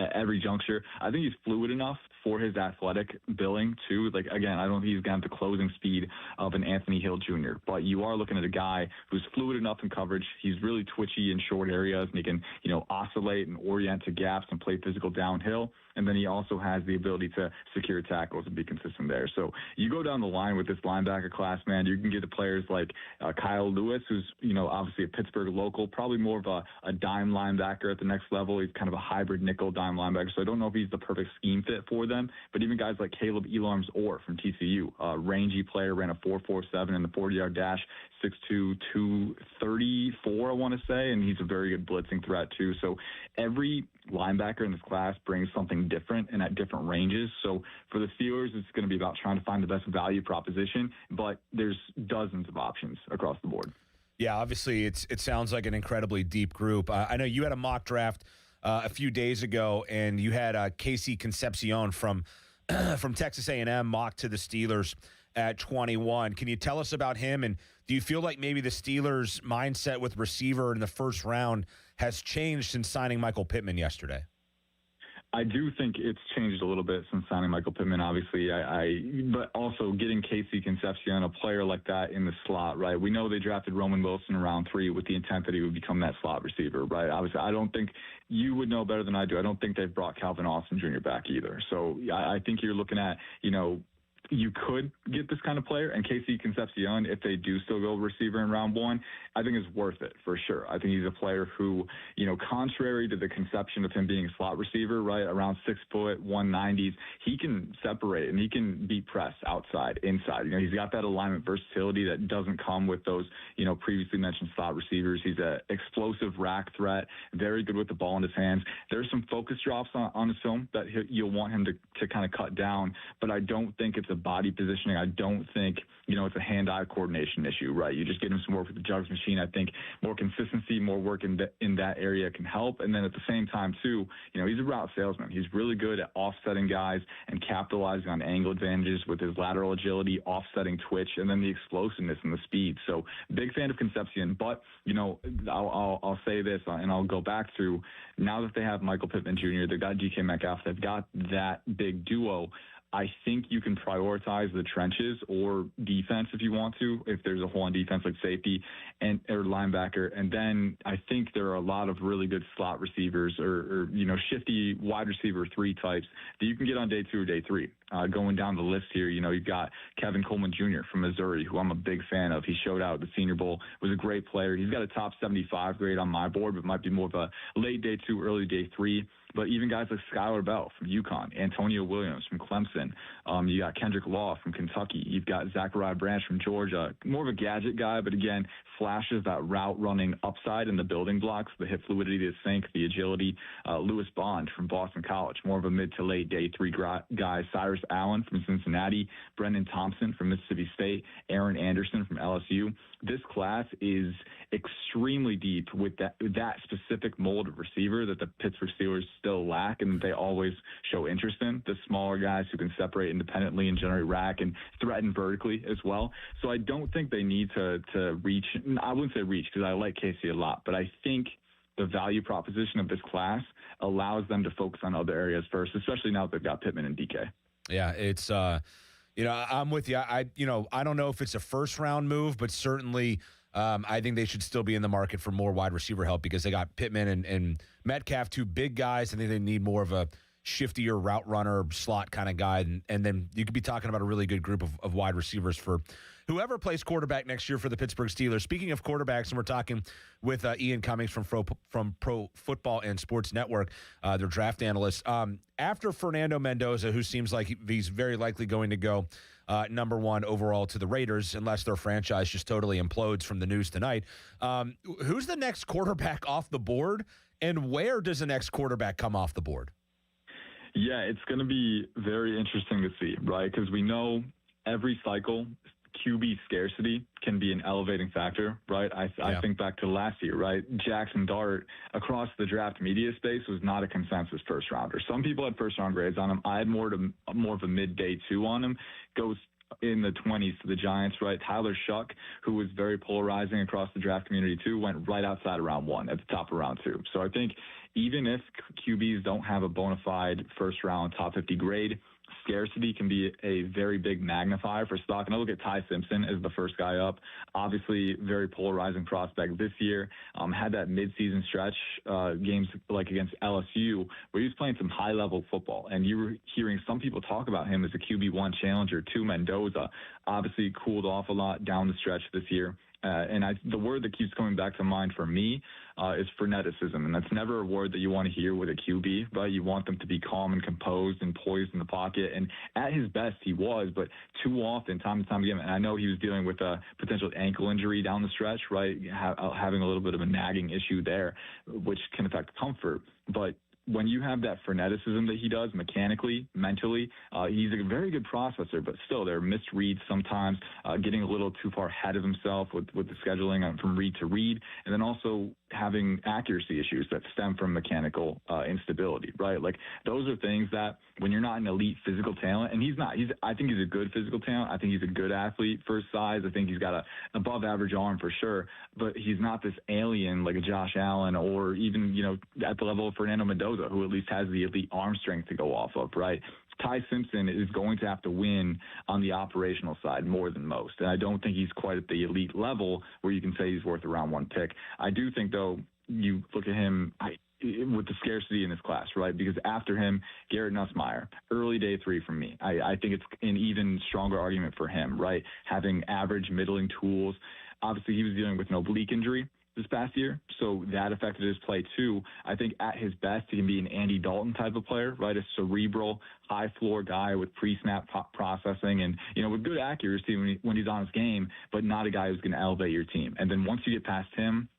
juncture. I think he's fluid enough for his athletic billing too. Like, again, I don't think he's got the closing speed of an Anthony Hill Jr., but you are looking at a guy who's fluid enough in coverage. He's really twitchy in short areas, and he can, oscillate and orient to gaps and play physical downhill. And then he also has the ability to secure tackles and be consistent there. So you go down the line with this linebacker class, man, you can get the players like Kyle Lewis, who's, obviously a Pittsburgh local, probably more of a dime linebacker at the next level. He's kind of a hybrid nickel dime linebacker. So I don't know if he's the perfect scheme fit for them, but even guys like Caleb Elarms-Orr from TCU, rangy player, ran a 4.47 in the 40-yard dash, 6'2", 234, I want to say, and he's a very good blitzing threat too. So every linebacker in this class brings something different and at different ranges. So for the Steelers, it's going to be about trying to find the best value proposition, but there's dozens of options across the board. Yeah, obviously it sounds like an incredibly deep group. I know you had a mock draft a few days ago, and you had Casey Concepcion from Texas A&M mocked to the Steelers at 21. Can you tell us about him, and do you feel like maybe the Steelers' mindset with receiver in the first round has changed since signing Michael Pittman yesterday? I do think it's changed a little bit since signing Michael Pittman, obviously. But also getting Casey Concepcion, a player like that in the slot, right? We know they drafted Roman Wilson in round 3 with the intent that he would become that slot receiver, right? Obviously, I don't think you would know better than I do. I don't think they've brought Calvin Austin Jr. back either. So I think you're looking at, you could get this kind of player, and Casey Concepcion, if they do still go receiver in round 1, I think is worth it for sure. I think he's a player who, contrary to the conception of him being a slot receiver, right, around 6 foot, 190s, he can separate and he can beat press outside, inside. He's got that alignment versatility that doesn't come with those, previously mentioned slot receivers. He's an explosive rack threat, very good with the ball in his hands. There's some focus drops on his film that you'll want him to kind of cut down, but I don't think it's a body positioning. I don't think, it's a hand-eye coordination issue, right? You just get him some work with the jugs machine. I think more consistency, more work in that area can help. And then at the same time, too, he's a route salesman. He's really good at offsetting guys and capitalizing on angle advantages with his lateral agility, offsetting twitch, and then the explosiveness and the speed. So big fan of Concepcion. But, I'll say this, and I'll go back through, now that they have Michael Pittman Jr., they've got DK Metcalf, they've got that big duo, I think you can prioritize the trenches or defense if you want to, if there's a hole on defense like safety or linebacker. And then I think there are a lot of really good slot receivers or shifty wide receiver 3 types that you can get on day 2 or day 3. Going down the list here, you've got Kevin Coleman Jr. from Missouri, who I'm a big fan of. He showed out at the Senior Bowl, was a great player. He's got a top 75 grade on my board, but might be more of a late day 2, early day 3. But even guys like Skylar Bell from UConn, Antonio Williams from Clemson, you got Kendrick Law from Kentucky, you've got Zachariah Branch from Georgia, more of a gadget guy, but again, flashes that route running upside in the building blocks, the hip fluidity, the sink, the agility. Lewis Bond from Boston College, more of a mid to late day 3 guy. Cyrus Allen from Cincinnati, Brendan Thompson from Mississippi State, Aaron Anderson from LSU. This class is extremely deep with that specific mold of receiver that the Pittsburgh Steelers still lack and they always show interest in, the smaller guys who can separate independently and generate rack and threaten vertically as well. So I don't think they need to reach. I wouldn't say reach because I like Casey a lot, but I think the value proposition of this class allows them to focus on other areas first, especially now that they've got Pittman and DK. Yeah, it's I'm with you. I don't know if it's a first round move, but certainly I think they should still be in the market for more wide receiver help because they got Pittman and Metcalf, 2 big guys. I think they need more of a shiftier route runner slot kind of guy. And then you could be talking about a really good group of wide receivers for whoever plays quarterback next year for the Pittsburgh Steelers. Speaking of quarterbacks, and we're talking with Ian Cummings from Pro Football and Sports Network, their draft analyst. After Fernando Mendoza, who seems like he's very likely going to go number 1 overall to the Raiders, unless their franchise just totally implodes from the news tonight. Who's the next quarterback off the board, and where does the next quarterback come off the board? Yeah, it's going to be very interesting to see, right? Because we know every cycle, QB scarcity can be an elevating factor, right? I think back to last year, right? Jackson Dart across the draft media space was not a consensus first rounder. Some people had first round grades on him. I had more of a mid day 2 on him. Goes in the 20s to the Giants, right? Tyler Shuck, who was very polarizing across the draft community too, went right outside of round 1 at the top of round 2. So I think even if QBs don't have a bona fide first round top 50 grade, scarcity can be a very big magnifier for stock. And I look at Ty Simpson as the first guy up. Obviously, very polarizing prospect this year. Had that midseason stretch games like against LSU where he was playing some high-level football. And you were hearing some people talk about him as a QB1 challenger to Mendoza. Obviously cooled off a lot down the stretch this year. The word that keeps coming back to mind for me is freneticism. And that's never a word that you want to hear with a QB, right? You want them to be calm and composed and poised in the pocket. And at his best, he was, but too often, time and time again, and I know he was dealing with a potential ankle injury down the stretch, right? Having a little bit of a nagging issue there, which can affect comfort. But when you have that freneticism that he does mechanically, mentally, he's a very good processor, but still there are misreads sometimes, getting a little too far ahead of himself with the scheduling from read to read, and then also having accuracy issues that stem from mechanical instability, right? Like those are things that when you're not an elite physical talent, and he's not, I think he's a good physical talent. I think he's a good athlete for his size. I think he's got a above average arm for sure, but he's not this alien like a Josh Allen or even, at the level of Fernando Mendoza, who at least has the elite arm strength to go off of, right? Ty Simpson is going to have to win on the operational side more than most. And I don't think he's quite at the elite level where you can say he's worth a round one pick. I do think, though, you look at him with the scarcity in this class, right? Because after him, Garrett Nussmeier, early day 3 from me. I think it's an even stronger argument for him, right? Having average, middling tools. Obviously, he was dealing with an oblique injury this past year, so that affected his play too. I think at his best, he can be an Andy Dalton type of player, right? A cerebral, high-floor guy with pre-snap processing and, with good accuracy when he's on his game, but not a guy who's going to elevate your team. And then once you get past him,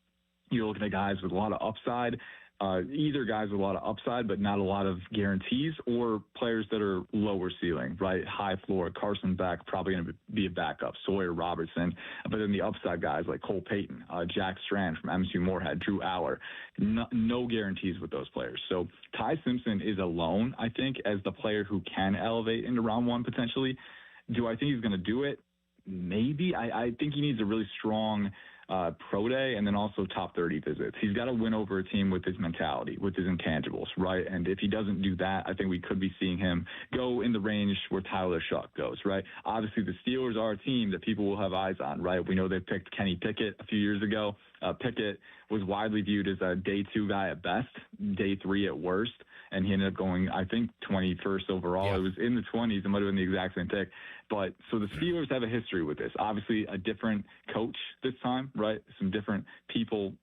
you're looking at guys with a lot of upside, either guys with a lot of upside but not a lot of guarantees, or players that are lower ceiling, right? High floor. Carson Beck, probably going to be a backup. Sawyer Robertson. But then the upside guys like Cole Payton, Jack Strand from MSU Moorhead, Drew Aller. No guarantees with those players. So Ty Simpson is alone, I think, as the player who can elevate into round one potentially. Do I think he's going to do it? Maybe. I think he needs a really strong pro day and then also top 30 visits. He's got to win over a team with his mentality, with his intangibles, right? And if he doesn't do that, I think we could be seeing him go in the range where Tyler Shuck goes, right? Obviously, the Steelers are a team that people will have eyes on, right? We know they picked Kenny Pickett a few years ago. Pickett was widely viewed as a day 2 guy at best, day 3 at worst, and he ended up going, I think, 21st overall. Yeah. It was in the 20s. It might have been the exact same pick. But so the Steelers have a history with this. Obviously, a different coach this time, right? Some different people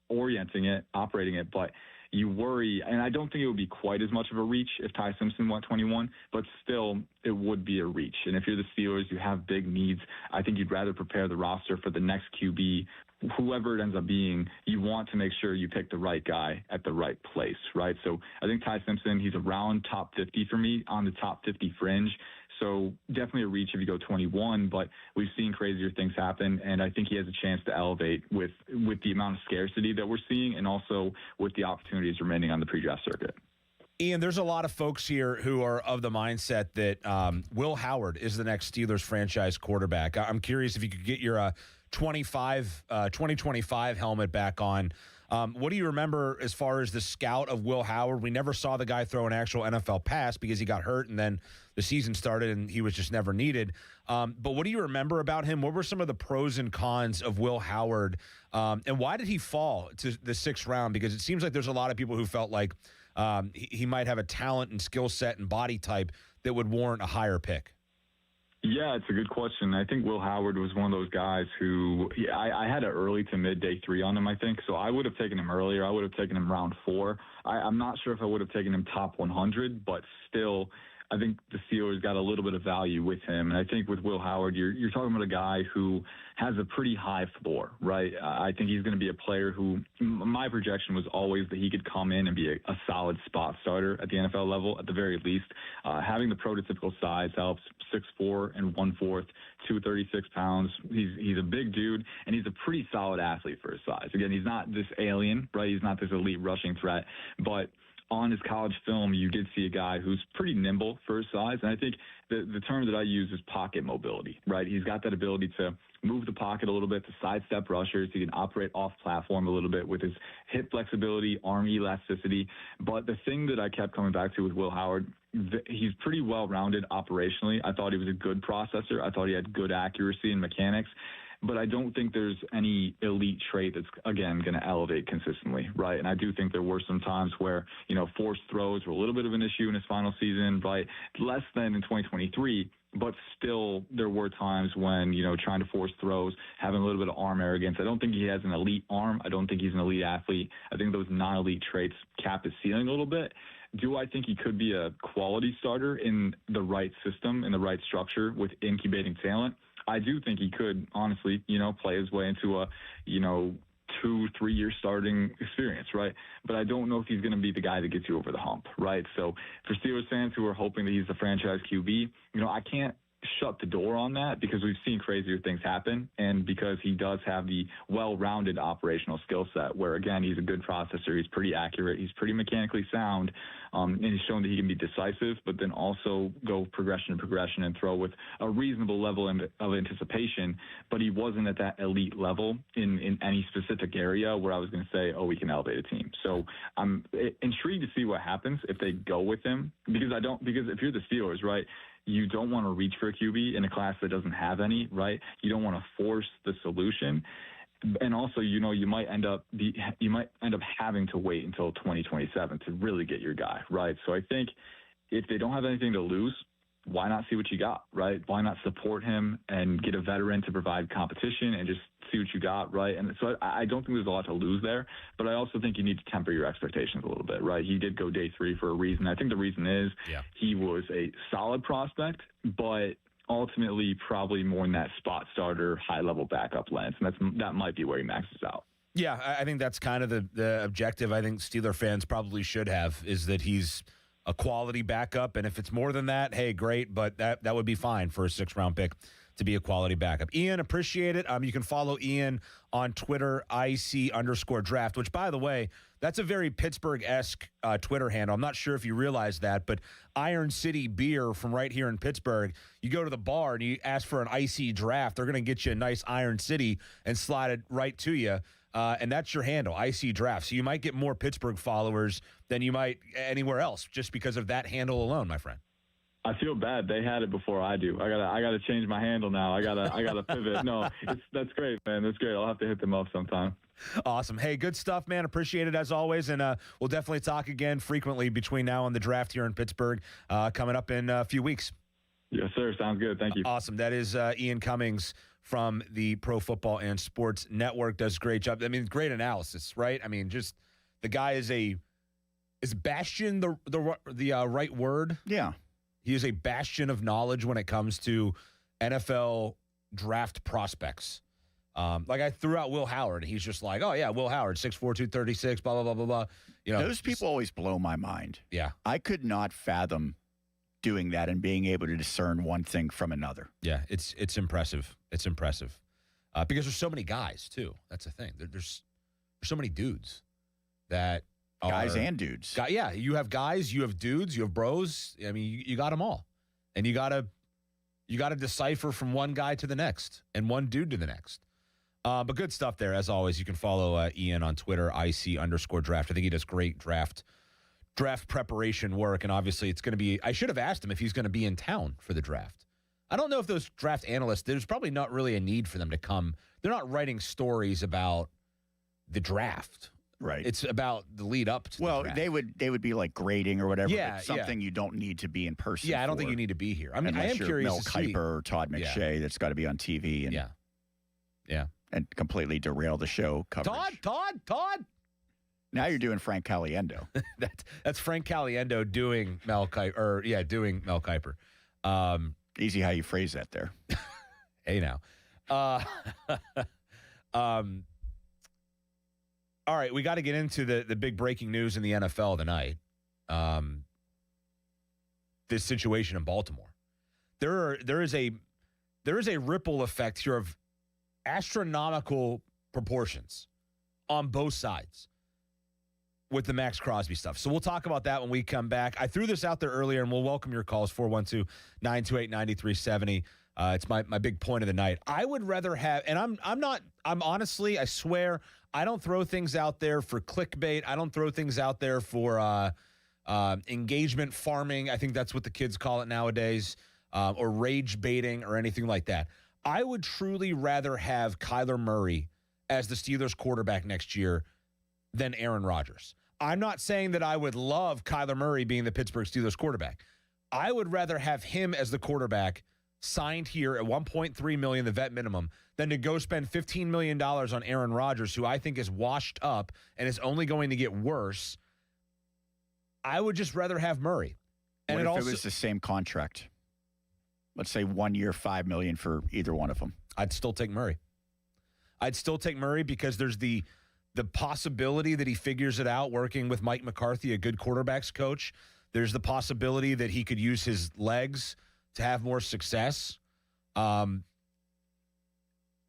orienting it, operating it. But you worry, and I don't think it would be quite as much of a reach if Ty Simpson went 21, but still it would be a reach. And if you're the Steelers, you have big needs. I think you'd rather prepare the roster for the next QB, whoever it ends up being. You want to make sure you pick the right guy at the right place, right? So I think Ty Simpson, he's around top 50 for me, on the top 50 fringe. So definitely a reach if you go 21, but we've seen crazier things happen, and I think he has a chance to elevate with the amount of scarcity that we're seeing and also with the opportunities remaining on the pre-draft circuit. Ian, there's a lot of folks here who are of the mindset that Will Howard is the next Steelers franchise quarterback. I'm curious if you could get your 2025 helmet back on. What do you remember as far as the scout of Will Howard? We never saw the guy throw an actual NFL pass because he got hurt and then the season started and he was just never needed. But what do you remember about him? What were some of the pros and cons of Will Howard? And why did he fall to the 6th round? Because it seems like there's a lot of people who felt like he might have a talent and skill set and body type that would warrant a higher pick. Yeah, it's a good question. I think Will Howard was one of those guys who I had an early to mid day 3 on him, I think. So I would have taken him earlier. I would have taken him round 4. I'm not sure if I would have taken him top 100, but still, I think the Steelers got a little bit of value with him. And I think with Will Howard, you're talking about a guy who has a pretty high floor, right? I think he's going to be a player who, my projection was always that he could come in and be a solid spot starter at the NFL level, at the very least. Having the prototypical size helps. 6'4" and 1/4, 236 pounds. He's a big dude, and he's a pretty solid athlete for his size. Again, he's not this alien, right? He's not this elite rushing threat, but on his college film, you did see a guy who's pretty nimble for his size. And I think the term that I use is pocket mobility, right? He's got that ability to move the pocket a little bit, to sidestep rushers. He can operate off platform a little bit with his hip flexibility, arm elasticity. But the thing that I kept coming back to with Will Howard, he's pretty well-rounded operationally. I thought he was a good processor. I thought he had good accuracy and mechanics. But I don't think there's any elite trait that's, again, going to elevate consistently, right? And I do think there were some times where, forced throws were a little bit of an issue in his final season, right? Less than in 2023, but still there were times when, trying to force throws, having a little bit of arm arrogance. I don't think he has an elite arm. I don't think he's an elite athlete. I think those non-elite traits cap his ceiling a little bit. Do I think he could be a quality starter in the right system, in the right structure with incubating talent? I do think he could, honestly, play his way into a, 2-3 year starting experience, right? But I don't know if he's going to be the guy that gets you over the hump, right? So for Steelers fans who are hoping that he's the franchise QB, I can't shut the door on that because we've seen crazier things happen, and because he does have the well-rounded operational skill set where, again, he's a good processor, he's pretty accurate, he's pretty mechanically sound, and he's shown that he can be decisive, but then also go progression to progression and throw with a reasonable level of anticipation. But he wasn't at that elite level in any specific area where I was going to say, oh, we can elevate a team. So I'm intrigued to see what happens if they go with him, because if you're the Steelers, right, you don't want to reach for a QB in a class that doesn't have any, right? You don't want to force the solution. And also, you might end up having to wait until 2027 to really get your guy, right? So I think if they don't have anything to lose, why not see what you got, right? Why not support him and get a veteran to provide competition and just see what you got, right? And so I don't think there's a lot to lose there, but I also think you need to temper your expectations a little bit, right? He did go day 3 for a reason. I think the reason is he was a solid prospect, but ultimately probably more in that spot starter, high-level backup lens, and that might be where he maxes out. Yeah, I think that's kind of the objective I think Steeler fans probably should have, is that he's a quality backup, and if it's more than that, hey, great, but that would be fine for a 6th-round pick to be a quality backup. Ian, appreciate it. You can follow Ian on Twitter, IC_draft, which, by the way, that's a very Pittsburgh-esque Twitter handle. I'm not sure if you realize that, but Iron City Beer from right here in Pittsburgh, you go to the bar and you ask for an IC draft, they're going to get you a nice Iron City and slide it right to you. And that's your handle, IC Draft. So you might get more Pittsburgh followers than you might anywhere else just because of that handle alone, my friend. I feel bad. They had it before I do. I gotta change my handle now. I gotta pivot. No, that's great, man. That's great. I'll have to hit them up sometime. Awesome. Hey, good stuff, man. Appreciate it as always. And we'll definitely talk again frequently between now and the draft here in Pittsburgh coming up in a few weeks. Yes, sir. Sounds good. Thank you. Awesome. That is Ian Cummings from the Pro Football and Sports Network. Does a great job. I mean, great analysis, right? I mean, just the guy is bastion the right word? Yeah. He is a bastion of knowledge when it comes to NFL draft prospects. Like I threw out Will Howard. He's just like, oh, yeah, Will Howard, 6'4", 236, blah, blah, blah, blah, blah. Those people always blow my mind. Yeah. I could not fathom doing that and being able to discern one thing from another. Yeah, it's impressive. It's impressive. Because there's so many guys, too. That's the thing. There's so many dudes that guys and dudes. Yeah, you have guys, you have dudes, you have bros. I mean, you got them all. And you got to decipher from one guy to the next and one dude to the next. But good stuff there, as always. You can follow Ian on Twitter, IC_draft. I think he does great draft preparation work, and obviously it's going to be – I should have asked him if he's going to be in town for the draft. I don't know if those draft analysts – there's probably not really a need for them to come. They're not writing stories about the draft. Right. It's about the lead up to the draft. they would be like grading or whatever. Yeah, but something you don't need to be in person. Yeah, I don't think you need to be here. I mean, I am you're curious Mel to see. Kiper or Todd McShay that's got to be on TV and and completely derail the show coverage. Todd. Now you're doing Frank Caliendo. That's Frank Caliendo doing Mel Kiper. Doing Mel Kiper. Easy how you phrase that there. Hey now. All right, we got to get into the big breaking news in the NFL tonight. This situation in Baltimore. There is a ripple effect here of astronomical proportions on both sides with the Max Crosby stuff. So we'll talk about that when we come back. I threw this out there earlier, and we'll welcome your calls, 412-928-9370. It's my big point of the night. I would rather have, and I'm honestly, I swear, I don't throw things out there for clickbait. I don't throw things out there for engagement farming. I think that's what the kids call it nowadays, or rage baiting or anything like that. I would truly rather have Kyler Murray as the Steelers quarterback next year than Aaron Rodgers. I'm not saying that I would love Kyler Murray being the Pittsburgh Steelers quarterback. I would rather have him as the quarterback signed here at $1.3 million, the vet minimum, than to go spend $15 million on Aaron Rodgers, who I think is washed up and is only going to get worse. I would just rather have Murray. And what if it was the same contract? Let's say 1 year, $5 million for either one of them. I'd still take Murray. I'd still take Murray because there's the possibility that he figures it out working with Mike McCarthy, a good quarterbacks coach. There's the possibility that he could use his legs to have more success. And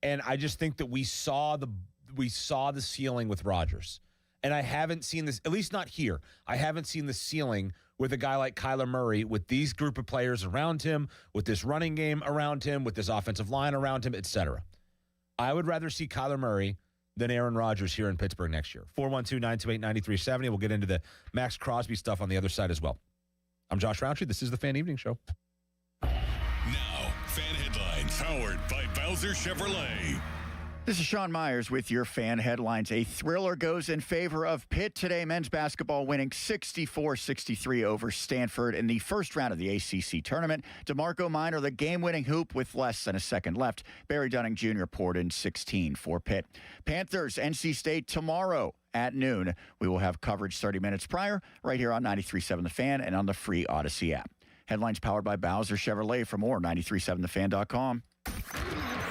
I just think that we saw the ceiling with Rodgers. And I haven't seen this, at least not here. I haven't seen the ceiling with a guy like Kyler Murray, with these group of players around him, with this running game around him, with this offensive line around him, etc. I would rather see Kyler Murray than Aaron Rodgers here in Pittsburgh next year. 412-928-9370. We'll get into the Max Crosby stuff on the other side as well. I'm Josh Roundtree. This is the Fan Evening Show. Now, Fan Headlines, powered by Bowser Chevrolet. This is Sean Myers with your Fan Headlines. A thriller goes in favor of Pitt today. Men's basketball winning 64-63 over Stanford in the first round of the ACC tournament. DeMarco Minor, the game-winning hoop with less than a second left. Barry Dunning Jr. poured in 16 for Pitt. Panthers, NC State tomorrow at noon. We will have coverage 30 minutes prior right here on 93.7 The Fan and on the free Odyssey app. Headlines powered by Bowser Chevrolet. For more, 937thefan.com.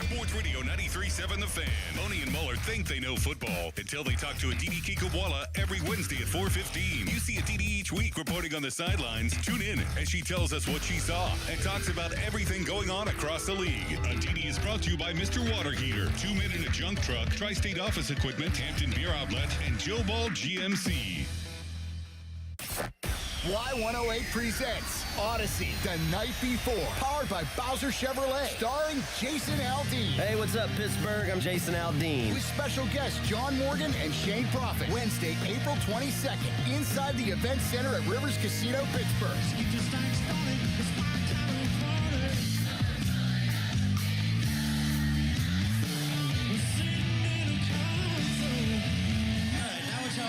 Sports Radio 93.7 The Fan. Boney and Muller think they know football until they talk to Aditi Kikawala every Wednesday at 4:15. You see Aditi each week reporting on the sidelines. Tune in as she tells us what she saw and talks about everything going on across the league. Aditi is brought to you by Mr. Water Heater, 2 Men in a Junk Truck, Tri-State Office Equipment, Hampton Beer Outlet, and Joe Ball GMC. Y108 presents Odyssey, The Night Before, powered by Bowser Chevrolet, starring Jason Aldean. Hey, what's up, Pittsburgh? I'm Jason Aldean. With special guests John Morgan and Shane Prophet. Wednesday, April 22nd, inside the Event Center at Rivers Casino, Pittsburgh.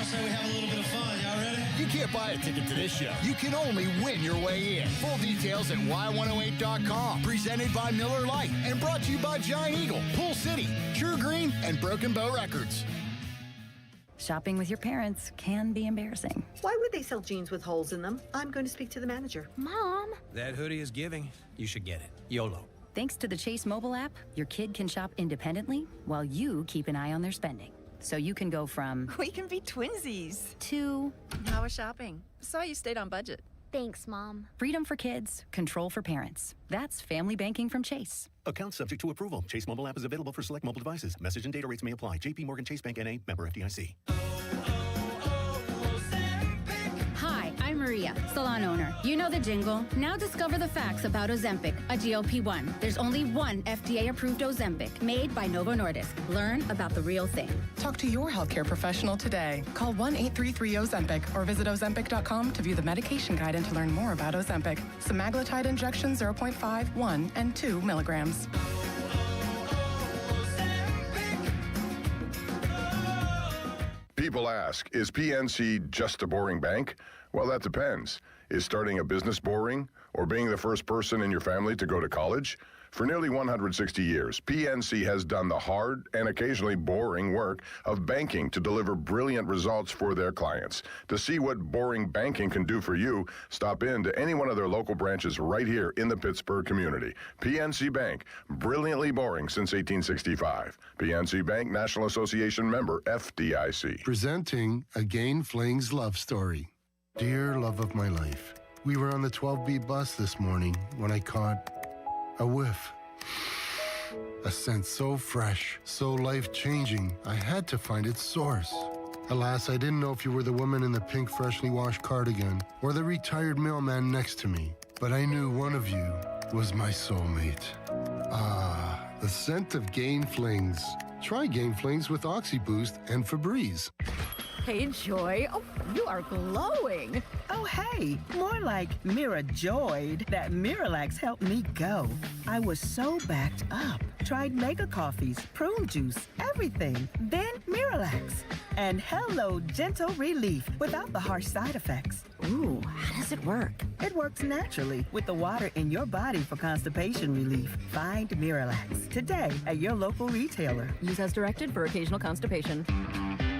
Say we have a little bit of fun. Y'all ready? You can't buy a ticket to this show. You can only win your way in. Full details at y108.com. Presented by Miller Lite and brought to you by Giant Eagle, Pool City, True Green, and Broken Bow Records. Shopping with your parents can be embarrassing. Why would they sell jeans with holes in them? I'm going to speak to the manager. Mom! That hoodie is giving. You should get it. YOLO. Thanks to the Chase mobile app, your kid can shop independently while you keep an eye on their spending. So you can go from... We can be twinsies. ...to... How was shopping? Saw you stayed on budget. Thanks, Mom. Freedom for kids, control for parents. That's family banking from Chase. Account subject to approval. Chase mobile app is available for select mobile devices. Message and data rates may apply. JP Morgan Chase Bank N.A. Member FDIC. Hi, I'm Maria, salon owner. You know the jingle. Now discover the facts about Ozempic, a GLP-1. There's only one FDA-approved Ozempic, made by Novo Nordisk. Learn about the real thing. Talk to your healthcare professional today. Call 1-833-OZEMPIC or visit Ozempic.com to view the medication guide and to learn more about Ozempic. Semaglutide injection 0.5, 1, and 2 milligrams. People ask, is PNC just a boring bank? Well, that depends. Is starting a business boring? Or being the first person in your family to go to college? For nearly 160 years, PNC has done the hard and occasionally boring work of banking to deliver brilliant results for their clients. To see what boring banking can do for you, stop in to any one of their local branches right here in the Pittsburgh community. PNC Bank, brilliantly boring since 1865. PNC Bank, National Association member, FDIC. Presenting a Gain Flings love story. Dear love of my life, we were on the 12B bus this morning when I caught a whiff. A scent so fresh, so life-changing, I had to find its source. Alas, I didn't know if you were the woman in the pink freshly washed cardigan or the retired mailman next to me, but I knew one of you was my soulmate. Ah, the scent of Gain Flings. Try Gain Flings with OxyBoost and Febreze. Hey, Joy. Oh, you are glowing. Oh, hey, more like Mira joyed that Miralax helped me go. I was so backed up. Tried mega coffees, prune juice, everything. Then Miralax. And hello, gentle relief without the harsh side effects. Ooh, how does it work? It works naturally with the water in your body for constipation relief. Find Miralax today at your local retailer. Use as directed for occasional constipation.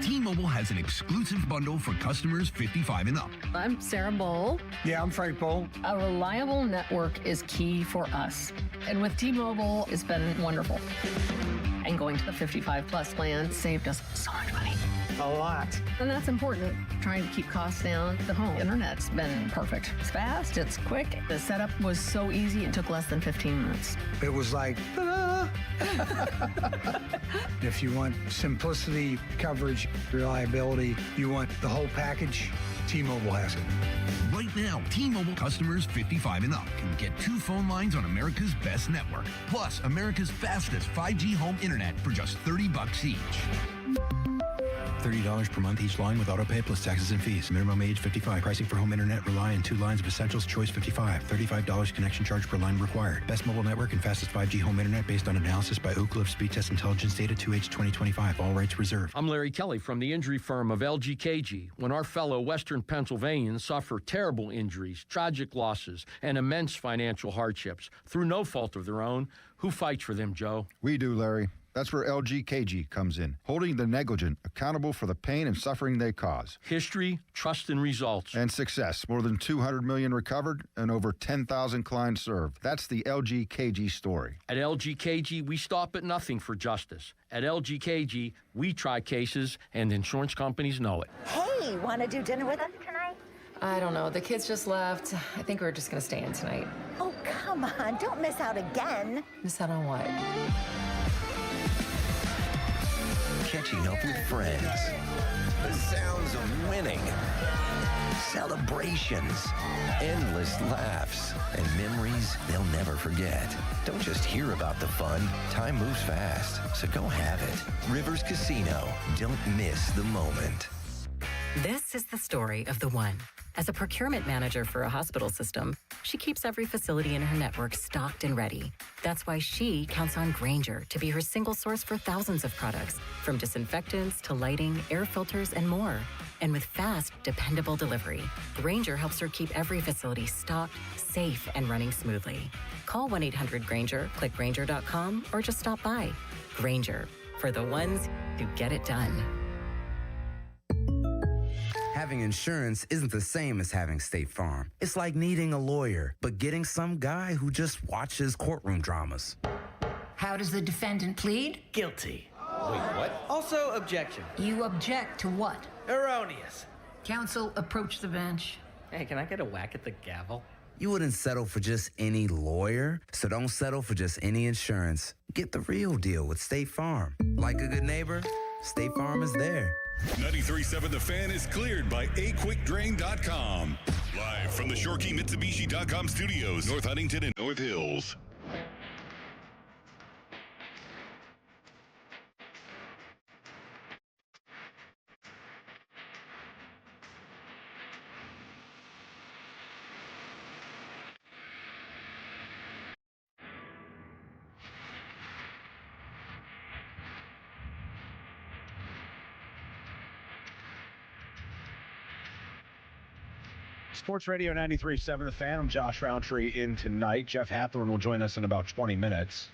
T-Mobile has an exclusive bundle for customers 55 and up. I'm Sarah Bowl. Yeah, I'm Frank Bowl. A reliable network is key for us. And with T-Mobile, it's been wonderful. And going to the 55 plus plan saved us so much money. A lot. And that's important. Trying to keep costs down. The home internet's been perfect. It's fast, it's quick. The setup was so easy, it took less than 15 minutes. It was like, ta-da! If you want simplicity, coverage, reliability, you want the whole package, T-Mobile has it. Right now, T-Mobile customers 55 and up can get 2 phone lines on America's best network, plus America's fastest 5G home internet for just $30 each. $30 per month each line with auto pay plus taxes and fees. Minimum age 55. Pricing for home internet rely on 2 lines of essentials. Choice 55. $35 connection charge per line required. Best mobile network and fastest 5G home internet based on analysis by Oak Cliff Speed Test Intelligence Data 2H 2025. All rights reserved. I'm Larry Kelly from the injury firm of LGKG. When our fellow Western Pennsylvanians suffer terrible injuries, tragic losses, and immense financial hardships through no fault of their own, who fights for them, Joe? We do, Larry. That's where LGKG comes in, holding the negligent accountable for the pain and suffering they cause. History, trust, and results. And success. More than 200 million recovered and over 10,000 clients served. That's the LGKG story. At LGKG, we stop at nothing for justice. At LGKG, we try cases, and insurance companies know it. Hey, want to do dinner with us tonight? I don't know. The kids just left. I think we're just going to stay in tonight. Oh, come on. Don't miss out again. Miss out on what? Catching up with friends, the sounds of winning, celebrations, endless laughs, and memories they'll never forget. Don't just hear about the fun. Time moves fast, so go have it. Rivers Casino. Don't miss the moment. This is the story of the one. As a procurement manager for a hospital system, she keeps every facility in her network stocked and ready. That's why she counts on Grainger to be her single source for thousands of products, from disinfectants to lighting, air filters, and more. And with fast, dependable delivery, Grainger helps her keep every facility stocked, safe, and running smoothly. Call 1-800-GRAINGER, click Grainger.com, or just stop by. Grainger, for the ones who get it done. Having insurance isn't the same as having State Farm. It's like needing a lawyer, but getting some guy who just watches courtroom dramas. How does the defendant plead? Guilty. Wait, what? Also, objection. You object to what? Erroneous. Counsel, approach the bench. Hey, can I get a whack at the gavel? You wouldn't settle for just any lawyer, so don't settle for just any insurance. Get the real deal with State Farm. Like a good neighbor, State Farm is there. 93.7 The Fan is cleared by aquickdrain.com. Live from the Shorkey Mitsubishi.com studios, North Huntington and North Hills. Sports Radio 93.7 The Fan. I'm Josh Roundtree in tonight. Jeff Hathorn will join us in about 20 minutes.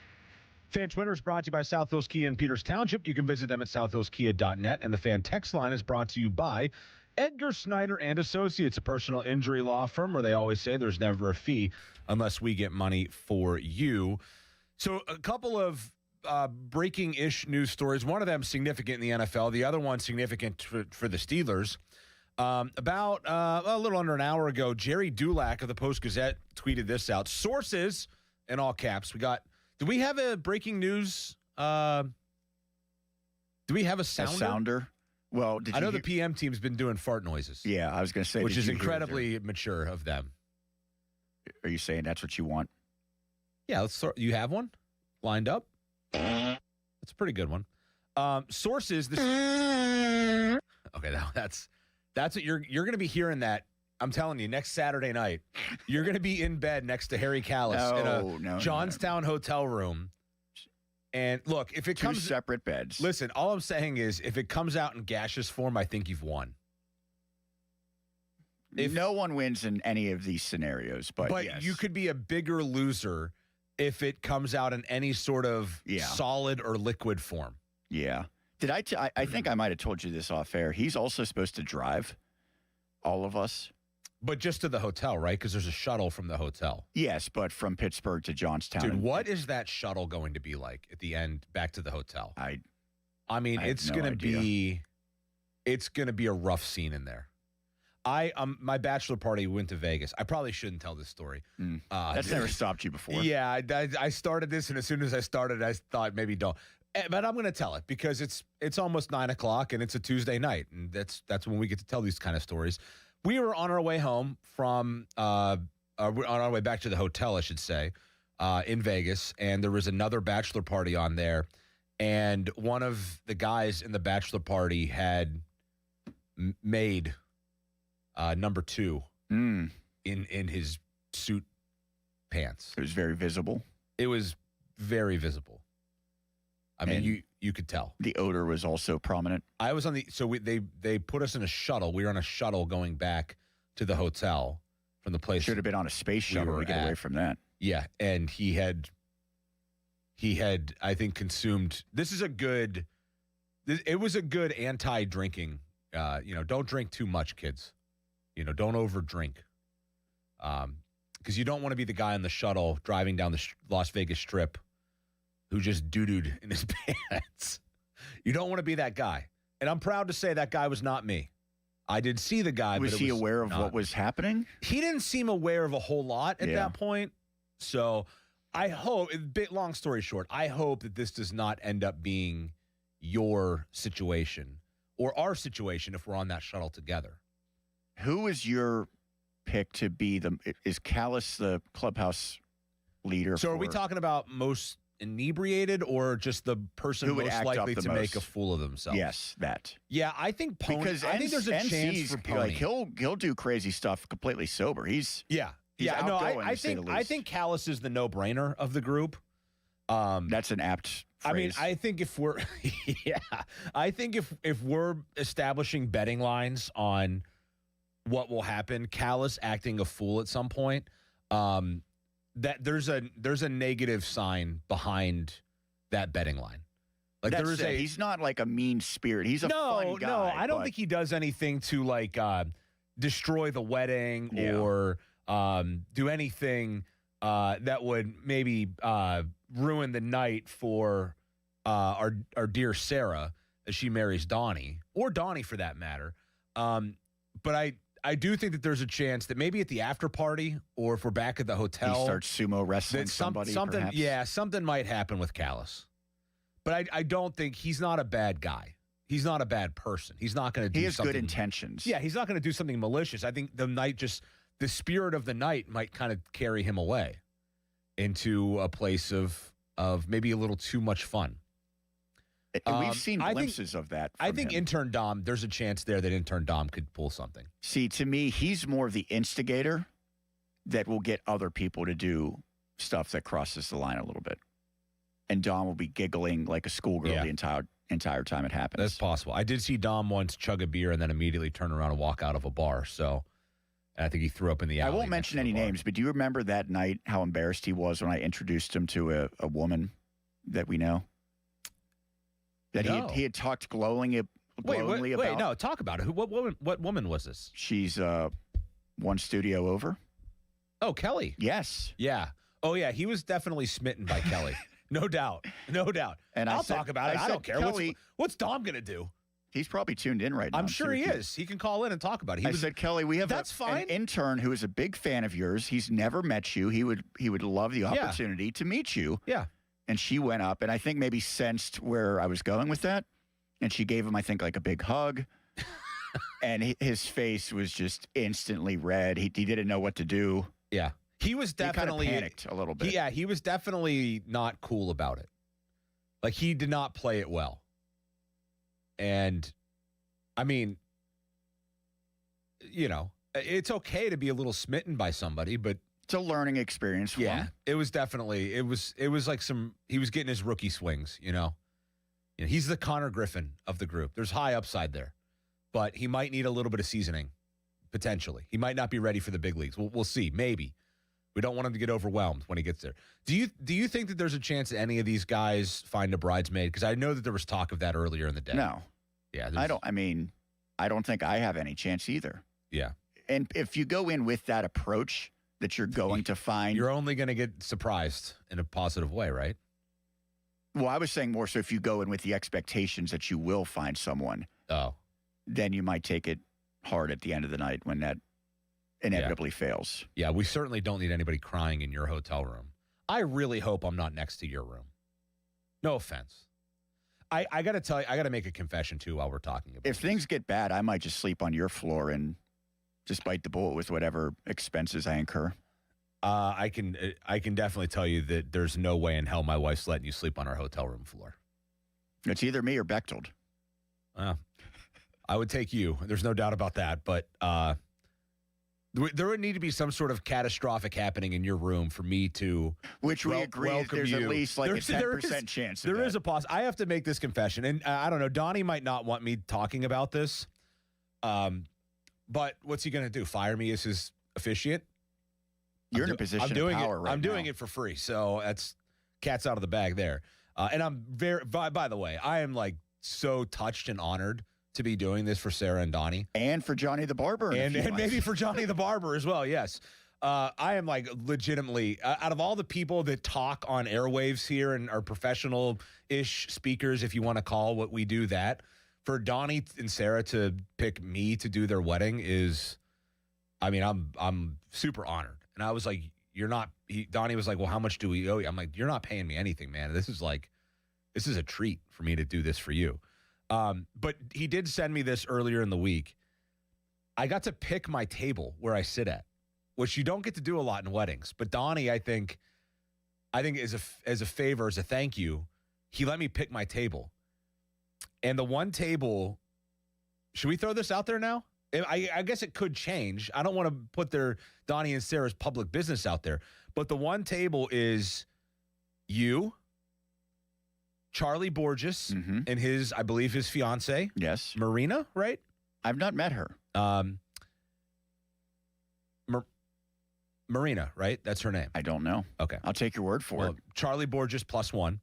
Fan Twitter is brought to you by South Hills Kia in Peters Township. You can visit them at southhillskia.net. And the Fan text line is brought to you by Edgar Snyder and Associates, a personal injury law firm where they always say there's never a fee unless we get money for you. So a couple of breaking-ish news stories. One of them significant in the NFL. The other one significant for the Steelers. About a little under an hour ago, Jerry Dulac of the Post-Gazette tweeted this out. Sources, in all caps. Do we have a breaking news? Do we have a sounder? A sounder? Well, I know the PM team's been doing fart noises. Yeah, I was going to say. Which is incredibly mature of them. Are you saying that's what you want? Yeah, you have one lined up? That's a pretty good one. Sources. Okay, that's what you're going to be hearing that. I'm telling you, next Saturday night, you're going to be in bed next to Harry Callis in a Johnstown hotel room. And look, if it Two comes separate beds. Listen, all I'm saying is if it comes out in gaseous form, I think you've won. If no one wins in any of these scenarios, but yes. You could be a bigger loser if it comes out in any sort of solid or liquid form. Yeah. Did I think I might have told you this off air. He's also supposed to drive all of us. But just to the hotel, right? Because there's a shuttle from the hotel. Yes, but from Pittsburgh to Johnstown. Dude, what is that shuttle going to be like at the end back to the hotel? I mean, it's going to be a rough scene in there. My bachelor party went to Vegas. I probably shouldn't tell this story. That's never stopped you before. Yeah, I started this, and as soon as I started, I thought maybe don't. But I'm going to tell it because it's almost 9:00 and it's a Tuesday night, and that's when we get to tell these kind of stories. We were on our way home from on our way back to the hotel, I should say, in Vegas, and there was another bachelor party on there, and one of the guys in the bachelor party had made number 2 in his suit pants. It was very visible. It was very visible. I mean, you could tell. The odor was also prominent. I was on they put us in a shuttle. We were on a shuttle going back to the hotel from the place. Should have been on a space shuttle to get away from that. Yeah, and he had I think consumed. It was a good anti-drinking. Don't drink too much, kids. Don't overdrink. Because you don't want to be the guy on the shuttle driving down the Las Vegas Strip who just doo-dooed in his pants. You don't want to be that guy. And I'm proud to say that guy was not me. I did see the guy. Was he aware of what was happening? He didn't seem aware of a whole lot at that point. So I hope, long story short, I hope that this does not end up being your situation or our situation if we're on that shuttle together. Who is your pick to be is Callis the clubhouse leader? So are we talking about most inebriated or just the person who would most act likely up to make a fool of themselves? Yes, that. Yeah, I think Pony. Because I think there's a chance for Pony. Like he'll do crazy stuff completely sober. He's outgoing, I think Callis is the no-brainer of the group. That's an apt phrase. I mean, I think if we're if we're establishing betting lines on what will happen, Callis acting a fool at some point, that there's a negative sign behind that betting line. Like he's not like a mean spirit. He's a fun guy. No, I don't think he does anything to like destroy the wedding or do anything that would maybe ruin the night for our dear Sarah as she marries Donnie, or Donnie for that matter. But I do think that there's a chance that maybe at the after party or if we're back at the hotel, he starts sumo wrestling somebody. Something, perhaps. Something might happen with Callis. But I don't think he's not a bad guy. He's not a bad person. He's not going to do something. He has good intentions. Yeah, he's not going to do something malicious. I think the spirit of the night might kind of carry him away into a place of maybe a little too much fun. We've seen glimpses of that. I think intern Dom, there's a chance there that intern Dom could pull something. See, to me, he's more of the instigator that will get other people to do stuff that crosses the line a little bit. And Dom will be giggling like a schoolgirl the entire time it happens. That's possible. I did see Dom once chug a beer and then immediately turn around and walk out of a bar. So I think he threw up in the alley. I won't mention any names, but do you remember that night how embarrassed he was when I introduced him to a woman that we know? That he had talked glowingly about. Wait, no, talk about it. What woman was this? She's one studio over. Oh, Kelly. Yes. Yeah. Oh, yeah. He was definitely smitten by Kelly. No doubt. And I'll talk about it. I don't care. Kelly, what's Dom going to do? He's probably tuned in right now. I'm sure he is. He can call in and talk about it. I said, Kelly, we have an intern who is a big fan of yours. He's never met you. He would love the opportunity to meet you. Yeah. And she went up and I think maybe sensed where I was going with that. And she gave him, I think, like a big hug. And his face was just instantly red. He didn't know what to do. Yeah. He was definitely he kind of panicked a little bit. He was definitely not cool about it. Like, he did not play it well. And, I mean, it's okay to be a little smitten by somebody, but It's a learning experience for him. It was definitely, it was like he was getting his rookie swings, you know. He's the Connor Griffin of the group. There's high upside there, but he might need a little bit of seasoning, potentially. He might not be ready for the big leagues. We'll see, maybe. We don't want him to get overwhelmed when he gets there. Do you think that there's a chance that any of these guys find a bridesmaid? Because I know that there was talk of that earlier in the day. No. Yeah. I don't think I have any chance either. Yeah. And if you go in with that approach that you're going to find... You're only going to get surprised in a positive way, right? Well, I was saying more so if you go in with the expectations that you will find someone, then you might take it hard at the end of the night when that inevitably fails. Yeah, we certainly don't need anybody crying in your hotel room. I really hope I'm not next to your room. No offense. I got to tell you, I got to make a confession, too, while we're talking about If things get bad, I might just sleep on your floor and just bite the bullet with whatever expenses I incur. I can definitely tell you that there's no way in hell my wife's letting you sleep on our hotel room floor. It's either me or Bechtold. I would take you. There's no doubt about that. But there would need to be some sort of catastrophic happening in your room for me to Which we agree there's at least like a 10% chance of There is a I have to make this confession. And I don't know, Donnie might not want me talking about this. But what's he going to do? Fire me as his officiant? You're in a position of power right now. I'm doing it for free, so that's cat's out of the bag there. And I'm very, by the way, I am like so touched and honored to be doing this for Sarah and Donnie. And for Johnny the Barber. And maybe for Johnny the Barber as well, yes. I am like legitimately, out of all the people that talk on airwaves here and are professional-ish speakers, if you want to call what we do that, for Donnie and Sarah to pick me to do their wedding is, I mean, I'm super honored. And I was like, Donnie was like, well, how much do we owe you? I'm like, you're not paying me anything, man. This is a treat for me to do this for you. But he did send me this earlier in the week. I got to pick my table where I sit at, which you don't get to do a lot in weddings. But Donnie, I think as a favor, as a thank you, he let me pick my table. And the one table, should we throw this out there now? I guess it could change. I don't want to put Donnie and Sarah's public business out there. But the one table is you, Charlie Borges, and his fiance. Yes. Marina, right? I've not met her. Marina, right? That's her name. I don't know. Okay. I'll take your word for it. Charlie Borges +1.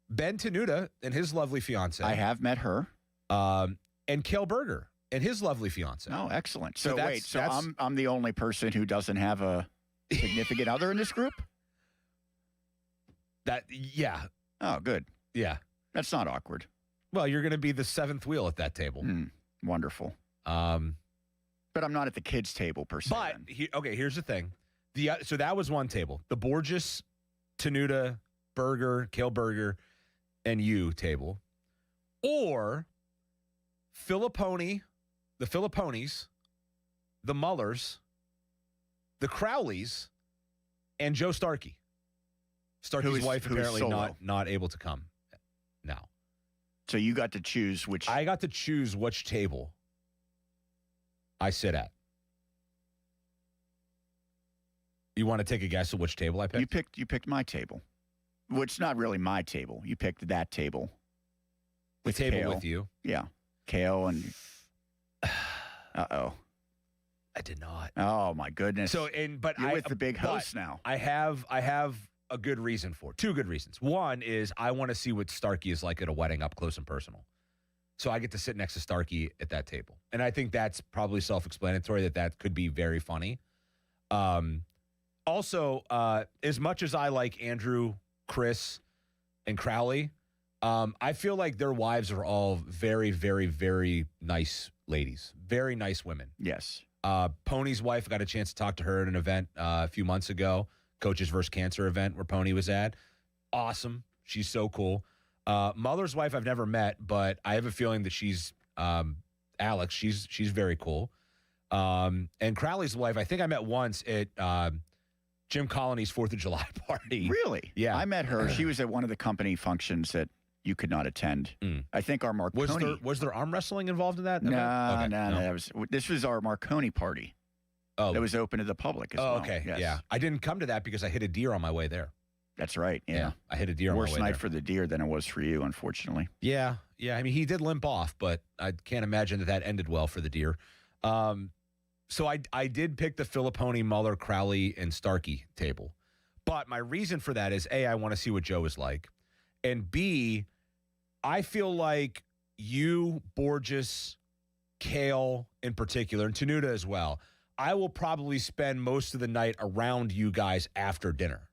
Ben Tenuta and his lovely fiance. I have met her. And Cale Berger and his lovely fiance. Oh, excellent. So I'm the only person who doesn't have a significant other in this group? Yeah. Oh, good. Yeah. That's not awkward. Well, you're going to be the seventh wheel at that table. Wonderful. But I'm not at the kids' table per se. But, here's the thing. So that was one table. The Borges, Tenuta, Berger, Cale Berger, and you table. Or the Filipponis, the Mullers, the Crowleys, and Joe Starkey. Starkey's wife apparently not able to come now. So you got to choose which... I got to choose which table I sit at. You want to take a guess at which table I picked? You picked my table. Well, it's not really my table. You picked that table. The table Kale. with you? Yeah. Kale and... Uh-oh. I did not. Oh, my goodness. You're with the big host now. I have a good reason for it. Two good reasons. One is I want to see what Starkey is like at a wedding up close and personal. So I get to sit next to Starkey at that table. And I think that's probably self-explanatory that could be very funny. Also, as much as I like Andrew, Chris, and Crowley, I feel like their wives are all very, very, very nice ladies. Very nice women. Yes. Pony's wife, I got a chance to talk to her at an event a few months ago, Coaches vs. Cancer event where Pony was at. Awesome. She's so cool. Muller's wife I've never met, but I have a feeling that she's Alex. She's very cool. And Crowley's wife, I think I met once at Jim Colony's 4th of July party. Really? Yeah. I met her. She was at one of the company functions that you could not attend. I think our Marconi... Was there arm wrestling involved in that? No. This was our Marconi party. that was open to the public as well. Okay. Yes. Yeah. I didn't come to that because I hit a deer on my way there. That's right. Yeah. I hit a deer on my way Worse night there. for the deer than it was for you, unfortunately. Yeah. I mean, he did limp off, but I can't imagine that ended well for the deer. So I did pick the Filipponi, Muller, Crowley, and Starkey table. But my reason for that is, A, I want to see what Joe is like. And B, I feel like you, Borges, Kale in particular, and Tenuta as well, I will probably spend most of the night around you guys after dinner.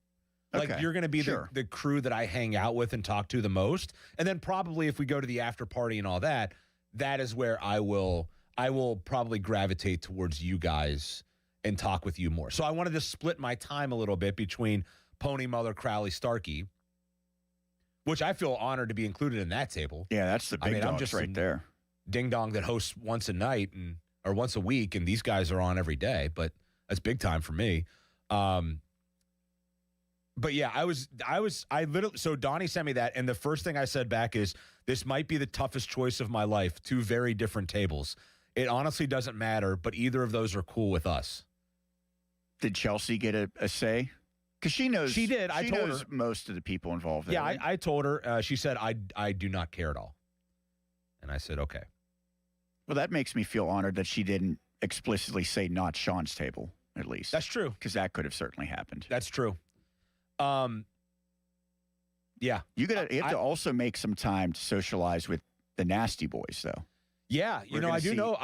Like, Okay. you're going to be Sure. the crew that I hang out with and talk to the most. And then probably if we go to the after party and all that, that is where I will probably gravitate towards you guys and talk with you more. So I wanted to split my time a little bit between Pony, Muller, Crowley, Starkey, which I feel honored to be included in that table. Yeah, that's the big dogs I'm just right there. Ding dong that hosts once a night or once a week, and these guys are on every day. But that's big time for me. But yeah, I literally. So Donnie sent me that, and the first thing I said back is, "This might be the toughest choice of my life. 2 very different tables. It honestly doesn't matter, but either of those are cool with us." Did Chelsea get a say? Because she knows. She did. I told knows her most of the people involved. There, Yeah, right? I told her. She said, "I do not care at all," and I said, "Okay." Well, that makes me feel honored that she didn't explicitly say not Sean's table. At least That's true. because that could have certainly happened. That's true. Yeah. You have to also make some time to socialize with the Nasty Boys, though. Yeah, I do know.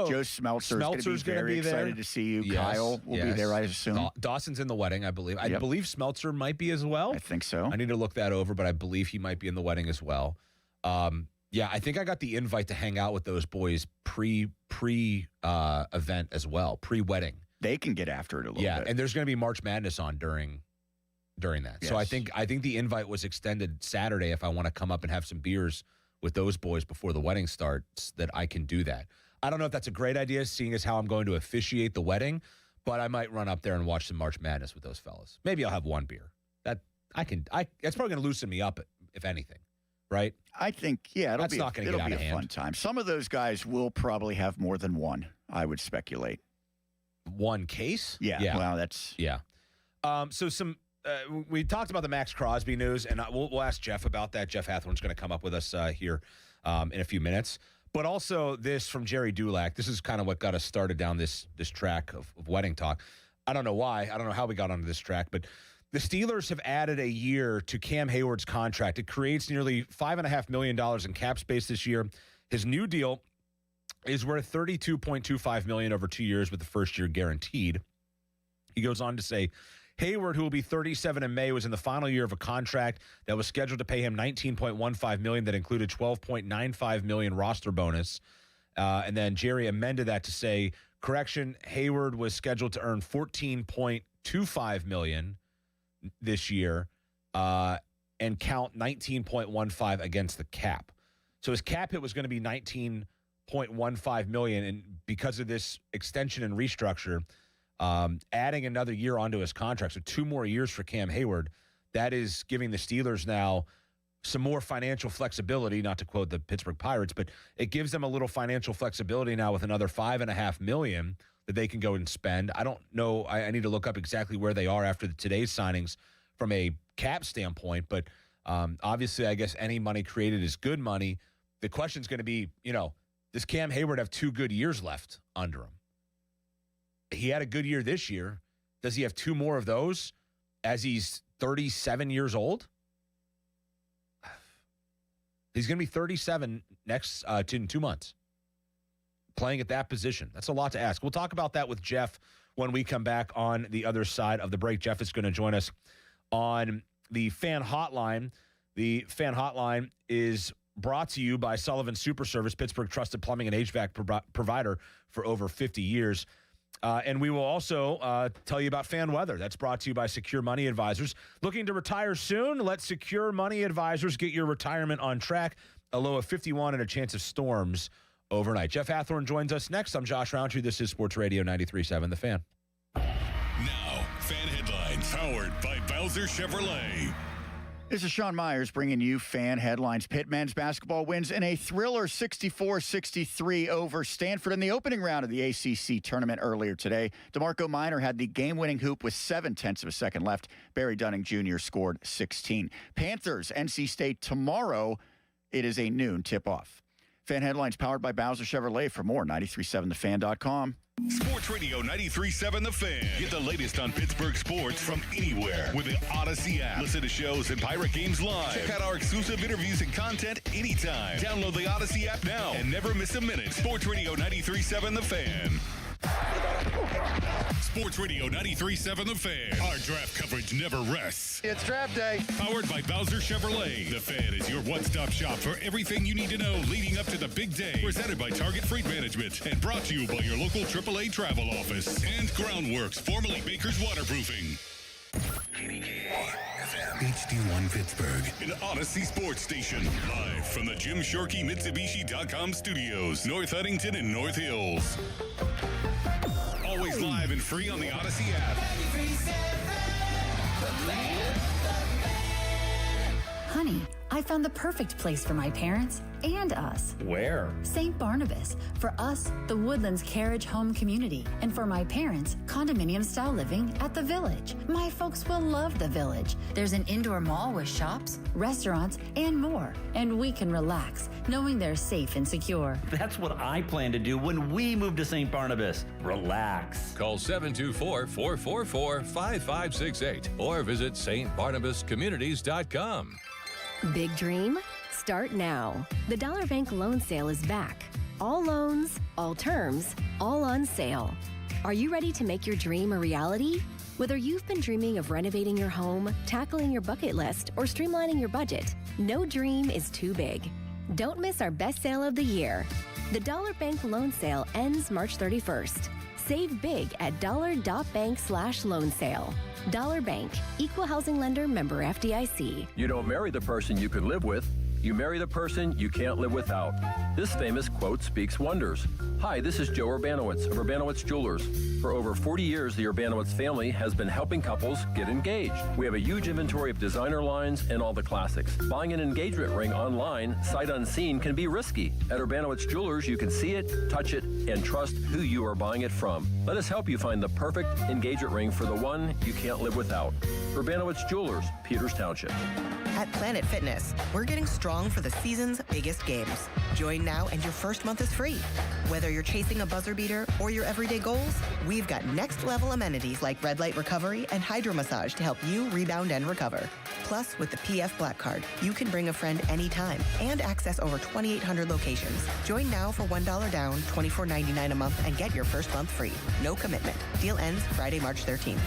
Joe Smeltzer's going to be very excited to see you. Yes, Kyle will be there, I assume. Dawson's in the wedding, I believe. I believe Smeltzer might be as well. I think so. I need to look that over, but I believe he might be in the wedding as well. Yeah, I think I got the invite to hang out with those boys pre event as well, pre-wedding. They can get after it a little Yeah, bit. and there's going to be March Madness on during that. So Yes. I think the invite was extended Saturday if I want to come up and have some beers with those boys before the wedding starts, that I can do that. I don't know if that's a great idea, seeing as how I'm going to officiate the wedding, but I might run up there and watch some March Madness with those fellas. Maybe I'll have one beer. That's probably going to loosen me up, if anything, right? I think, it'll That's be not gonna get out of a hand. fun time. Some of those guys will probably have more than one, I would speculate. One case? Yeah. Well, that's... Yeah. So we talked about the Max Crosby news, and we'll ask Jeff about that. Jeff Hathorn's going to come up with us here in a few minutes. But also this from Jerry Dulac. This is kind of what got us started down this track of wedding talk. I don't know why. I don't know how we got onto this track, but the Steelers have added a year to Cam Hayward's contract. It creates nearly $5.5 million in cap space this year. His new deal is worth $32.25 million over 2 years, with the first year guaranteed. He goes on to say, Hayward, who will be 37 in May, was in the final year of a contract that was scheduled to pay him $19.15 million that included $12.95 million roster bonus. And then Jerry amended that to say, correction, Hayward was scheduled to earn $14.25 million this year and count 19.15 against the cap. So his cap hit was going to be 19.15 million, and because of this extension and restructure, adding another year onto his contract, so 2 more years for Cam Hayward, that is giving the Steelers now some more financial flexibility, not to quote the Pittsburgh Pirates, but it gives them a little financial flexibility now with another $5.5 million that they can go and spend. I don't know. I need to look up exactly where they are after today's signings from a cap standpoint, but obviously I guess any money created is good money. The question is going to be, does Cam Hayward have 2 good years left under him? He had a good year this year. Does he have 2 more of those as he's 37 years old? He's going to be 37 in 2 months, playing at that position. That's a lot to ask. We'll talk about that with Jeff when we come back on the other side of the break. Jeff is going to join us on the Fan Hotline. The Fan Hotline is brought to you by Sullivan Super Service, Pittsburgh trusted plumbing and HVAC provider for over 50 years. And we will also tell you about fan weather. That's brought to you by Secure Money Advisors. Looking to retire soon? Let Secure Money Advisors get your retirement on track. A low of 51 and a chance of storms overnight. Jeff Hathorn joins us next. I'm Josh Roundtree. This is Sports Radio 93.7 The Fan. Now, fan headlines powered by Bowser Chevrolet. This is Sean Myers bringing you fan headlines. Pitt men's basketball wins in a thriller 64-63 over Stanford in the opening round of the ACC tournament earlier today. DeMarco Minor had the game-winning hoop with 0.7 of a second left. Barry Dunning Jr. scored 16. Panthers, NC State tomorrow. It is a noon tip-off. Fan headlines powered by Bowser Chevrolet. For more, 937thefan.com. Sports Radio 93.7 The Fan. Get the latest on Pittsburgh sports from anywhere with the Odyssey app. Listen to shows and Pirate Games live. Check out our exclusive interviews and content anytime. Download the Odyssey app now and never miss a minute. Sports Radio 93.7 The Fan. Sports Radio 93.7 The Fan. Our draft coverage never rests. It's draft day. Powered by Bowser Chevrolet. The Fan is your one-stop shop for everything you need to know leading up to the big day. Presented by Target Freight Management and brought to you by your local AAA travel office and Groundworks, formerly Baker's Waterproofing. HD1 Pittsburgh, an Odyssey sports station. Live from the Jim Shorkey Mitsubishi.com studios, North Huntington and North Hills. Always live and free on the Odyssey app. Honey, I found the perfect place for my parents and us. Where? St. Barnabas. For us, the Woodlands Carriage Home Community. And for my parents, condominium-style living at the Village. My folks will love the Village. There's an indoor mall with shops, restaurants, and more. And we can relax, knowing they're safe and secure. That's what I plan to do when we move to St. Barnabas. Relax. Call 724-444-5568 or visit stbarnabascommunities.com. Big dream? Start now. The Dollar Bank loan sale is back. All loans, all terms, all on sale. Are you ready to make your dream a reality? Whether you've been dreaming of renovating your home, tackling your bucket list, or streamlining your budget, no dream is too big. Don't miss our best sale of the year. The Dollar Bank loan sale ends March 31st. Save big at dollar.bank/loan sale. Dollar Bank, equal housing lender, member FDIC. You don't marry the person you could live with. You marry the person you can't live without. This famous quote speaks wonders. Hi, this is Joe Urbanowitz of Urbanowitz Jewelers. For over 40 years, the Urbanowitz family has been helping couples get engaged. We have a huge inventory of designer lines and all the classics. Buying an engagement ring online, sight unseen, can be risky. At Urbanowitz Jewelers, you can see it, touch it, and trust who you are buying it from. Let us help you find the perfect engagement ring for the one you can't live without. Urbanowitz Jewelers, Peters Township. At Planet Fitness, we're getting strong for the season's biggest games. Join now and your first month is free. Whether you're chasing a buzzer beater or your everyday goals, we've got next level amenities like red light recovery and hydro massage to help you rebound and recover. Plus, with the PF Black Card, you can bring a friend anytime and access over 2,800 locations. Join now for $1 down, $24.99 a month, and get your first month free. No commitment. Deal ends Friday, March 13th.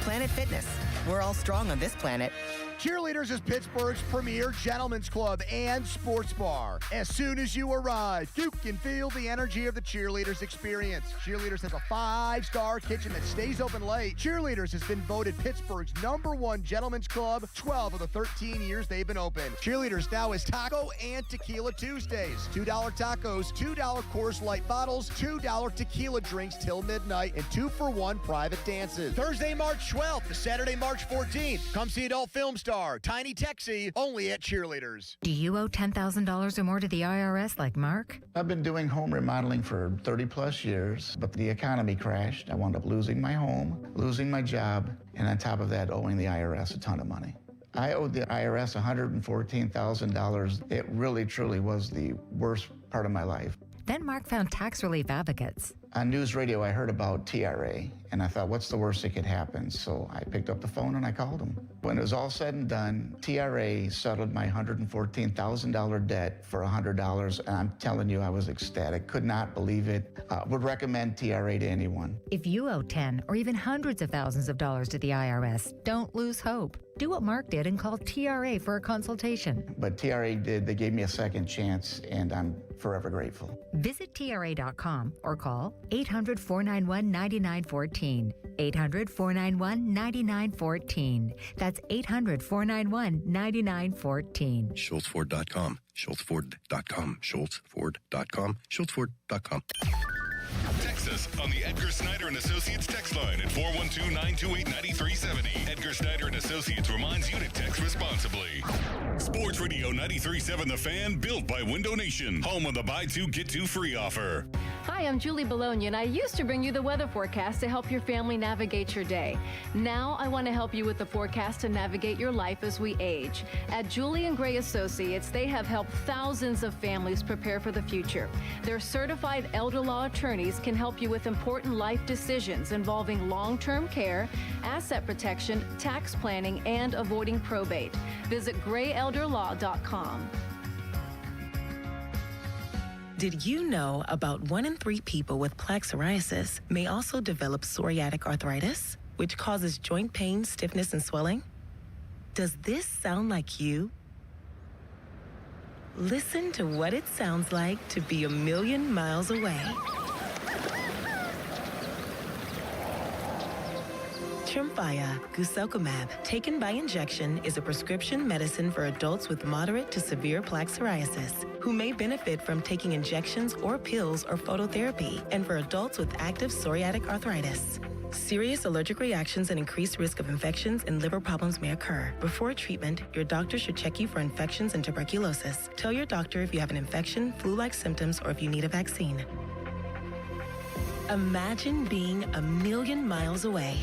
Planet Fitness. We're all strong on this planet. Cheerleaders is Pittsburgh's premier gentlemen's club and sports bar. As soon as you arrive, you can feel the energy of the Cheerleaders experience. Cheerleaders has a 5-star kitchen that stays open late. Cheerleaders has been voted Pittsburgh's #1 gentlemen's club 12 of the 13 years they've been open. Cheerleaders now is Taco and Tequila Tuesdays. $2 tacos, $2 Coors Light bottles, $2 tequila drinks till midnight, and 2-for-1 private dances. Thursday, March 12th to Saturday, March 14th. Come see adult film star Tiny Texie, only at Cheerleaders. Do you owe $10,000 or more to the IRS like Mark? I've been doing home remodeling for 30 plus years, but the economy crashed. I wound up losing my home, losing my job, and on top of that, owing the IRS a ton of money. I owed the IRS $114,000. It really, truly was the worst part of my life. Then Mark found tax relief advocates. On news radio, I heard about TRA, and I thought, what's the worst that could happen? So I picked up the phone and I called them. When it was all said and done, TRA settled my $114,000 debt for $100, and I'm telling you, I was ecstatic. Could not believe it. Would recommend TRA to anyone. If you owe 10 or even hundreds of thousands of dollars to the IRS, don't lose hope. Do what Mark did and call TRA for a consultation. But TRA did. They gave me a second chance, and I'm forever grateful. Visit TRA.com or call 800-491-9914. 800-491-9914. That's 800-491-9914. SchultzFord.com. SchultzFord.com. SchultzFord.com. SchultzFord.com. Text Text us on the Edgar Snyder and Associates text line at 412-928-9370. Edgar Snyder and Associates reminds you to text responsibly. Sports Radio 93.7 The Fan, built by Window Nation, home of the buy two, get two free offer. Hi, I'm Julie Bologna, and I used to bring you the weather forecast to help your family navigate your day. Now I want to help you with the forecast to navigate your life as we age. At Julie and Gray Associates, they have helped thousands of families prepare for the future. Their certified elder law attorneys can help you with important life decisions involving long-term care, asset protection, tax planning, and avoiding probate. Visit grayelderlaw.com. Did you know about 1 in 3 people with plaque psoriasis may also develop psoriatic arthritis, which causes joint pain, stiffness, and swelling? Does this sound like you? Listen to what it sounds like to be a million miles away. Tremfya guselkumab, taken by injection, is a prescription medicine for adults with moderate to severe plaque psoriasis who may benefit from taking injections or pills or phototherapy, and for adults with active psoriatic arthritis. Serious allergic reactions and increased risk of infections and liver problems may occur. Before treatment, your doctor should check you for infections and tuberculosis. Tell your doctor if you have an infection, flu-like symptoms, or if you need a vaccine. Imagine being a million miles away.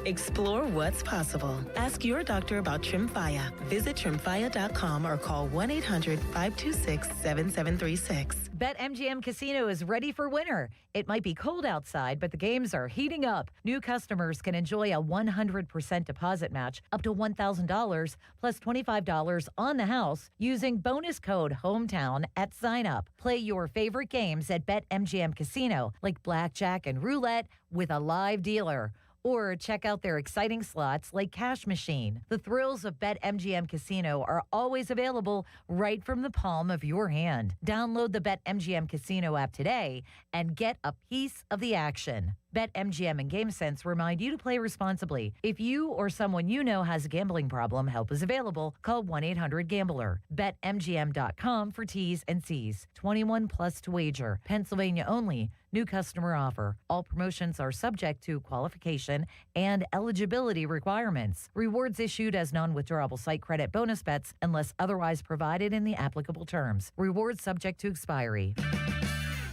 Explore what's possible. Ask your doctor about Tremfya. Visit Tremfya.com or call 1-800-526-7736. BetMGM Casino is ready for winter. It might be cold outside, but the games are heating up. New customers can enjoy a 100% deposit match up to $1,000 plus $25 on the house using bonus code HOMETOWN at sign up. Play your favorite games at BetMGM Casino, like blackjack and roulette, with a live dealer. Or check out their exciting slots like Cash Machine. The thrills of BetMGM Casino are always available right from the palm of your hand. Download the BetMGM Casino app today and get a piece of the action. BetMGM and GameSense remind you to play responsibly. If you or someone you know has a gambling problem, help is available. Call 1-800-GAMBLER. BetMGM.com for T's and C's. 21 plus to wager. Pennsylvania only. New customer offer. All promotions are subject to qualification and eligibility requirements. Rewards issued as non-withdrawable site credit bonus bets unless otherwise provided in the applicable terms. Rewards subject to expiry.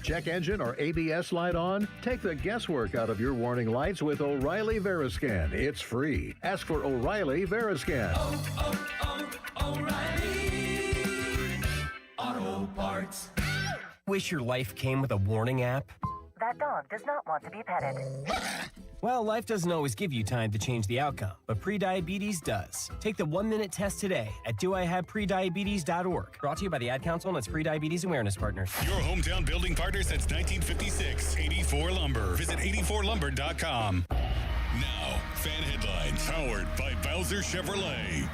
Check engine or ABS light on? Take the guesswork out of your warning lights with O'Reilly Veriscan. It's free. Ask for O'Reilly Veriscan. O'Reilly Auto Parts. Wish your life came with a warning app? That dog does not want to be petted. Well, life doesn't always give you time to change the outcome, but prediabetes does. Take the 1-minute test today at doihaveprediabetes.org. Brought to you by the Ad Council and its Prediabetes Awareness Partners. Your hometown building partner since 1956. 84 Lumber. Visit 84lumber.com. Now, fan headlines powered by Bowser Chevrolet.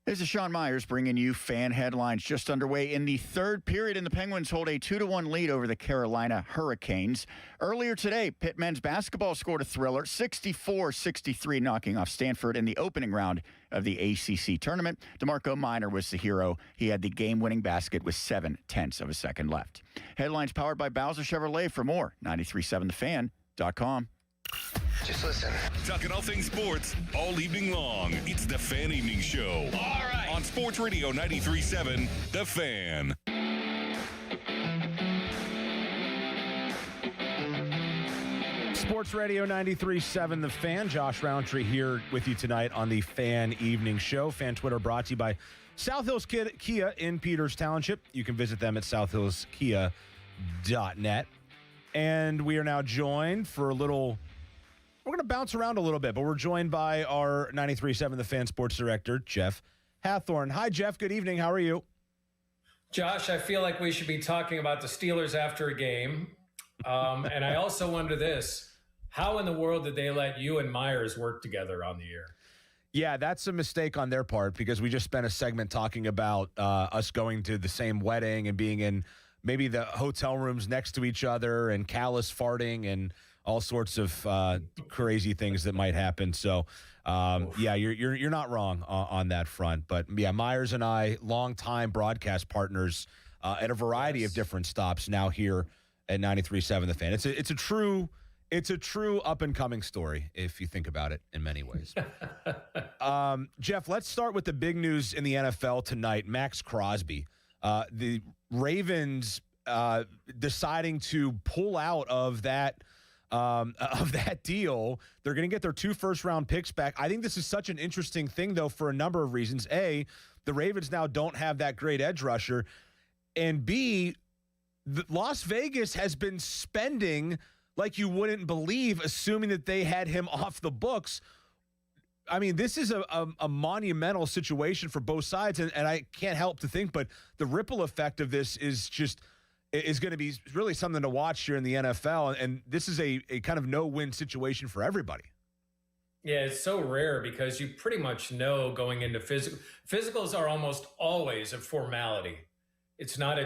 This is Sean Myers bringing you fan headlines. Just underway in the third period, and the Penguins hold a 2-1 lead over the Carolina Hurricanes. Earlier today, Pitt men's basketball scored a thriller, 64-63, knocking off Stanford in the opening round of the ACC tournament. DeMarco Minor was the hero. He had the game-winning basket with 0.7 of a second left. Headlines powered by Bowser Chevrolet. For more, 937thefan.com. Just listen. Talking all things sports all evening long. It's the Fan Evening Show. All right. On Sports Radio 93.7, The Fan. Sports Radio 93.7 The Fan. Josh Roundtree here with you tonight on the Fan Evening Show. Fan Twitter brought to you by South Hills Kia in Peters Township. You can visit them at southhillskia.net. And we are now joined for a little... We're going to bounce around a little bit, but we're joined by our 93.7 The Fan sports director, Jeff Hathorn. Hi, Jeff. Good evening. How are you? Josh, I feel like we should be talking about the Steelers after a game. And I also wonder this. How in the world did they let you and Myers work together on the air? Yeah, that's a mistake on their part because we just spent a segment talking about us going to the same wedding and being in maybe the hotel rooms next to each other and callous farting and all sorts of crazy things that might happen. So, yeah, you're not wrong on that front. But, yeah, Myers and I, longtime broadcast partners at a variety of different stops now here at 93.7 The Fan. It's a true up and coming story if you think about it in many ways. Jeff, let's start with the big news in the NFL tonight. Max Crosby, the Ravens deciding to pull out of that deal. They're going to get their 2 first-round picks back. I think this is such an interesting thing, though, for a number of reasons. A, the Ravens now don't have that great edge rusher. And B, Las Vegas has been spending like you wouldn't believe, assuming that they had him off the books. I mean, this is a monumental situation for both sides, and I can't help to think, but the ripple effect of this is going to be really something to watch here in the NFL, and this is a kind of no-win situation for everybody. Yeah, it's so rare because you pretty much know going into physicals are almost always a formality. It's not a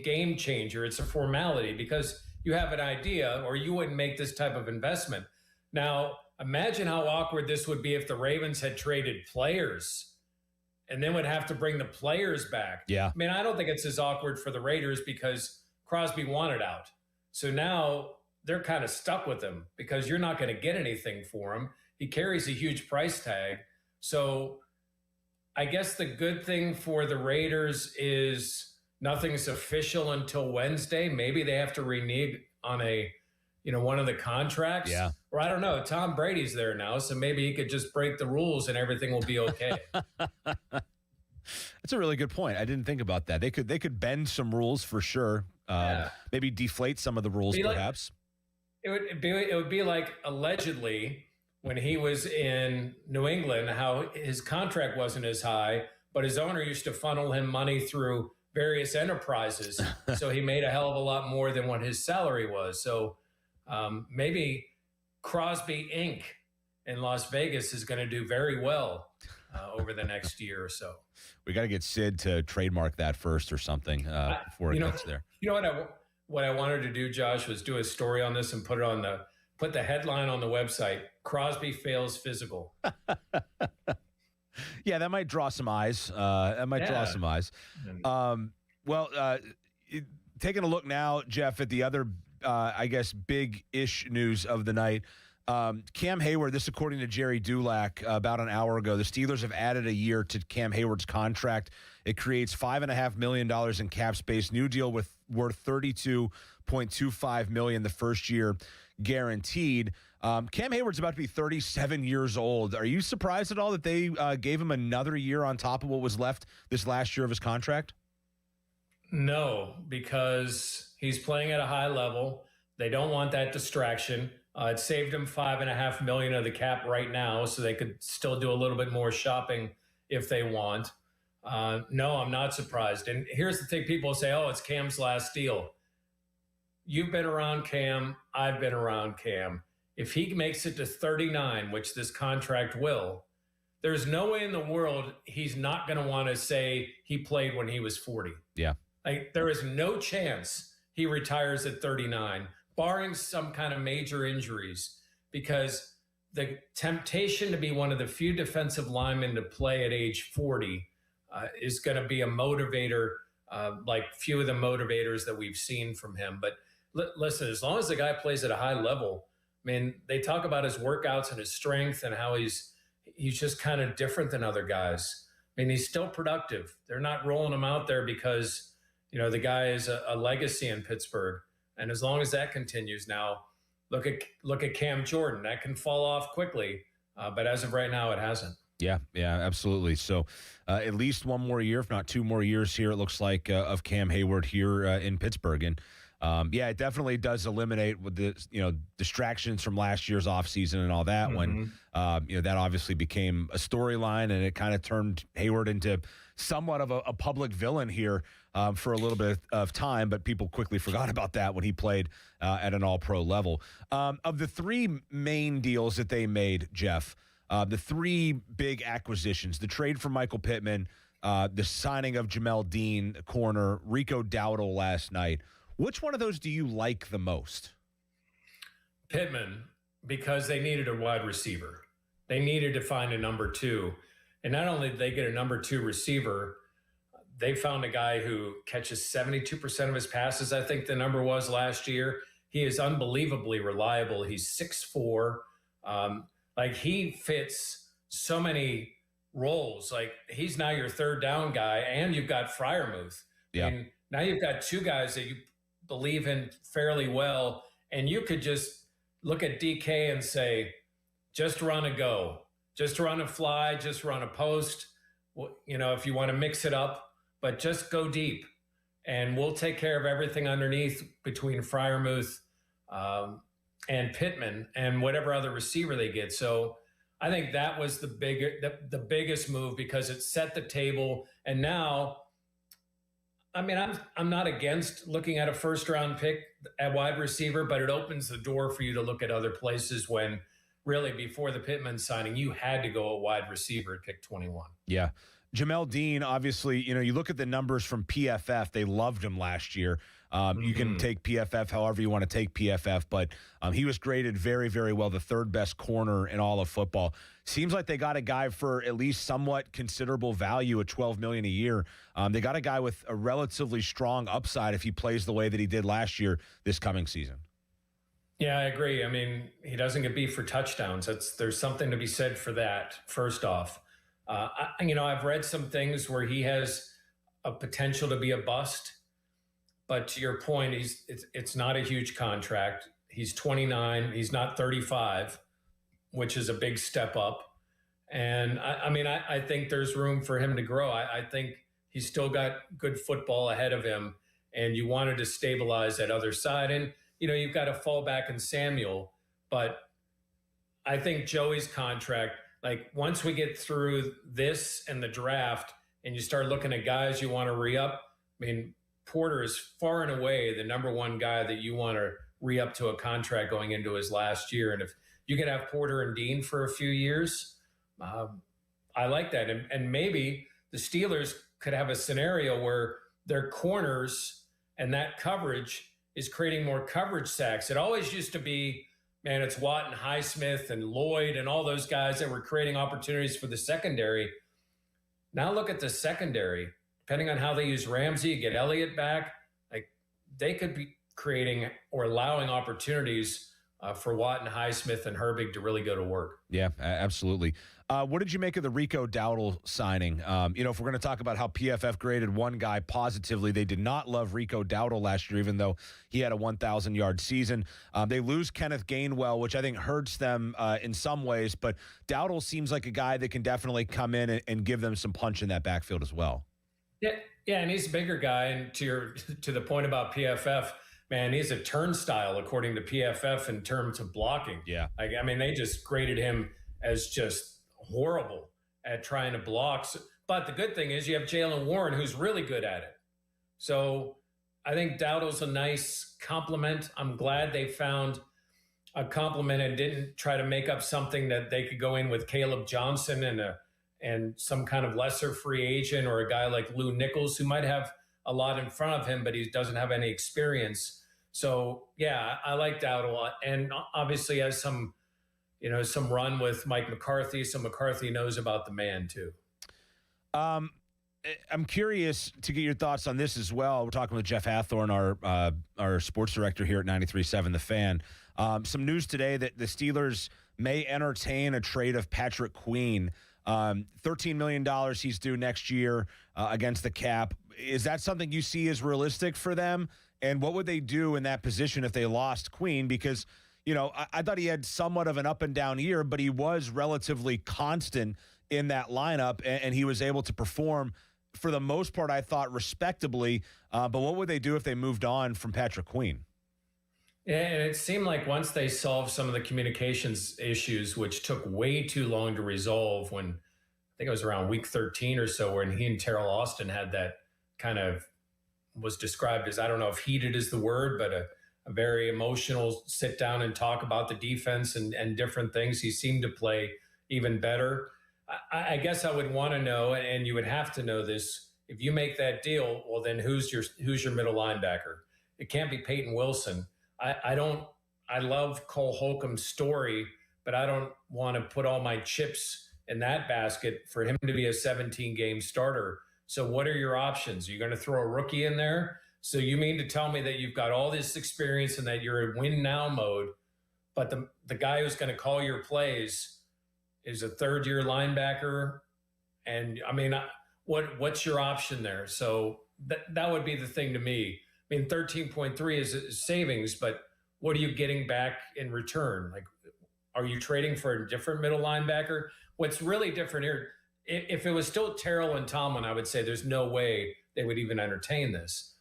game changer. It's a formality because you have an idea or you wouldn't make this type of investment. Now, imagine how awkward this would be if the Ravens had traded players and then would have to bring the players back. Yeah. I mean, I don't think it's as awkward for the Raiders because Crosby wanted out. So now they're kind of stuck with him because you're not going to get anything for him. He carries a huge price tag. So I guess the good thing for the Raiders is nothing's official until Wednesday. Maybe they have to renege on one of the contracts. Yeah. Or I don't know. Tom Brady's there now, so maybe he could just break the rules and everything will be okay. That's a really good point. I didn't think about that. They could bend some rules for sure. Maybe deflate some of the rules, perhaps. It would be like allegedly when he was in New England, how his contract wasn't as high, but his owner used to funnel him money through various enterprises. So he made a hell of a lot more than what his salary was. So maybe Crosby Inc. in Las Vegas is going to do very well over the next year or so. We got to get Sid to trademark that first or something before it gets there. You know what I wanted to do, Josh, was do a story on this and put the headline on the website, Crosby fails physical. Yeah, that might draw some eyes. Taking a look now, Jeff, at the other, big-ish news of the night. Cam Hayward, this according to Jerry Dulac about an hour ago, the Steelers have added a year to Cam Hayward's contract. It creates $5.5 million in cap space. New deal worth $32.25 million the first year guaranteed. Cam Hayward's about to be 37 years old. Are you surprised at all that they gave him another year on top of what was left this last year of his contract? No, because he's playing at a high level. They don't want that distraction. It saved him $5.5 million of the cap right now, so they could still do a little bit more shopping if they want. No, I'm not surprised. And here's the thing: people say, "Oh, it's Cam's last deal." You've been around Cam. I've been around Cam. If he makes it to 39, which this contract will, there's no way in the world he's not going to want to say he played when he was 40. Yeah. Like, there is no chance he retires at 39, barring some kind of major injuries, because the temptation to be one of the few defensive linemen to play at age 40 is going to be a motivator, like few of the motivators that we've seen from him. But listen, as long as the guy plays at a high level, I mean, they talk about his workouts and his strength and how he's just kind of different than other guys. I mean, he's still productive. They're not rolling him out there because, the guy is a legacy in Pittsburgh. And as long as that continues now, look at Cam Jordan. That can fall off quickly. But as of right now, it hasn't. Yeah, absolutely. So at least one more year, if not 2 more years here, it looks like, of Cam Hayward here in Pittsburgh. And it definitely does eliminate with the distractions from last year's offseason and all that. When that obviously became a storyline, and it kind of turned Hayward into somewhat of a public villain here for a little bit of time. But people quickly forgot about that when he played at an All-Pro level. Of the 3 main deals that they made, Jeff, the 3 big acquisitions: the trade for Michael Pittman, the signing of Jamel Dean, corner, Rico Dowdle last night. Which one of those do you like the most? Pittman, because they needed a wide receiver. They needed to find a number 2. And not only did they get a number 2 receiver, they found a guy who catches 72% of his passes, I think the number was last year. He is unbelievably reliable. He's 6'4". Like, he fits so many roles. Like, he's now your third down guy, and you've got Freiermuth. Yeah. And now you've got two guys that you believe in fairly well, and you could just look at DK and say, just run a go, just run a fly, just run a post. You know, if you want to mix it up, but just go deep, and we'll take care of everything underneath between Freiermuth and Pittman and whatever other receiver they get. So I think that was the biggest move, because it set the table. And now, I mean, I'm not against looking at a first-round pick at wide receiver, but it opens the door for you to look at other places when really before the Pittman signing, you had to go a wide receiver at pick 21. Yeah. Jamel Dean, obviously, you know, you look at the numbers from PFF, they loved him last year. You can take PFF however you want to take PFF, but he was graded very, very well, the third best corner in all of football. Seems like they got a guy for at least somewhat considerable value at $12 million a year. They got a guy with a relatively strong upside if he plays the way that he did last year this coming season. Yeah, I agree. I mean, he doesn't get beat for touchdowns. There's something to be said for that, first off. I've read some things where he has a potential to be a bust, but to your point, it's not a huge contract. He's 29. He's not 35, which is a big step up. And I think there's room for him to grow. I think he's still got good football ahead of him, and you wanted to stabilize that other side. And, you know, you've got to fall back in Samuel, but I think Joey's contract, like, once we get through this and the draft and you start looking at guys you want to re-up, I mean, Porter is far and away the number one guy that you want to re-up to a contract going into his last year. And if you can have Porter and Dean for a few years, I like that. And maybe the Steelers could have a scenario where their corners and that coverage is creating more coverage sacks. It always used to be, man, it's Watt and Highsmith and Lloyd and all those guys that were creating opportunities for the secondary. Now look at the secondary. Depending on how they use Ramsey, get Elliott back, like, they could be creating or allowing opportunities for Watt and Highsmith and Herbig to really go to work. Yeah, absolutely. What did you make of the Rico Dowdle signing? If we're going to talk about how PFF graded one guy positively, they did not love Rico Dowdle last year, even though he had a 1,000-yard season. They lose Kenneth Gainwell, which I think hurts them in some ways, but Dowdle seems like a guy that can definitely come in and give them some punch in that backfield as well. Yeah, and he's a bigger guy. And to the point about PFF, man, he's a turnstile according to PFF in terms of blocking. Yeah, they just graded him as just horrible at trying to block. But the good thing is you have Jalen Warren, who's really good at it. So I think Dowdle's a nice compliment. I'm glad they found a compliment and didn't try to make up something that they could go in with Caleb Johnson and some kind of lesser free agent, or a guy like Lou Nichols, who might have a lot in front of him, but he doesn't have any experience. So, yeah, I like Dowdle a lot. And obviously has some run with Mike McCarthy, so McCarthy knows about the man too. I'm curious to get your thoughts on this as well. We're talking with Jeff Hathorn, our sports director here at 93.7 The Fan. Some news today that the Steelers may entertain a trade of Patrick Queen. $13 million he's due next year against the cap. Is that something you see as realistic for them? And what would they do in that position if they lost Queen? Because, I thought he had somewhat of an up and down year, but he was relatively constant in that lineup, and he was able to perform for the most part, I thought, respectably. But what would they do if they moved on from Patrick Queen? Yeah, and it seemed like once they solved some of the communications issues, which took way too long to resolve, when I think it was around week 13 or so, when he and Terrell Austin had that kind of, was described as, I don't know if heated is the word, but a very emotional sit down and talk about the defense and different things. He seemed to play even better. I guess I would want to know, and you would have to know this, if you make that deal, well, then who's your middle linebacker? It can't be Peyton Wilson. I love Cole Holcomb's story, but I don't want to put all my chips in that basket for him to be a 17-game starter So what are your options? Are you going to throw a rookie in there? So you mean to tell me that you've got all this experience and that you're in win now mode, but the guy who's going to call your plays is a third-year linebacker? And I mean, what's your option there? So that would be the thing to me. I mean, 13.3 is savings, but what are you getting back in return? Like, are you trading for a different middle linebacker? What's really different here, if it was still Terrell and Tomlin, I would say there's no way they would even entertain this.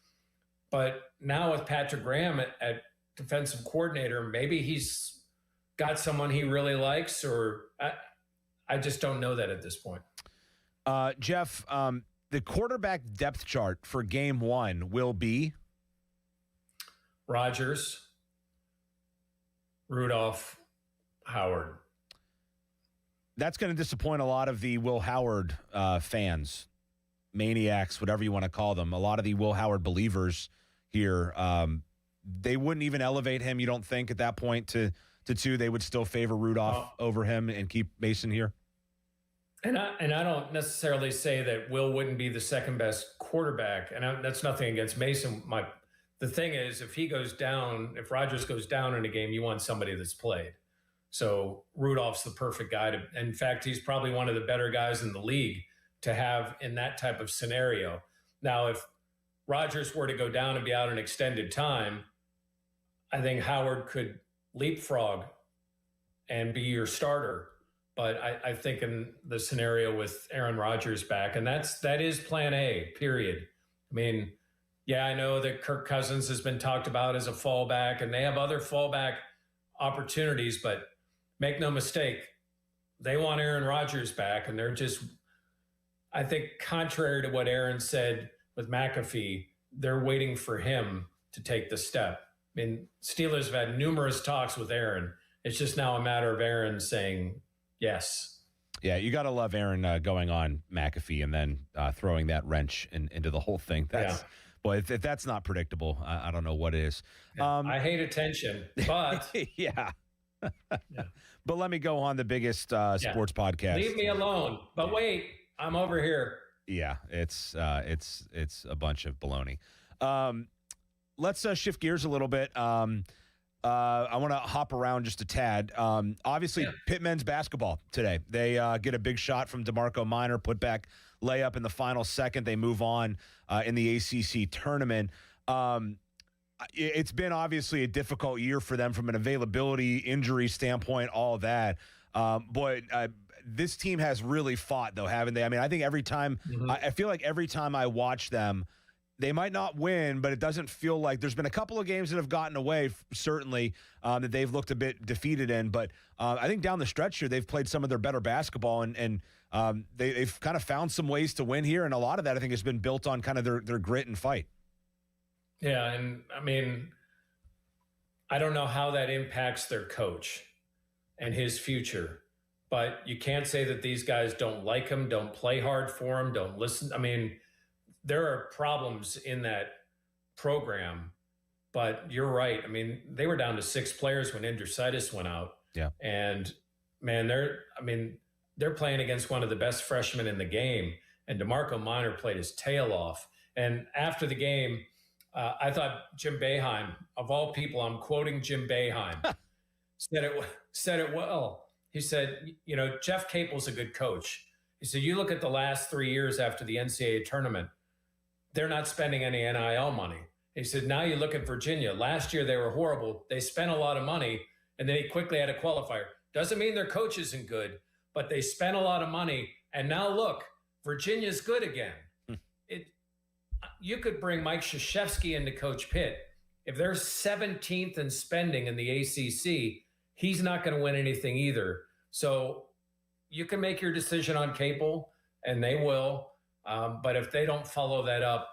But now with Patrick Graham at defensive coordinator, maybe he's got someone he really likes, or I just don't know that at this point. Jeff, the quarterback depth chart for game one will be Rodgers, Rudolph, Howard. That's going to disappoint a lot of the Will Howard fans, maniacs, whatever you want to call them. A lot of the Will Howard believers here, they wouldn't even elevate him, you don't think, at that point to two? They would still favor Rudolph over him and keep Mason here? And I don't necessarily say that Will wouldn't be the second best quarterback, and that's nothing against Mason. The thing is, if he goes down, if Rodgers goes down in a game, you want somebody that's played. So Rudolph's the perfect guy to. In fact, he's probably one of the better guys in the league to have in that type of scenario. Now, if Rodgers were to go down and be out an extended time, I think Howard could leapfrog and be your starter. But I think in the scenario with Aaron Rodgers back, and that is plan A, period. I mean, yeah, I know that Kirk Cousins has been talked about as a fallback, and they have other fallback opportunities, but make no mistake, they want Aaron Rodgers back, and they're just, I think, contrary to what Aaron said with McAfee, they're waiting for him to take the step. I mean, Steelers have had numerous talks with Aaron. It's just now a matter of Aaron saying yes. Yeah, you got to love Aaron going on McAfee and then throwing that wrench into the whole thing. Boy, if that's not predictable, I don't know what is. I hate attention, but yeah. But let me go on the biggest sports podcast. Leave me alone. But wait, I'm over here. Yeah, it's a bunch of baloney. Let's shift gears a little bit. I want to hop around just a tad. Obviously, Pitt men's basketball today. They get a big shot from DeMarco Minor, put back layup in the final second. They move on in the ACC tournament. It's been obviously a difficult year for them from an availability, injury standpoint, all that. But this team has really fought, though, haven't they? I mean, I think every time, I feel like every time I watch them, they might not win, but it doesn't feel like there's been a couple of games that have gotten away, certainly, that they've looked a bit defeated in. But I think down the stretch here, they've played some of their better basketball, and they've kind of found some ways to win here. And a lot of that, I think, has been built on kind of their grit and fight. Yeah, and I mean, I don't know how that impacts their coach and his future, but you can't say that these guys don't like him, don't play hard for him, don't listen. I mean, there are problems in that program, but you're right. I mean, they were down to 6 players when Indrusitis went out. Yeah. And man, they're playing against one of the best freshmen in the game, and DeMarco Minor played his tail off. And after the game, I thought Jim Boeheim, of all people, I'm quoting Jim Boeheim, said it well. He said, Jeff Capel's a good coach. He said, you look at the last 3 years after the NCAA tournament, they're not spending any NIL money. He said, now you look at Virginia. Last year they were horrible. They spent a lot of money, and then he quickly had a qualifier. Doesn't mean their coach isn't good, but they spent a lot of money, and now look, Virginia's good again. You could bring Mike Krzyzewski in to coach Pitt. If they're 17th in spending in the ACC, he's not going to win anything either. So you can make your decision on Capel, and they will. But if they don't follow that up,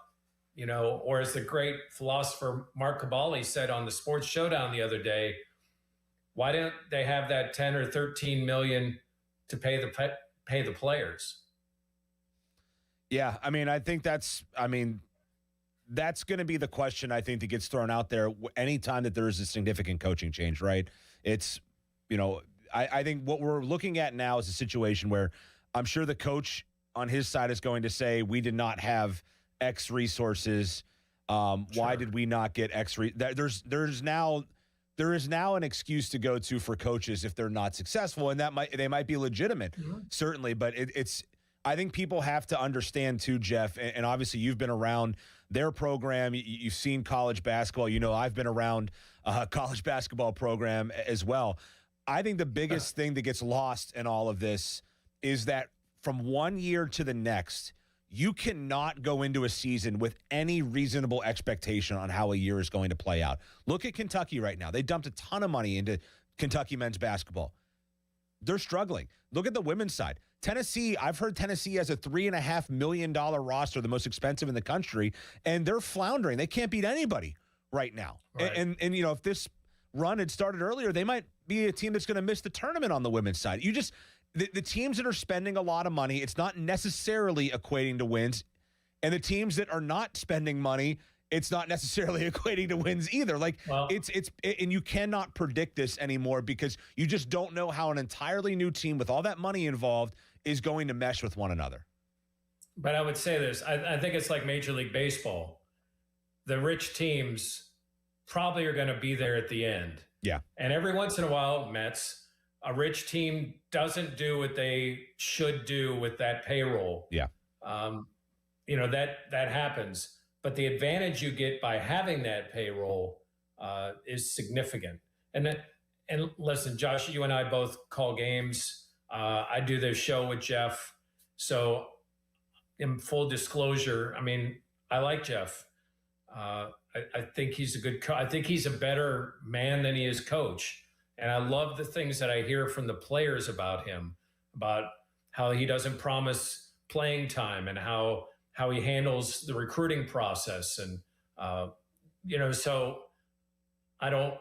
or as the great philosopher Mark Cabali said on the Sports Showdown the other day, why don't they have that 10 or 13 million to pay the players? Yeah, I mean, I think that's going to be the question, I think, that gets thrown out there anytime that there is a significant coaching change, right? It's, I think what we're looking at now is a situation where I'm sure the coach on his side is going to say, we did not have X resources. Why did we not get X? There is now an excuse to go to for coaches if they're not successful, and they might be legitimate, certainly. But it's I think people have to understand too, Jeff, and obviously you've been around their program. You've seen college basketball. I've been around a college basketball program as well. I think the biggest thing that gets lost in all of this is that from one year to the next, you cannot go into a season with any reasonable expectation on how a year is going to play out. Look at Kentucky right now. They dumped a ton of money into Kentucky men's basketball. They're struggling. Look at the women's side. Tennessee, I've heard Tennessee has a $3.5 million roster, the most expensive in the country, and they're floundering. They can't beat anybody right now. Right. And if this run had started earlier, they might be a team that's going to miss the tournament on the women's side. The teams that are spending a lot of money, it's not necessarily equating to wins. And the teams that are not spending money, it's not necessarily equating to wins either. And you cannot predict this anymore because you just don't know how an entirely new team with all that money involved is going to mesh with one another. But I would say this, I think it's like Major League Baseball. The rich teams probably are going to be there at the end. Yeah. And every once in a while, Mets, a rich team doesn't do what they should do with that payroll. Yeah. That happens. But the advantage you get by having that payroll is significant. And listen, Josh, you and I both call games. I do this show with Jeff. So in full disclosure, I like Jeff. I think he's a good I think he's a better man than he is coach. And I love the things that I hear from the players about him, about how he doesn't promise playing time and how he handles the recruiting process. And, so are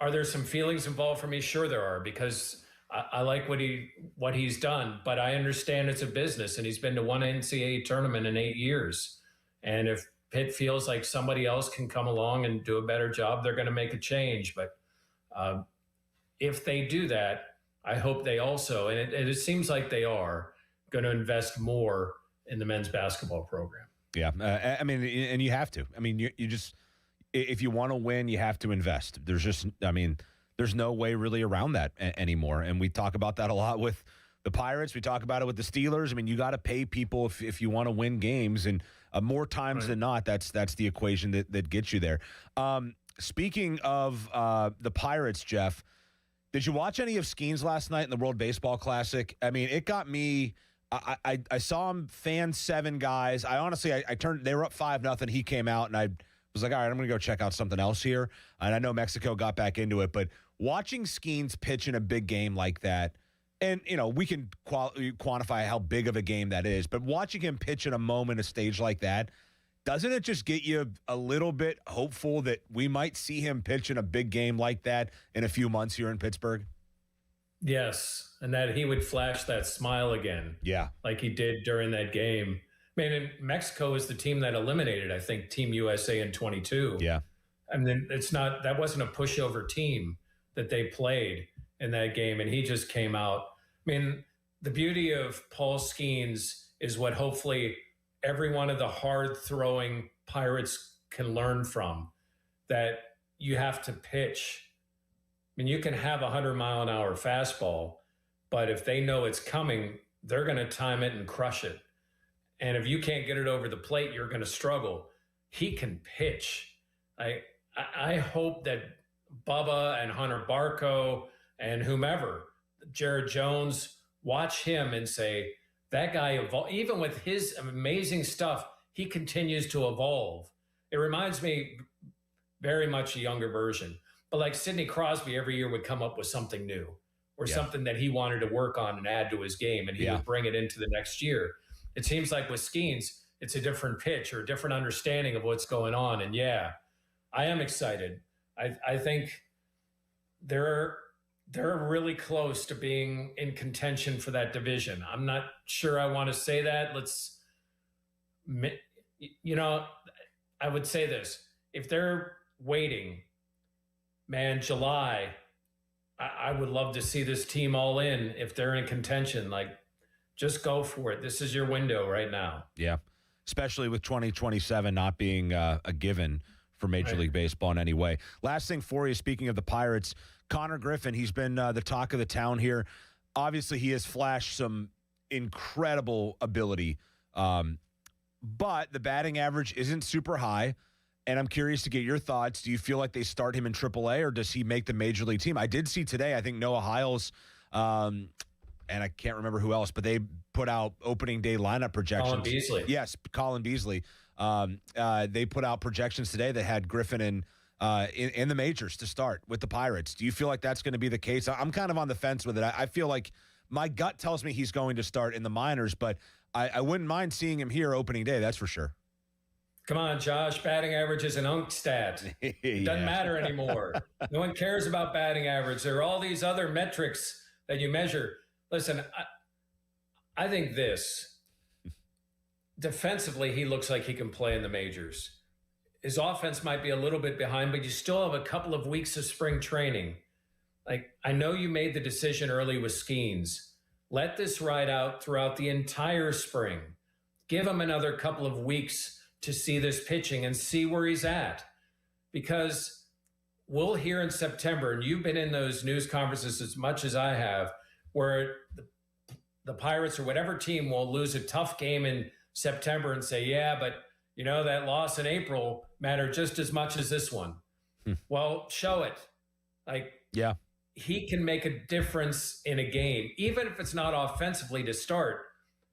there some feelings involved for me? Sure there are, because I like what he's done, but I understand it's a business and he's been to one NCAA tournament in 8 years. And if Pitt feels like somebody else can come along and do a better job, they're going to make a change. But if they do that, I hope they also, and it seems like they are, going to invest more in the men's basketball program. Yeah. And you have to. You just, if you want to win, you have to invest. There's no way really around that anymore. And we talk about that a lot with the Pirates. We talk about it with the Steelers. You got to pay people if you want to win games. And more times than not, that's the equation that gets you there. Speaking of the Pirates, Jeff, did you watch any of Skeens last night in the World Baseball Classic? It got me. I saw him fan 7 guys. I turned. They were up 5-0. He came out, and I was like, all right, I'm going to go check out something else here. And I know Mexico got back into it, but watching Skeens pitch in a big game like that, and we can quantify how big of a game that is, but watching him pitch in a stage like that, doesn't it just get you a little bit hopeful that we might see him pitch in a big game like that in a few months here in Pittsburgh? Yes, and that he would flash that smile again. Yeah. Like he did during that game. Mexico is the team that eliminated, I think, Team USA in 22. Yeah. That wasn't a pushover team that they played in that game, and he just came out. The beauty of Paul Skeens is what hopefully every one of the hard-throwing Pirates can learn from, that you have to pitch. You can have a 100-mile-an-hour fastball, but if they know it's coming, they're going to time it and crush it. And if you can't get it over the plate, you're going to struggle. He can pitch. I hope that Bubba and Hunter Barco and whomever, Jared Jones, watch him and say, that guy, even with his amazing stuff, he continues to evolve. It reminds me very much a younger version. But like Sidney Crosby every year would come up with something new or something that he wanted to work on and add to his game, and he would bring it into the next year. It seems like with Skeens, it's a different pitch or a different understanding of what's going on. And I am excited. I think they're really close to being in contention for that division. I'm not sure I want to say that. I would say this. If they're waiting, July, I would love to see this team all in if they're in contention. Just go for it. This is your window right now. Yeah, especially with 2027 not being a given for Major League Baseball in any way. Last thing for you, speaking of the Pirates, Connor Griffin, he's been the talk of the town here. Obviously, he has flashed some incredible ability, but the batting average isn't super high, and I'm curious to get your thoughts. Do you feel like they start him in AAA, or does he make the Major League team? I did see today, I think Noah Hiles, and I can't remember who else, but they put out opening day lineup projections. Colin Beasley. Yes, Colin Beasley. They put out projections today that had Griffin in the majors to start with the Pirates. Do you feel like that's going to be the case? I'm kind of on the fence with it. I feel like my gut tells me he's going to start in the minors, but I wouldn't mind seeing him here opening day, that's for sure. Come on, Josh. Batting average is an unk stat. It doesn't matter anymore. No one cares about batting average. There are all these other metrics that you measure. Listen, I think this. Defensively, he looks like he can play in the majors. His offense might be a little bit behind, but you still have a couple of weeks of spring training. Like, I know you made the decision early with Skeens. Let this ride out throughout the entire spring. Give him another couple of weeks to see this pitching and see where he's at. Because we'll hear in September, and you've been in those news conferences as much as I have, where the Pirates or whatever team will lose a tough game in September and say, yeah, but you know, that loss in April mattered just as much as this one. Well, show it. Like, yeah, he can make a difference in a game, even if it's not offensively to start.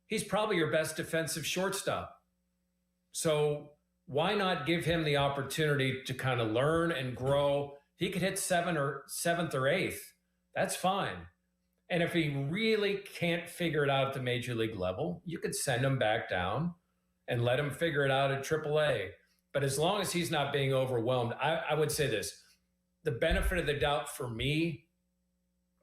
He's probably your best defensive shortstop. So why not give him the opportunity to kind of learn and grow? He could hit seventh or eighth. That's fine. And if he really can't figure it out at the major league level, you could send him back down and let him figure it out at AAA. But as long as he's not being overwhelmed, I would say this. The benefit of the doubt for me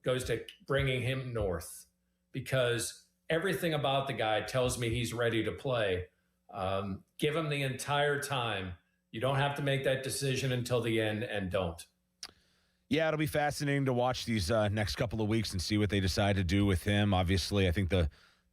goes to bringing him north, because everything about the guy tells me he's ready to play. Give him the entire time. You don't have to make that decision until the end, and don't. Yeah, it'll be fascinating to watch these next couple of weeks and see what they decide to do with him. Obviously, I think the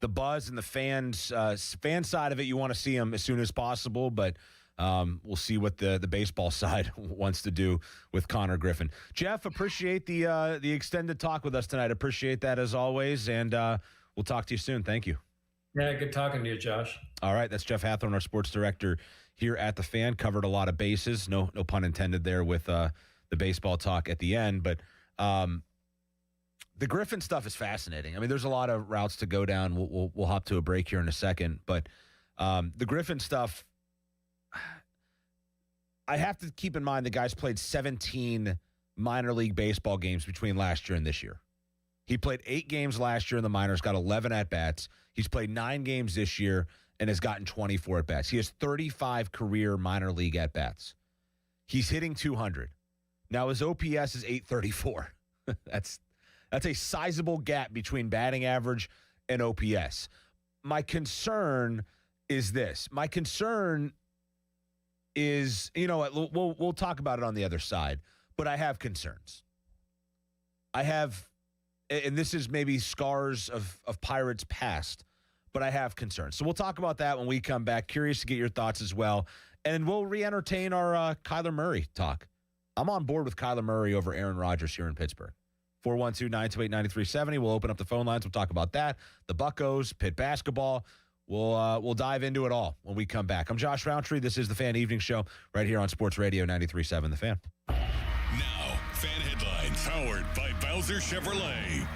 buzz and the fan side of it, you want to see him as soon as possible, but we'll see what the baseball side wants to do with Connor Griffin. Jeff, appreciate the extended talk with us tonight. Appreciate that as always, and we'll talk to you soon. Thank you. Yeah, good talking to you, Josh. All right, that's Jeff Hathorn, our sports director here at The Fan. Covered a lot of bases. No pun intended there with the baseball talk at the end, but the Griffin stuff is fascinating. I mean, there's a lot of routes to go down. We'll hop to a break here in a second, but the Griffin stuff, I have to keep in mind the guy's played 17 minor league baseball games between last year and this year. He played 8 games last year in the minors, got 11 at-bats. He's played 9 games this year and has gotten 24 at-bats. He has 35 career minor league at-bats. He's hitting 200. Now his OPS is 834. That's a sizable gap between batting average and OPS. My concern is this. My concern is, you know what, we'll talk about it on the other side, but I have concerns. I have, and this is maybe scars of Pirates past, but I have concerns. So we'll talk about that when we come back. Curious to get your thoughts as well. And we'll re-entertain our Kyler Murray talk. I'm on board with Kyler Murray over Aaron Rodgers here in Pittsburgh. 412-928-9370. We'll open up the phone lines. We'll talk about that. The Buccos, Pitt basketball. We'll dive into it all when we come back. I'm Josh Roundtree. This is the Fan Evening Show right here on Sports Radio 93.7 The Fan. Now, Fan Headlines, powered by Bowser Chevrolet.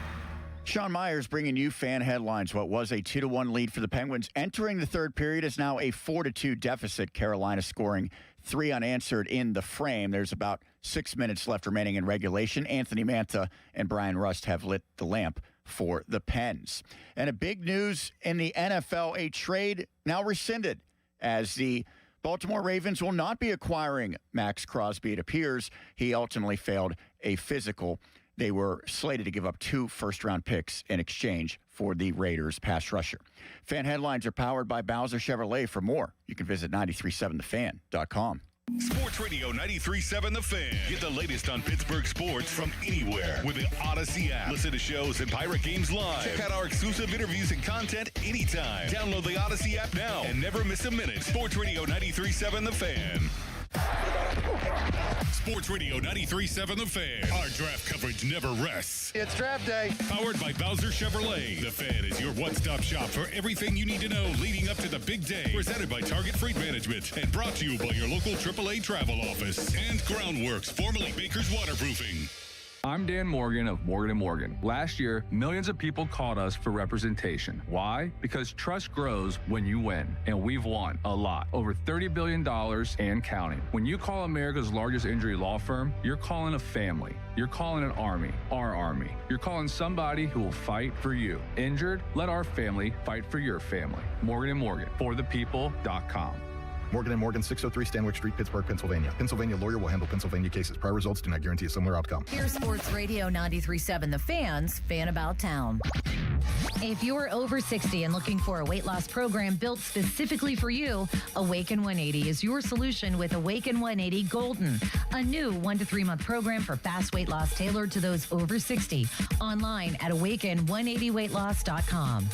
Sean Myers bringing you Fan Headlines. What was a 2-1 lead for the Penguins entering the third period is now a 4-2 deficit. Carolina scoring 3 unanswered in the frame. There's about 6 minutes left remaining in regulation. Anthony Mantha and Brian Rust have lit the lamp for the Pens. And a big news in the NFL, a trade now rescinded as the Baltimore Ravens will not be acquiring Max Crosby. It appears he ultimately failed a physical. They were slated to give up 2 first-round picks in exchange for the Raiders' pass rusher. Fan Headlines are powered by Bowser Chevrolet. For more, you can visit 937thefan.com. Sports Radio 93.7 The Fan. Get the latest on Pittsburgh sports from anywhere with the Odyssey app. Listen to shows and Pirate Games live. Check out our exclusive interviews and content anytime. Download the Odyssey app now and never miss a minute. Sports Radio 93.7 The Fan. Sports Radio 93.7 The Fan. Our draft coverage never rests. It's draft day. Powered by Bowser Chevrolet. The Fan is your one-stop shop for everything you need to know leading up to the big day. Presented by Target Freight Management and brought to you by your local AAA travel office and Groundworks, formerly Baker's Waterproofing. I'm Dan Morgan of Morgan & Morgan. Last year, millions of people called us for representation. Why? Because trust grows when you win, and we've won a lot. Over $30 billion and counting. When you call America's largest injury law firm, you're calling a family. You're calling an army, our army. You're calling somebody who will fight for you. Injured? Let our family fight for your family. Morgan & Morgan, forthepeople.com. Morgan & Morgan, 603 Stanwyck Street, Pittsburgh, Pennsylvania. Pennsylvania lawyer will handle Pennsylvania cases. Prior results do not guarantee a similar outcome. Here's Sports Radio 93.7 The Fan's Fan About Town. If you're over 60 and looking for a weight loss program built specifically for you, Awaken 180 is your solution with Awaken 180 Golden, a new 1 to 3 month program for fast weight loss tailored to those over 60. Online at awaken180weightloss.com.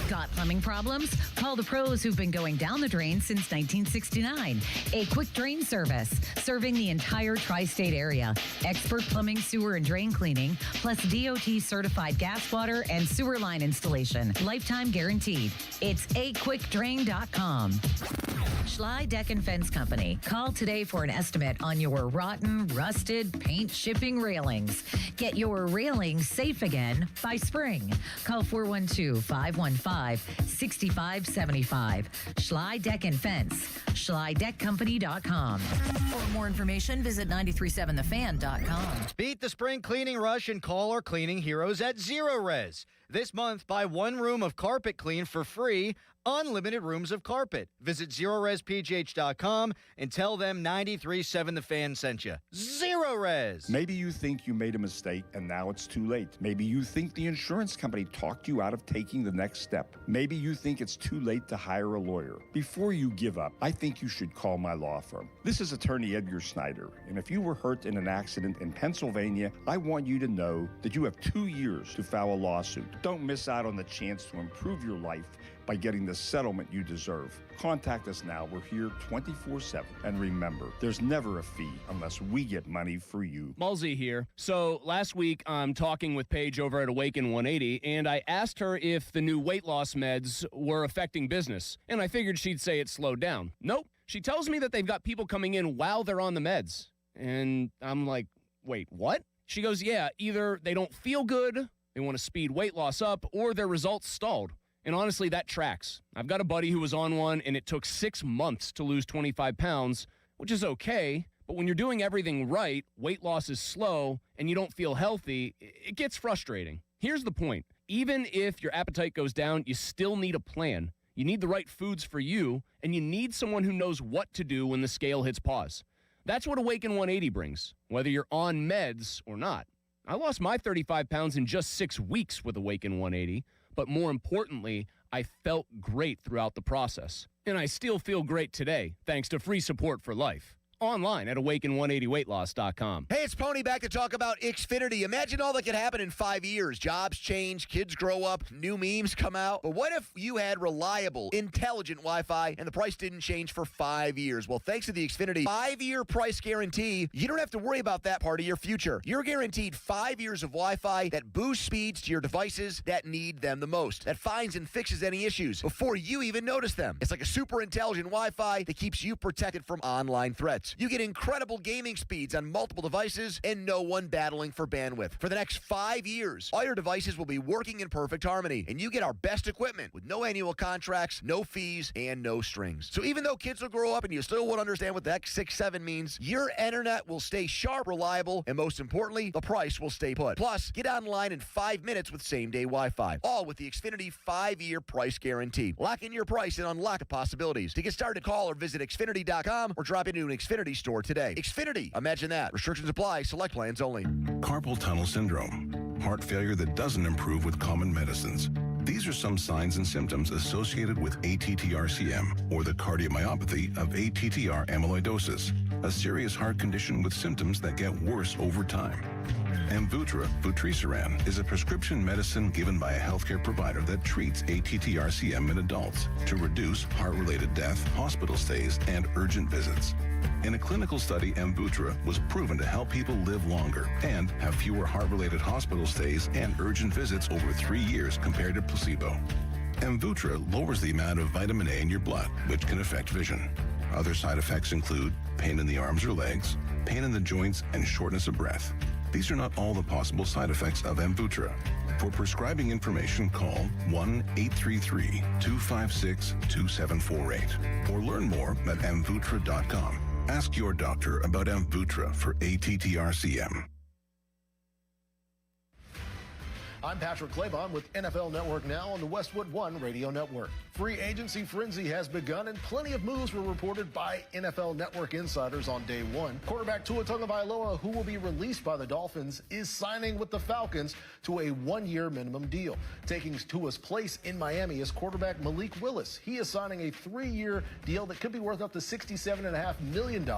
Got plumbing problems? Call the pros who've been going down the drain since 1969. A quick drain service serving the entire tri-state area. Expert plumbing, sewer, and drain cleaning, plus DOT certified gas, water, and sewer line installation. Lifetime guaranteed. It's aquickdrain.com. Schley Deck and Fence Company. Call today for an estimate on your rotten, rusted, paint shipping railings. Get your railings safe again by spring. Call 412-515-6575. Schley Deck and Fence. SchleyDeckCompany.com. For more information, visit 937thefan.com. Beat the spring cleaning rush and call our cleaning heroes at Zero Res. This month, buy one room of carpet clean for free. Unlimited rooms of carpet. Visit ZeroResPGH.com and tell them 93.7 The Fan sent you. Zero Res. Maybe you think you made a mistake and now it's too late. Maybe you think the insurance company talked you out of taking the next step. Maybe you think it's too late to hire a lawyer. Before you give up, I think you should call my law firm. This is attorney Edgar Snyder, and if you were hurt in an accident in Pennsylvania, I want you to know that you have 2 years to file a lawsuit. Don't miss out on the chance to improve your life by getting the settlement you deserve. Contact us now. We're here 24/7. And remember, there's never a fee unless we get money for you. Mulsey here. So last week, I'm talking with Paige over at Awaken 180, and I asked her if the new weight loss meds were affecting business. And I figured she'd say it slowed down. Nope. She tells me that they've got people coming in while they're on the meds. And I'm like, wait, what? She goes, yeah, either they don't feel good, they want to speed weight loss up, or their results stalled. And honestly, that tracks. I've got a buddy who was on one, and it took 6 months to lose 25 pounds, which is okay. But when you're doing everything right, weight loss is slow, and you don't feel healthy, it gets frustrating. Here's the point. Even if your appetite goes down, you still need a plan. You need the right foods for you, and you need someone who knows what to do when the scale hits pause. That's what Awaken 180 brings, whether you're on meds or not. I lost my 35 pounds in just 6 weeks with Awaken 180. But more importantly, I felt great throughout the process. And I still feel great today, thanks to free support for life. Online at awaken180weightloss.com. Hey, it's Pony back to talk about Xfinity. Imagine all that could happen in 5 years. Jobs change, kids grow up, new memes come out. But what if you had reliable, intelligent Wi-Fi and the price didn't change for 5 years? Well, thanks to the Xfinity 5-year price guarantee, you don't have to worry about that part of your future. You're guaranteed 5 years of Wi-Fi that boosts speeds to your devices that need them the most, that finds and fixes any issues before you even notice them. It's like a super intelligent Wi-Fi that keeps you protected from online threats. You get incredible gaming speeds on multiple devices and no one battling for bandwidth. For the next 5 years, all your devices will be working in perfect harmony, and you get our best equipment with no annual contracts, no fees, and no strings. So even though kids will grow up and you still won't understand what the X67 means, your internet will stay sharp, reliable, and most importantly, the price will stay put. Plus, get online in 5 minutes with same-day Wi-Fi, all with the Xfinity 5-year price guarantee. Lock in your price and unlock the possibilities. To get started, call or visit Xfinity.com or drop into an Xfinity store today. Xfinity. Imagine that. Restrictions apply. Select plans only. Carpal tunnel syndrome. Heart failure that doesn't improve with common medicines. These are some signs and symptoms associated with ATTR-CM, or the cardiomyopathy of ATTR amyloidosis, a serious heart condition with symptoms that get worse over time. Amvuttra, vutrisiran, is a prescription medicine given by a healthcare provider that treats ATTR-CM in adults to reduce heart-related death, hospital stays, and urgent visits. In a clinical study, Amvuttra was proven to help people live longer and have fewer heart-related hospital stays and urgent visits over 3 years compared to placebo. Amvuttra lowers the amount of vitamin A in your blood, which can affect vision. Other side effects include pain in the arms or legs, pain in the joints, and shortness of breath. These are not all the possible side effects of Amvuttra. For prescribing information, call 1-833-256-2748 or learn more at amvuttra.com. Ask your doctor about Amvuttra for ATTR-CM. I'm Patrick Claybon with NFL Network Now on the Westwood One Radio Network. Free agency frenzy has begun, and plenty of moves were reported by NFL Network insiders on day one. Quarterback Tua Tagovailoa, who will be released by the Dolphins, is signing with the Falcons to a 1-year minimum deal. Taking Tua's place in Miami is quarterback Malik Willis. He is signing a 3-year deal that could be worth up to $67.5 million,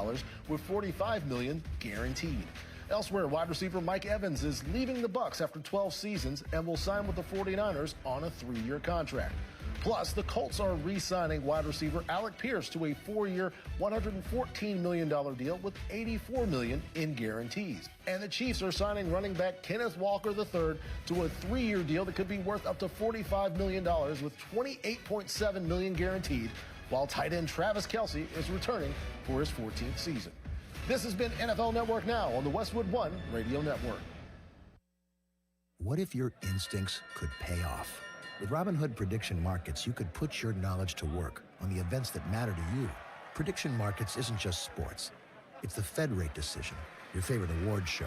with $45 million guaranteed. Elsewhere, wide receiver Mike Evans is leaving the Bucs after 12 seasons and will sign with the 49ers on a 3-year contract. Plus, the Colts are re-signing wide receiver Alec Pierce to a 4-year, $114 million deal with $84 million in guarantees. And the Chiefs are signing running back Kenneth Walker III to a 3-year deal that could be worth up to $45 million with $28.7 million guaranteed, while tight end Travis Kelce is returning for his 14th season. This has been NFL Network Now on the Westwood One Radio Network. What if your instincts could pay off? With Robinhood Prediction Markets, you could put your knowledge to work on the events that matter to you. Prediction Markets isn't just sports. It's the Fed rate decision, your favorite award show,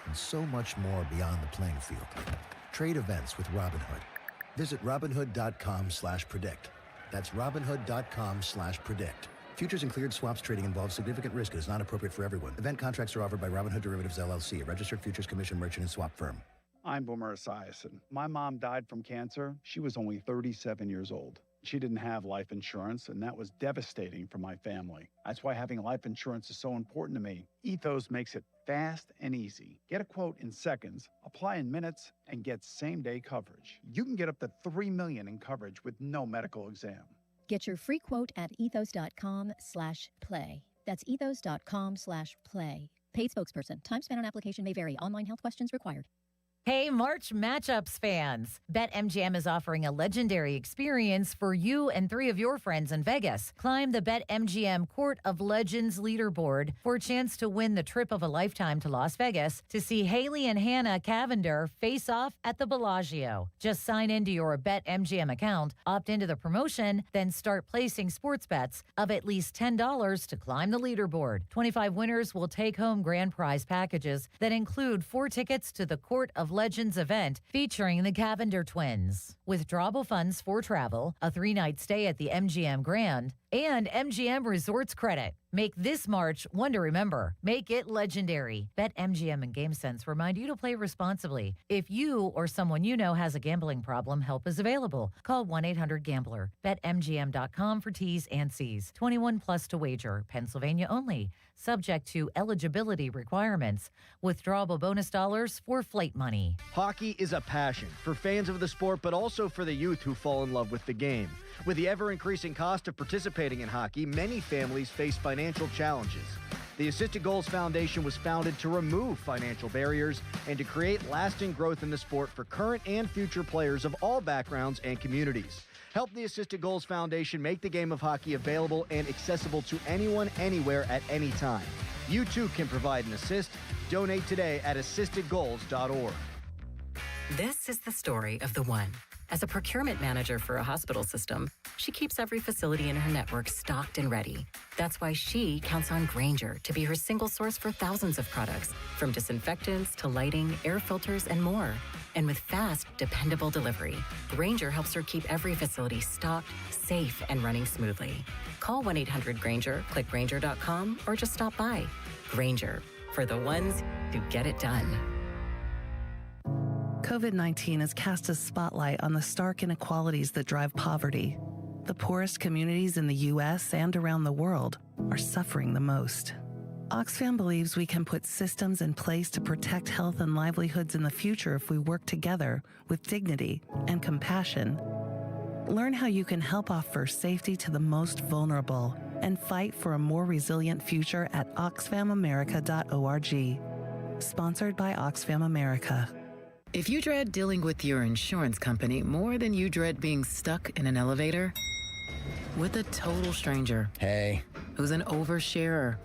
and so much more beyond the playing field. Trade events with Robinhood. Visit Robinhood.com/predict. That's Robinhood.com/predict. Futures and cleared swaps trading involves significant risk and is not appropriate for everyone. Event contracts are offered by Robinhood Derivatives LLC, a registered futures commission merchant and swap firm. I'm Boomer Esiason. My mom died from cancer. She was only 37 years old. She didn't have life insurance, and that was devastating for my family. That's why having life insurance is so important to me. Ethos makes it fast and easy. Get a quote in seconds, apply in minutes, and get same-day coverage. You can get up to $3 million in coverage with no medical exam. Get your free quote at ethos.com/play. That's ethos.com/play. Paid spokesperson. Time spent on application may vary. Online health questions required. Hey, March Matchups fans. BetMGM is offering a legendary experience for you and 3 of your friends in Vegas. Climb the BetMGM Court of Legends leaderboard for a chance to win the trip of a lifetime to Las Vegas to see Haley and Hannah Cavender face off at the Bellagio. Just sign into your BetMGM account, opt into the promotion, then start placing sports bets of at least $10 to climb the leaderboard. 25 winners will take home grand prize packages that include 4 tickets to the Court of Legends event featuring the Cavender twins. Withdrawable funds for travel, a 3-night stay at the MGM Grand, and MGM Resorts credit. Make this March one to remember. Make it legendary. BetMGM and GameSense remind you to play responsibly. If you or someone you know has a gambling problem, help is available. Call 1-800-GAMBLER. BetMGM.com for T's and C's. 21 plus to wager. Pennsylvania only. Subject to eligibility requirements. Withdrawable bonus dollars for flight money. Hockey is a passion for fans of the sport, but also for the youth who fall in love with the game. With the ever-increasing cost of participating in hockey, many families face financial challenges. The Assisted Goals Foundation was founded to remove financial barriers and to create lasting growth in the sport for current and future players of all backgrounds and communities. Help the Assisted Goals Foundation make the game of hockey available and accessible to anyone, anywhere, at any time. You too can provide an assist. Donate today at assistedgoals.org. This is the story of the one. As a procurement manager for a hospital system, she keeps every facility in her network stocked and ready. That's why she counts on Grainger to be her single source for thousands of products, from disinfectants to lighting, air filters, and more. And with fast, dependable delivery, Grainger helps her keep every facility stocked, safe, and running smoothly. Call 1-800-GRAINGER, click Grainger.com, or just stop by. Grainger, for the ones who get it done. COVID-19 has cast a spotlight on the stark inequalities that drive poverty. The poorest communities in the U.S. and around the world are suffering the most. Oxfam believes we can put systems in place to protect health and livelihoods in the future if we work together with dignity and compassion. Learn how you can help offer safety to the most vulnerable and fight for a more resilient future at oxfamamerica.org. Sponsored by Oxfam America. If you dread dealing with your insurance company more than you dread being stuck in an elevator with a total stranger. Hey. Who's an oversharer.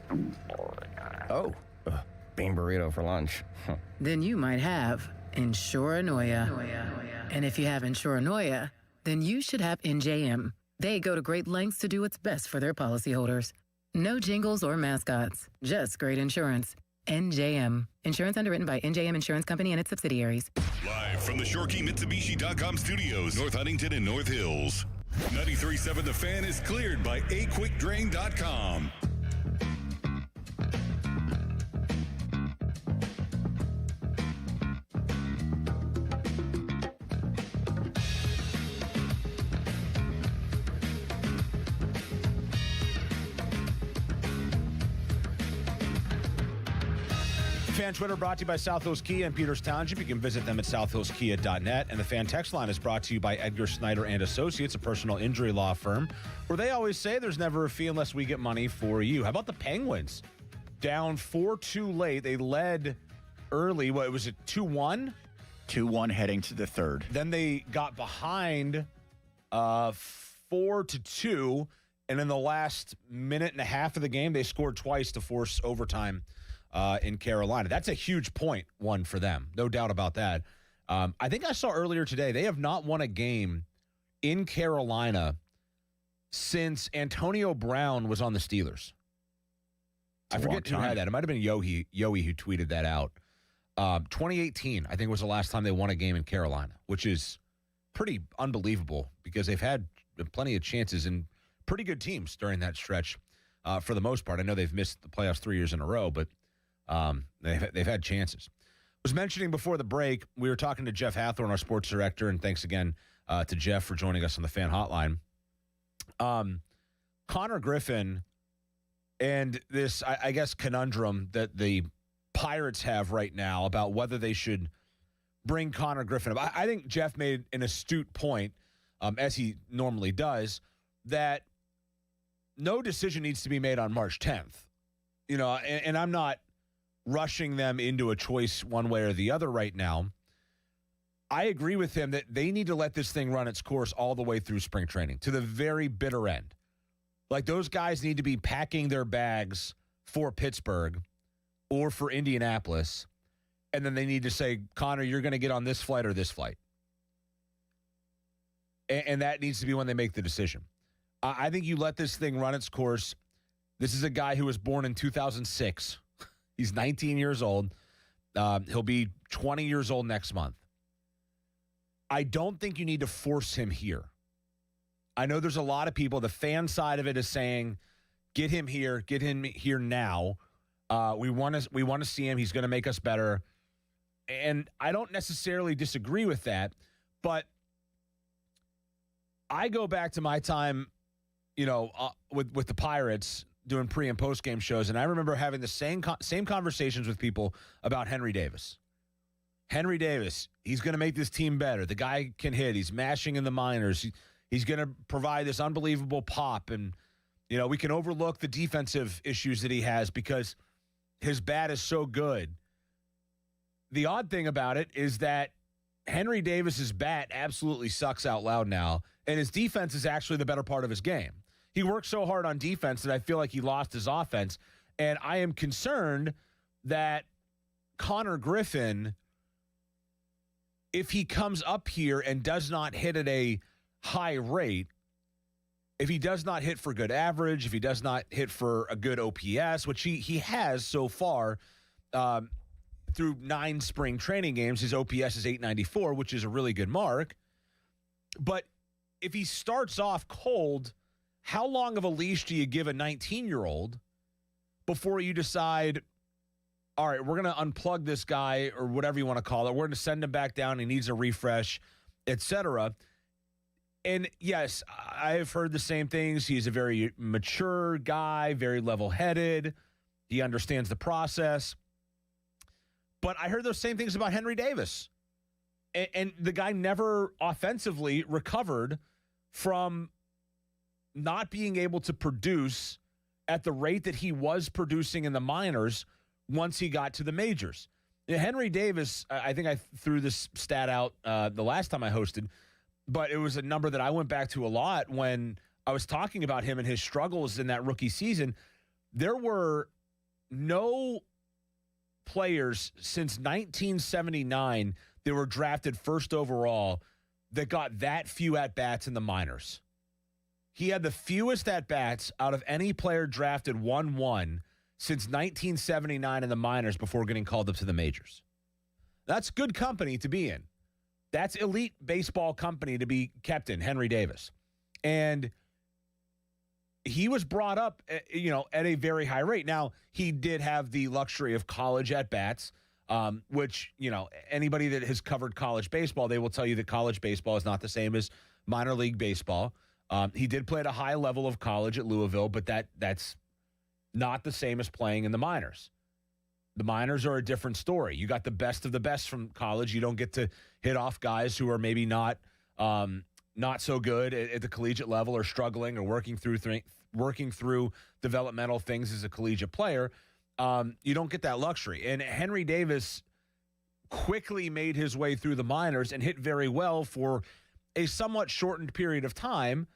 Oh, bean burrito for lunch. Then you might have Insuranoia. And if you have Insuranoia, then you should have NJM. They go to great lengths to do what's best for their policyholders. No jingles or mascots, just great insurance. NJM. Insurance underwritten by NJM Insurance Company and its subsidiaries. Live from the ShoreKeyMitsubishi.com studios, North Huntington and North Hills. 93.7 The Fan is cleared by aquickdrain.com. Fan Twitter brought to you by South Hills Kia in Peters Township. You can visit them at southhillskia.net. And the Fan Text Line is brought to you by Edgar Snyder and Associates, a personal injury law firm, where they always say there's never a fee unless we get money for you. How about the Penguins? Down 4-2 late. They led early. What was it, 2-1? 2-1 heading to the third. Then they got behind 4-2. And in the last minute and a half of the game, they scored twice to force overtime in Carolina. That's a huge point one for them. No doubt about that. I think I saw earlier today, they have not won a game in Carolina since Antonio Brown was on the Steelers. I forget who had that. It might have been Yohe who tweeted that out. 2018, I think, was the last time they won a game in Carolina, which is pretty unbelievable because they've had plenty of chances and pretty good teams during that stretch for the most part. I know they've missed the playoffs 3 years in a row, but they've had chances. I was mentioning before the break, we were talking to Jeff Hathorn, our sports director, and thanks again to Jeff for joining us on the Fan Hotline. Connor Griffin and this, I guess, conundrum that the Pirates have right now about whether they should bring Connor Griffin up. I think Jeff made an astute point, as he normally does, that no decision needs to be made on March 10th. You know, and I'm not rushing them into a choice one way or the other right now. I agree with him that they need to let this thing run its course all the way through spring training to the very bitter end. Like, those guys need to be packing their bags for Pittsburgh or for Indianapolis, and then they need to say, Connor, you're going to get on this flight or this flight. And that needs to be when they make the decision. I think you let this thing run its course. This is a guy who was born in 2006. He's 19 years old. He'll be 20 years old next month. I don't think you need to force him here. I know there's a lot of people, the fan side of it is saying, get him here now. We want to see him. He's going to make us better. And I don't necessarily disagree with that, but I go back to my time, with the Pirates doing pre and post game shows, and I remember having the same conversations with people about Henry Davis. Henry Davis, he's going to make this team better. The guy can hit. He's mashing in the minors. He's going to provide this unbelievable pop, and we can overlook the defensive issues that he has because his bat is so good. The odd thing about it is that Henry Davis's bat absolutely sucks out loud now, and his defense is actually the better part of his game. He worked so hard on defense that I feel like he lost his offense, and I am concerned that Connor Griffin, if he comes up here and does not hit at a high rate, if he does not hit for good average, if he does not hit for a good OPS, which he has so far through 9 spring training games, his OPS is 894, which is a really good mark. But if he starts off cold, how long of a leash do you give a 19-year-old before you decide, all right, we're going to unplug this guy or whatever you want to call it. We're going to send him back down. He needs a refresh, etc. And yes, I've heard the same things. He's a very mature guy, very level-headed. He understands the process. But I heard those same things about Henry Davis. And the guy never offensively recovered from not being able to produce at the rate that he was producing in the minors once he got to the majors. Henry Davis, I think I threw this stat out the last time I hosted, but it was a number that I went back to a lot when I was talking about him and his struggles in that rookie season. There were no players since 1979 that were drafted first overall that got that few at-bats in the minors. He had the fewest at-bats out of any player drafted 1-1 since 1979 in the minors before getting called up to the majors. That's good company to be in. That's elite baseball company to be kept in, Henry Davis. And he was brought up, at a very high rate. Now, he did have the luxury of college at-bats, which, anybody that has covered college baseball, they will tell you that college baseball is not the same as minor league baseball. He did play at a high level of college at Louisville, but that's not the same as playing in the minors. The minors are a different story. You got the best of the best from college. You don't get to hit off guys who are maybe not so good at the collegiate level or struggling or working through developmental things as a collegiate player. You don't get that luxury. And Henry Davis quickly made his way through the minors and hit very well for a somewhat shortened period of time.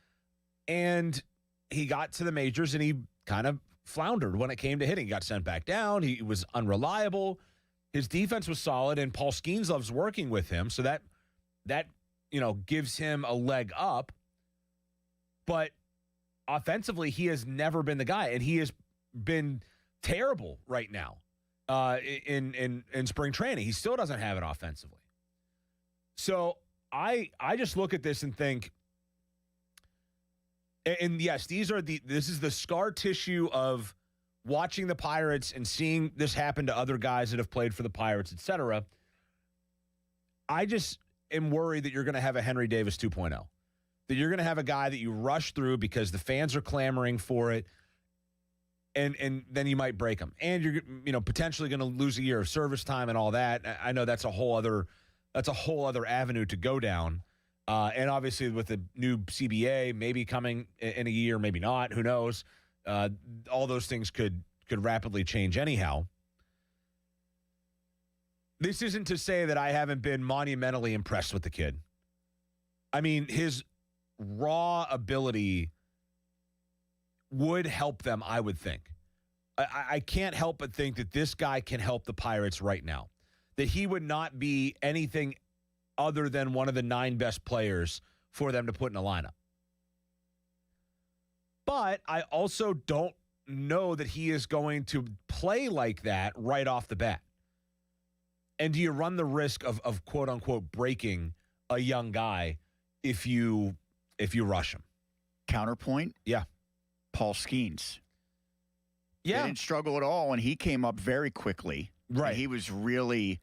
And he got to the majors and he kind of floundered when it came to hitting. He got sent back down. He was unreliable. His defense was solid, and Paul Skeens loves working with him. So that gives him a leg up. But offensively, he has never been the guy, and he has been terrible right now in spring training. He still doesn't have it offensively. So I just look at this and think, and yes, this is the scar tissue of watching the Pirates and seeing this happen to other guys that have played for the Pirates, etc. I just am worried that you're going to have a Henry Davis 2.0, that you're going to have a guy that you rush through because the fans are clamoring for it, and then you might break him, and you're potentially going to lose a year of service time and all that. I know that's a whole other avenue to go down. And obviously with the new CBA maybe coming in a year, maybe not, who knows? All those things could rapidly change anyhow. This isn't to say that I haven't been monumentally impressed with the kid. I mean, his raw ability would help them, I would think. I can't help but think that this guy can help the Pirates right now, that he would not be anything other than one of the 9 best players for them to put in a lineup. But I also don't know that he is going to play like that right off the bat. And do you run the risk of quote unquote breaking a young guy if you rush him? Counterpoint? Yeah. Paul Skeens. Yeah. They didn't struggle at all, and he came up very quickly. Right. And he was really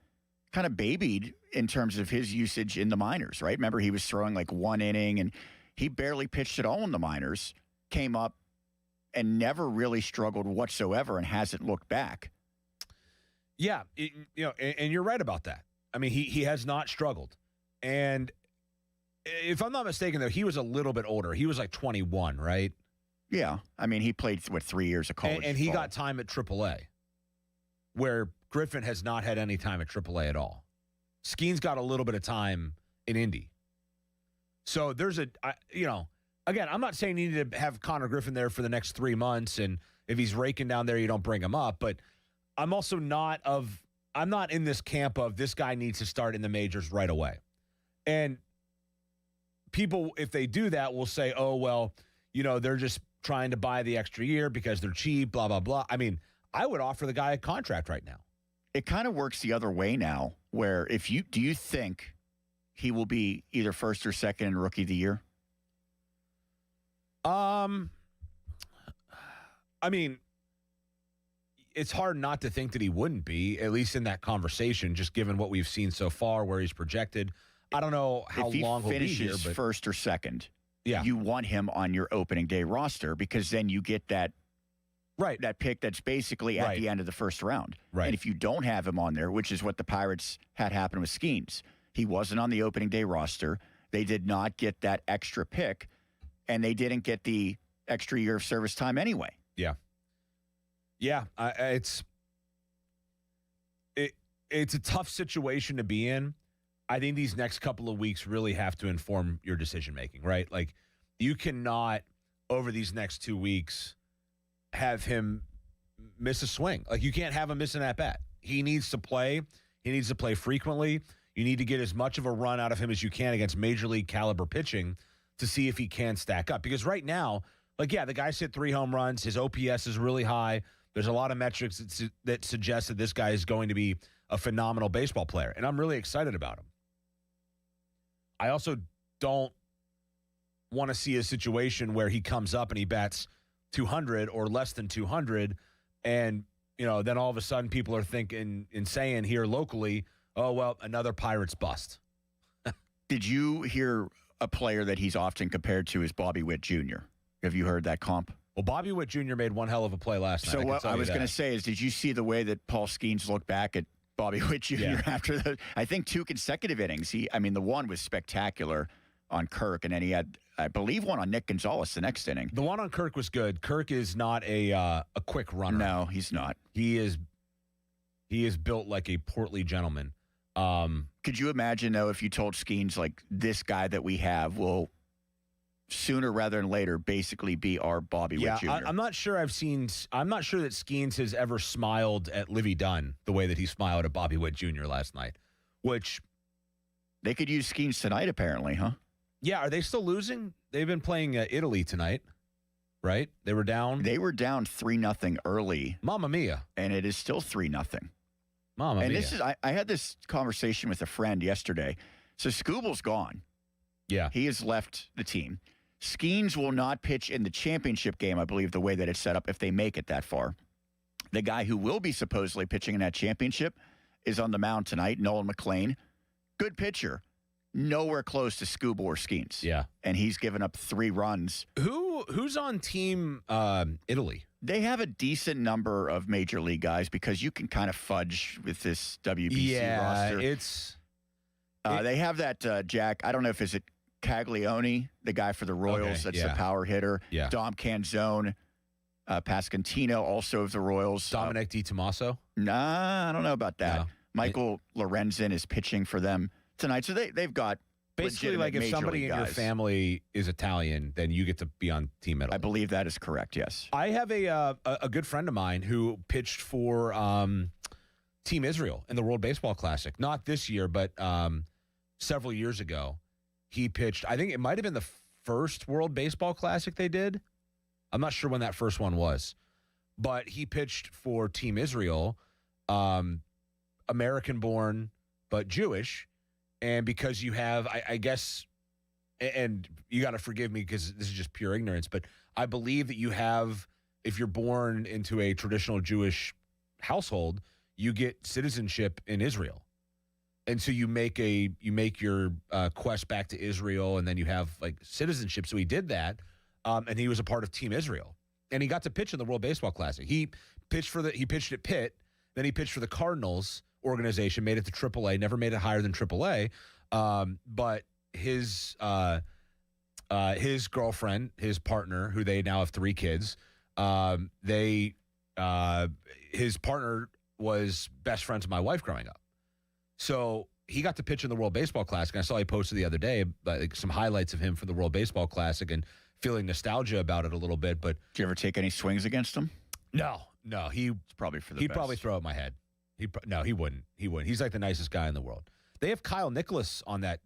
kind of babied in terms of his usage in the minors, right? Remember, he was throwing like 1 inning, and he barely pitched at all in the minors, came up and never really struggled whatsoever and hasn't looked back. Yeah, and you're right about that. I mean, he has not struggled. And if I'm not mistaken, though, he was a little bit older. He was like 21, right? Yeah. I mean, he played, 3 years of college. And he got time at AAA, where Griffin has not had any time at AAA at all. Skeens got a little bit of time in Indy. So there's again, I'm not saying you need to have Connor Griffin there for the next 3 months, and if he's raking down there, you don't bring him up. But I'm also I'm not in this camp of this guy needs to start in the majors right away. And people, if they do that, will say, oh, well, they're just trying to buy the extra year because they're cheap, blah, blah, blah. I mean, I would offer the guy a contract right now. It kind of works the other way now, where do you think he will be either first or second in Rookie of the Year? I mean, it's hard not to think that he wouldn't be, at least in that conversation, just given what we've seen so far, where he's projected. I don't know how long he'll be here. If he finishes first or second, yeah, you want him on your opening day roster because then you get that pick that's basically at the end of the first round. Right. And if you don't have him on there, which is what the Pirates had happen with Skeens, he wasn't on the opening day roster. They did not get that extra pick, and they didn't get the extra year of service time anyway. Yeah. Yeah, it's a tough situation to be in. I think these next couple of weeks really have to inform your decision-making, right? Like, you cannot, over these next 2 weeks, have him miss a swing. Like, you can't have him miss an at-bat. He needs to play. He needs to play frequently. You need to get as much of a run out of him as you can against major league caliber pitching to see if he can stack up. Because right now, like, yeah, the guy's hit 3 home runs. His OPS is really high. There's a lot of metrics that suggest that this guy is going to be a phenomenal baseball player, and I'm really excited about him. I also don't want to see a situation where he comes up and he bats 200 or less than 200, and then all of a sudden people are thinking and saying here locally, oh, well, another Pirates bust. Did you hear a player that he's often compared to is Bobby Witt Jr.? Have you heard that comp? Well, Bobby Witt Jr. made one hell of a play last night. So what I was going to say is, did you see the way that Paul Skeens looked back at Bobby Witt Jr. after I think 2 consecutive innings? The one was spectacular on Kirk, and then he had, I believe, one on Nick Gonzalez the next inning. The one on Kirk was good. Kirk is not a quick runner. No, he's not. He is built like a portly gentleman. Could you imagine, though, if you told Skeens, like, this guy that we have will sooner rather than later basically be our Bobby Witt Jr.? I'm not sure that Skeens has ever smiled at Livy Dunn the way that he smiled at Bobby Witt Jr. last night, which they could use Skeens tonight, apparently, huh? Yeah. Are they still losing? They've been playing Italy tonight, right? They were down 3-0 early. Mamma mia. And it is still 3-0. Mamma mia. This is, I had this conversation with a friend yesterday. So Scooble's gone. Yeah. He has left the team. Skeens will not pitch in the championship game, I believe, the way that it's set up, if they make it that far. The guy who will be supposedly pitching in that championship is on the mound tonight, Nolan McLean. Good pitcher. Nowhere close to Scooble or Skeens. Yeah. And he's given up 3 runs. Who's on team Italy? They have a decent number of major league guys because you can kind of fudge with this WBC roster. They have that Jack, I don't know if it's Caglione, the guy for the Royals, that's the power hitter. Yeah. Dom Canzone, Pascantino, also of the Royals. Dominic DiTomaso? Nah, I don't know about that. No. Michael Lorenzen is pitching for them tonight. So they've got basically, like, if somebody in your family is Italian, then you get to be on Team Italy. I believe that is correct, yes. I have a good friend of mine who pitched for Team Israel in the World Baseball Classic. Not this year, but several years ago. He pitched, I think it might have been the first World Baseball Classic they did. I'm not sure when that first one was. But he pitched for Team Israel, American-born, but Jewish. And because you have, I guess, and you got to forgive me because this is just pure ignorance, but I believe that you have, if you're born into a traditional Jewish household, you get citizenship in Israel. And so you make your quest back to Israel, and then you have, like, citizenship. So he did that, and he was a part of Team Israel, and he got to pitch in the World Baseball Classic. He pitched at Pitt, then he pitched for the Cardinals organization, made it to AAA, never made it higher than AAA. But his girlfriend, his partner, who they now have 3 kids, his partner was best friends with my wife growing up. So he got to pitch in the World Baseball Classic. I saw he posted the other day like some highlights of him for the World Baseball Classic and feeling nostalgia about it a little bit. But did you ever take any swings against him? No. He'd probably for the He'd best. probably throw at my head. No, he wouldn't. He's like the nicest guy in the world. They have Kyle Nicholas on that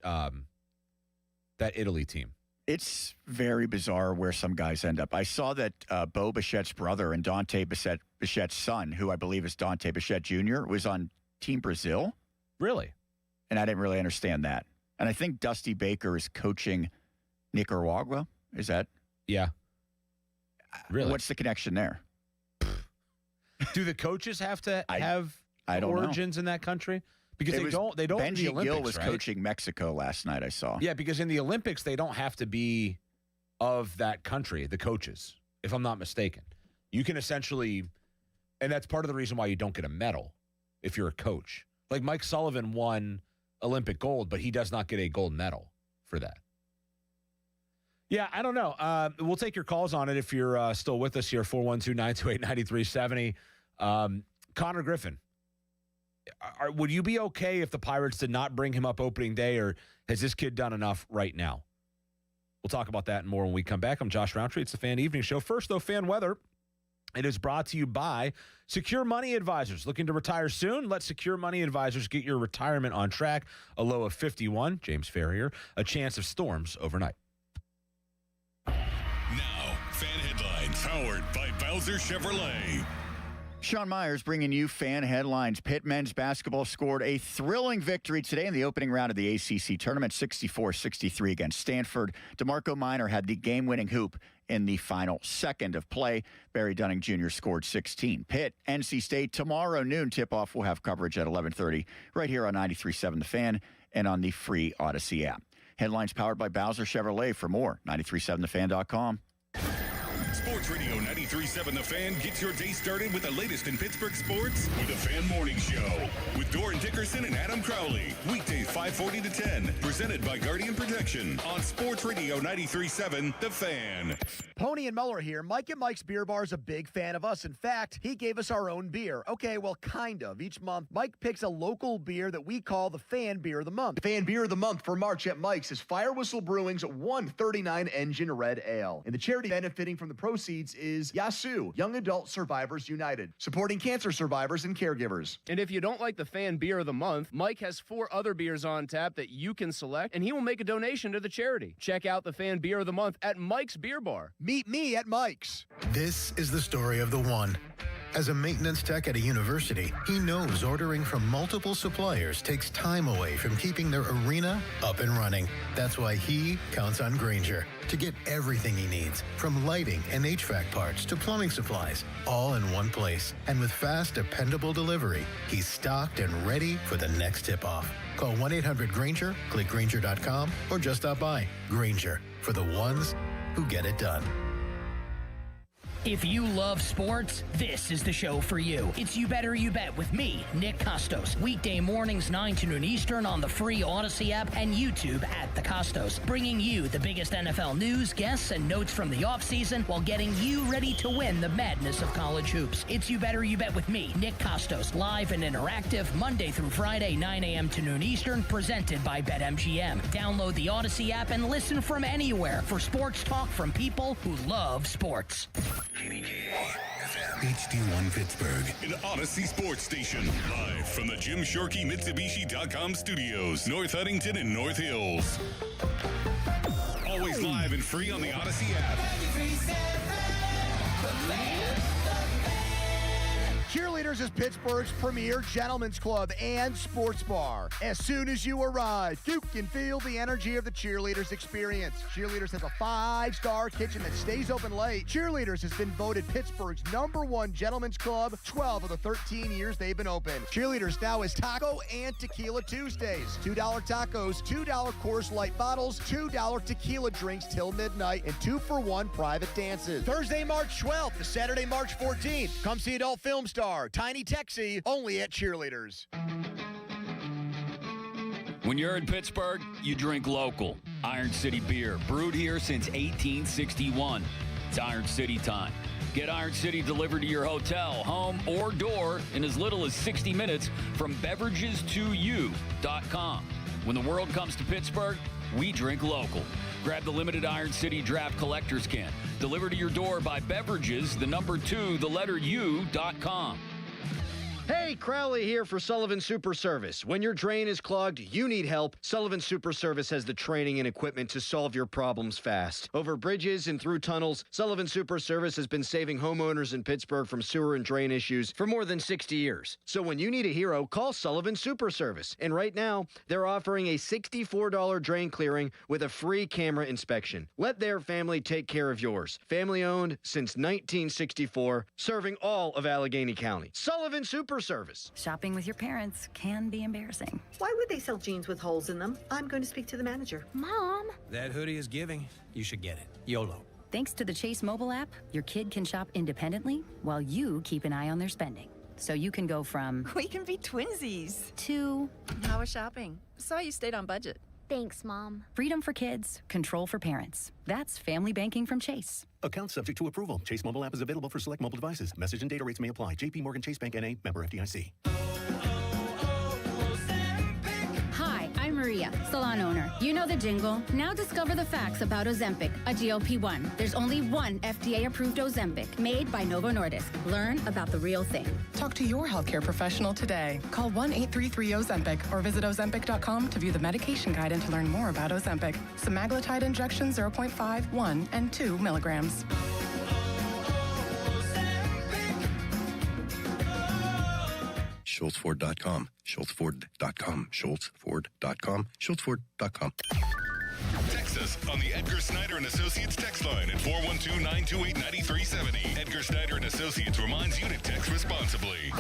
Italy team. It's very bizarre where some guys end up. I saw that Bo Bichette's brother and Dante Bichette's son, who I believe is Dante Bichette Jr., was on Team Brazil. Really? And I didn't really understand that. And I think Dusty Baker is coaching Nicaragua. Is that? Yeah. Really? What's the connection there? Do the coaches have to have I don't origins in that country? Because they don't. They don't. Benji in the Olympics, Gill was right? coaching Mexico last night. I saw. Yeah, because in the Olympics they don't have to be of that country. The coaches, if I'm not mistaken, you can essentially, and that's part of the reason why you don't get a medal if you're a coach. Like Mike Sullivan won Olympic gold, but he does not get a gold medal for that. Yeah, I don't know. We'll take your calls on it if you're still with us here. 412-928-9370. Connor Griffin. Would you be okay if the Pirates did not bring him up opening day, or has this kid done enough right now? We'll talk about that and more when we come back. I'm Josh Roundtree. It's the Fan Evening Show. First, though, fan weather. It is brought to you by Secure Money Advisors. Looking to retire soon? Let Secure Money Advisors get your retirement on track. A low of 51, James Ferrier, a chance of storms overnight. Now, fan headlines powered by Bowser Chevrolet. Sean Myers bringing you fan headlines. Pitt men's basketball scored a thrilling victory today in the opening round of the ACC tournament, 64-63 against Stanford. DeMarco Minor had the game-winning hoop in the final second of play. Barry Dunning Jr. scored 16. Pitt, NC State, tomorrow noon tip-off. We'll have coverage at 11:30 right here on 93.7 The Fan and on the free Odyssey app. Headlines powered by Bowser Chevrolet. For more, 93.7thefan.com. Sports Radio 93.7 The Fan gets your day started with the latest in Pittsburgh sports with the Fan Morning Show with Doran Dickerson and Adam Crowley. Weekdays 5:40 to 10. Presented by Guardian Protection on Sports Radio 93.7 The Fan. Pony and Muller here. Mike and Mike's Beer Bar is a big fan of us. In fact, he gave us our own beer. Okay, well, kind of. Each month, Mike picks a local beer that we call the Fan Beer of the Month. The Fan Beer of the Month for March at Mike's is Fire Whistle Brewing's 139 Engine Red Ale. And the charity benefiting from the proceeds is YASU, Young Adult Survivors United, supporting cancer survivors and caregivers. And if you don't like the Fan Beer of the Month, Mike has 4 other beers on tap that you can select, and he will make a donation to the charity. Check out the Fan Beer of the Month at Mike's Beer Bar. Meet me at Mike's. This is the story of the one. As a maintenance tech at a university, he knows ordering from multiple suppliers takes time away from keeping their arena up and running. That's why he counts on Grainger to get everything he needs, from lighting and HVAC parts to plumbing supplies, all in one place. And with fast, dependable delivery, he's stocked and ready for the next tip-off. Call 1-800-GRAINGER, click Grainger.com, or just stop by. Grainger, for the ones who get it done. If you love sports, this is the show for you. It's You Better You Bet with me, Nick Costos. Weekday mornings 9 to noon Eastern on the free Odyssey app and YouTube at The Costos. Bringing you the biggest NFL news, guests, and notes from the offseason while getting you ready to win the madness of college hoops. It's You Better You Bet with me, Nick Costos. Live and interactive Monday through Friday, 9 a.m. to noon Eastern. Presented by BetMGM. Download the Odyssey app and listen from anywhere for sports talk from people who love sports. HD1 Pittsburgh, an Odyssey Sports Station. Live from the Jim Shorkey Mitsubishi.com studios, North Huntington and North Hills. Always live and free on the Odyssey app. Cheerleaders is Pittsburgh's premier gentlemen's club and sports bar. As soon as you arrive, you can feel the energy of the Cheerleaders experience. Cheerleaders has a 5-star kitchen that stays open late. Cheerleaders has been voted Pittsburgh's #1 gentlemen's club 12 of the 13 years they've been open. Cheerleaders now is Taco and Tequila Tuesdays. $2 tacos, $2 Coors Light bottles, $2 tequila drinks till midnight, and 2-for-1 private dances. Thursday, March 12th to Saturday, March 14th. Come see adult film star Tiny Texie, only at Cheerleaders. When you're in Pittsburgh, you drink local. Iron City Beer, brewed here since 1861. It's Iron City time. Get Iron City delivered to your hotel, home, or door in as little as 60 minutes from beverages2u.com. When the world comes to Pittsburgh, we drink local. Grab the limited Iron City Draft Collector's Can. Delivered to your door by Beverages, the number 2, the letter U.com. Hey, Hey, Crowley here for Sullivan Super Service. When your drain is clogged, you need help. Sullivan Super Service has the training and equipment to solve your problems fast. Over bridges and through tunnels, Sullivan Super Service has been saving homeowners in Pittsburgh from sewer and drain issues for more than 60 years. So when you need a hero, call Sullivan Super Service. And right now, they're offering a $64 drain clearing with a free camera inspection. Let their family take care of yours. Family owned since 1964, serving all of Allegheny County. Sullivan Super Service. Shopping with your parents can be embarrassing. Why would they sell jeans with holes in them? I'm going to speak to the manager. Mom! That hoodie is giving. You should get it. YOLO. Thanks to the Chase mobile app, your kid can shop independently while you keep an eye on their spending. So you can go from... We can be twinsies. ...to... How was shopping? Saw you stayed on budget. Thanks, Mom. Freedom for kids, control for parents. That's family banking from Chase. Account subject to approval. Chase mobile app is available for select mobile devices. Message and data rates may apply. JP Morgan Chase Bank N.A. member FDIC. Hi, I'm Maria, salon owner. You know the jingle. Now discover the facts about Ozempic, a GLP-1. There's only one FDA-approved Ozempic, made by Novo Nordisk. Learn about the real thing. Talk to your healthcare professional today. Call 1-833-OZEMPIC or visit Ozempic.com to view the medication guide and to learn more about Ozempic. Semaglutide injection 0.5, 1, and 2 milligrams. SchultzFord.com. SchultzFord.com. SchultzFord.com. SchultzFord.com. Text us on the Edgar Snyder and Associates text line at 412-928-9370. Edgar Snyder and Associates reminds you to text responsibly.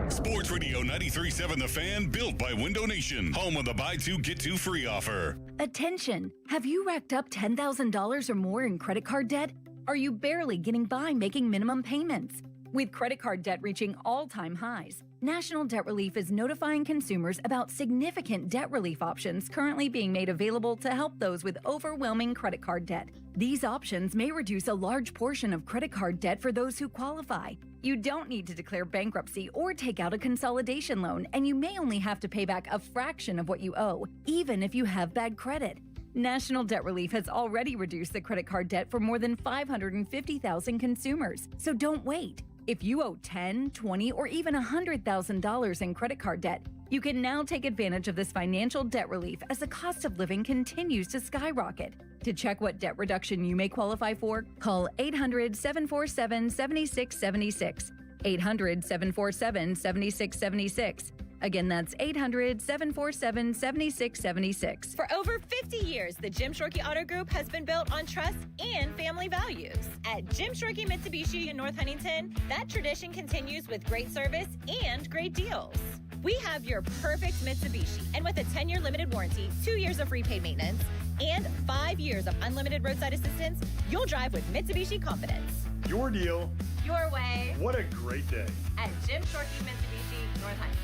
Sports Radio 93.7 The Fan, built by Window Nation, home of the buy two, get two free offer. Attention! Have you racked up $10,000 or more in credit card debt? Are you barely getting by making minimum payments? With credit card debt reaching all-time highs, National Debt Relief is notifying consumers about significant debt relief options currently being made available to help those with overwhelming credit card debt. These options may reduce a large portion of credit card debt for those who qualify. You don't need to declare bankruptcy or take out a consolidation loan, and you may only have to pay back a fraction of what you owe, even if you have bad credit. National Debt Relief has already reduced the credit card debt for more than 550,000 consumers, so don't wait. If you owe $10,000, $20,000, or even $100,000 in credit card debt, you can now take advantage of this financial debt relief as the cost of living continues to skyrocket. To check what debt reduction you may qualify for, call 800-747-7676. 800-747-7676. Again, that's 800-747-7676. For over 50 years, the Jim Shorkey Auto Group has been built on trust and family values. At Jim Shorkey Mitsubishi in North Huntington, that tradition continues with great service and great deals. We have your perfect Mitsubishi, and with a 10-year limited warranty, 2 years of free paid maintenance, and 5 years of unlimited roadside assistance, you'll drive with Mitsubishi confidence. Your deal. Your way. What a great day. At Jim Shorkey Mitsubishi, North Huntington.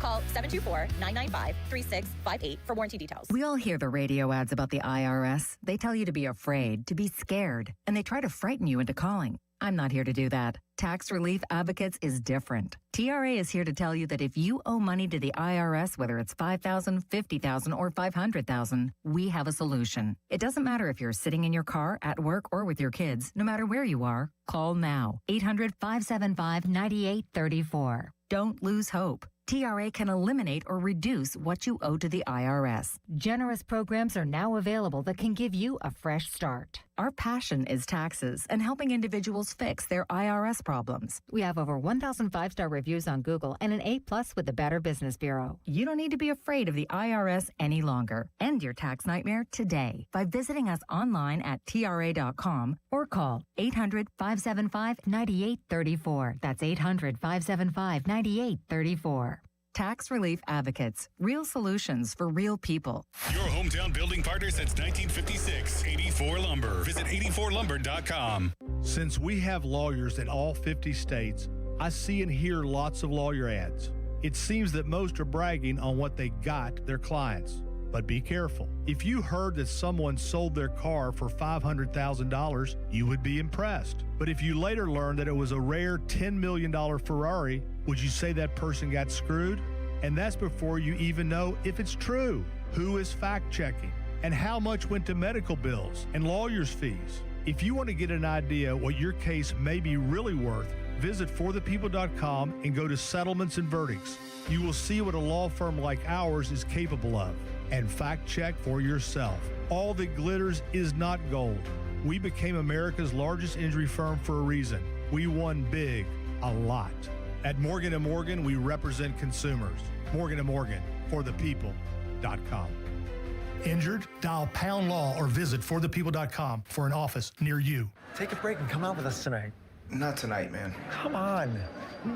Call 724-995-3658 for warranty details. We all hear the radio ads about the IRS. They tell you to be afraid, to be scared, and they try to frighten you into calling. I'm not here to do that. Tax Relief Advocates is different. TRA is here to tell you that if you owe money to the IRS, whether it's $5,000, $50,000, or $500,000, we have a solution. It doesn't matter if you're sitting in your car, at work, or with your kids. No matter where you are, call now. 800-575-9834. Don't lose hope. TRA can eliminate or reduce what you owe to the IRS. Generous programs are now available that can give you a fresh start. Our passion is taxes and helping individuals fix their IRS problems. We have over 1,000 5-star reviews on Google and an A+ with the Better Business Bureau. You don't need to be afraid of the IRS any longer. End your tax nightmare today by visiting us online at TRA.com or call 800-575-9834. That's 800-575-9834. Tax Relief Advocates. Real solutions for real people. Your hometown building partner since 1956. 84 Lumber. Visit 84lumber.com. Since we have lawyers in all 50 states, I see and hear lots of lawyer ads. It seems that most are bragging on what they got their clients. But be careful. If you heard that someone sold their car for $500,000, you would be impressed. But if you later learned that it was a rare $10 million Ferrari, would you say that person got screwed? And that's before you even know if it's true. Who is fact-checking? And how much went to medical bills and lawyers' fees? If you want to get an idea what your case may be really worth, Visit forthepeople.com and go to settlements and verdicts. You will see what a law firm like ours is capable of, and fact check for yourself. All that glitters is not gold. We became America's largest injury firm for a reason. We won big, a lot. At Morgan & Morgan, we represent consumers. Morgan & Morgan, forthepeople.com. Injured? Dial Pound Law or visit forthepeople.com for an office near you. Take a break and come out with us tonight. Not tonight, man. Come on.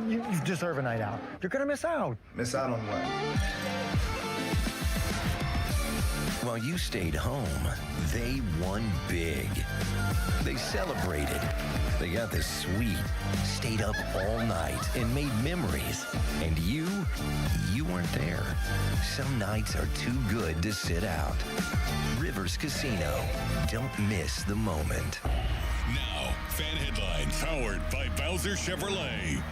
You deserve a night out. You're going to miss out. Miss out on what? While you stayed home, they won big. They celebrated. They got the suite, stayed up all night, and made memories. And you weren't there. Some nights are too good to sit out. Rivers Casino. Don't miss the moment. Now, fan headlines powered by Bowser Chevrolet.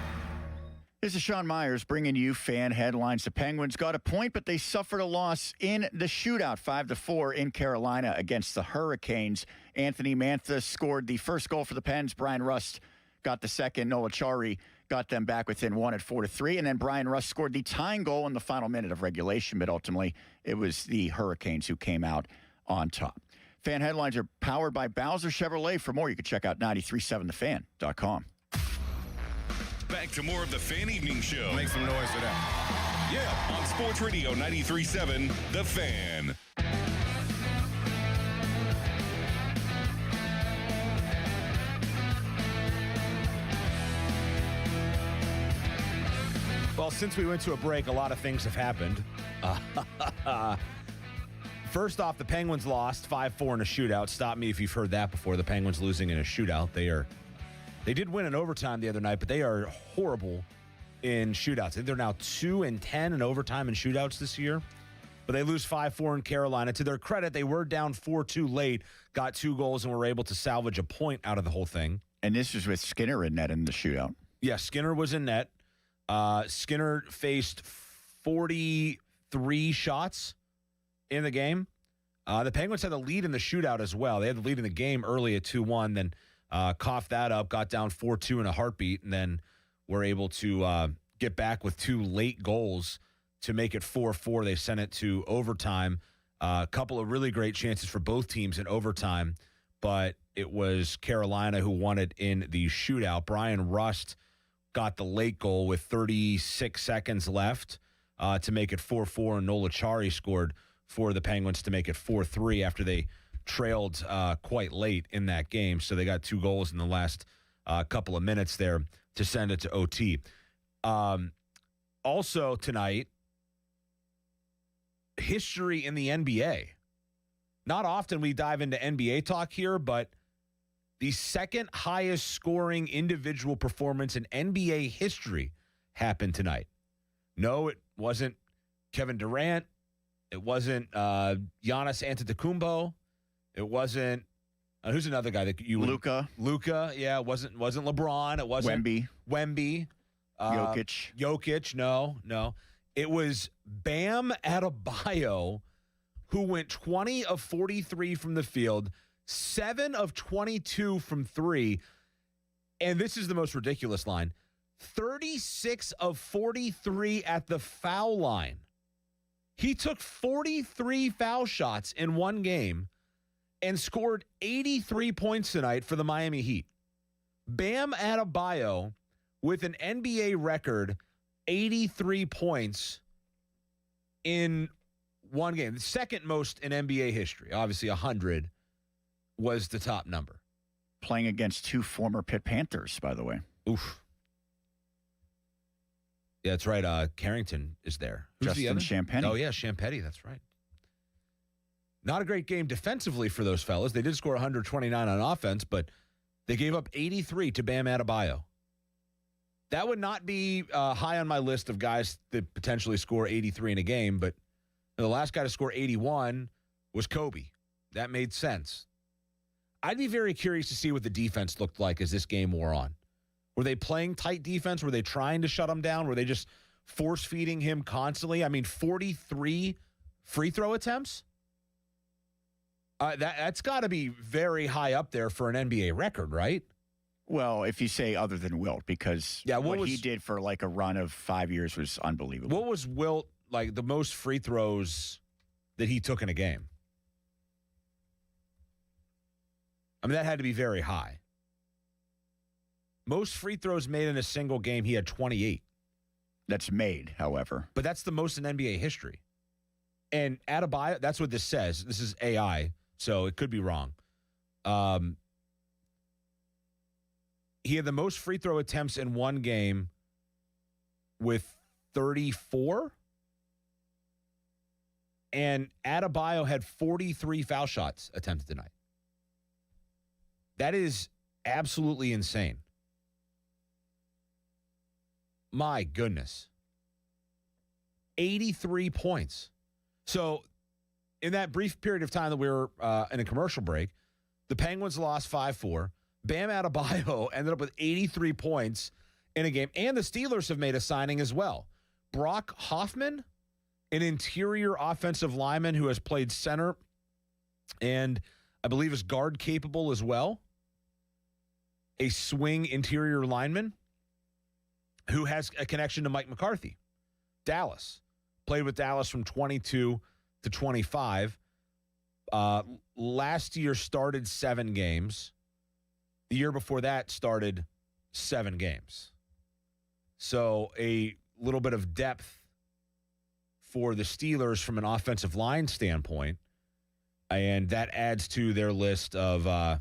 This is Sean Myers bringing you fan headlines. The Penguins got a point, but they suffered a loss in the shootout, 5-4 in Carolina against the Hurricanes. Anthony Mantha scored the first goal for the Pens. Brian Rust got the second. Noah Chari got them back within one at 4-3. And then Brian Rust scored the tying goal in the final minute of regulation, but ultimately it was the Hurricanes who came out on top. Fan headlines are powered by Bowser Chevrolet. For more, you can check out 937thefan.com. Back to more of the Fan Evening Show. Make some noise for that. Yeah, on Sports Radio 93.7, The Fan. Well, since we went to a break, a lot of things have happened. First off, the Penguins lost 5-4 in a shootout. Stop me if you've heard that before. The Penguins losing in a shootout. They did win in overtime the other night, but they are horrible in shootouts. I think they're now 2-10 in overtime and shootouts this year. But they lose 5-4 in Carolina. To their credit, they were down 4-2 late, got 2 goals, and were able to salvage a point out of the whole thing. And this was with Skinner in net in the shootout. Yeah, Skinner was in net. Skinner faced 43 shots in the game. The Penguins had the lead in the shootout as well. They had the lead in the game early at 2-1, then coughed that up, got down 4-2 in a heartbeat, and then were able to get back with 2 late goals to make it 4-4. They sent it to overtime. A couple of really great chances for both teams in overtime, but it was Carolina who won it in the shootout. Brian Rust got the late goal with 36 seconds left to make it 4-4, and Nola Chari scored for the Penguins to make it 4-3 after they trailed quite late in that game. So they got 2 goals in the last couple of minutes there to send it to OT. Also tonight, history in the NBA. Not often we dive into NBA talk here, but the second highest scoring individual performance in NBA history happened tonight. No, it wasn't Kevin Durant. It wasn't Giannis Antetokounmpo. It wasn't who's another guy that you would... Luka, yeah, it wasn't LeBron. It wasn't Wemby. Jokic, no. It was Bam Adebayo, who went 20 of 43 from the field, 7 of 22 from 3, and this is the most ridiculous line, 36 of 43 at the foul line. He took 43 foul shots in one game and scored 83 points tonight for the Miami Heat. Bam Adebayo with an NBA record 83 points in one game. The second most in NBA history. Obviously 100 was the top number. Playing against 2 former Pitt Panthers, by the way. Oof. Yeah, that's right. Carrington is there. Who's Justin Champagny. Oh, yeah, Champagny. That's right. Not a great game defensively for those fellas. They did score 129 on offense, but they gave up 83 to Bam Adebayo. That would not be high on my list of guys that potentially score 83 in a game, but the last guy to score 81 was Kobe. That made sense. I'd be very curious to see what the defense looked like as this game wore on. Were they playing tight defense? Were they trying to shut him down? Were they just force-feeding him constantly? I mean, 43 free throw attempts? That's got to be very high up there for an NBA record, right? Well, if you say other than Wilt, because what he did for like a run of 5 years was unbelievable. What was Wilt, like the most free throws that he took in a game? I mean, that had to be very high. Most free throws made in a single game, he had 28. That's made, however. But that's the most in NBA history. And Adebayo, that's what this says. This is AI, so it could be wrong. He had the most free throw attempts in one game with 34. And Adebayo had 43 foul shots attempted tonight. That is absolutely insane. My goodness. 83 points. So in that brief period of time that we were in a commercial break, the Penguins lost 5-4. Bam Adebayo ended up with 83 points in a game. And the Steelers have made a signing as well. Brock Hoffman, an interior offensive lineman who has played center and I believe is guard capable as well. A swing interior lineman who has a connection to Mike McCarthy. Dallas. Played with Dallas from 22 to 25. Last year started 7 games. The year before that started 7 games. So a little bit of depth for the Steelers from an offensive line standpoint. And that adds to their list of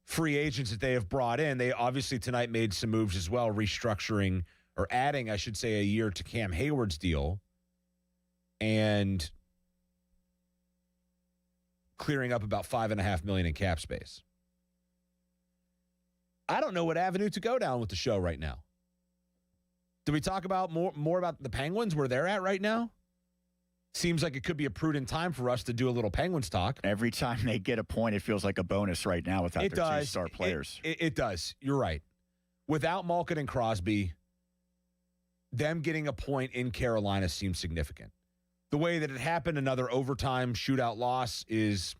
free agents that they have brought in. They obviously tonight made some moves as well, restructuring or adding, I should say, a year to Cam Hayward's deal and clearing up about $5.5 million in cap space. I don't know what avenue to go down with the show right now. Do we talk about more about the Penguins, where they're at right now? Seems like it could be a prudent time for us to do a little Penguins talk. Every time they get a point, it feels like a bonus right now without their 2 star players. It does. You're right. Without Malkin and Crosby, them getting a point in Carolina seems significant. The way that it happened, another overtime shootout loss, is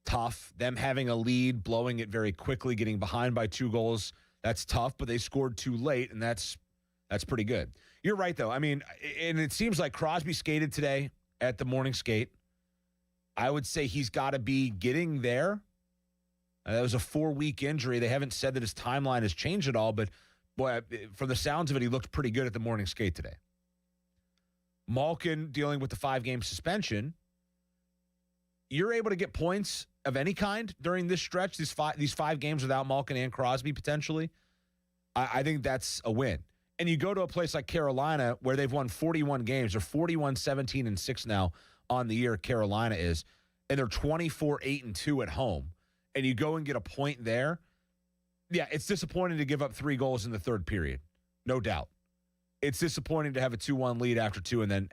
tough. Them having a lead, blowing it very quickly, getting behind by 2 goals, that's tough, but they scored too late, and that's pretty good. You're right, though. I mean, and it seems like Crosby skated today at the morning skate. I would say he's got to be getting there. That was a 4-week injury. They haven't said that his timeline has changed at all, but boy, from the sounds of it, he looked pretty good at the morning skate today. Malkin dealing with the 5-game suspension. You're able to get points of any kind during this stretch, these five games without Malkin and Crosby potentially. I think that's a win. And you go to a place like Carolina where they've won 41 games. They're 41-17-6 now on the year, Carolina is. And they're 24-8-2 at home. And you go and get a point there. Yeah, it's disappointing to give up 3 goals in the third period. No doubt. It's disappointing to have a 2-1 lead after 2 and then,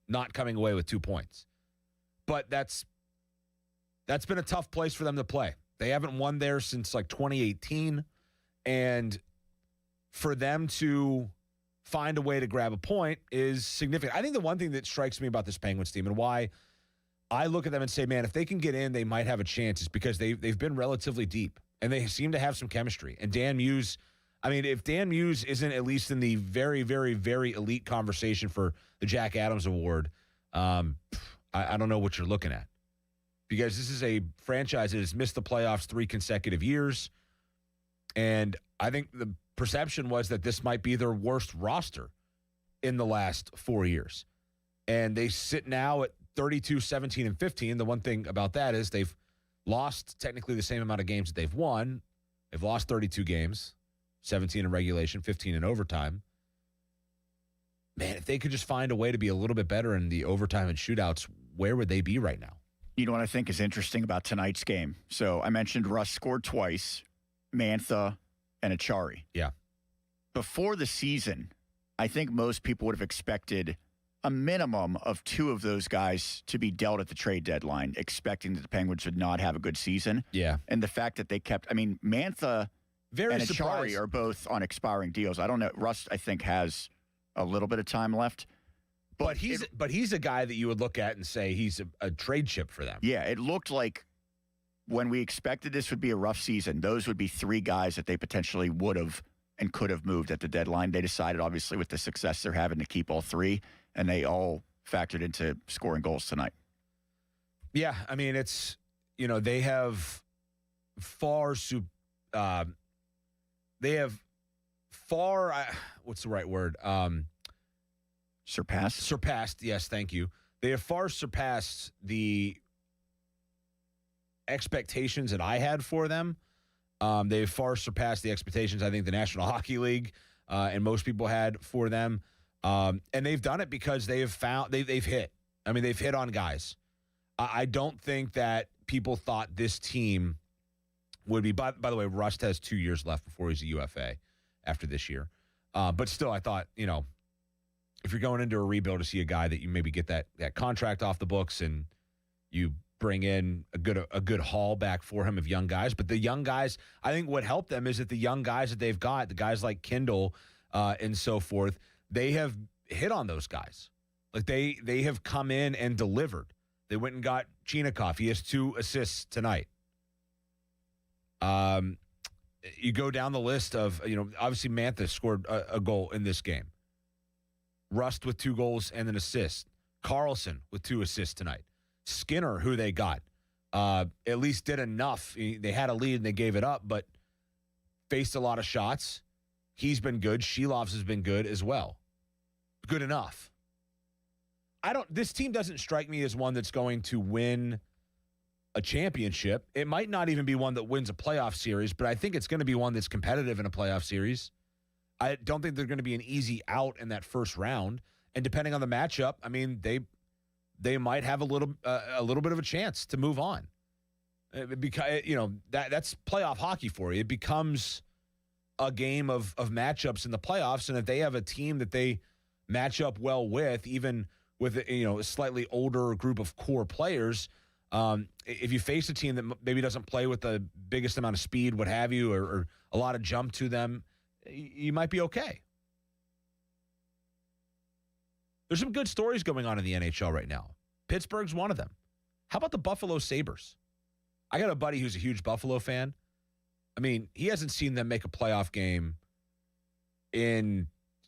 not coming away with 2 points. But that's been a tough place for them to play. They haven't won there since like 2018. And for them to find a way to grab a point is significant. I think the one thing that strikes me about this Penguins team and why I look at them and say, man, if they can get in, they might have a chance, is because they've been relatively deep and they seem to have some chemistry. And Dan Muse, I mean, if Dan Muse isn't at least in the very, very, very elite conversation for the Jack Adams Award, I don't know what you're looking at. Because this is a franchise that has missed the playoffs 3 consecutive years. And I think the perception was that this might be their worst roster in the last 4 years. And they sit now at 32-17-15. The one thing about that is they've lost technically the same amount of games that they've won. They've lost 32 games, 17 in regulation, 15 in overtime. Man, if they could just find a way to be a little bit better in the overtime and shootouts, where would they be right now? You know what I think is interesting about tonight's game? So I mentioned Russ scored twice, Mantha and Achari. Yeah. Before the season, I think most people would have expected a minimum of 2 of those guys to be dealt at the trade deadline, expecting that the Penguins would not have a good season. Yeah. And the fact that they kept, Mantha Very and surprised. Achari are both on expiring deals. I don't know. Russ, I think, has a little bit of time left. But he's a guy that you would look at and say he's a trade chip for them. Yeah, it looked like when we expected this would be a rough season, those would be 3 guys that they potentially would have and could have moved at the deadline. They decided, obviously, with the success they're having, to keep all 3, and they all factored into scoring goals tonight. Yeah, I mean, it's, they have far, what's the right word? Surpassed? Surpassed, yes, thank you. They have far surpassed the expectations that I had for them. They've far surpassed the expectations I think the National Hockey League and most people had for them. And they've done it because they've hit. I mean, they've hit on guys. I don't think that people thought this team would be. By the way, Rust has 2 years left before he's a UFA after this year. But still, I thought, if you're going into a rebuild to see a guy that you maybe get that contract off the books and you bring in a good haul back for him of young guys. But the young guys, I think what helped them is that the young guys that they've got, the guys like Kindle and so forth, they have hit on those guys. Like they have come in and delivered. They went and got Chinikov. He has 2 assists tonight. You go down the list of, obviously Mantha scored a goal in this game. Rust with 2 goals and an assist. Carlson with 2 assists tonight. Skinner, who they got, at least did enough. They had a lead and they gave it up, but faced a lot of shots. He's been good. Shilovs has been good as well. Good enough. This team doesn't strike me as one that's going to win a championship. It might not even be one that wins a playoff series, but I think it's going to be one that's competitive in a playoff series. I don't think they're going to be an easy out in that first round. And depending on the matchup, I mean, they might have a little bit of a chance to move on. Because that's playoff hockey for you. It becomes a game of matchups in the playoffs, and if they have a team that they match up well with, even with a slightly older group of core players, if you face a team that maybe doesn't play with the biggest amount of speed, what have you, or a lot of jump to them, you might be okay. There's some good stories going on in the NHL right now. Pittsburgh's one of them. How about the Buffalo Sabres? I got a buddy who's a huge Buffalo fan. I mean, he hasn't seen them make a playoff game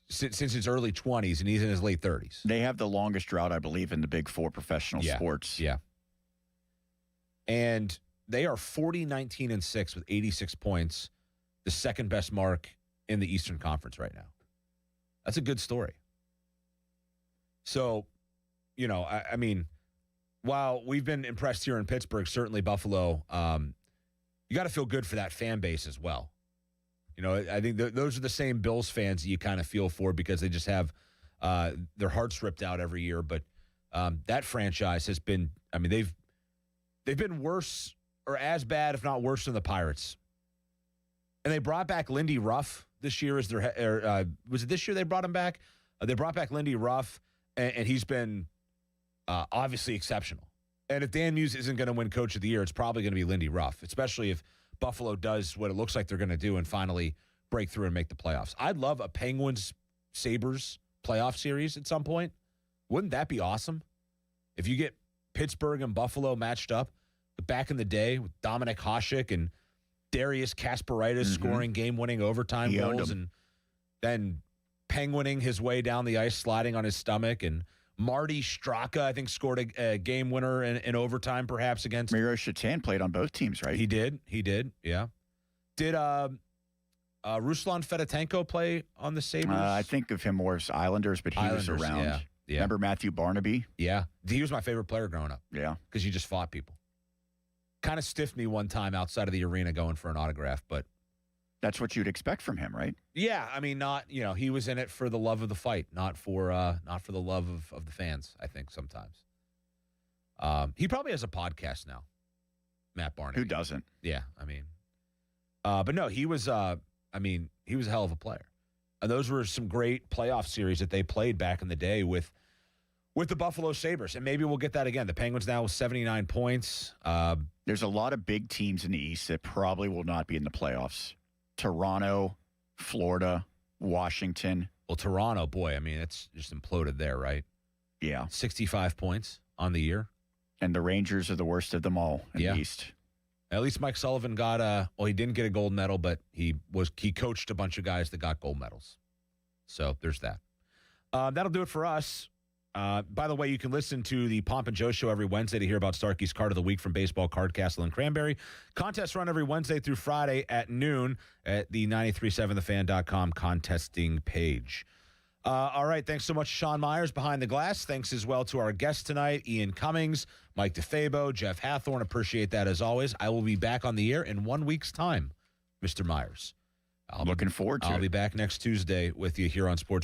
since his early 20s, and he's in his late 30s. They have the longest drought, I believe, in the Big Four professional sports. Yeah. And they are 40-19-6 with 86 points, the second best mark in the Eastern Conference right now. That's a good story. So, I mean, while we've been impressed here in Pittsburgh, certainly Buffalo, you got to feel good for that fan base as well. I think those are the same Bills fans that you kind of feel for because they just have their hearts ripped out every year. But that franchise has been, I mean, they've been worse or as bad, if not worse, than the Pirates. And they brought back Lindy Ruff this year as their, was it this year they brought him back? They brought back Lindy Ruff, and he's been obviously exceptional. And if Dan Muse isn't going to win Coach of the Year, it's probably going to be Lindy Ruff, especially if Buffalo does what it looks like they're going to do and finally break through and make the playoffs. I'd love a Penguins-Sabres playoff series at some point. Wouldn't that be awesome? If you get Pittsburgh and Buffalo matched up back in the day with Dominic Hasek and Darius Kasparaitis scoring game-winning overtime goals and then penguining his way down the ice, sliding on his stomach, and Marty Straka, I think, scored a game winner in overtime, perhaps against. Miro Shatan played on both teams, right? He did, yeah. Did Ruslan Fedotenko play on the Sabres? I think of him more as Islanders, but he was around. Yeah. Remember Matthew Barnaby? Yeah. He was my favorite player growing up. Yeah. Because he just fought people. Kind of stiffed me one time outside of the arena going for an autograph, but. That's what you'd expect from him, right? Yeah, I mean, he was in it for the love of the fight, not for the love of the fans, I think, sometimes. He probably has a podcast now, Matt Barnaby. Who doesn't? Yeah, I mean. But no, he was a hell of a player. And those were some great playoff series that they played back in the day with the Buffalo Sabres. And maybe we'll get that again. The Penguins now with 79 points. There's a lot of big teams in the East that probably will not be in the playoffs. Toronto, Florida, Washington. Well, Toronto, boy, I mean, it's just imploded there, right? Yeah. 65 points on the year. And the Rangers are the worst of them all in the East. At least Mike Sullivan got he didn't get a gold medal, but he coached a bunch of guys that got gold medals. So there's that. That'll do it for us. By the way, you can listen to the Pomp and Joe show every Wednesday to hear about Starkey's Card of the Week from Baseball Card Castle and Cranberry. Contests run every Wednesday through Friday at noon at the 937thefan.com contesting page. All right, thanks so much, Sean Myers, behind the glass. Thanks as well to our guests tonight, Ian Cummings, Mike DeFabo, Jeff Hathorn. Appreciate that as always. I will be back on the air in 1 week's time, Mr. Myers. Looking forward to it. I'll be back next Tuesday with you here on Sports